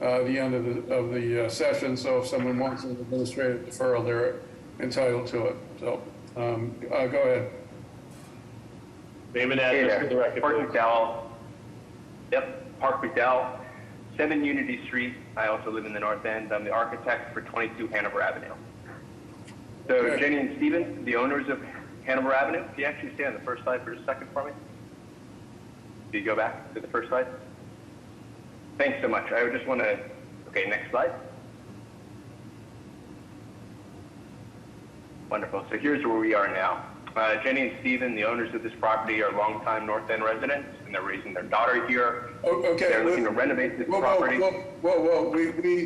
end of the session. So if someone wants an administrative deferral, they're entitled to it. So go ahead. Name and address for the record, Park please. McDowell. Yep, Park McDowell, 7 Unity Street. I also live in the North End. I'm the architect for 22 Hanover Avenue. So Okay. Jenny and Steven, the owners of Hanover Avenue, can you actually stay on the first slide for a second for me? Do you go back to the first slide? Thanks so much. I would just want to, okay, next slide. Wonderful. So here's where we are now. Jenny and Steven, the owners of this property, are longtime North End residents, and they're raising their daughter here. Okay. They're looking to renovate this property. Whoa.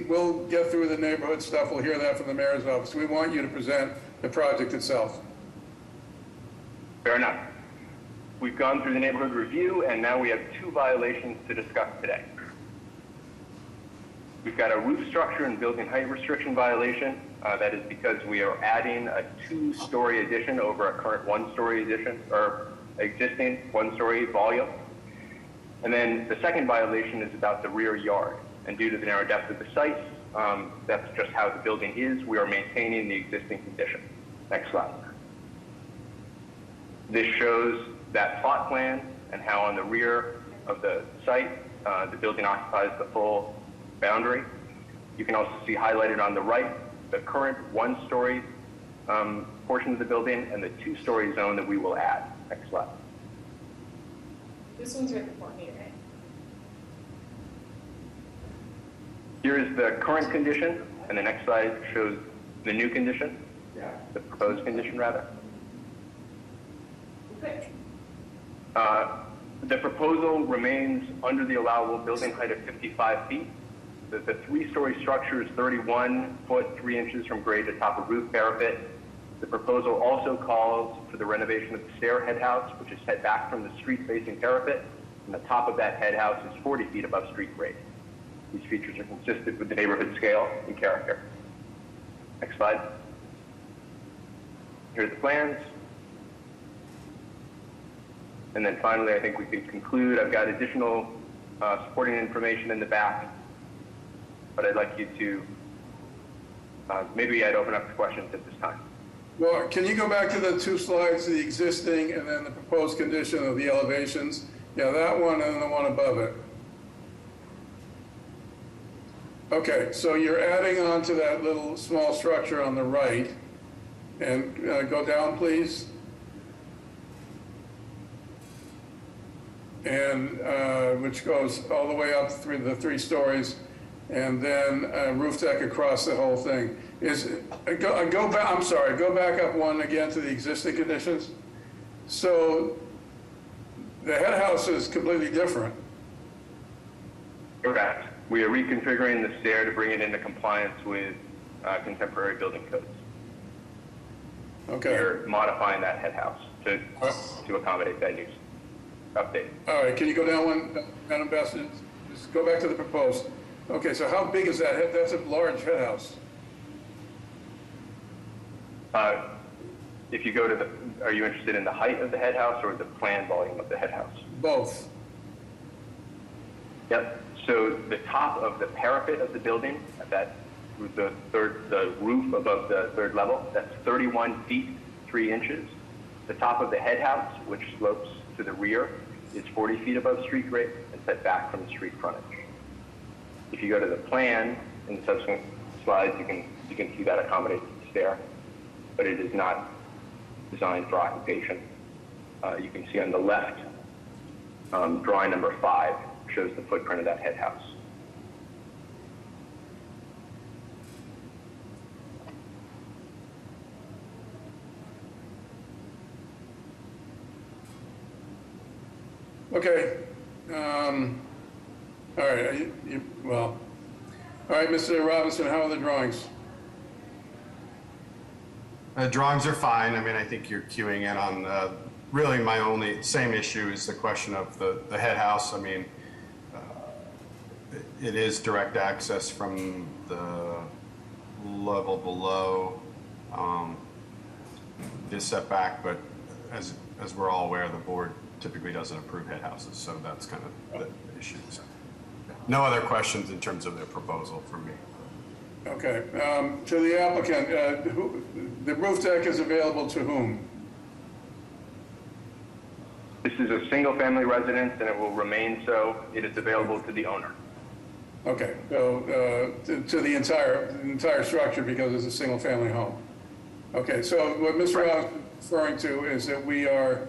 We'll get through the neighborhood stuff. We'll hear that from the mayor's office. We want you to present the project itself. Fair enough. We've gone through the neighborhood review, and now we have 2 violations to discuss today. We've got a roof structure and building height restriction violation. That is because we are adding a 2-story addition over a current 1-story addition, or existing 1-story volume. And then the second violation is about the rear yard. And due to the narrow depth of the site, that's just how the building is. We are maintaining the existing condition. Next slide. This shows that plot plan and how on the rear of the site, the building occupies the full boundary. You can also see highlighted on the right the current 1-story portion of the building and the 2-story zone that we will add. Next slide. This one's right before me, right? Here is the current condition, and the next slide shows the new condition, the proposed condition rather. The proposal remains under the allowable building height of 55 feet. The three-story structure is 31 foot 3 inches from grade to top of roof parapet. The proposal also calls for the renovation of the stair head house, which is set back from the street-facing parapet, and the top of that head house is 40 feet above street grade. These features are consistent with the neighborhood scale and character. Next slide. Here's the plans. And then finally, I think we could conclude. I've got additional supporting information in the back, but I'd like you to, maybe I'd open up to questions at this time. Well, can you go back to the two slides, the existing and then the proposed condition of the elevations? Yeah, that one and the one above it. Okay, so you're adding on to that little small structure on the right. And go down, please. And which goes all the way up through the 3 stories, and then a roof deck across the whole thing. Go back. I'm sorry. Go back up one again to the existing conditions. So the head house is completely different. Correct. We are reconfiguring the stair to bring it into compliance with contemporary building codes. Okay. We're modifying that head house to accommodate that use. Update. All right. Can you go down one, Madam Bassett? Just go back to the proposed. Okay. So how big is that? That's a large head house. If you go to the, are you interested in the height of the head house or the planned volume of the head house? Both. Yep. So the top of the parapet of the building, at that, the roof above the 3rd level, that's 31 feet 3 inches. The top of the head house, which slopes to the rear, is 40 feet above street grade and set back from the street frontage. If you go to the plan in the subsequent slides, you can see that accommodates the stair, but it is not designed for occupation. You can see on the left, drawing number 5 shows the footprint of that head house. Okay. All right. Well, all right, Mr. Robinson, how are the drawings? Drawings are fine. I mean, I think you're queuing in on really my only same issue is the question of the head house. I mean, it is direct access from the level below. It is set back, but as we're all aware, the board typically doesn't approve head houses, so that's kind of the issue. So, no other questions in terms of their proposal from me. Okay. To the applicant, the roof deck is available to whom? This is a single-family residence, and it will remain so. It is available to the owner. Okay. So to the entire structure because it's a single-family home. Okay. So what Mr. Ross is referring to is that we're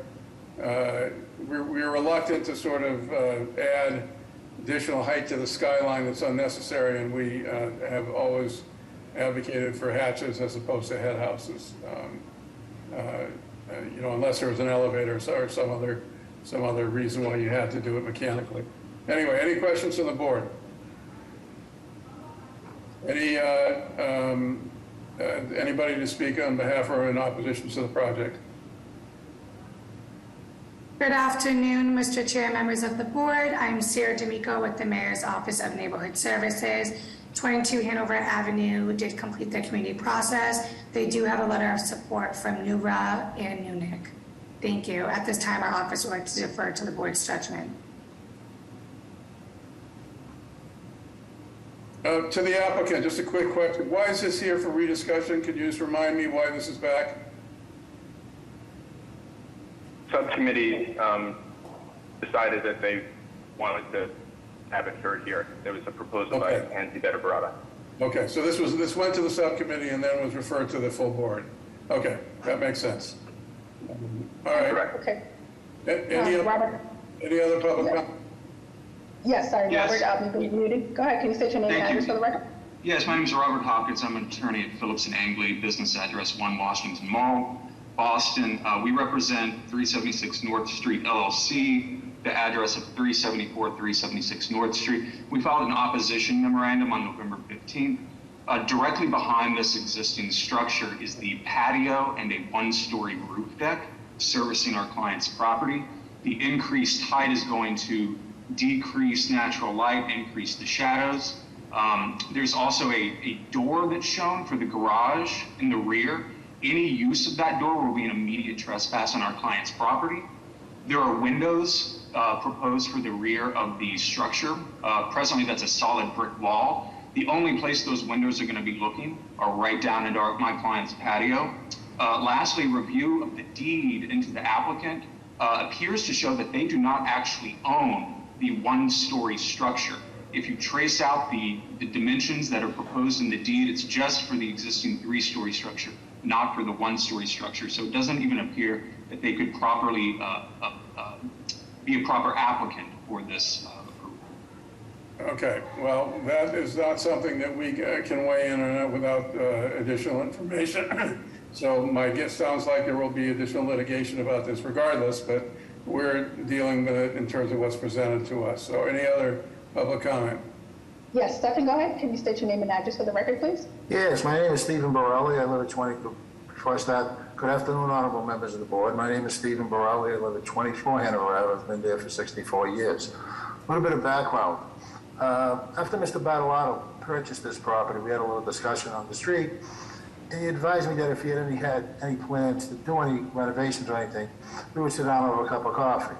reluctant to sort of add additional height to the skyline that's unnecessary, and we have always advocated for hatches as opposed to head houses. You know, unless there was an elevator or some other reason why you had to do it mechanically. Anyway, any questions from the board? Anybody to speak on behalf or in opposition to the project? Good afternoon, Mr. Chair, members of the board. I'm Sarah D'Amico with the Mayor's Office of Neighborhood Services. 22 Hanover Avenue did complete their community process. They do have a letter of support from NURA and NUNIC. Thank you. At this time, our office would like to defer to the board's judgment. To the applicant, just a quick question. Why is this here for rediscussion? Could you just remind me why this is back? Subcommittee decided that they wanted to have it heard here. There was a proposal by Nancy Better-Barata. Okay, so this went to the subcommittee and then was referred to the full board. Okay, that makes sense. All right. Correct. Okay. Any other public comment? Yes, sorry, Yes. Robert, you've been muted. Go ahead, can you state your name and address for the record? Yes, my name is Robert Hopkins. I'm an attorney at Phillips & Angley, business address 1 Washington Mall. Boston. We represent 376 North Street LLC, the address of 374 376 North Street. We filed an opposition memorandum on November 15th. Directly behind this existing structure is the patio and a one-story roof deck servicing our client's property. The increased height is going to decrease natural light, increase the shadows. There's also a door that's shown for the garage in the rear. Any use of that door will be an immediate trespass on our client's property. There are windows proposed for the rear of the structure. Presently, that's a solid brick wall. The only place those windows are going to be looking are right down into my client's patio. Lastly, review of the deed into the applicant appears to show that they do not actually own the one-story structure. If you trace out the dimensions that are proposed in the deed, it's just for the existing three-story structure, not for the one-story structure. So it doesn't even appear that they could properly be a proper applicant for this approval. Okay, well, that is not something that we can weigh in on without additional information. So my guess sounds like there will be additional litigation about this regardless, but we're dealing with it in terms of what's presented to us. So any other public comment? Yes, Stephen, go ahead. Can you state your name and address for the record, please? Yes, my name is Stephen Borelli. I live at 22. Before I start, good afternoon, honorable members of the board. My name is Stephen Borelli. I live at 24 Hanover Ave. I've been there for 64 years. A little bit of background. After Mr. Battalato purchased this property, we had a little discussion on the street. And he advised me that if he had any plans to do any renovations or anything, we would sit down over a cup of coffee.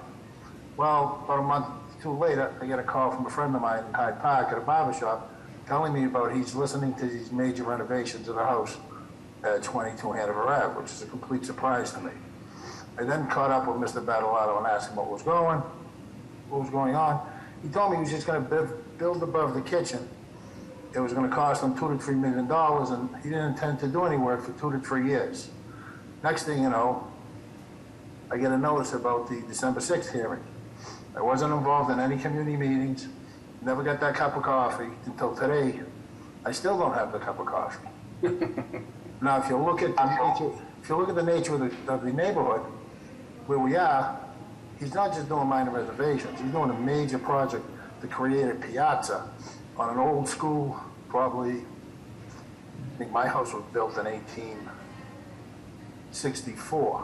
Well, about a month or two later, I get a call from a friend of mine in Hyde Park at a barber shop telling me about he's listening to these major renovations of the house at 22 Hanover Ave, which is a complete surprise to me. I then caught up with Mr. Battalato and asked him what was going on. He told me he was just going to build above the kitchen. It was going to cost him $2 to $3 million, and he didn't intend to do any work for 2 to 3 years. Next thing you know, I get a notice about the December 6th hearing. I wasn't involved in any community meetings, never got that cup of coffee until today. I still don't have the cup of coffee. Now, if you look at the nature of the neighborhood where we are, he's not just doing minor renovations. He's doing a major project to create a piazza on an old school, probably, I think my house was built in 1864.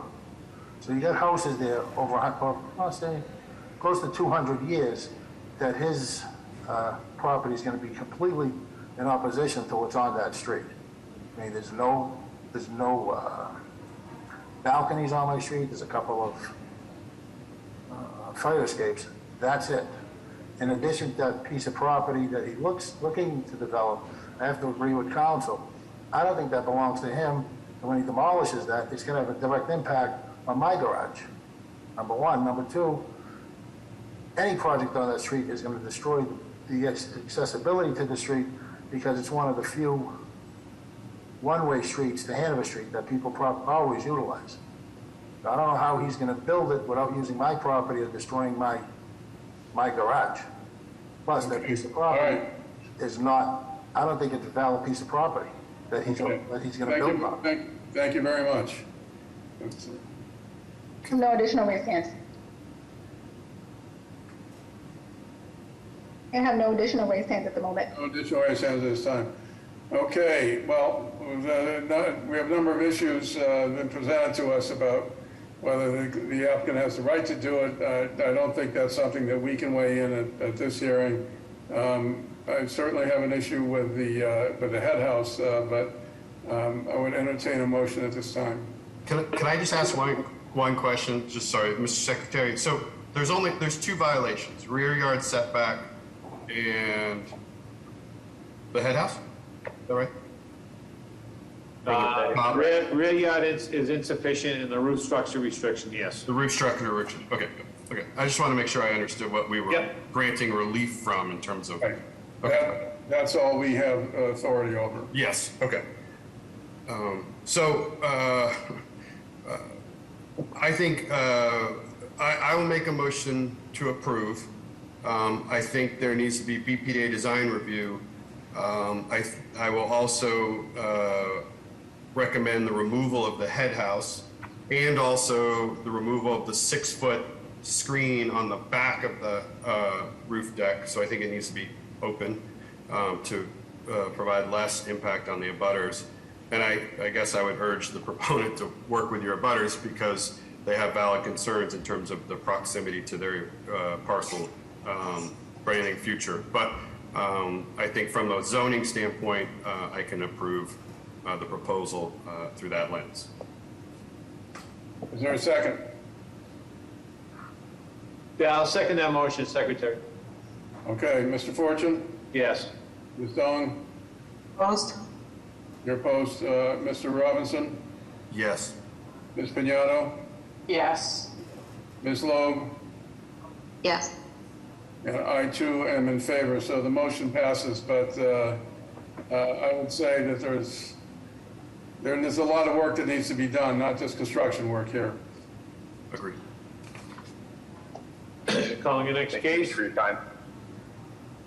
So you got houses there over, I'll say, close to 200 years that his property is going to be completely in opposition to what's on that street. I mean, there's no balconies on my street. There's a couple of fire escapes. That's it. In addition to that piece of property that he looking to develop, I have to agree with council. I don't think that belongs to him. And when he demolishes that, it's going to have a direct impact on my garage. Number one. Number two, any project on that street is going to destroy the accessibility to the street because it's one of the few one-way streets to Hanover Street that people always utilize. So I don't know how he's going to build it without using my property or destroying my garage. Plus, that piece of property is not, I don't think it's a valid piece of property that he's going to build on. Thank you very much. No additional raised hands. I have no additional raised hands at the moment. No additional raised hands at this time. Okay, well, we have a number of issues been presented to us about whether the applicant has the right to do it. I don't think that's something that we can weigh in at this hearing. I certainly have an issue with the head house, but I would entertain a motion at this time. Can I just ask one question? Just sorry, Mr. Secretary. So there's two violations: rear yard setback and the head house. Is that right? Rear yard is insufficient, and the roof structure restriction, yes. The roof structure restriction. Okay. I just want to make sure I understood what we were granting relief from in terms of. Right. Okay. That's all we have authority over. Yes. Okay. I think I will make a motion to approve. I think there needs to be BPDA design review. I will also recommend the removal of the head house and also the removal of the 6-foot screen on the back of the roof deck. So I think it needs to be open to provide less impact on the abutters. And I guess I would urge the proponent to work with your abutters because they have valid concerns in terms of the proximity to their parcel for anything future. But I think from a zoning standpoint, I can approve the proposal through that lens. Is there a second? Yeah, I'll second that motion, Secretary. Okay, Mr. Fortune? Yes. Ms. Doan? Opposed? You're opposed, Mr. Robinson? Yes. Ms. Pignano? Yes. Ms. Loeb? Yes. And I too am in favor, so the motion passes, but I would say that there's a lot of work that needs to be done, not just construction work here. Agreed. Calling the next case. For your time.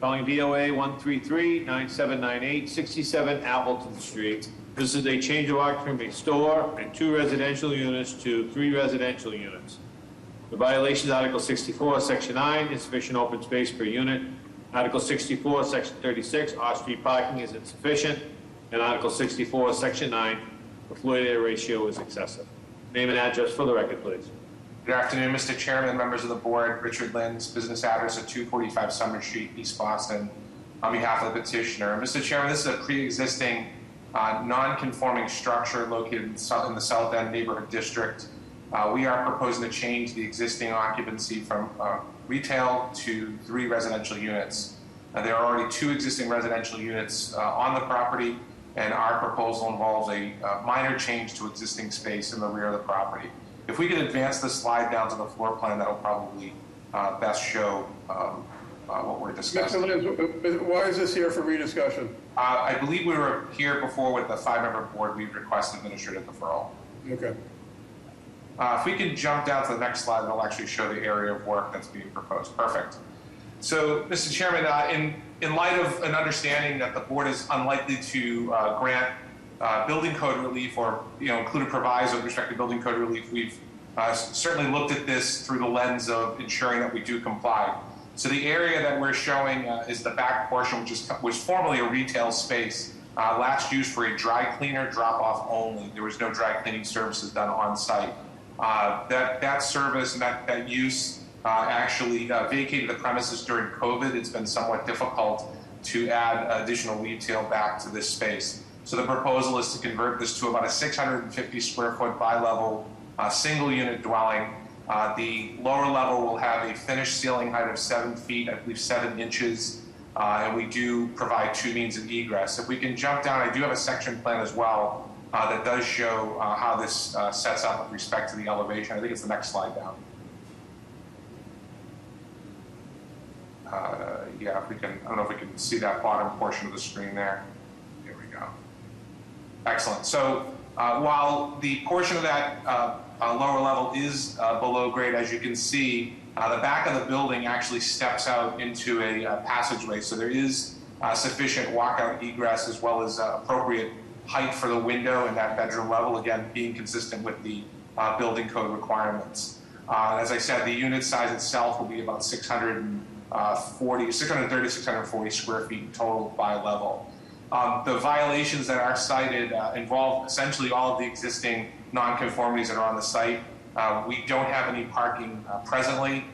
Calling DOA 133-9798, 67 Appleton Street. This is a change of occupancy from a store and 2 residential units to 3 residential units. The violation is Article 64, Section 9, insufficient open space per unit. Article 64, Section 36, off-street parking is insufficient. And Article 64, Section 9, the floor-area ratio is excessive. Name and address for the record, please. Good afternoon, Mr. Chairman, members of the board. Richard Lynn's business address at 245 Summer Street, East Boston, on behalf of the petitioner. Mr. Chairman, this is a pre-existing non-conforming structure located in the South End neighborhood district. We are proposing to change the existing occupancy from retail to 3 residential units. There are already 2 existing residential units on the property, and our proposal involves a minor change to existing space in the rear of the property. If we could advance the slide down to the floor plan, that'll probably best show what we're discussing. Mr. Lynn, why is this here for rediscussion? I believe we were here before with the 5-member board. We requested administrative deferral. Okay. If we could jump down to the next slide, it'll actually show the area of work that's being proposed. Perfect. So, Mr. Chairman, in light of an understanding that the board is unlikely to grant building code relief or include a proviso with respect to building code relief, we've certainly looked at this through the lens of ensuring that we do comply. So the area that we're showing is the back portion, which was formerly a retail space, last used for a dry cleaner drop-off only. There was no dry cleaning services done on site. That service and that use actually vacated the premises during COVID. It's been somewhat difficult to add additional retail back to this space. So the proposal is to convert this to about a 650 square foot bi-level single unit dwelling. The lower level will have a finished ceiling height of 7 feet, I believe 7 inches, and we do provide 2 means of egress. If we can jump down, I do have a section plan as well that does show how this sets up with respect to the elevation. I think it's the next slide down. Yeah, if we can, I don't know if we can see that bottom portion of the screen there. There we go. Excellent. So while the portion of that lower level is below grade, as you can see, the back of the building actually steps out into a passageway. So there is sufficient walkout egress as well as appropriate height for the window in that bedroom level, again, being consistent with the building code requirements. As I said, the unit size itself will be about 630, 640 square feet in total by level. The violations that are cited involve essentially all of the existing nonconformities that are on the site. We don't have any parking presently.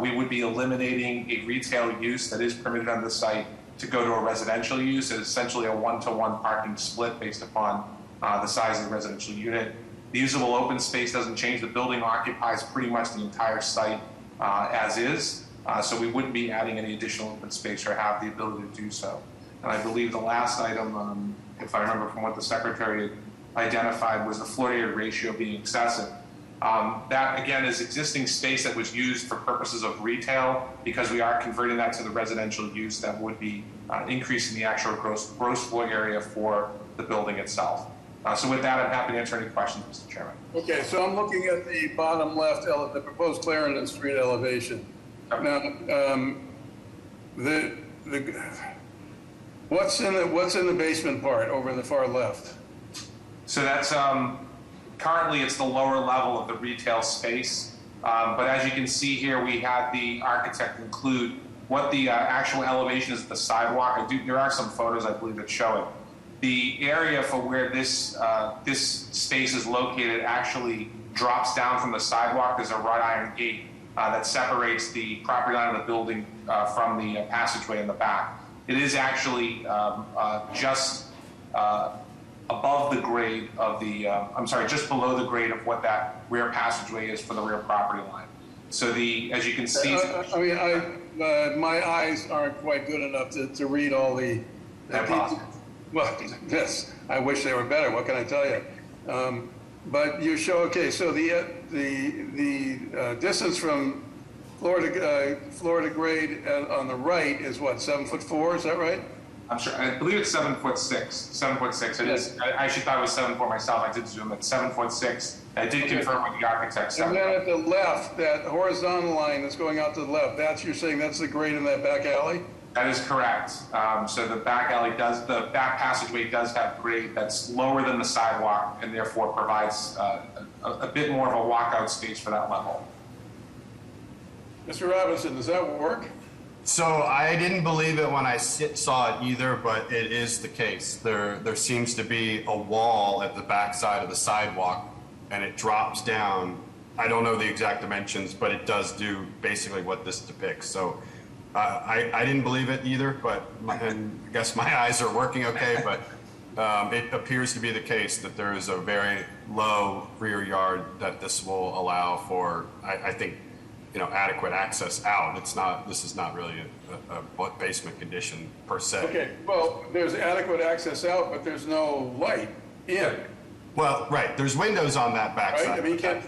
We would be eliminating a retail use that is permitted on the site to go to a residential use. It's essentially a 1-to-1 parking split based upon the size of the residential unit. The usable open space doesn't change. The building occupies pretty much the entire site as is. So we wouldn't be adding any additional open space or have the ability to do so. And I believe the last item, if I remember from what the secretary identified, was the floor area ratio being excessive. That, again, is existing space that was used for purposes of retail. Because we are converting that to the residential use, that would be increasing the actual gross floor area for the building itself. So with that, I'm happy to answer any questions, Mr. Chairman. Okay, so I'm looking at the bottom left, the proposed Clarendon Street elevation. Now, what's in the basement part over in the far left? So that's currently it's the lower level of the retail space. But as you can see here, we had the architect include what the actual elevation is of the sidewalk. There are some photos, I believe, that show it. The area for where this space is located actually drops down from the sidewalk. There's a wrought iron gate that separates the property line of the building from the passageway in the back. It is actually just above the grade of the, just below the grade of what that rear passageway is for the rear property line. So as you can see. My eyes aren't quite good enough to read all the well, yes, I wish they were better. What can I tell you? But you show, okay, so the distance from floor to grade on the right is what, 7'4", is that right? I'm sure, I believe it's 7'6". 7'6". It is. I actually thought it was 7'4" myself. I did zoom it. 7'6". I did confirm with the architect. And then at the left, that horizontal line that's going out to the left, you're saying that's the grade in that back alley? That is correct. So the back alley the back passageway does have grade that's lower than the sidewalk and therefore provides a bit more of a walkout space for that level. Mr. Robinson, does that work? So I didn't believe it when I saw it either, but it is the case. There seems to be a wall at the back side of the sidewalk and it drops down. I don't know the exact dimensions, but it does do basically what this depicts. So I didn't believe it either, but and I guess my eyes are working okay, but it appears to be the case that there is a very low rear yard that this will allow for, I think, adequate access out. This is not really a basement condition per se. Okay, well, there's adequate access out, but there's no light in. Well, right, there's windows on that back right? side. I mean, you can't.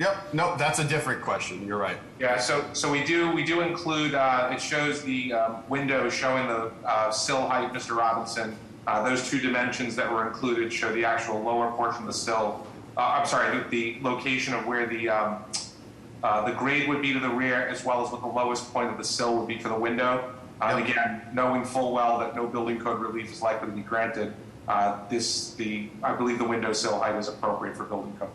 Yep. No, that's a different question. You're right. Yeah. So we do include. It shows the window showing the sill height, Mr. Robinson. Those two dimensions that were included show the actual lower portion of the sill. The location of where the grade would be to the rear, as well as what the lowest point of the sill would be for the window. And again, knowing full well that no building code relief is likely to be granted, I believe the window sill height is appropriate for building code.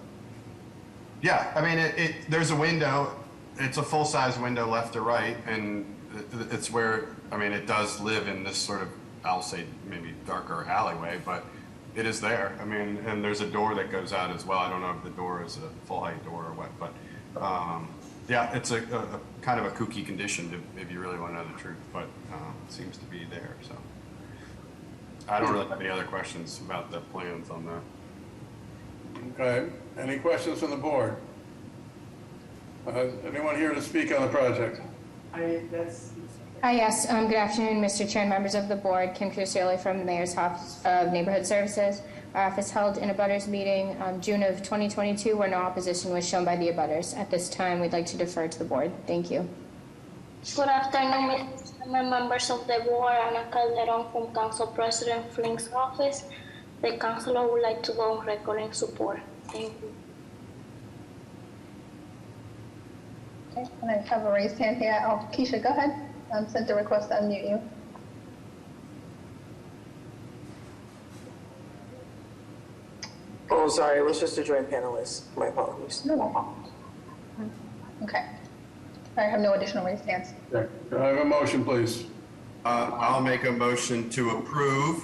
Yeah, I mean, there's a window. It's a full-size window left to right, and it's where, I mean, it does live in this sort of, I'll say maybe darker alleyway, but it is there. I mean, and there's a door that goes out as well. I don't know if the door is a full-height door or what, but yeah, it's a kind of a kooky condition if you really want to know the truth, but it seems to be there. So I don't really have any other questions about the plans on that. Okay. Any questions from the board? Anyone here to speak on the project? Hi, yes. Good afternoon, Mr. Chair and members of the board. Kim Crucioli from the Mayor's Office of Neighborhood Services. Our office held an abutters meeting June of 2022 where no opposition was shown by the abutters. At this time, we'd like to defer to the board. Thank you. Good afternoon, Mr. Chairman, members of the board. Ana Calderon from Council President Flink's office. The councilor would like to go on record in support. Thank you. Okay, and I have a raised hand here. Oh, Keisha, go ahead. Sent a request to unmute you. Oh, sorry, it was just a joint panelist. My apologies. No problem. Okay. I have no additional raised hands. Okay. Can I have a motion, please? I'll make a motion to approve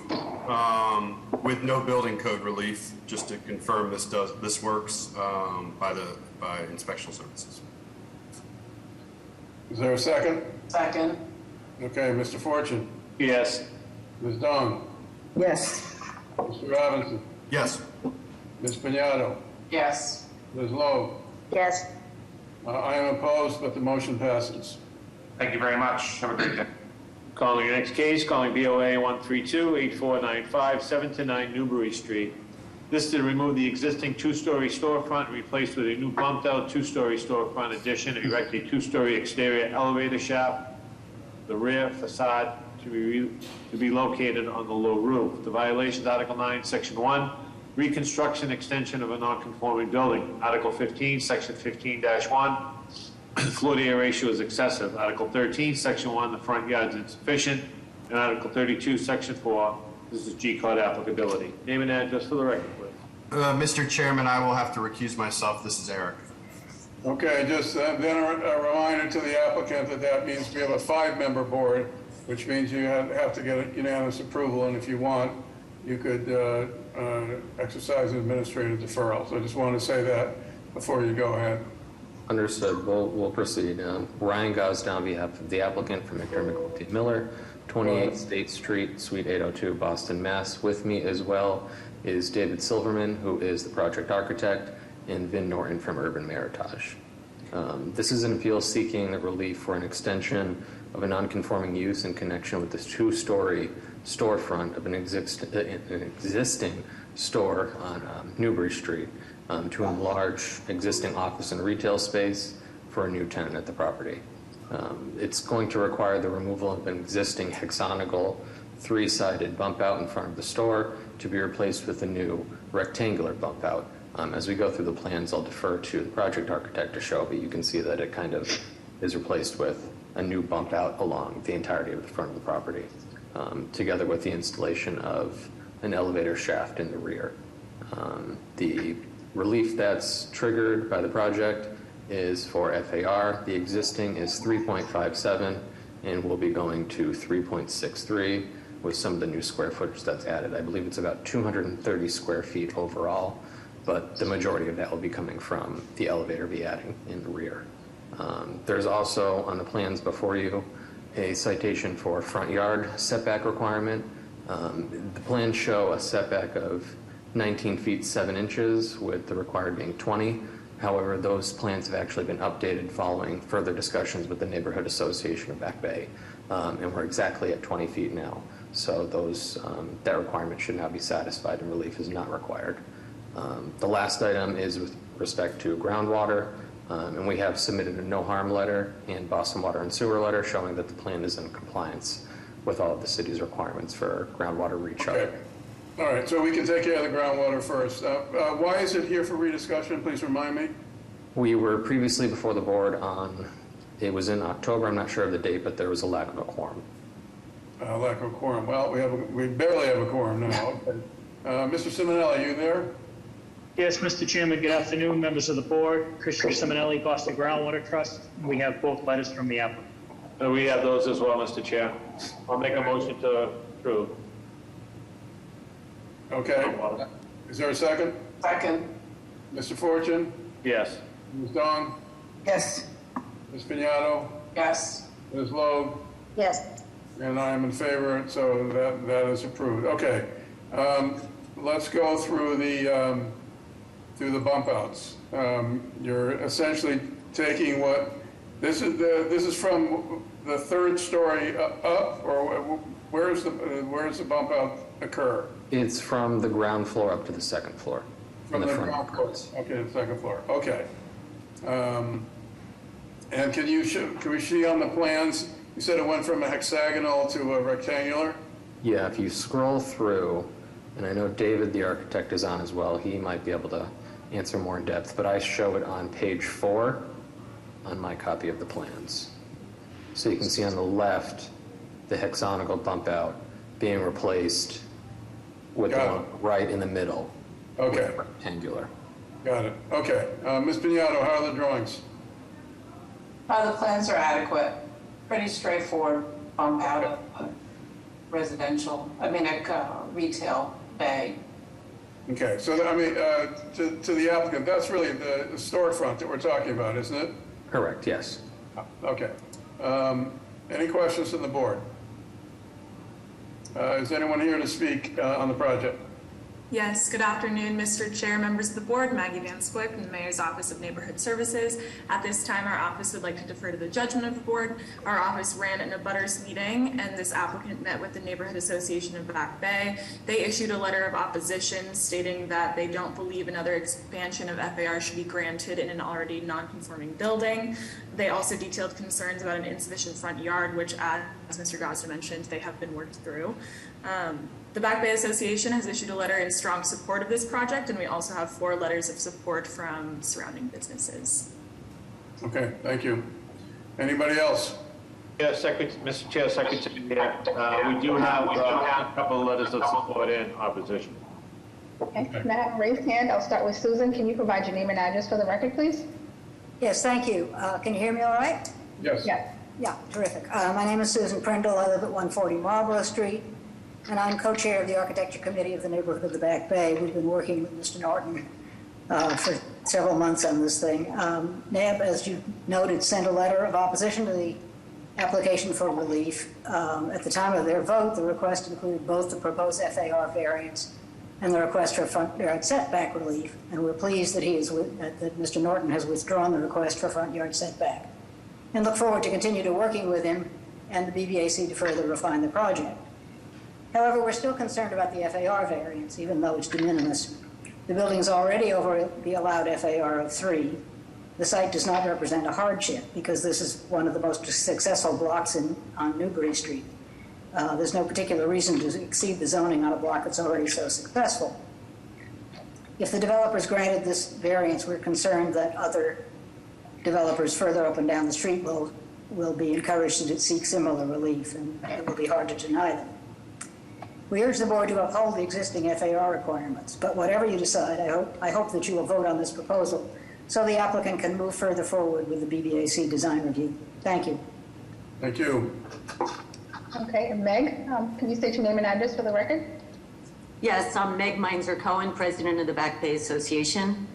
with no building code relief, just to confirm this works by inspection services. Is there a second? Second. Okay, Mr. Fortune. Yes. Ms. Dong. Yes. Mr. Robinson. Yes. Ms. Pignatto. Yes. Ms. Lowe. Yes. I am opposed, but the motion passes. Thank you very much. Have a great day. Calling your next case, calling BOA 132-8495, 7-9 Newbury Street. This is to remove the existing two-story storefront and replace with a new bumped-out two-story storefront addition, erect a two-story exterior elevator shaft, the rear facade to be located on the low roof. The violations, Article 9, Section 1, reconstruction, extension of a non-conforming building. Article 15, Section 15-1, floor-to-area ratio is excessive. Article 13, Section 1, the front yard is insufficient. And Article 32, Section 4, this is G-code applicability. Name and address for the record, please. Mr. Chairman, I will have to recuse myself. This is Eric. Okay, just then a reminder to the applicant that that means we have a 5-member board, which means you have to get unanimous approval, and if you want, you could exercise an administrative deferral. So I just want to say that before you go ahead. Understood. We'll proceed. Ryan Gosdown on behalf of the applicant from McDermott Miller, 28 State Street, Suite 802, Boston, Mass. With me as well is David Silverman, who is the project architect, and Vin Norton from Urban Meritage. This is an appeal seeking the relief for an extension of a non-conforming use in connection with this 2-story storefront of an existing store on Newbury Street to enlarge existing office and retail space for a new tenant at the property. It's going to require the removal of an existing hexagonal 3-sided bump out in front of the store to be replaced with a new rectangular bump out. As we go through the plans, I'll defer to the project architect to show, but you can see that it kind of is replaced with a new bump out along the entirety of the front of the property, together with the installation of an elevator shaft in the rear. The relief that's triggered by the project is for FAR. The existing is 3.57 and will be going to 3.63 with some of the new square footage that's added. I believe it's about 230 square feet overall, but the majority of that will be coming from the elevator be adding in the rear. There's also on the plans before you a citation for front yard setback requirement. The plans show a setback of 19 feet 7 inches with the required being 20. However, those plans have actually been updated following further discussions with the Neighborhood Association of Back Bay, and we're exactly at 20 feet now. So that requirement should now be satisfied and relief is not required. The last item is with respect to groundwater, and we have submitted a no harm letter and Boston Water and Sewer letter showing that the plan is in compliance with all of the city's requirements for groundwater recharge. Okay. All right, so we can take care of the groundwater first. Why is it here for rediscussion? Please remind me. We were previously before the board it was in October, I'm not sure of the date, but there was a lack of a quorum. Lack of a quorum. Well, we barely have a quorum now. Okay. Mr. Simonelli, you there? Yes, Mr. Chairman, good afternoon, members of the board. Christopher Simonelli, Boston Groundwater Trust. We have both letters from the applicant. We have those as well, Mr. Chair. I'll make a motion to approve. Okay. Is there a second? Second. Mr. Fortune? Yes. Ms. Dong? Yes. Ms. Pignatto? Yes. Ms. Logue? Yes. And I am in favor, so that is approved. Okay. Let's go through the bump outs. You're essentially taking this is from the 3rd story up, or where is the bump out occur? It's from the ground floor up to the 2nd floor. From the ground floor. Okay, the 2nd floor. Okay. And can we see on the plans? You said it went from a hexagonal to a rectangular. Yeah, if you scroll through, and I know David, the architect, is on as well. He might be able to answer more in depth, but I show it on page 4 on my copy of the plans. So you can see on the left the hexagonal bump out being replaced with the one right in the middle. Okay. Rectangular. Got it. Okay. Ms. Pignatto, how are the drawings? The plans are adequate. Pretty straightforward bump out of a retail bay. Okay. So, I mean, to the applicant, that's really the storefront that we're talking about, isn't it? Correct, yes. Okay. Any questions from the board? Is anyone here to speak on the project? Yes, good afternoon, Mr. Chair, members of the board. Maggie Van Squick from the Mayor's Office of Neighborhood Services. At this time, our office would like to defer to the judgment of the board. Our office ran an abutters meeting, and this applicant met with the Neighborhood Association of Back Bay. They issued a letter of opposition stating that they don't believe another expansion of FAR should be granted in an already non-conforming building. They also detailed concerns about an insufficient front yard, which, as Mr. Gosda mentioned, they have been worked through. The Back Bay Association has issued a letter in strong support of this project, and we also have 4 letters of support from surrounding businesses. Okay, thank you. Anybody else? Yes, Mr. Chair, Secretary, we do have a couple of letters of support in opposition. Okay, can I have a raised hand? I'll start with Susan. Can you provide your name and address for the record, please? Yes, thank you. Can you hear me all right? Yes. Yes. Yeah, terrific. My name is Susan Prindle. I live at 140 Marlborough Street, and I'm co-chair of the Architecture Committee of the Neighborhood of the Back Bay. We've been working with Mr. Norton for several months on this thing. NAB, as you noted, sent a letter of opposition to the application for relief. At the time of their vote, the request included both the proposed FAR variance and the request for front yard setback relief, and we're pleased that that Mr. Norton has withdrawn the request for front yard setback, and look forward to continue to working with him and the BBAC to further refine the project. However, we're still concerned about the FAR variance, even though it's de minimis. The building's already over the allowed FAR of 3. The site does not represent a hardship because this is one of the most successful blocks on Newbury Street. There's no particular reason to exceed the zoning on a block that's already so successful. If the developers granted this variance, we're concerned that other developers further up and down the street will be encouraged to seek similar relief, and it will be hard to deny them. We urge the board to uphold the existing FAR requirements, but whatever you decide, I hope that you will vote on this proposal so the applicant can move further forward with the BBAC design review. Thank you. Thank you. Okay, and Meg, can you state your name and address for the record? Yes, I'm Meg Meinzer-Cohen, president of the Back Bay Association.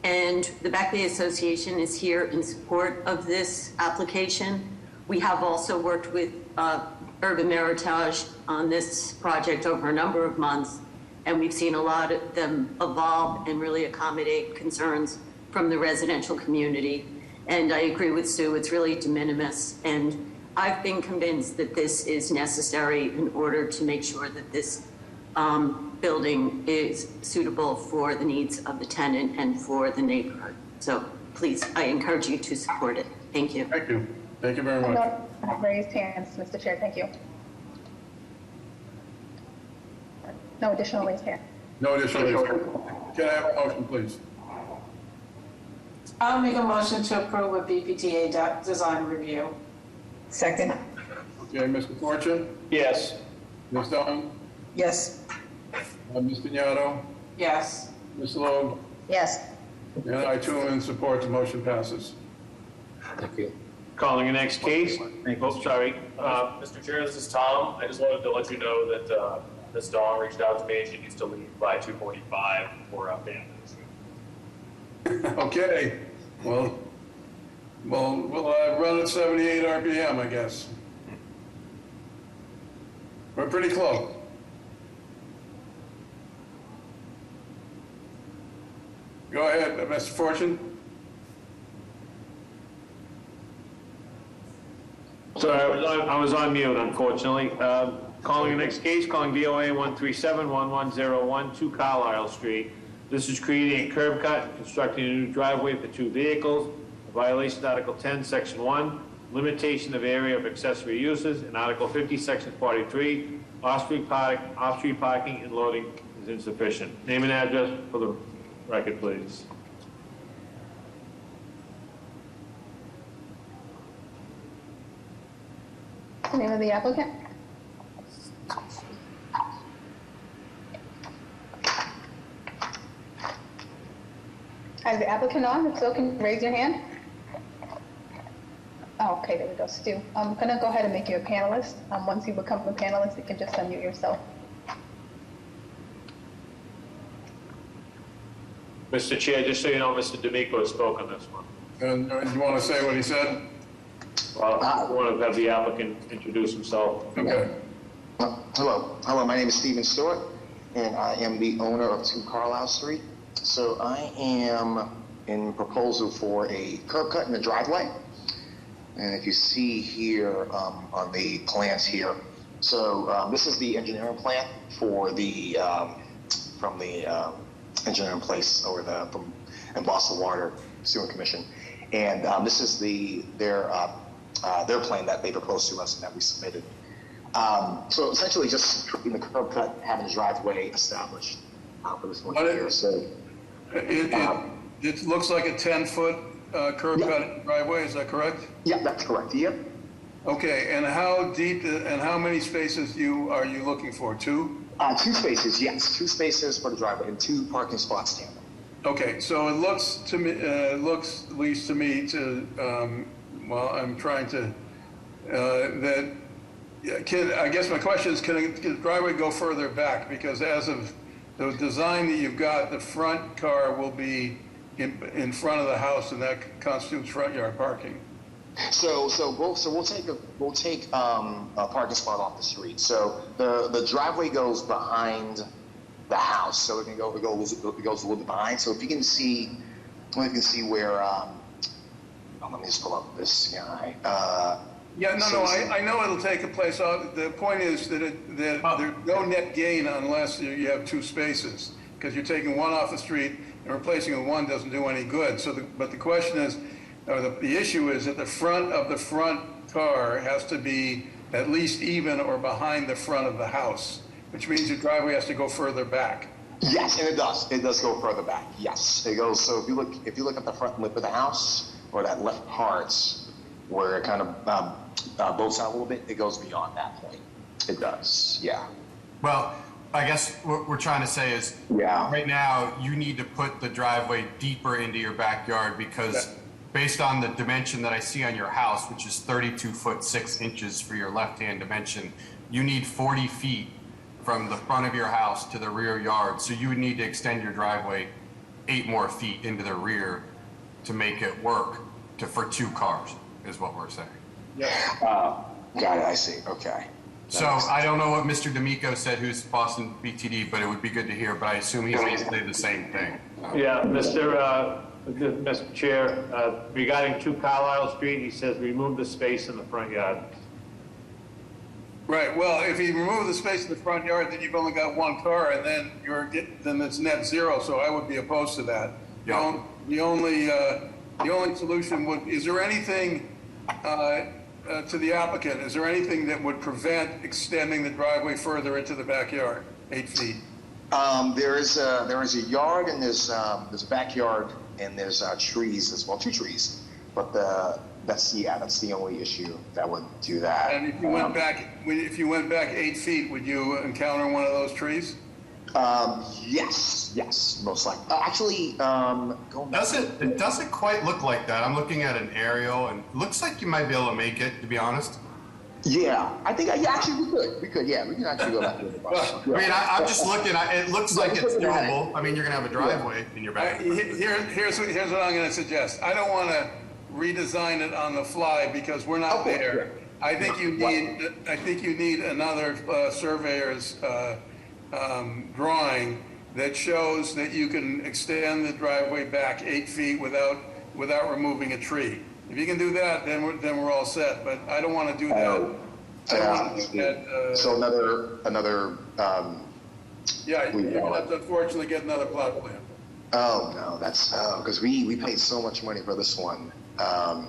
And the Back Bay Association is here in support of this application. We have also worked with Urban Meritage on this project over a number of months, and we've seen a lot of them evolve and really accommodate concerns from the residential community. And I agree with Sue, it's really de minimis. And I've been convinced that this is necessary in order to make sure that this building is suitable for the needs of the tenant and for the neighborhood. So please, I encourage you to support it. Thank you. Thank you. Thank you very much. Raised hands, Mr. Chair, thank you. No additional raised hand. No additional raised hand. Can I have a motion, please? I'll make a motion to approve a BPTA design review. Second. Okay, Mr. Fortune? Yes. Ms. Dunn? Yes. Ms. Pignatto? Yes. Ms. Logue? Yes. And I too am in support. The motion passes. Thank you. Calling the next case. Oh, sorry. Mr. Chair, this is Tom. I just wanted to let you know that Ms. Dawn reached out to me. She needs to leave by 2:45 for family. Okay. Well, we'll run at 78 RPM, I guess. We're pretty close. Go ahead, Mr. Fortune. Sorry, I was on mute, unfortunately. Calling the next case, calling BOA 137-1101, 2 Carlisle Street. This is creating a curb cut, constructing a new driveway for 2 vehicles, a violation of Article 10, Section 1, limitation of area of accessory uses, and Article 50, Section 43, off-street parking and loading is insufficient. Name and address for the record, please. The name of the applicant? Is the applicant on? If so, can you raise your hand? Oh, okay, there we go, Stu. I'm gonna go ahead and make you a panelist. Once you become a panelist, you can just unmute yourself. Mr. Chair, just so you know, Mr. D'Amico spoke on this one. And you want to say what he said? Well, I want to have the applicant introduce himself. Okay. Hello, my name is Stephen Stewart, and I am the owner of 2 Carlisle Street. So I am in proposal for a curb cut in the driveway. And if you see here on the plans here, so this is the engineering plan for the, from the engineering place or in Boston Water Sewer Commission. And this is their plan that they proposed to us and that we submitted. So essentially just in the curb cut, having the driveway established for this one here. So it looks like a 10-foot curb cut driveway, is that correct? Yeah, that's correct. Yep. Okay, and how deep and how many spaces are you looking for? 2? 2 spaces, yes. 2 spaces for the driveway and 2 parking spots tandem. Okay, so it looks to me, looks at least to me to, well, I'm trying to, I guess my question is, can the driveway go further back? Because as of the design that you've got, the front car will be in front of the house, and that constitutes front yard parking. So we'll take a parking spot off the street. So the driveway goes behind the house, so it goes a little bit behind. So if you can see, where. Let me just pull up this guy. I know it'll take a place off. The point is that there's no net gain unless you have 2 spaces, because you're taking one off the street and replacing it with one doesn't do any good. But the question is, or the issue is that the front of the front car has to be at least even or behind the front of the house, which means your driveway has to go further back. Yes, and it does. It does go further back. Yes, it goes. So if you look at the front lip of the house, or that left part where it kind of boats out a little bit, it goes beyond that point. It does. Yeah. Well, I guess what we're trying to say is, right now you need to put the driveway deeper into your backyard, because based on the dimension that I see on your house, which is 32 foot 6 inches for your left-hand dimension, you need 40 feet from the front of your house to the rear yard. So you would need to extend your driveway 8 more feet into the rear to make it work for 2 cars, is what we're saying. Got it. I see. Okay. So I don't know what Mr. D'Amico said, who's Boston BTD, but it would be good to hear. But I assume he's going to say the same thing. Yeah, Mr. Chair, regarding 2 Carlisle Street, he says remove the space in the front yard. Right. Well, if you remove the space in the front yard, then you've only got 1 car, and then then it's net zero. So I would be opposed to that. Yeah. The only solution is there anything to the applicant? Is there anything that would prevent extending the driveway further into the backyard, 8 feet? There is a yard, and there's a backyard, and there's trees as well, 2 trees. But that's the only issue that would do that. And if you went back 8 feet, would you encounter one of those trees? Yes, most likely. Actually, it doesn't quite look like that. I'm looking at an aerial, and it looks like you might be able to make it, to be honest. Yeah, I think actually we could. Yeah, we can actually go back to the bus. I mean, I'm just looking. It looks like it's doable. I mean, you're gonna have a driveway in your back. Here's what I'm going to suggest. I don't want to redesign it on the fly because we're not there. I think you need another surveyor's drawing that shows that you can extend the driveway back 8 feet without removing a tree. If you can do that, then we're all set. But I don't want to do that. So another. You have to unfortunately get another plot plan. Oh no, that's because we paid so much money for this one. Well,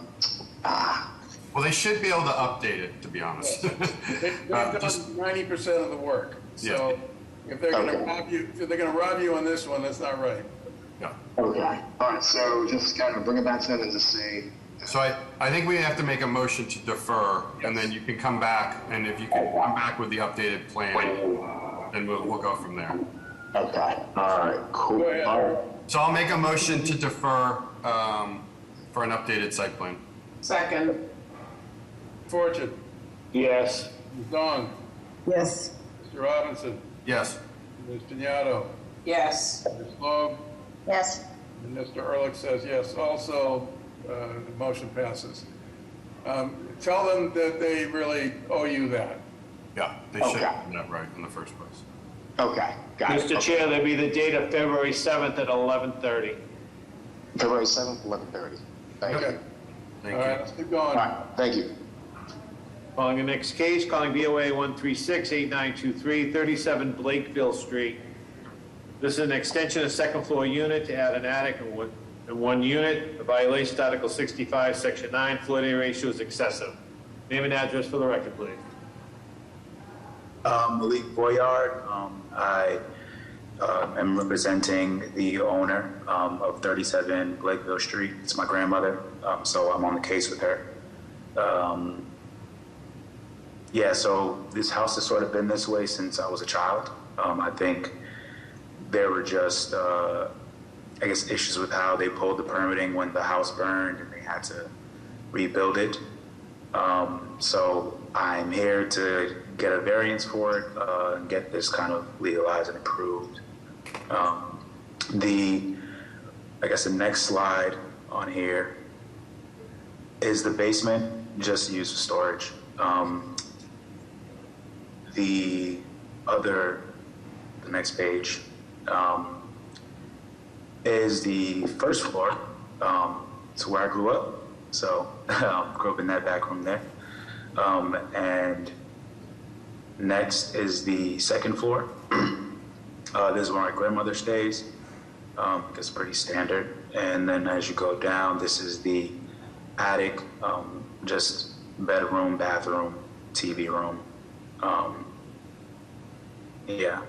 they should be able to update it, to be honest. They've done 90% of the work. So if they're going to rob you on this one, that's not right. Yeah. Okay. All right. So just kind of bring it back to them and just say. So I think we have to make a motion to defer, and then you can come back, and if you can come back with the updated plan, then we'll go from there. Okay. All right. Cool. All right. So I'll make a motion to defer for an updated site plan. Second. Fortune. Yes. Ms. Dawn. Yes. Mr. Robinson. Yes. Ms. Pignatto. Yes. Ms. Loeb. Yes. And Mr. Ehrlich says yes. Also, the motion passes. Tell them that they really owe you that. Yeah, they should have done that right in the first place. Okay, got it. Mr. Chair, there'll be the date of February 7th at 11:30. February 7th, 11:30. Thank you. All right, let's keep going. All right, thank you. Calling the next case, calling BOA 136-8923, 37 Blakeville Street. This is an extension of second floor unit to add an attic and one unit. The violation, Article 65, Section 9, floor area ratio is excessive. Name and address for the record, please. Malik Boyard. I am representing the owner of 37 Blakeville Street. It's my grandmother, so I'm on the case with her. Yeah, so this house has sort of been this way since I was a child. I think there were just, I guess, issues with how they pulled the permitting when the house burned and they had to rebuild it. So I'm here to get a variance for it and get this kind of legalized and approved. I guess the next slide on here is the basement just used for storage. The next page is the first floor. It's where I grew up. So grew up in that back room there. And next is the second floor. This is where my grandmother stays. It's pretty standard. And then as you go down, this is the attic, just bedroom, bathroom, TV room. Yeah.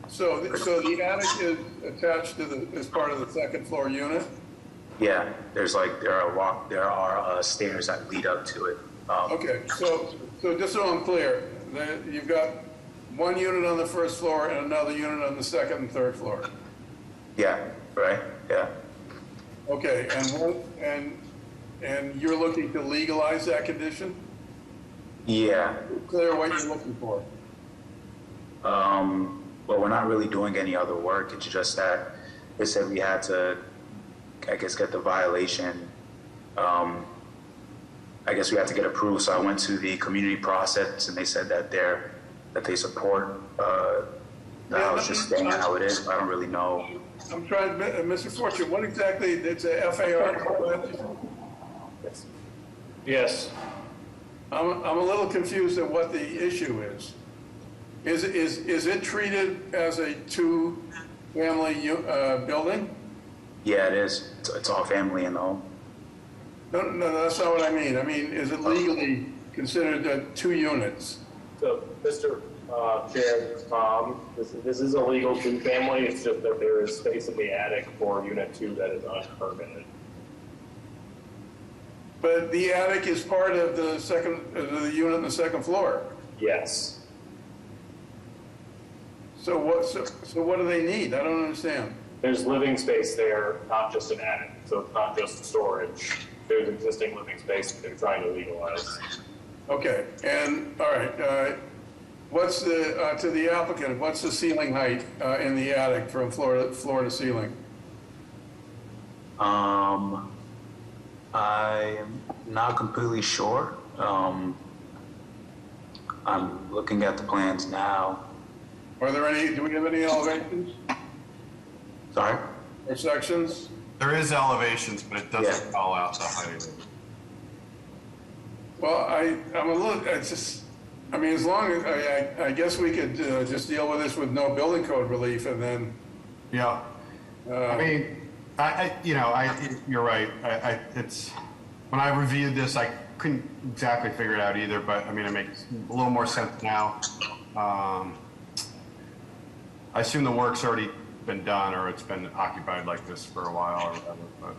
So the attic is attached to is part of the second floor unit? Yeah, there are stairs that lead up to it. Okay, so just so I'm clear, you've got one unit on the first floor and another unit on the second and third floor. Yeah, right, yeah. Okay, and you're looking to legalize that condition? Yeah. Clear what you're looking for. Well, we're not really doing any other work. It's just that they said we had to, I guess, get the violation. I guess we had to get approved. So I went to the community process, and they said that they support the house just staying how it is. I don't really know. I'm trying, Mr. Fortune, what exactly, it's a FAR? Yes. I'm a little confused at what the issue is. Is it treated as a two-family building? Yeah, it is. It's all family in the home. No, that's not what I mean. I mean, is it legally considered 2 units? So, Mr. Chair, this is Tom. This is a legal 2-family. It's just that there is space in the attic for unit 2 that is unpermitted. But the attic is part of the unit on the second floor. Yes. So what do they need? I don't understand. There's living space there, not just an attic. So it's not just storage. There's existing living space that they're trying to legalize. Okay, and all right, what's to the applicant, what's the ceiling height in the attic from floor to ceiling? I'm not completely sure. I'm looking at the plans now. Are there any, do we have any elevations? Sorry? Or sections? There is elevations, but it doesn't call out the height of it. Well, I'm a little, it's just, I mean, as long as, I guess we could just deal with this with no building code relief and then. Yeah. I mean, you're right. It's, when I reviewed this, I couldn't exactly figure it out either, but I mean, it makes a little more sense now. I assume the work's already been done or it's been occupied like this for a while or whatever, but,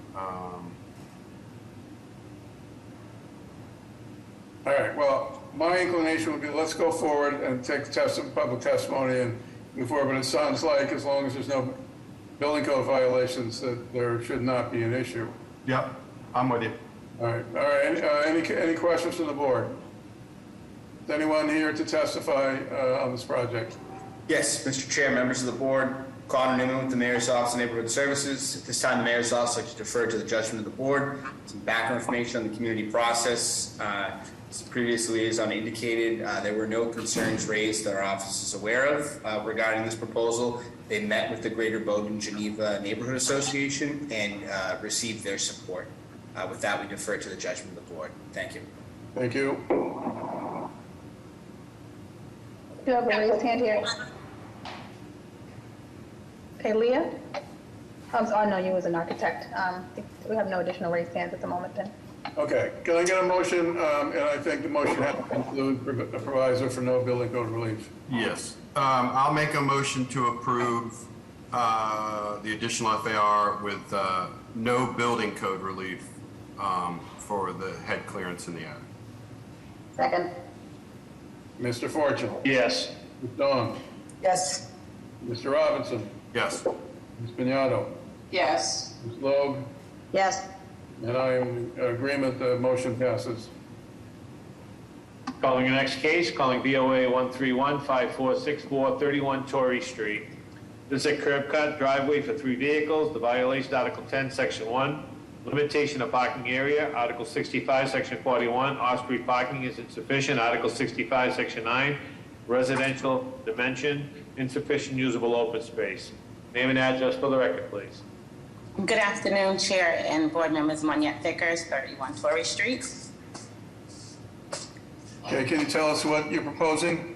All right, well, my inclination would be let's go forward and take public testimony and move forward, but it sounds like as long as there's no building code violations that there should not be an issue. Yep, I'm with you. All right, any questions from the board? Is anyone here to testify on this project? Yes, Mr. Chair, members of the board, Connor Newman with the Mayor's Office of Neighborhood Services. At this time, the Mayor's Office would like to defer to the judgment of the board. Some background information on the community process. As the previous liaison indicated, there were no concerns raised that our office is aware of regarding this proposal. They met with the Greater Bowdoin Geneva Neighborhood Association and received their support. With that, we defer to the judgment of the board. Thank you. Thank you. You have a raised hand here. Okay, Leah? Oh, no, you was an architect. We have no additional raised hands at the moment then. Okay, can I get a motion, and I think the motion has to include a proviso for no building code relief. Yes. I'll make a motion to approve the additional FAR with no building code relief for the head clearance in the attic. Second. Mr. Fortune? Yes. Ms. Dawn? Yes. Mr. Robinson? Yes. Ms. Piñato? Yes. Ms. Logue? Yes. And I am in agreement, the motion passes. Calling the next case, calling BOA 131-5464, 31 Torrey Street. This is a curb cut driveway for 3 vehicles. The violation, Article 10, Section 1, limitation of parking area. Article 65, Section 41, off-street parking is insufficient. Article 65, Section 9, residential dimension, insufficient usable open space. Name and address for the record, please. Good afternoon, Chair and Board members. Monette Vickers, 31 Torrey Street. Okay, can you tell us what you're proposing?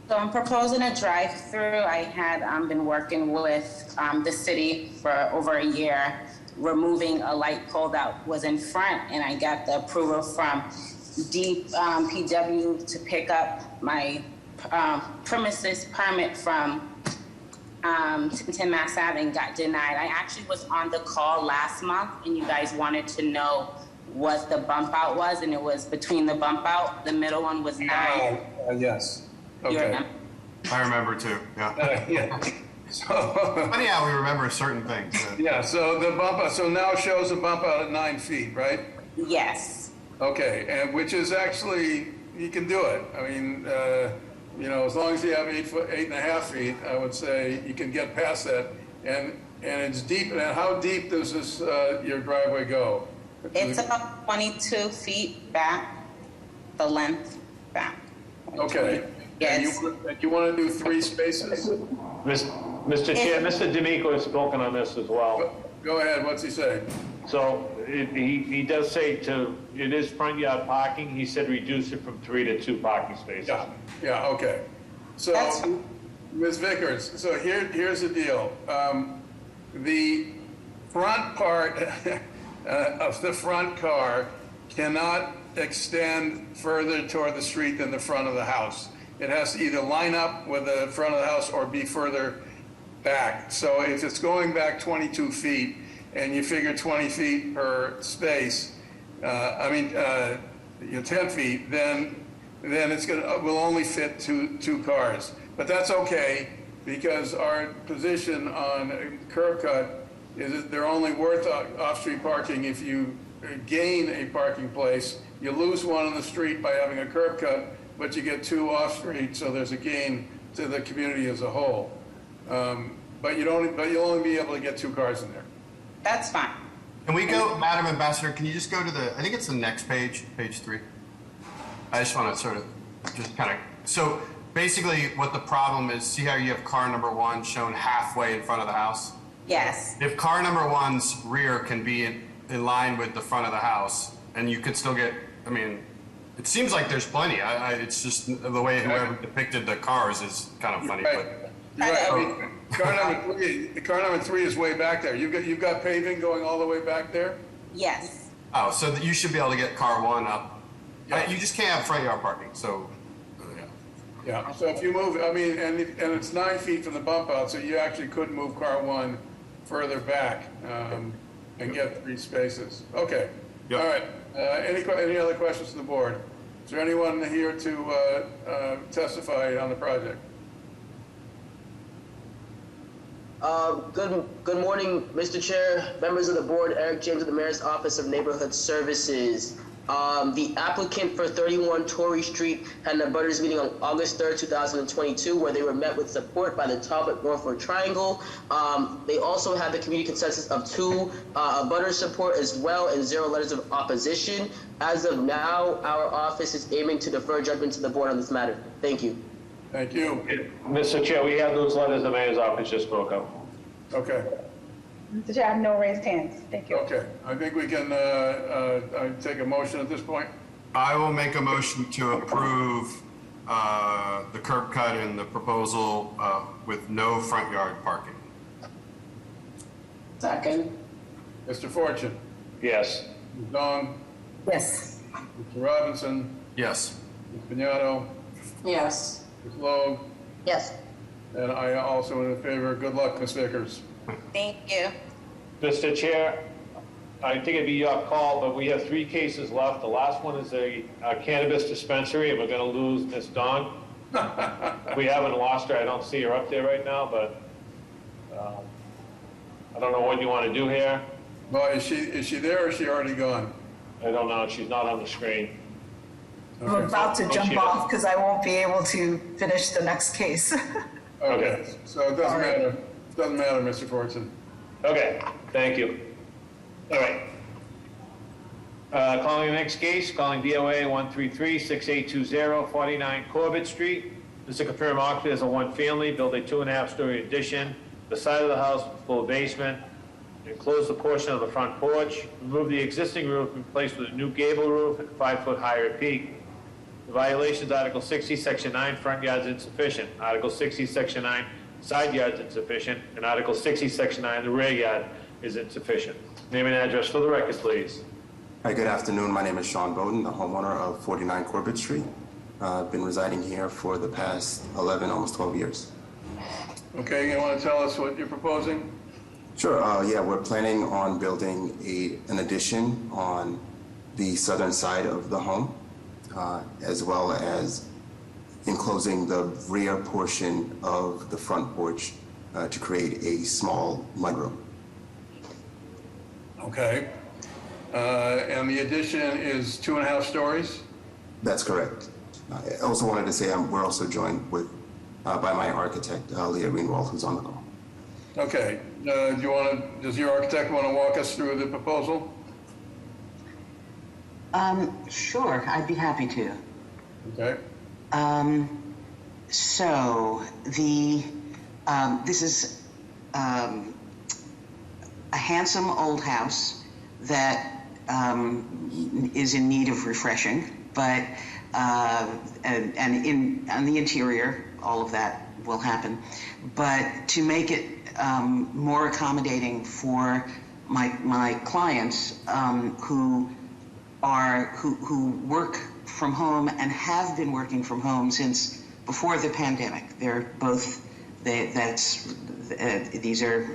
So I'm proposing a drive-through. I had been working with the city for over a year, removing a light pole that was in front, and I got the approval from DPW to pick up my premises permit from 10 Mass Ave and got denied. I actually was on the call last month, and you guys wanted to know what the bump out was, and it was between the bump out, the middle one was 9. Yes. You Okay. remember? I remember too, yeah. Yeah. So, Funny how we remember certain things. yeah, so the bump out, so now shows a bump out at 9 feet, right? Yes. Okay, and which is actually, you can do it. I mean, you know, as long as you have 8.5 feet, I would say you can get past that. And it's deep. And how deep does this your driveway go? It's about 22 feet back, the length back. Okay. Yes. And you want to do 3 spaces? Mr. Chair, Mr. D'Amico has spoken on this as well. Go ahead, what's he saying? So he does say it is front yard parking. He said reduce it from 3 to 2 parking spaces. Yeah, okay. So, Ms. Vickers, so here's the deal. The front part of the front car cannot extend further toward the street than the front of the house. It has to either line up with the front of the house or be further back. So if it's going back 22 feet and you figure 20 feet per space, 10 feet, then will only fit two cars. But that's okay, because our position on curb cut is that they're only worth off-street parking if you gain a parking place. You lose one on the street by having a curb cut, but you get 2 off-street, so there's a gain to the community as a whole. But you'll only be able to get 2 cars in there. That's fine. Can we go, Madam Ambassador, can you just go to I think it's the next page, page 3. I just want to sort of so basically what the problem is, see how you have car number 1 shown halfway in front of the house? Yes. If car number 1's rear can be in line with the front of the house, and you could still get, it seems like there's plenty. It's just the way whoever depicted the cars is kind of funny. Right. But Right. Car number 3 is way back there. You've got paving going all the way back there? Yes. Oh, so you should be able to get car 1 up. Yeah. You just can't have front yard parking, so. Yeah, so if you move, and it's 9 feet from the bump out, so you actually could move car 1 further back and get 3 spaces. Okay, all right. Any other questions from the board? Is there anyone here to testify on the project? Good morning, Mr. Chair, members of the board. Eric James of the Mayor's Office of Neighborhood Services. The applicant for 31 Torrey Street had an abutters meeting on August 3rd, 2022, where they were met with support by the Talbot Norfolk Triangle. They also had the community consensus of 2 abutters support as well, and 0 letters of opposition. As of now, our office is aiming to defer judgment to the board on this matter. Thank you. Thank you. Mr. Chair, we have those letters the mayor's office just spoke of. Okay. Mr. Chair, I have no raised hands. Thank you. Okay, I think we can take a motion at this point. I will make a motion to approve the curb cut in the proposal with no front yard parking. Second. Mr. Fortune? Yes. Ms. Dawn? Yes. Mr. Robinson? Yes. Ms. Piñato? Yes. Ms. Logue? Yes. And I also am in favor. Good luck, Ms. Vickers. Thank you. Mr. Chair, I think it'd be your call, but we have 3 cases left. The last one is a cannabis dispensary, and we're going to lose Miss Dawn. We haven't lost her. I don't see her up there right now, but I don't know what you want to do here. Well, is she there or is she already gone? I don't know. She's not on the screen. I'm about to jump off because I won't be able to finish the next case. Okay, so it doesn't matter. It doesn't matter, Mr. Fortson. Okay, thank you. All right. Calling the next case, calling BOA 133-6820, 49 Corbett Street. This is a confirmed occupancy as a one-family, build a 2.5-story addition. The side of the house, full basement. Enclose the portion of the front porch. Remove the existing roof and replace with a new gable roof at 5-foot higher peak. The violations, Article 60, Section 9, front yards insufficient. Article 60, Section 9, side yards insufficient. And Article 60, Section 9, the rear yard is insufficient. Name and address for the record, please. Hi, good afternoon. My name is Sean Bowden, the homeowner of 49 Corbett Street. I've been residing here for the past 11, almost 12 years. Okay, you want to tell us what you're proposing? Sure. Yeah, we're planning on building an addition on the southern side of the home, as well as enclosing the rear portion of the front porch to create a small mudroom. Okay. And the addition is 2.5 stories? That's correct. I also wanted to say we're also joined with by my architect, Leah Greenwald, who's on the call. Okay. Does your architect want to walk us through the proposal? Sure, I'd be happy to. Okay. So this is a handsome old house that is in need of refreshing, but and on the interior, all of that will happen. But to make it more accommodating for my clients who work from home and have been working from home since before the pandemic. They're both these are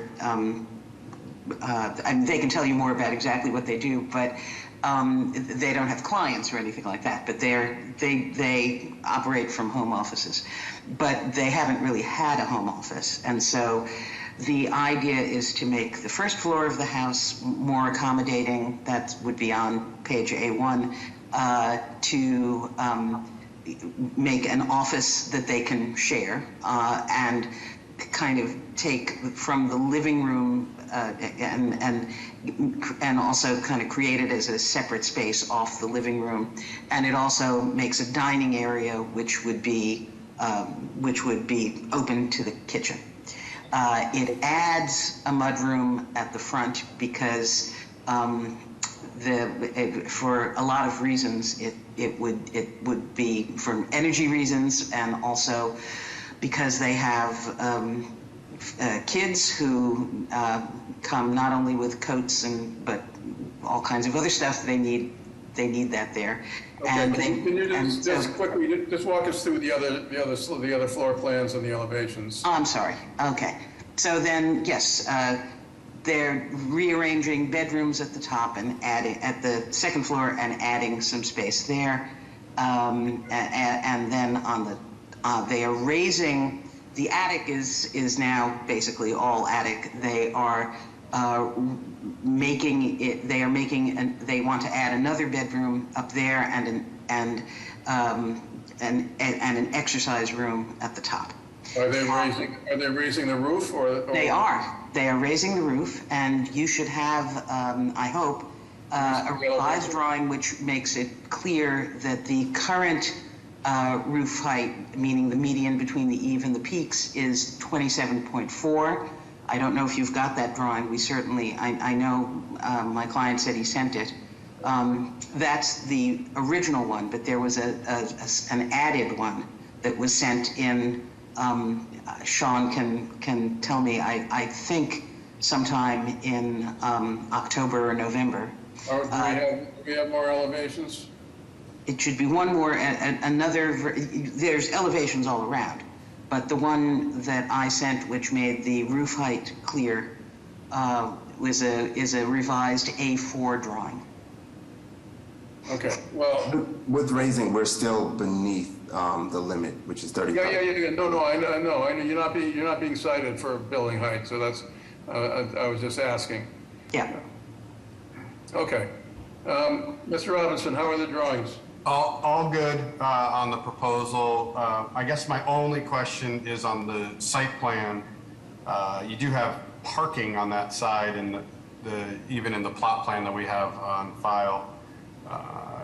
they can tell you more about exactly what they do, but they don't have clients or anything like that. But they operate from home offices, but they haven't really had a home office, and so the idea is to make the first floor of the house more accommodating. That would be on page A1, to make an office that they can share and kind of take from the living room and also kind of create it as a separate space off the living room. And it also makes a dining area which would be open to the kitchen. It adds a mudroom at the front because for a lot of reasons it would be for energy reasons, and also because they have kids who come not only with coats but all kinds of other stuff. They need that there. Okay. And can you just quickly just walk us through the other floor plans and the elevations? Oh, I'm sorry. Okay. So then, yes, they're rearranging bedrooms at the top and adding at the second floor and adding some space there, and then on the they are raising. The attic is now basically all attic. They are making it. They are making. They want to add another bedroom up there and an exercise room at the top. Are they raising the roof or? They are. They are raising the roof, and you should have, I hope, a revised drawing which makes it clear that the current roof height, meaning the median between the eave and the peaks, is 27.4. I don't know if you've got that drawing. We certainly, I know my client said he sent it. That's the original one, but there was an added one that was sent in. Sean can tell me, I think sometime in October or November. Do we have more elevations? It should be one more, there's elevations all around, but the one that I sent, which made the roof height clear, is a revised A4 drawing. Okay, well. With raising, we're still beneath the limit, which is 35. Yeah. No, I know. You're not being cited for building height, so that's, I was just asking. Yeah. Okay. Mr. Robinson, how are the drawings? All good on the proposal. I guess my only question is on the site plan. You do have parking on that side, and even in the plot plan that we have on file.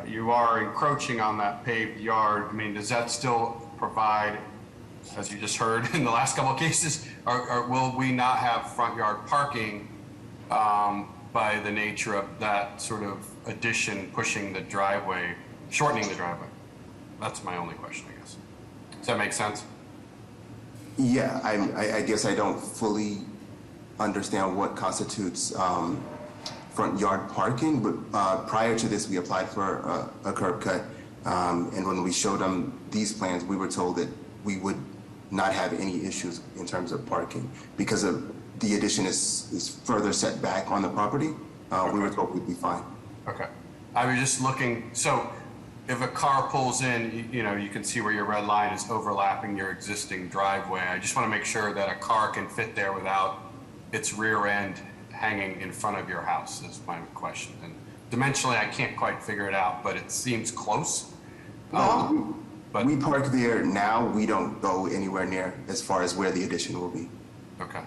You are encroaching on that paved yard. I mean, does that still provide, as you just heard in the last couple of cases, or will we not have front yard parking by the nature of that sort of addition pushing the driveway, shortening the driveway? That's my only question, I guess. Does that make sense? Yeah, I guess I don't fully understand what constitutes front yard parking, but prior to this, we applied for a curb cut, and when we showed them these plans, we were told that we would not have any issues in terms of parking because of the addition is further set back on the property. We were told we'd be fine. Okay. I was just looking, so if a car pulls in, you can see where your red line is overlapping your existing driveway. I just want to make sure that a car can fit there without its rear end hanging in front of your house is my question. And dimensionally, I can't quite figure it out, but it seems close. But we park there now. We don't go anywhere near as far as where the addition will be. Okay.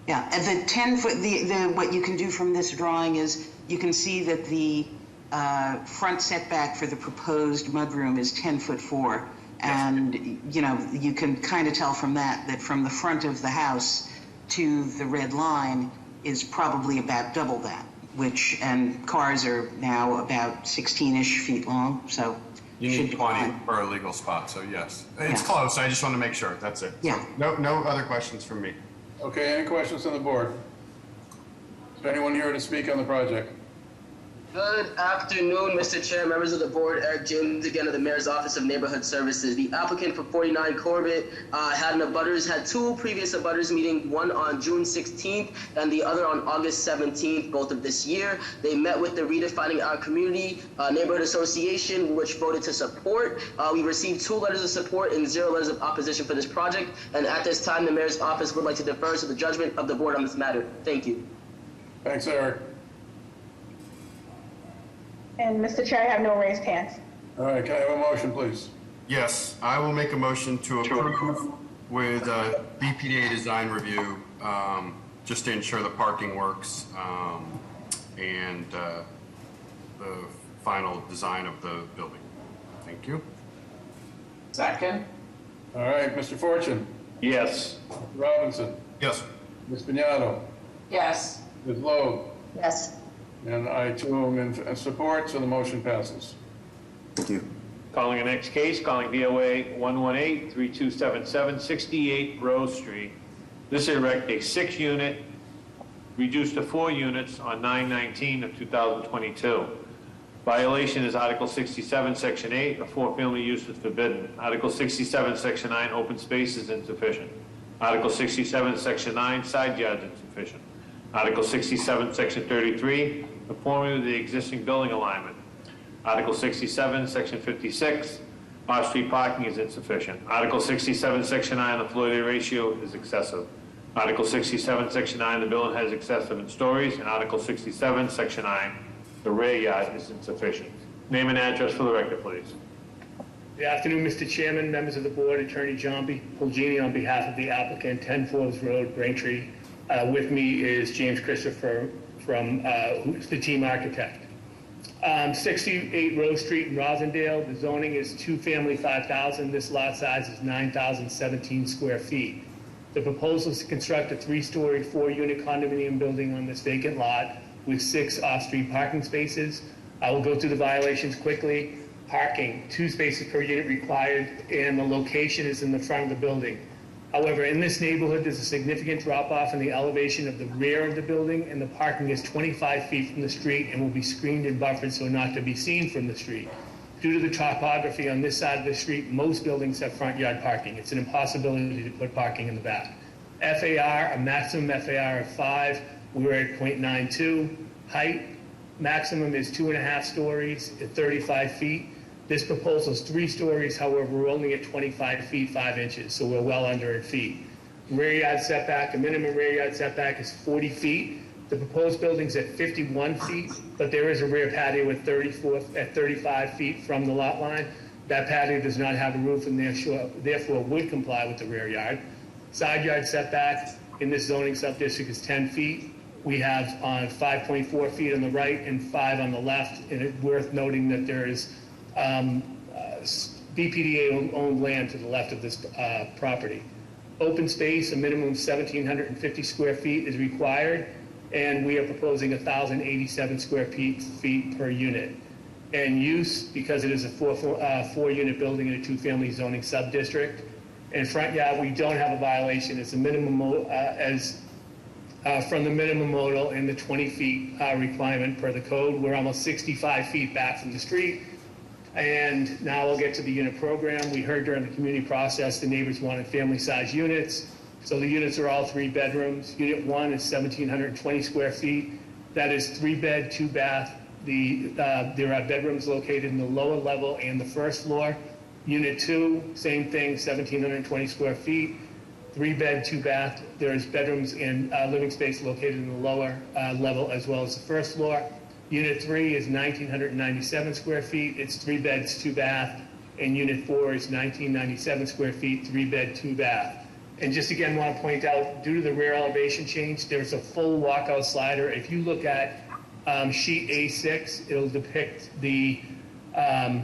Yeah, and the 10-foot, what you can do from this drawing is you can see that the front setback for the proposed mudroom is 10'4", and you can kind of tell from that from the front of the house to the red line is probably about double that, and cars are now about 16-ish feet long, so. You need 20 for a legal spot, so yes. It's close, I just want to make sure, that's it. Yeah. So, no other questions from me. Okay, any questions on the board? Is there anyone here to speak on the project? Good afternoon, Mr. Chair, members of the board. Eric James again of the Mayor's Office of Neighborhood Services. The applicant for 49 Corbett had two previous abutters meetings, one on June 16th and the other on August 17th, both of this year. They met with the Redefining Our Community Neighborhood Association, which voted to support. We received 2 letters of support and 0 letters of opposition for this project. And at this time, the Mayor's Office would like to defer to the judgment of the board on this matter. Thank you. Thanks, Eric. And Mr. Chair, I have no raised hands. All right, can I have a motion, please? Yes, I will make a motion to approve with BPDA design review, just to ensure the parking works, and the final design of the building. Thank you. Second. All right, Mr. Fortune? Yes. Mr. Robinson? Yes. Ms. Bignotto? Yes. Ms. Loeb? Yes. And I too am in support, so the motion passes. Thank you. Calling the next case, calling BOA 118-3277, 68 Rose Street. This is erect a 6-unit, reduced to 4 units on 9/19 of 2022. Violation is Article 67, Section 8, a 4-family use is forbidden. Article 67, Section 9, open space is insufficient. Article 67, Section 9, side yards insufficient. Article 67, Section 33, conforming to the existing building alignment. Article 67, Section 56, off-street parking is insufficient. Article 67, Section 9, the floor-area ratio is excessive. Article 67, Section 9, the building has excessive in stories. And Article 67, Section 9, the rear yard is insufficient. Name and address for the record, please. Good afternoon, Mr. Chairman, members of the board, Attorney John B. Pulgini on behalf of the applicant, 10 Forbes Road, Braintree. With me is James Christopher from who's the team architect. 68 Rose Street in Rosendale. The zoning is 2-family 5,000. This lot size is 9,017 square feet. The proposal is to construct a 3-story, 4-unit condominium building on this vacant lot with 6 off-street parking spaces. I will go through the violations quickly. Parking, 2 spaces per unit required, and the location is in the front of the building. However, in this neighborhood, there's a significant drop-off in the elevation of the rear of the building, and the parking is 25 feet from the street and will be screened and buffered so not to be seen from the street. Due to the topography on this side of the street, most buildings have front yard parking. It's an impossibility to put parking in the back. FAR, a maximum FAR of 5, We were at 0.92. Height, maximum is 2.5 stories at 35 feet. This proposal is 3 stories, however, we're only at 25 feet, 5 inches, so we're well under in feet. Rear yard setback, a minimum rear yard setback is 40 feet. The proposed building's at 51 feet, but there is a rear patio at 35 feet from the lot line. That patio does not have a roof and therefore would comply with the rear yard. Side yard setback in this zoning subdistrict is 10 feet. We have 5.4 feet on the right and 5 on the left, and it's worth noting that there is BPDA-owned land to the left of this property. Open space, a minimum of 1,750 square feet is required, and we are proposing 1,087 square feet per unit. And use, because it is a four-unit building in a two-family zoning sub-district. And front yard, we don't have a violation. It's a minimum from the minimum modal and the 20 feet requirement per the code. We're almost 65 feet back from the street. And now we'll get to the unit program. We heard during the community process the neighbors wanted family-sized units. So the units are all 3 bedrooms. Unit 1 is 1,720 square feet. That is 3-bed, 2-bath. There are bedrooms located in the lower level and the first floor. Unit 2, same thing, 1,720 square feet. 3-bed, 2-bath. There's bedrooms and living space located in the lower level as well as the first floor. Unit 3 is 1,997 square feet. It's 3 beds, 2 bath. And Unit 4 is 1,997 square feet, 3 bed, 2 bath. And just again want to point out, due to the rear elevation change, there's a full walkout slider. If you look at sheet A6, it'll depict the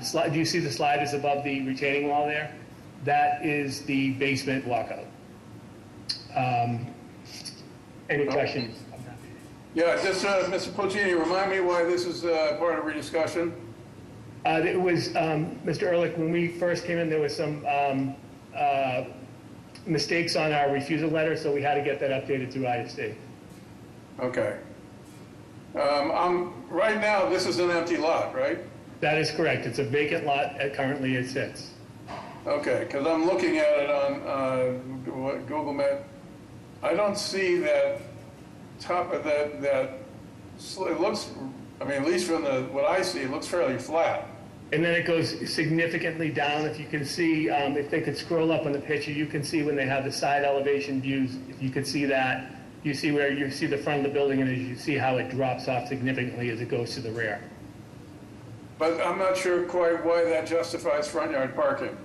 slide. Do you see the sliders above the retaining wall there? That is the basement walkout. Any questions? Yeah, just Mr. Pulcini, remind me why this is part of rediscussion. It was, Mr. Ehrlich, when we first came in, there was some mistakes on our refusal letter, so we had to get that updated through ISD. Okay. Right now, this is an empty lot, right? That is correct. It's a vacant lot currently it sits. Okay, because I'm looking at it on Google Maps. I don't see that top of that, it looks, I mean, at least from what I see, it looks fairly flat. And then it goes significantly down. If you can see, if they could scroll up on the picture, you can see when they have the side elevation views, if you could see that, you see where you see the front of the building and you see how it drops off significantly as it goes to the rear. But I'm not sure quite why that justifies front yard parking.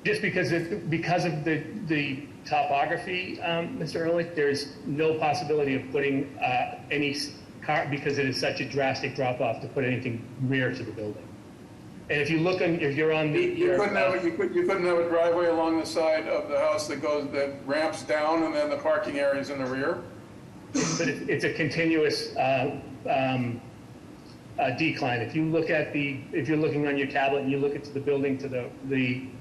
Just because of the topography, Mr. Ehrlich, there's no possibility of putting any car, because it is such a drastic drop off, to put anything rear to the building. And if you look on, if you're on the, you couldn't have a driveway along the side of the house that ramps down, and then the parking area is in the rear. But it's a continuous decline. If you look at if you're looking on your tablet and you look at the building to the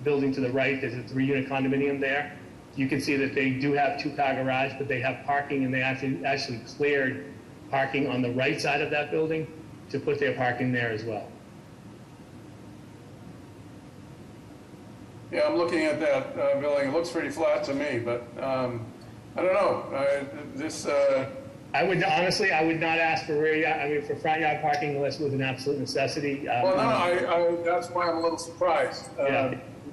building to the right, there's a 3-unit condominium there. You can see that they do have 2-car garage, but they have parking, and they actually cleared parking on the right side of that building to put their parking there as well. Yeah, I'm looking at that building. It looks pretty flat to me, but I don't know. I would honestly, I would not ask for rear yard, I mean, for front yard parking unless it was an absolute necessity. Well, no, that's why I'm a little surprised,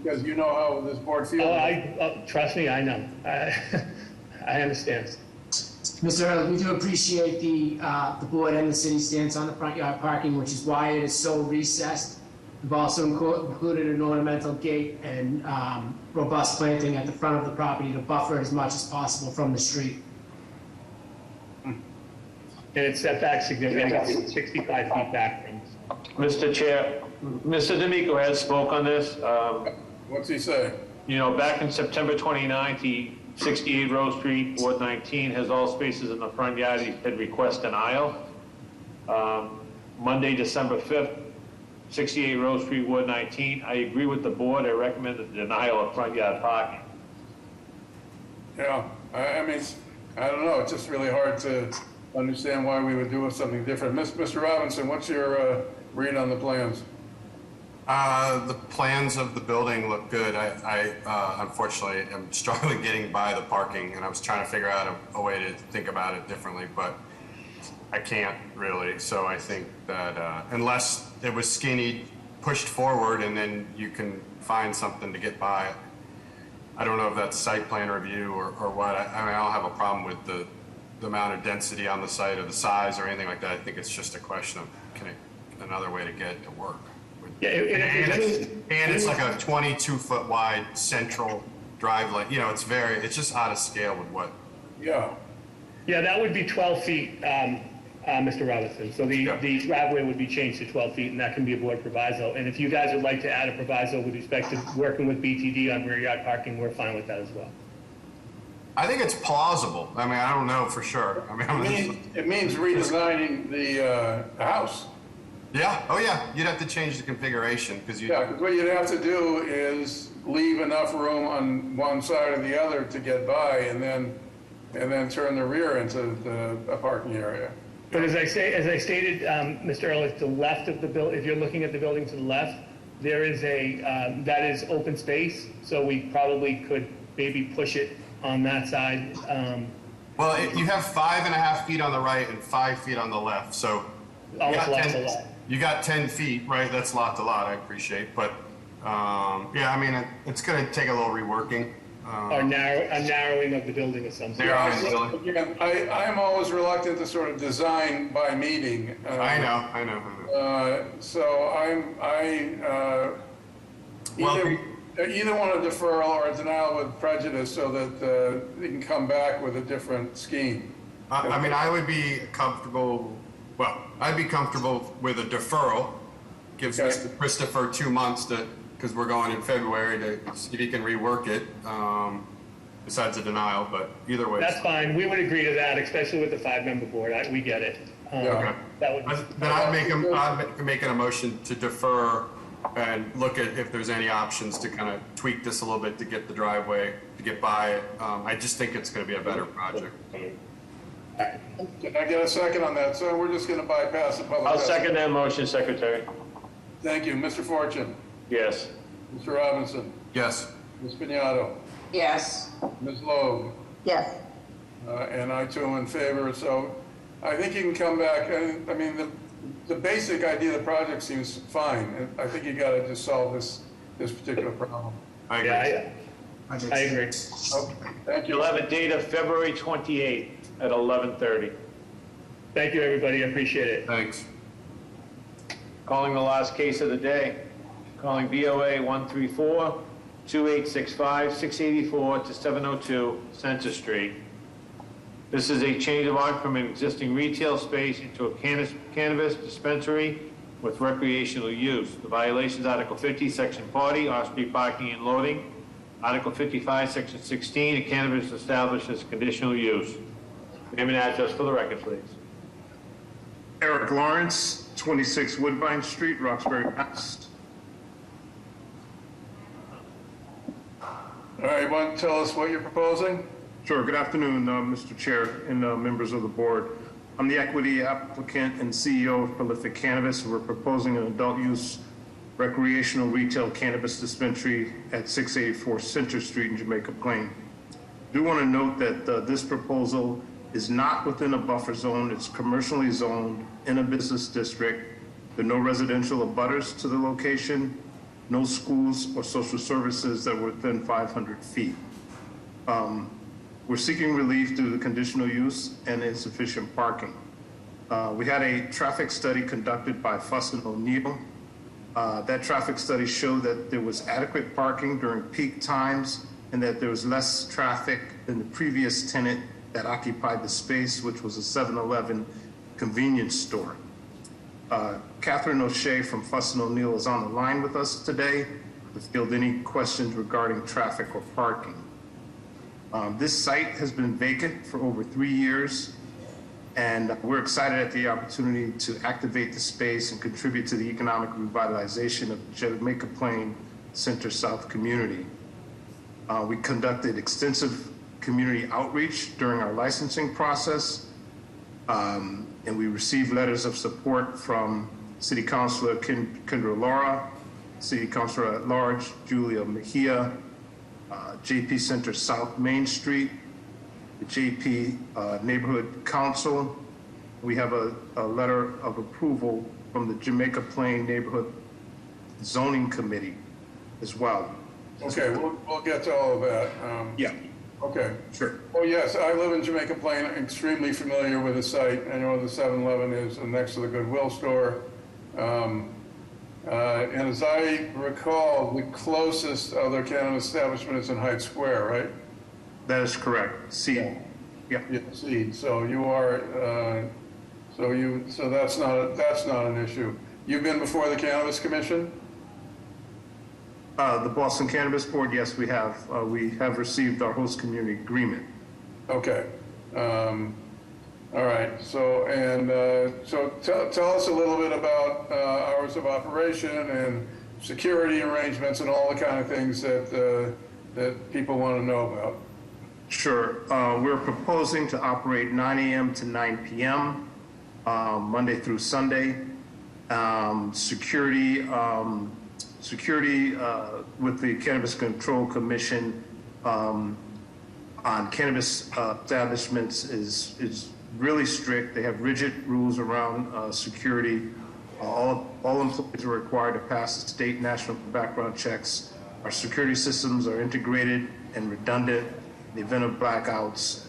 because you know how this board feels. Trust me, I know. I understand. Mr. Ehrlich, we do appreciate the board and the city stance on the front yard parking, which is why it is so recessed. We've also included an ornamental gate and robust planting at the front of the property to buffer as much as possible from the street. And it's set back significantly, 65 feet back from. Mr. Chair, Mr. D'Amico has spoke on this. What's he say? You know, back in September 29th, 68 Rose Street, Ward 19, has all spaces in the front yard. He had request an aisle. Monday, December 5th, 68 Rose Street, Ward 19. I agree with the board. I recommend the denial of front yard parking. Yeah, I mean, I don't know. It's just really hard to understand why we would do something different. Mr. Robinson, what's your read on the plans? The plans of the building look good. I unfortunately am struggling getting by the parking, and I was trying to figure out a way to think about it differently, but I can't really. So I think that unless it was skinny, pushed forward, and then you can find something to get by. I don't know if that's site plan review or what. I mean, I don't have a problem with the amount of density on the site or the size or anything like that. I think it's just a question of another way to get it to work. Yeah, and it's like a 22-foot wide central drive lane. You know, it's just out of scale with what. Yeah. Yeah, that would be 12 feet, Mr. Robinson. So the driveway would be changed to 12 feet, and that can be a board proviso. And if you guys would like to add a proviso with respect to working with BTD on rear yard parking, we're fine with that as well. I think it's plausible. I mean, I don't know for sure. I mean, it means redesigning the house. Yeah. Oh, yeah. You'd have to change the configuration because you. Yeah, because what you'd have to do is leave enough room on one side or the other to get by, and then turn the rear into a parking area. But as I stated, Mr. Earl, to the left of the building, if you're looking at the building to the left, there is that is open space. So we probably could maybe push it on that side. Well, you have 5.5 feet on the right and 5 feet on the left. So you got 10 feet, right? That's lot to lot, I appreciate. But yeah, I mean, it's going to take a little reworking. A narrowing of the building or something. Again, I am always reluctant to sort of design by meeting. I know. So either want a deferral or a denial with prejudice so that they can come back with a different scheme. I mean, I would be comfortable. Well, I'd be comfortable with a deferral. Gives Mr. Christopher 2 months because we're going in February to see if he can rework it. Besides a denial, but either way. That's fine. We would agree to that, especially with the 5-member board. We get it. Okay. Then I'd make a motion to defer and look at if there's any options to kind of tweak this a little bit to get the driveway, to get by it. I just think it's going to be a better project. Can I get a second on that? So we're just going to bypass the public. I'll second that motion, Secretary. Thank you. Mr. Fortune? Yes. Mr. Robinson? Yes. Ms. Pignatto? Yes. Ms. Logue? Yes. And I too am in favor. So I think you can come back. I mean, the basic idea of the project seems fine. I think you got to just solve this particular problem. I agree. Yeah, I agree. Okay. Thank you. You'll have a date of February 28th at 11:30. Thank you, everybody. I appreciate it. Thanks. Calling the last case of the day. Calling BOA 134-2865-684 to 702 Center Street. This is a change of art from an existing retail space into a cannabis dispensary with recreational use. The violations: Article 50, Section 40, off-street parking and loading. Article 55, Section 16, a cannabis established as conditional use. Name and address for the record, please. Eric Lawrence, 26 Woodbine Street, Roxbury, Mass. All right, you want to tell us what you're proposing? Sure. Good afternoon, Mr. Chair and members of the board. I'm the equity applicant and CEO of Prolific Cannabis. We're proposing an adult use recreational retail cannabis dispensary at 684 Center Street in Jamaica Plain. I do want to note that this proposal is not within a buffer zone. It's commercially zoned in a business district. There are no residential abutters to the location, no schools or social services that are within 500 feet. We're seeking relief due to the conditional use and insufficient parking. We had a traffic study conducted by Fuss and O'Neill. That traffic study showed that there was adequate parking during peak times and that there was less traffic than the previous tenant that occupied the space, which was a 7-Eleven convenience store. Catherine O'Shea from Fuss and O'Neill is on the line with us today to field any questions regarding traffic or parking. This site has been vacant for over 3 years, and we're excited at the opportunity to activate the space and contribute to the economic revitalization of Jamaica Plain Center South community. We conducted extensive community outreach during our licensing process, and we received letters of support from City Councilor Kendra Laura, City Councilor at Large, Julia Mejia, JP Center South Main Street, the JP Neighborhood Council. We have a letter of approval from the Jamaica Plain Neighborhood Zoning Committee as well. Okay, we'll get to all of that. Yeah. Okay. Sure. Oh, yes, I live in Jamaica Plain, extremely familiar with the site. I know the 7-Eleven is next to the Goodwill store. And as I recall, the closest other cannabis establishment is in Heights Square, right? That is correct. Seed. Yeah. Seed. So you are, so that's not an issue. You've been before the Cannabis Commission? The Boston Cannabis Board, yes, we have. We have received our host community agreement. Okay. All right. So, tell us a little bit about hours of operation and security arrangements and all the kind of things that people want to know about. Sure. We're proposing to operate 9 a.m. to 9 p.m. Monday through Sunday. Security with the Cannabis Control Commission on cannabis establishments is really strict. They have rigid rules around security. All employees are required to pass the state national background checks. Our security systems are integrated and redundant in the event of blackouts.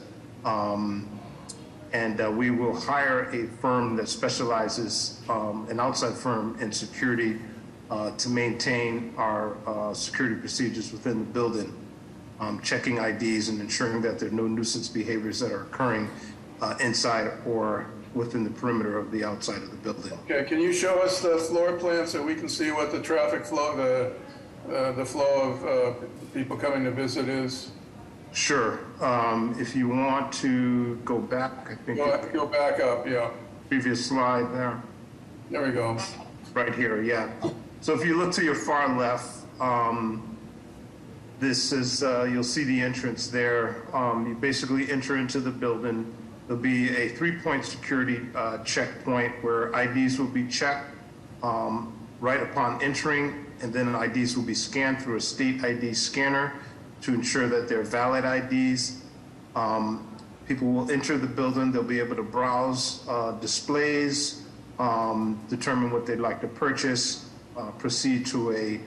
And we will hire a firm that specializes, an outside firm in security to maintain our security procedures within the building, checking IDs and ensuring that there are no nuisance behaviors that are occurring inside or within the perimeter of the outside of the building. Okay, can you show us the floor plan so we can see what the traffic flow, the flow of people coming to visit is? Sure. If you want to go back, I think. Go back up, yeah. Previous slide there. There we go. Right here, yeah. So if you look to your far left, this is, you'll see the entrance there. You basically enter into the building. There'll be a 3-point security checkpoint where IDs will be checked right upon entering, and then IDs will be scanned through a state ID scanner to ensure that they're valid IDs. People will enter the building. They'll be able to browse displays, determine what they'd like to purchase, proceed to a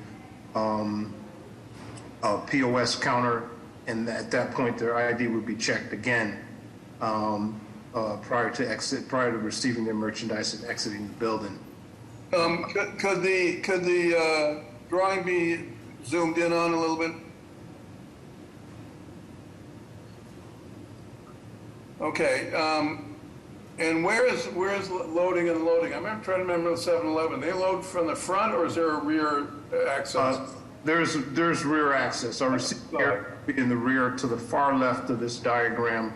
POS counter, and at that point their ID would be checked again prior to receiving their merchandise and exiting the building. Could the drawing be zoomed in on a little bit? Okay. And where is loading and loading? I'm trying to remember the 7-Eleven. They load from the front, or is there a rear access? There's rear access. Our receiver in the rear to the far left of this diagram,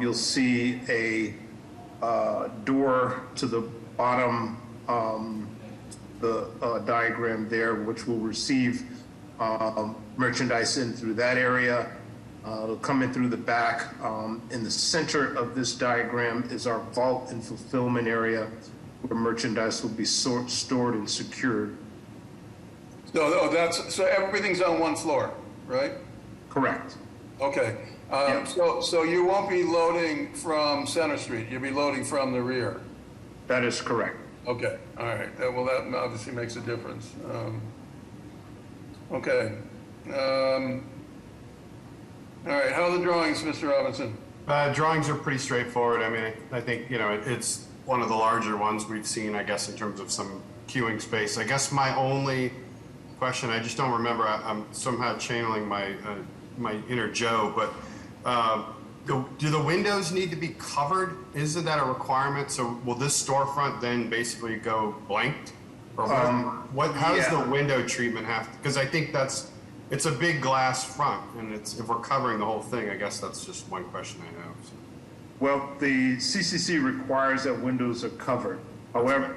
you'll see a door to the bottom, the diagram there, which will receive merchandise in through that area. It'll come in through the back. In the center of this diagram is our vault and fulfillment area where merchandise will be stored and secured. So everything's on one floor, right? Correct. Okay. So you won't be loading from Center Street. You'll be loading from the rear. That is correct. Okay. All right. Well, that obviously makes a difference. Okay. All right, how are the drawings, Mr. Robinson? Drawings are pretty straightforward. I mean, I think, it's one of the larger ones we've seen, I guess, in terms of some queuing space. I guess my only question, I just don't remember, I'm somehow channeling my inner Joe, but do the windows need to be covered? Isn't that a requirement? So will this storefront then basically go blanked? Or how does the window treatment have to, because I think it's a big glass front, and if we're covering the whole thing, I guess that's just one question I have. So. Well, the CCC requires that windows are covered. However,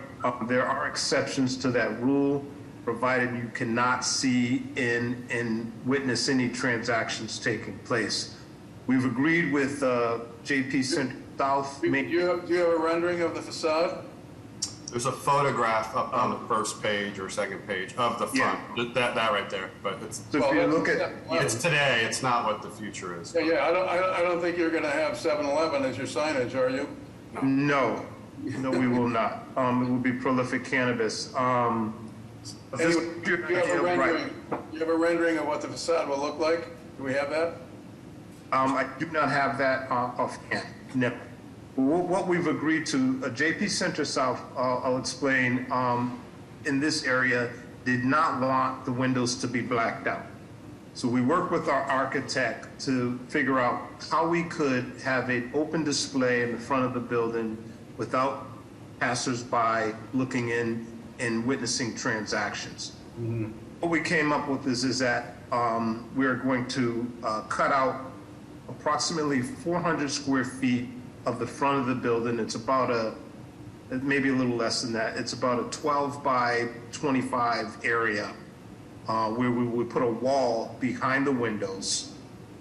there are exceptions to that rule, provided you cannot see and witness any transactions taking place. We've agreed with JP Center South. Do you have a rendering of the facade? There's a photograph up on the first page or second page of the front. That right there. But it's So if you look at, it's today. It's not what the future is. Yeah, I don't think you're going to have 7-Eleven as your signage, are you? no, we will not. It will be prolific cannabis. This, Do you have a rendering of what the facade will look like? Do we have that? I do not have that offhand. No. What we've agreed to, JP Center South, I'll explain, in this area, did not want the windows to be blacked out. So we worked with our architect to figure out how we could have an open display in the front of the building without passersby looking in and witnessing transactions. What we came up with is that we're going to cut out approximately 400 square feet of the front of the building. It's about maybe a little less than that. It's about a 12 by 25 area where we would put a wall behind the windows.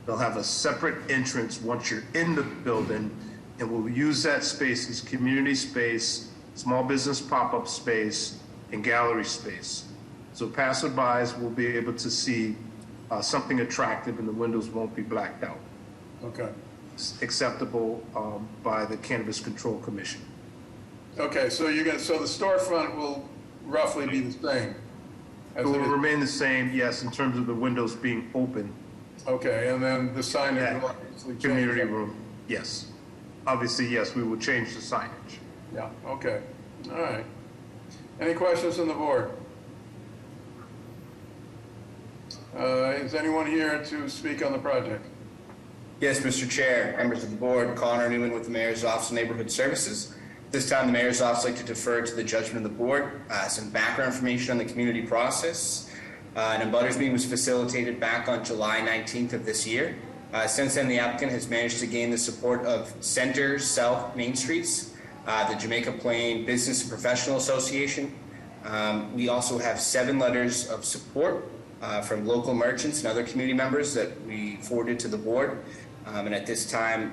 They'll have a separate entrance once you're in the building, and we'll use that space as community space, small business pop-up space, and gallery space. So passerbys will be able to see something attractive, and the windows won't be blacked out. Okay. Acceptable by the Cannabis Control Commission. Okay, so so the storefront will roughly be the same. It will remain the same, yes, in terms of the windows being open. Okay, and then the signage will obviously change. Community room, yes. Obviously, yes, we will change the signage. Yeah, okay. All right. Any questions from the board? Is anyone here to speak on the project? Yes, Mr. Chair, members of the board, Connor Newman with the Mayor's Office of Neighborhood Services. This time, the Mayor's Office would like to defer to the judgment of the board. Some background information on the community process. An abutters meeting was facilitated back on July 19th of this year. Since then, the applicant has managed to gain the support of Center South Main Streets, the Jamaica Plain Business and Professional Association. We also have 7 letters of support from local merchants and other community members that we forwarded to the board. And at this time,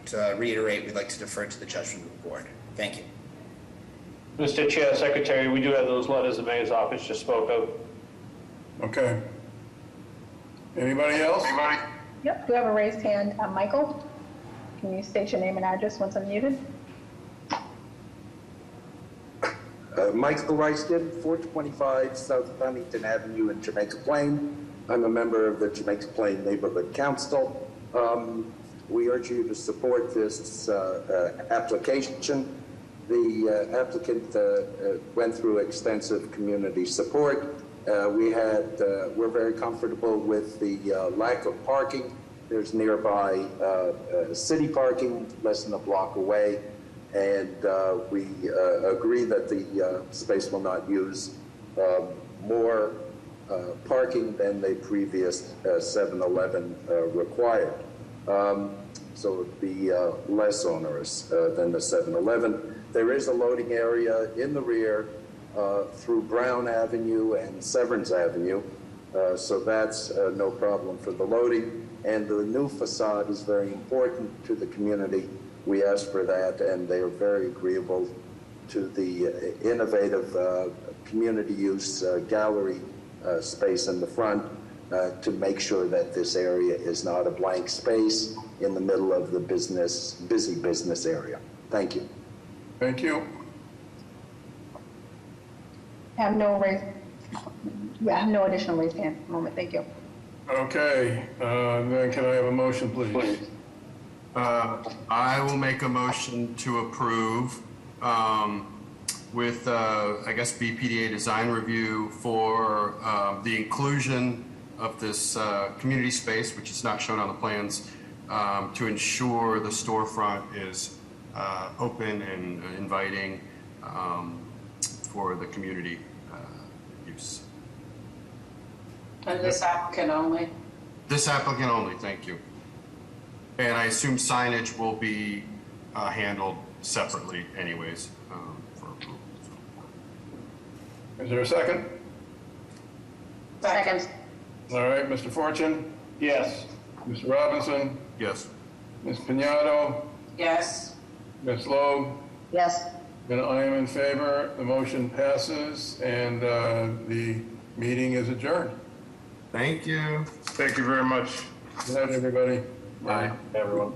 to reiterate, we'd like to defer to the judgment of the board. Thank you. Mr. Chair, Secretary, we do have those letters the Mayor's Office just spoke of. Okay. Anybody else? Yep, we have a raised hand. Michael, can you state your name and address once unmuted? Michael Reiskin, 425 South Huntington Avenue in Jamaica Plain. I'm a member of the Jamaica Plain Neighborhood Council. We urge you to support this application. The applicant went through extensive community support. We're very comfortable with the lack of parking. There's nearby city parking less than a block away. And we agree that the space will not use more parking than the previous 7-Eleven required. So it would be less onerous than the 7-Eleven. There is a loading area in the rear through Brown Avenue and Severance Avenue, so that's no problem for the loading. And the new facade is very important to the community. We asked for that, and they are very agreeable to the innovative community use gallery space in the front to make sure that this area is not a blank space in the middle of the busy business area. Thank you. Thank you. Have no additional raised hand at the moment. Thank you. Okay, then can I have a motion, please? I will make a motion to approve with, I guess, BPDA design review for the inclusion of this community space, which is not shown on the plans, to ensure the storefront is open and inviting for the community use. And this applicant only? This applicant only, thank you. And I assume signage will be handled separately anyways for approval. Is there a second? Second. All right, Mr. Fortune? Yes. Mr. Robinson? Yes. Ms. Piñato? Yes. Ms. Logue? Yes. And I am in favor. The motion passes, and the meeting is adjourned. Thank you. Thank you very much. Good night, everybody. Bye. Everyone.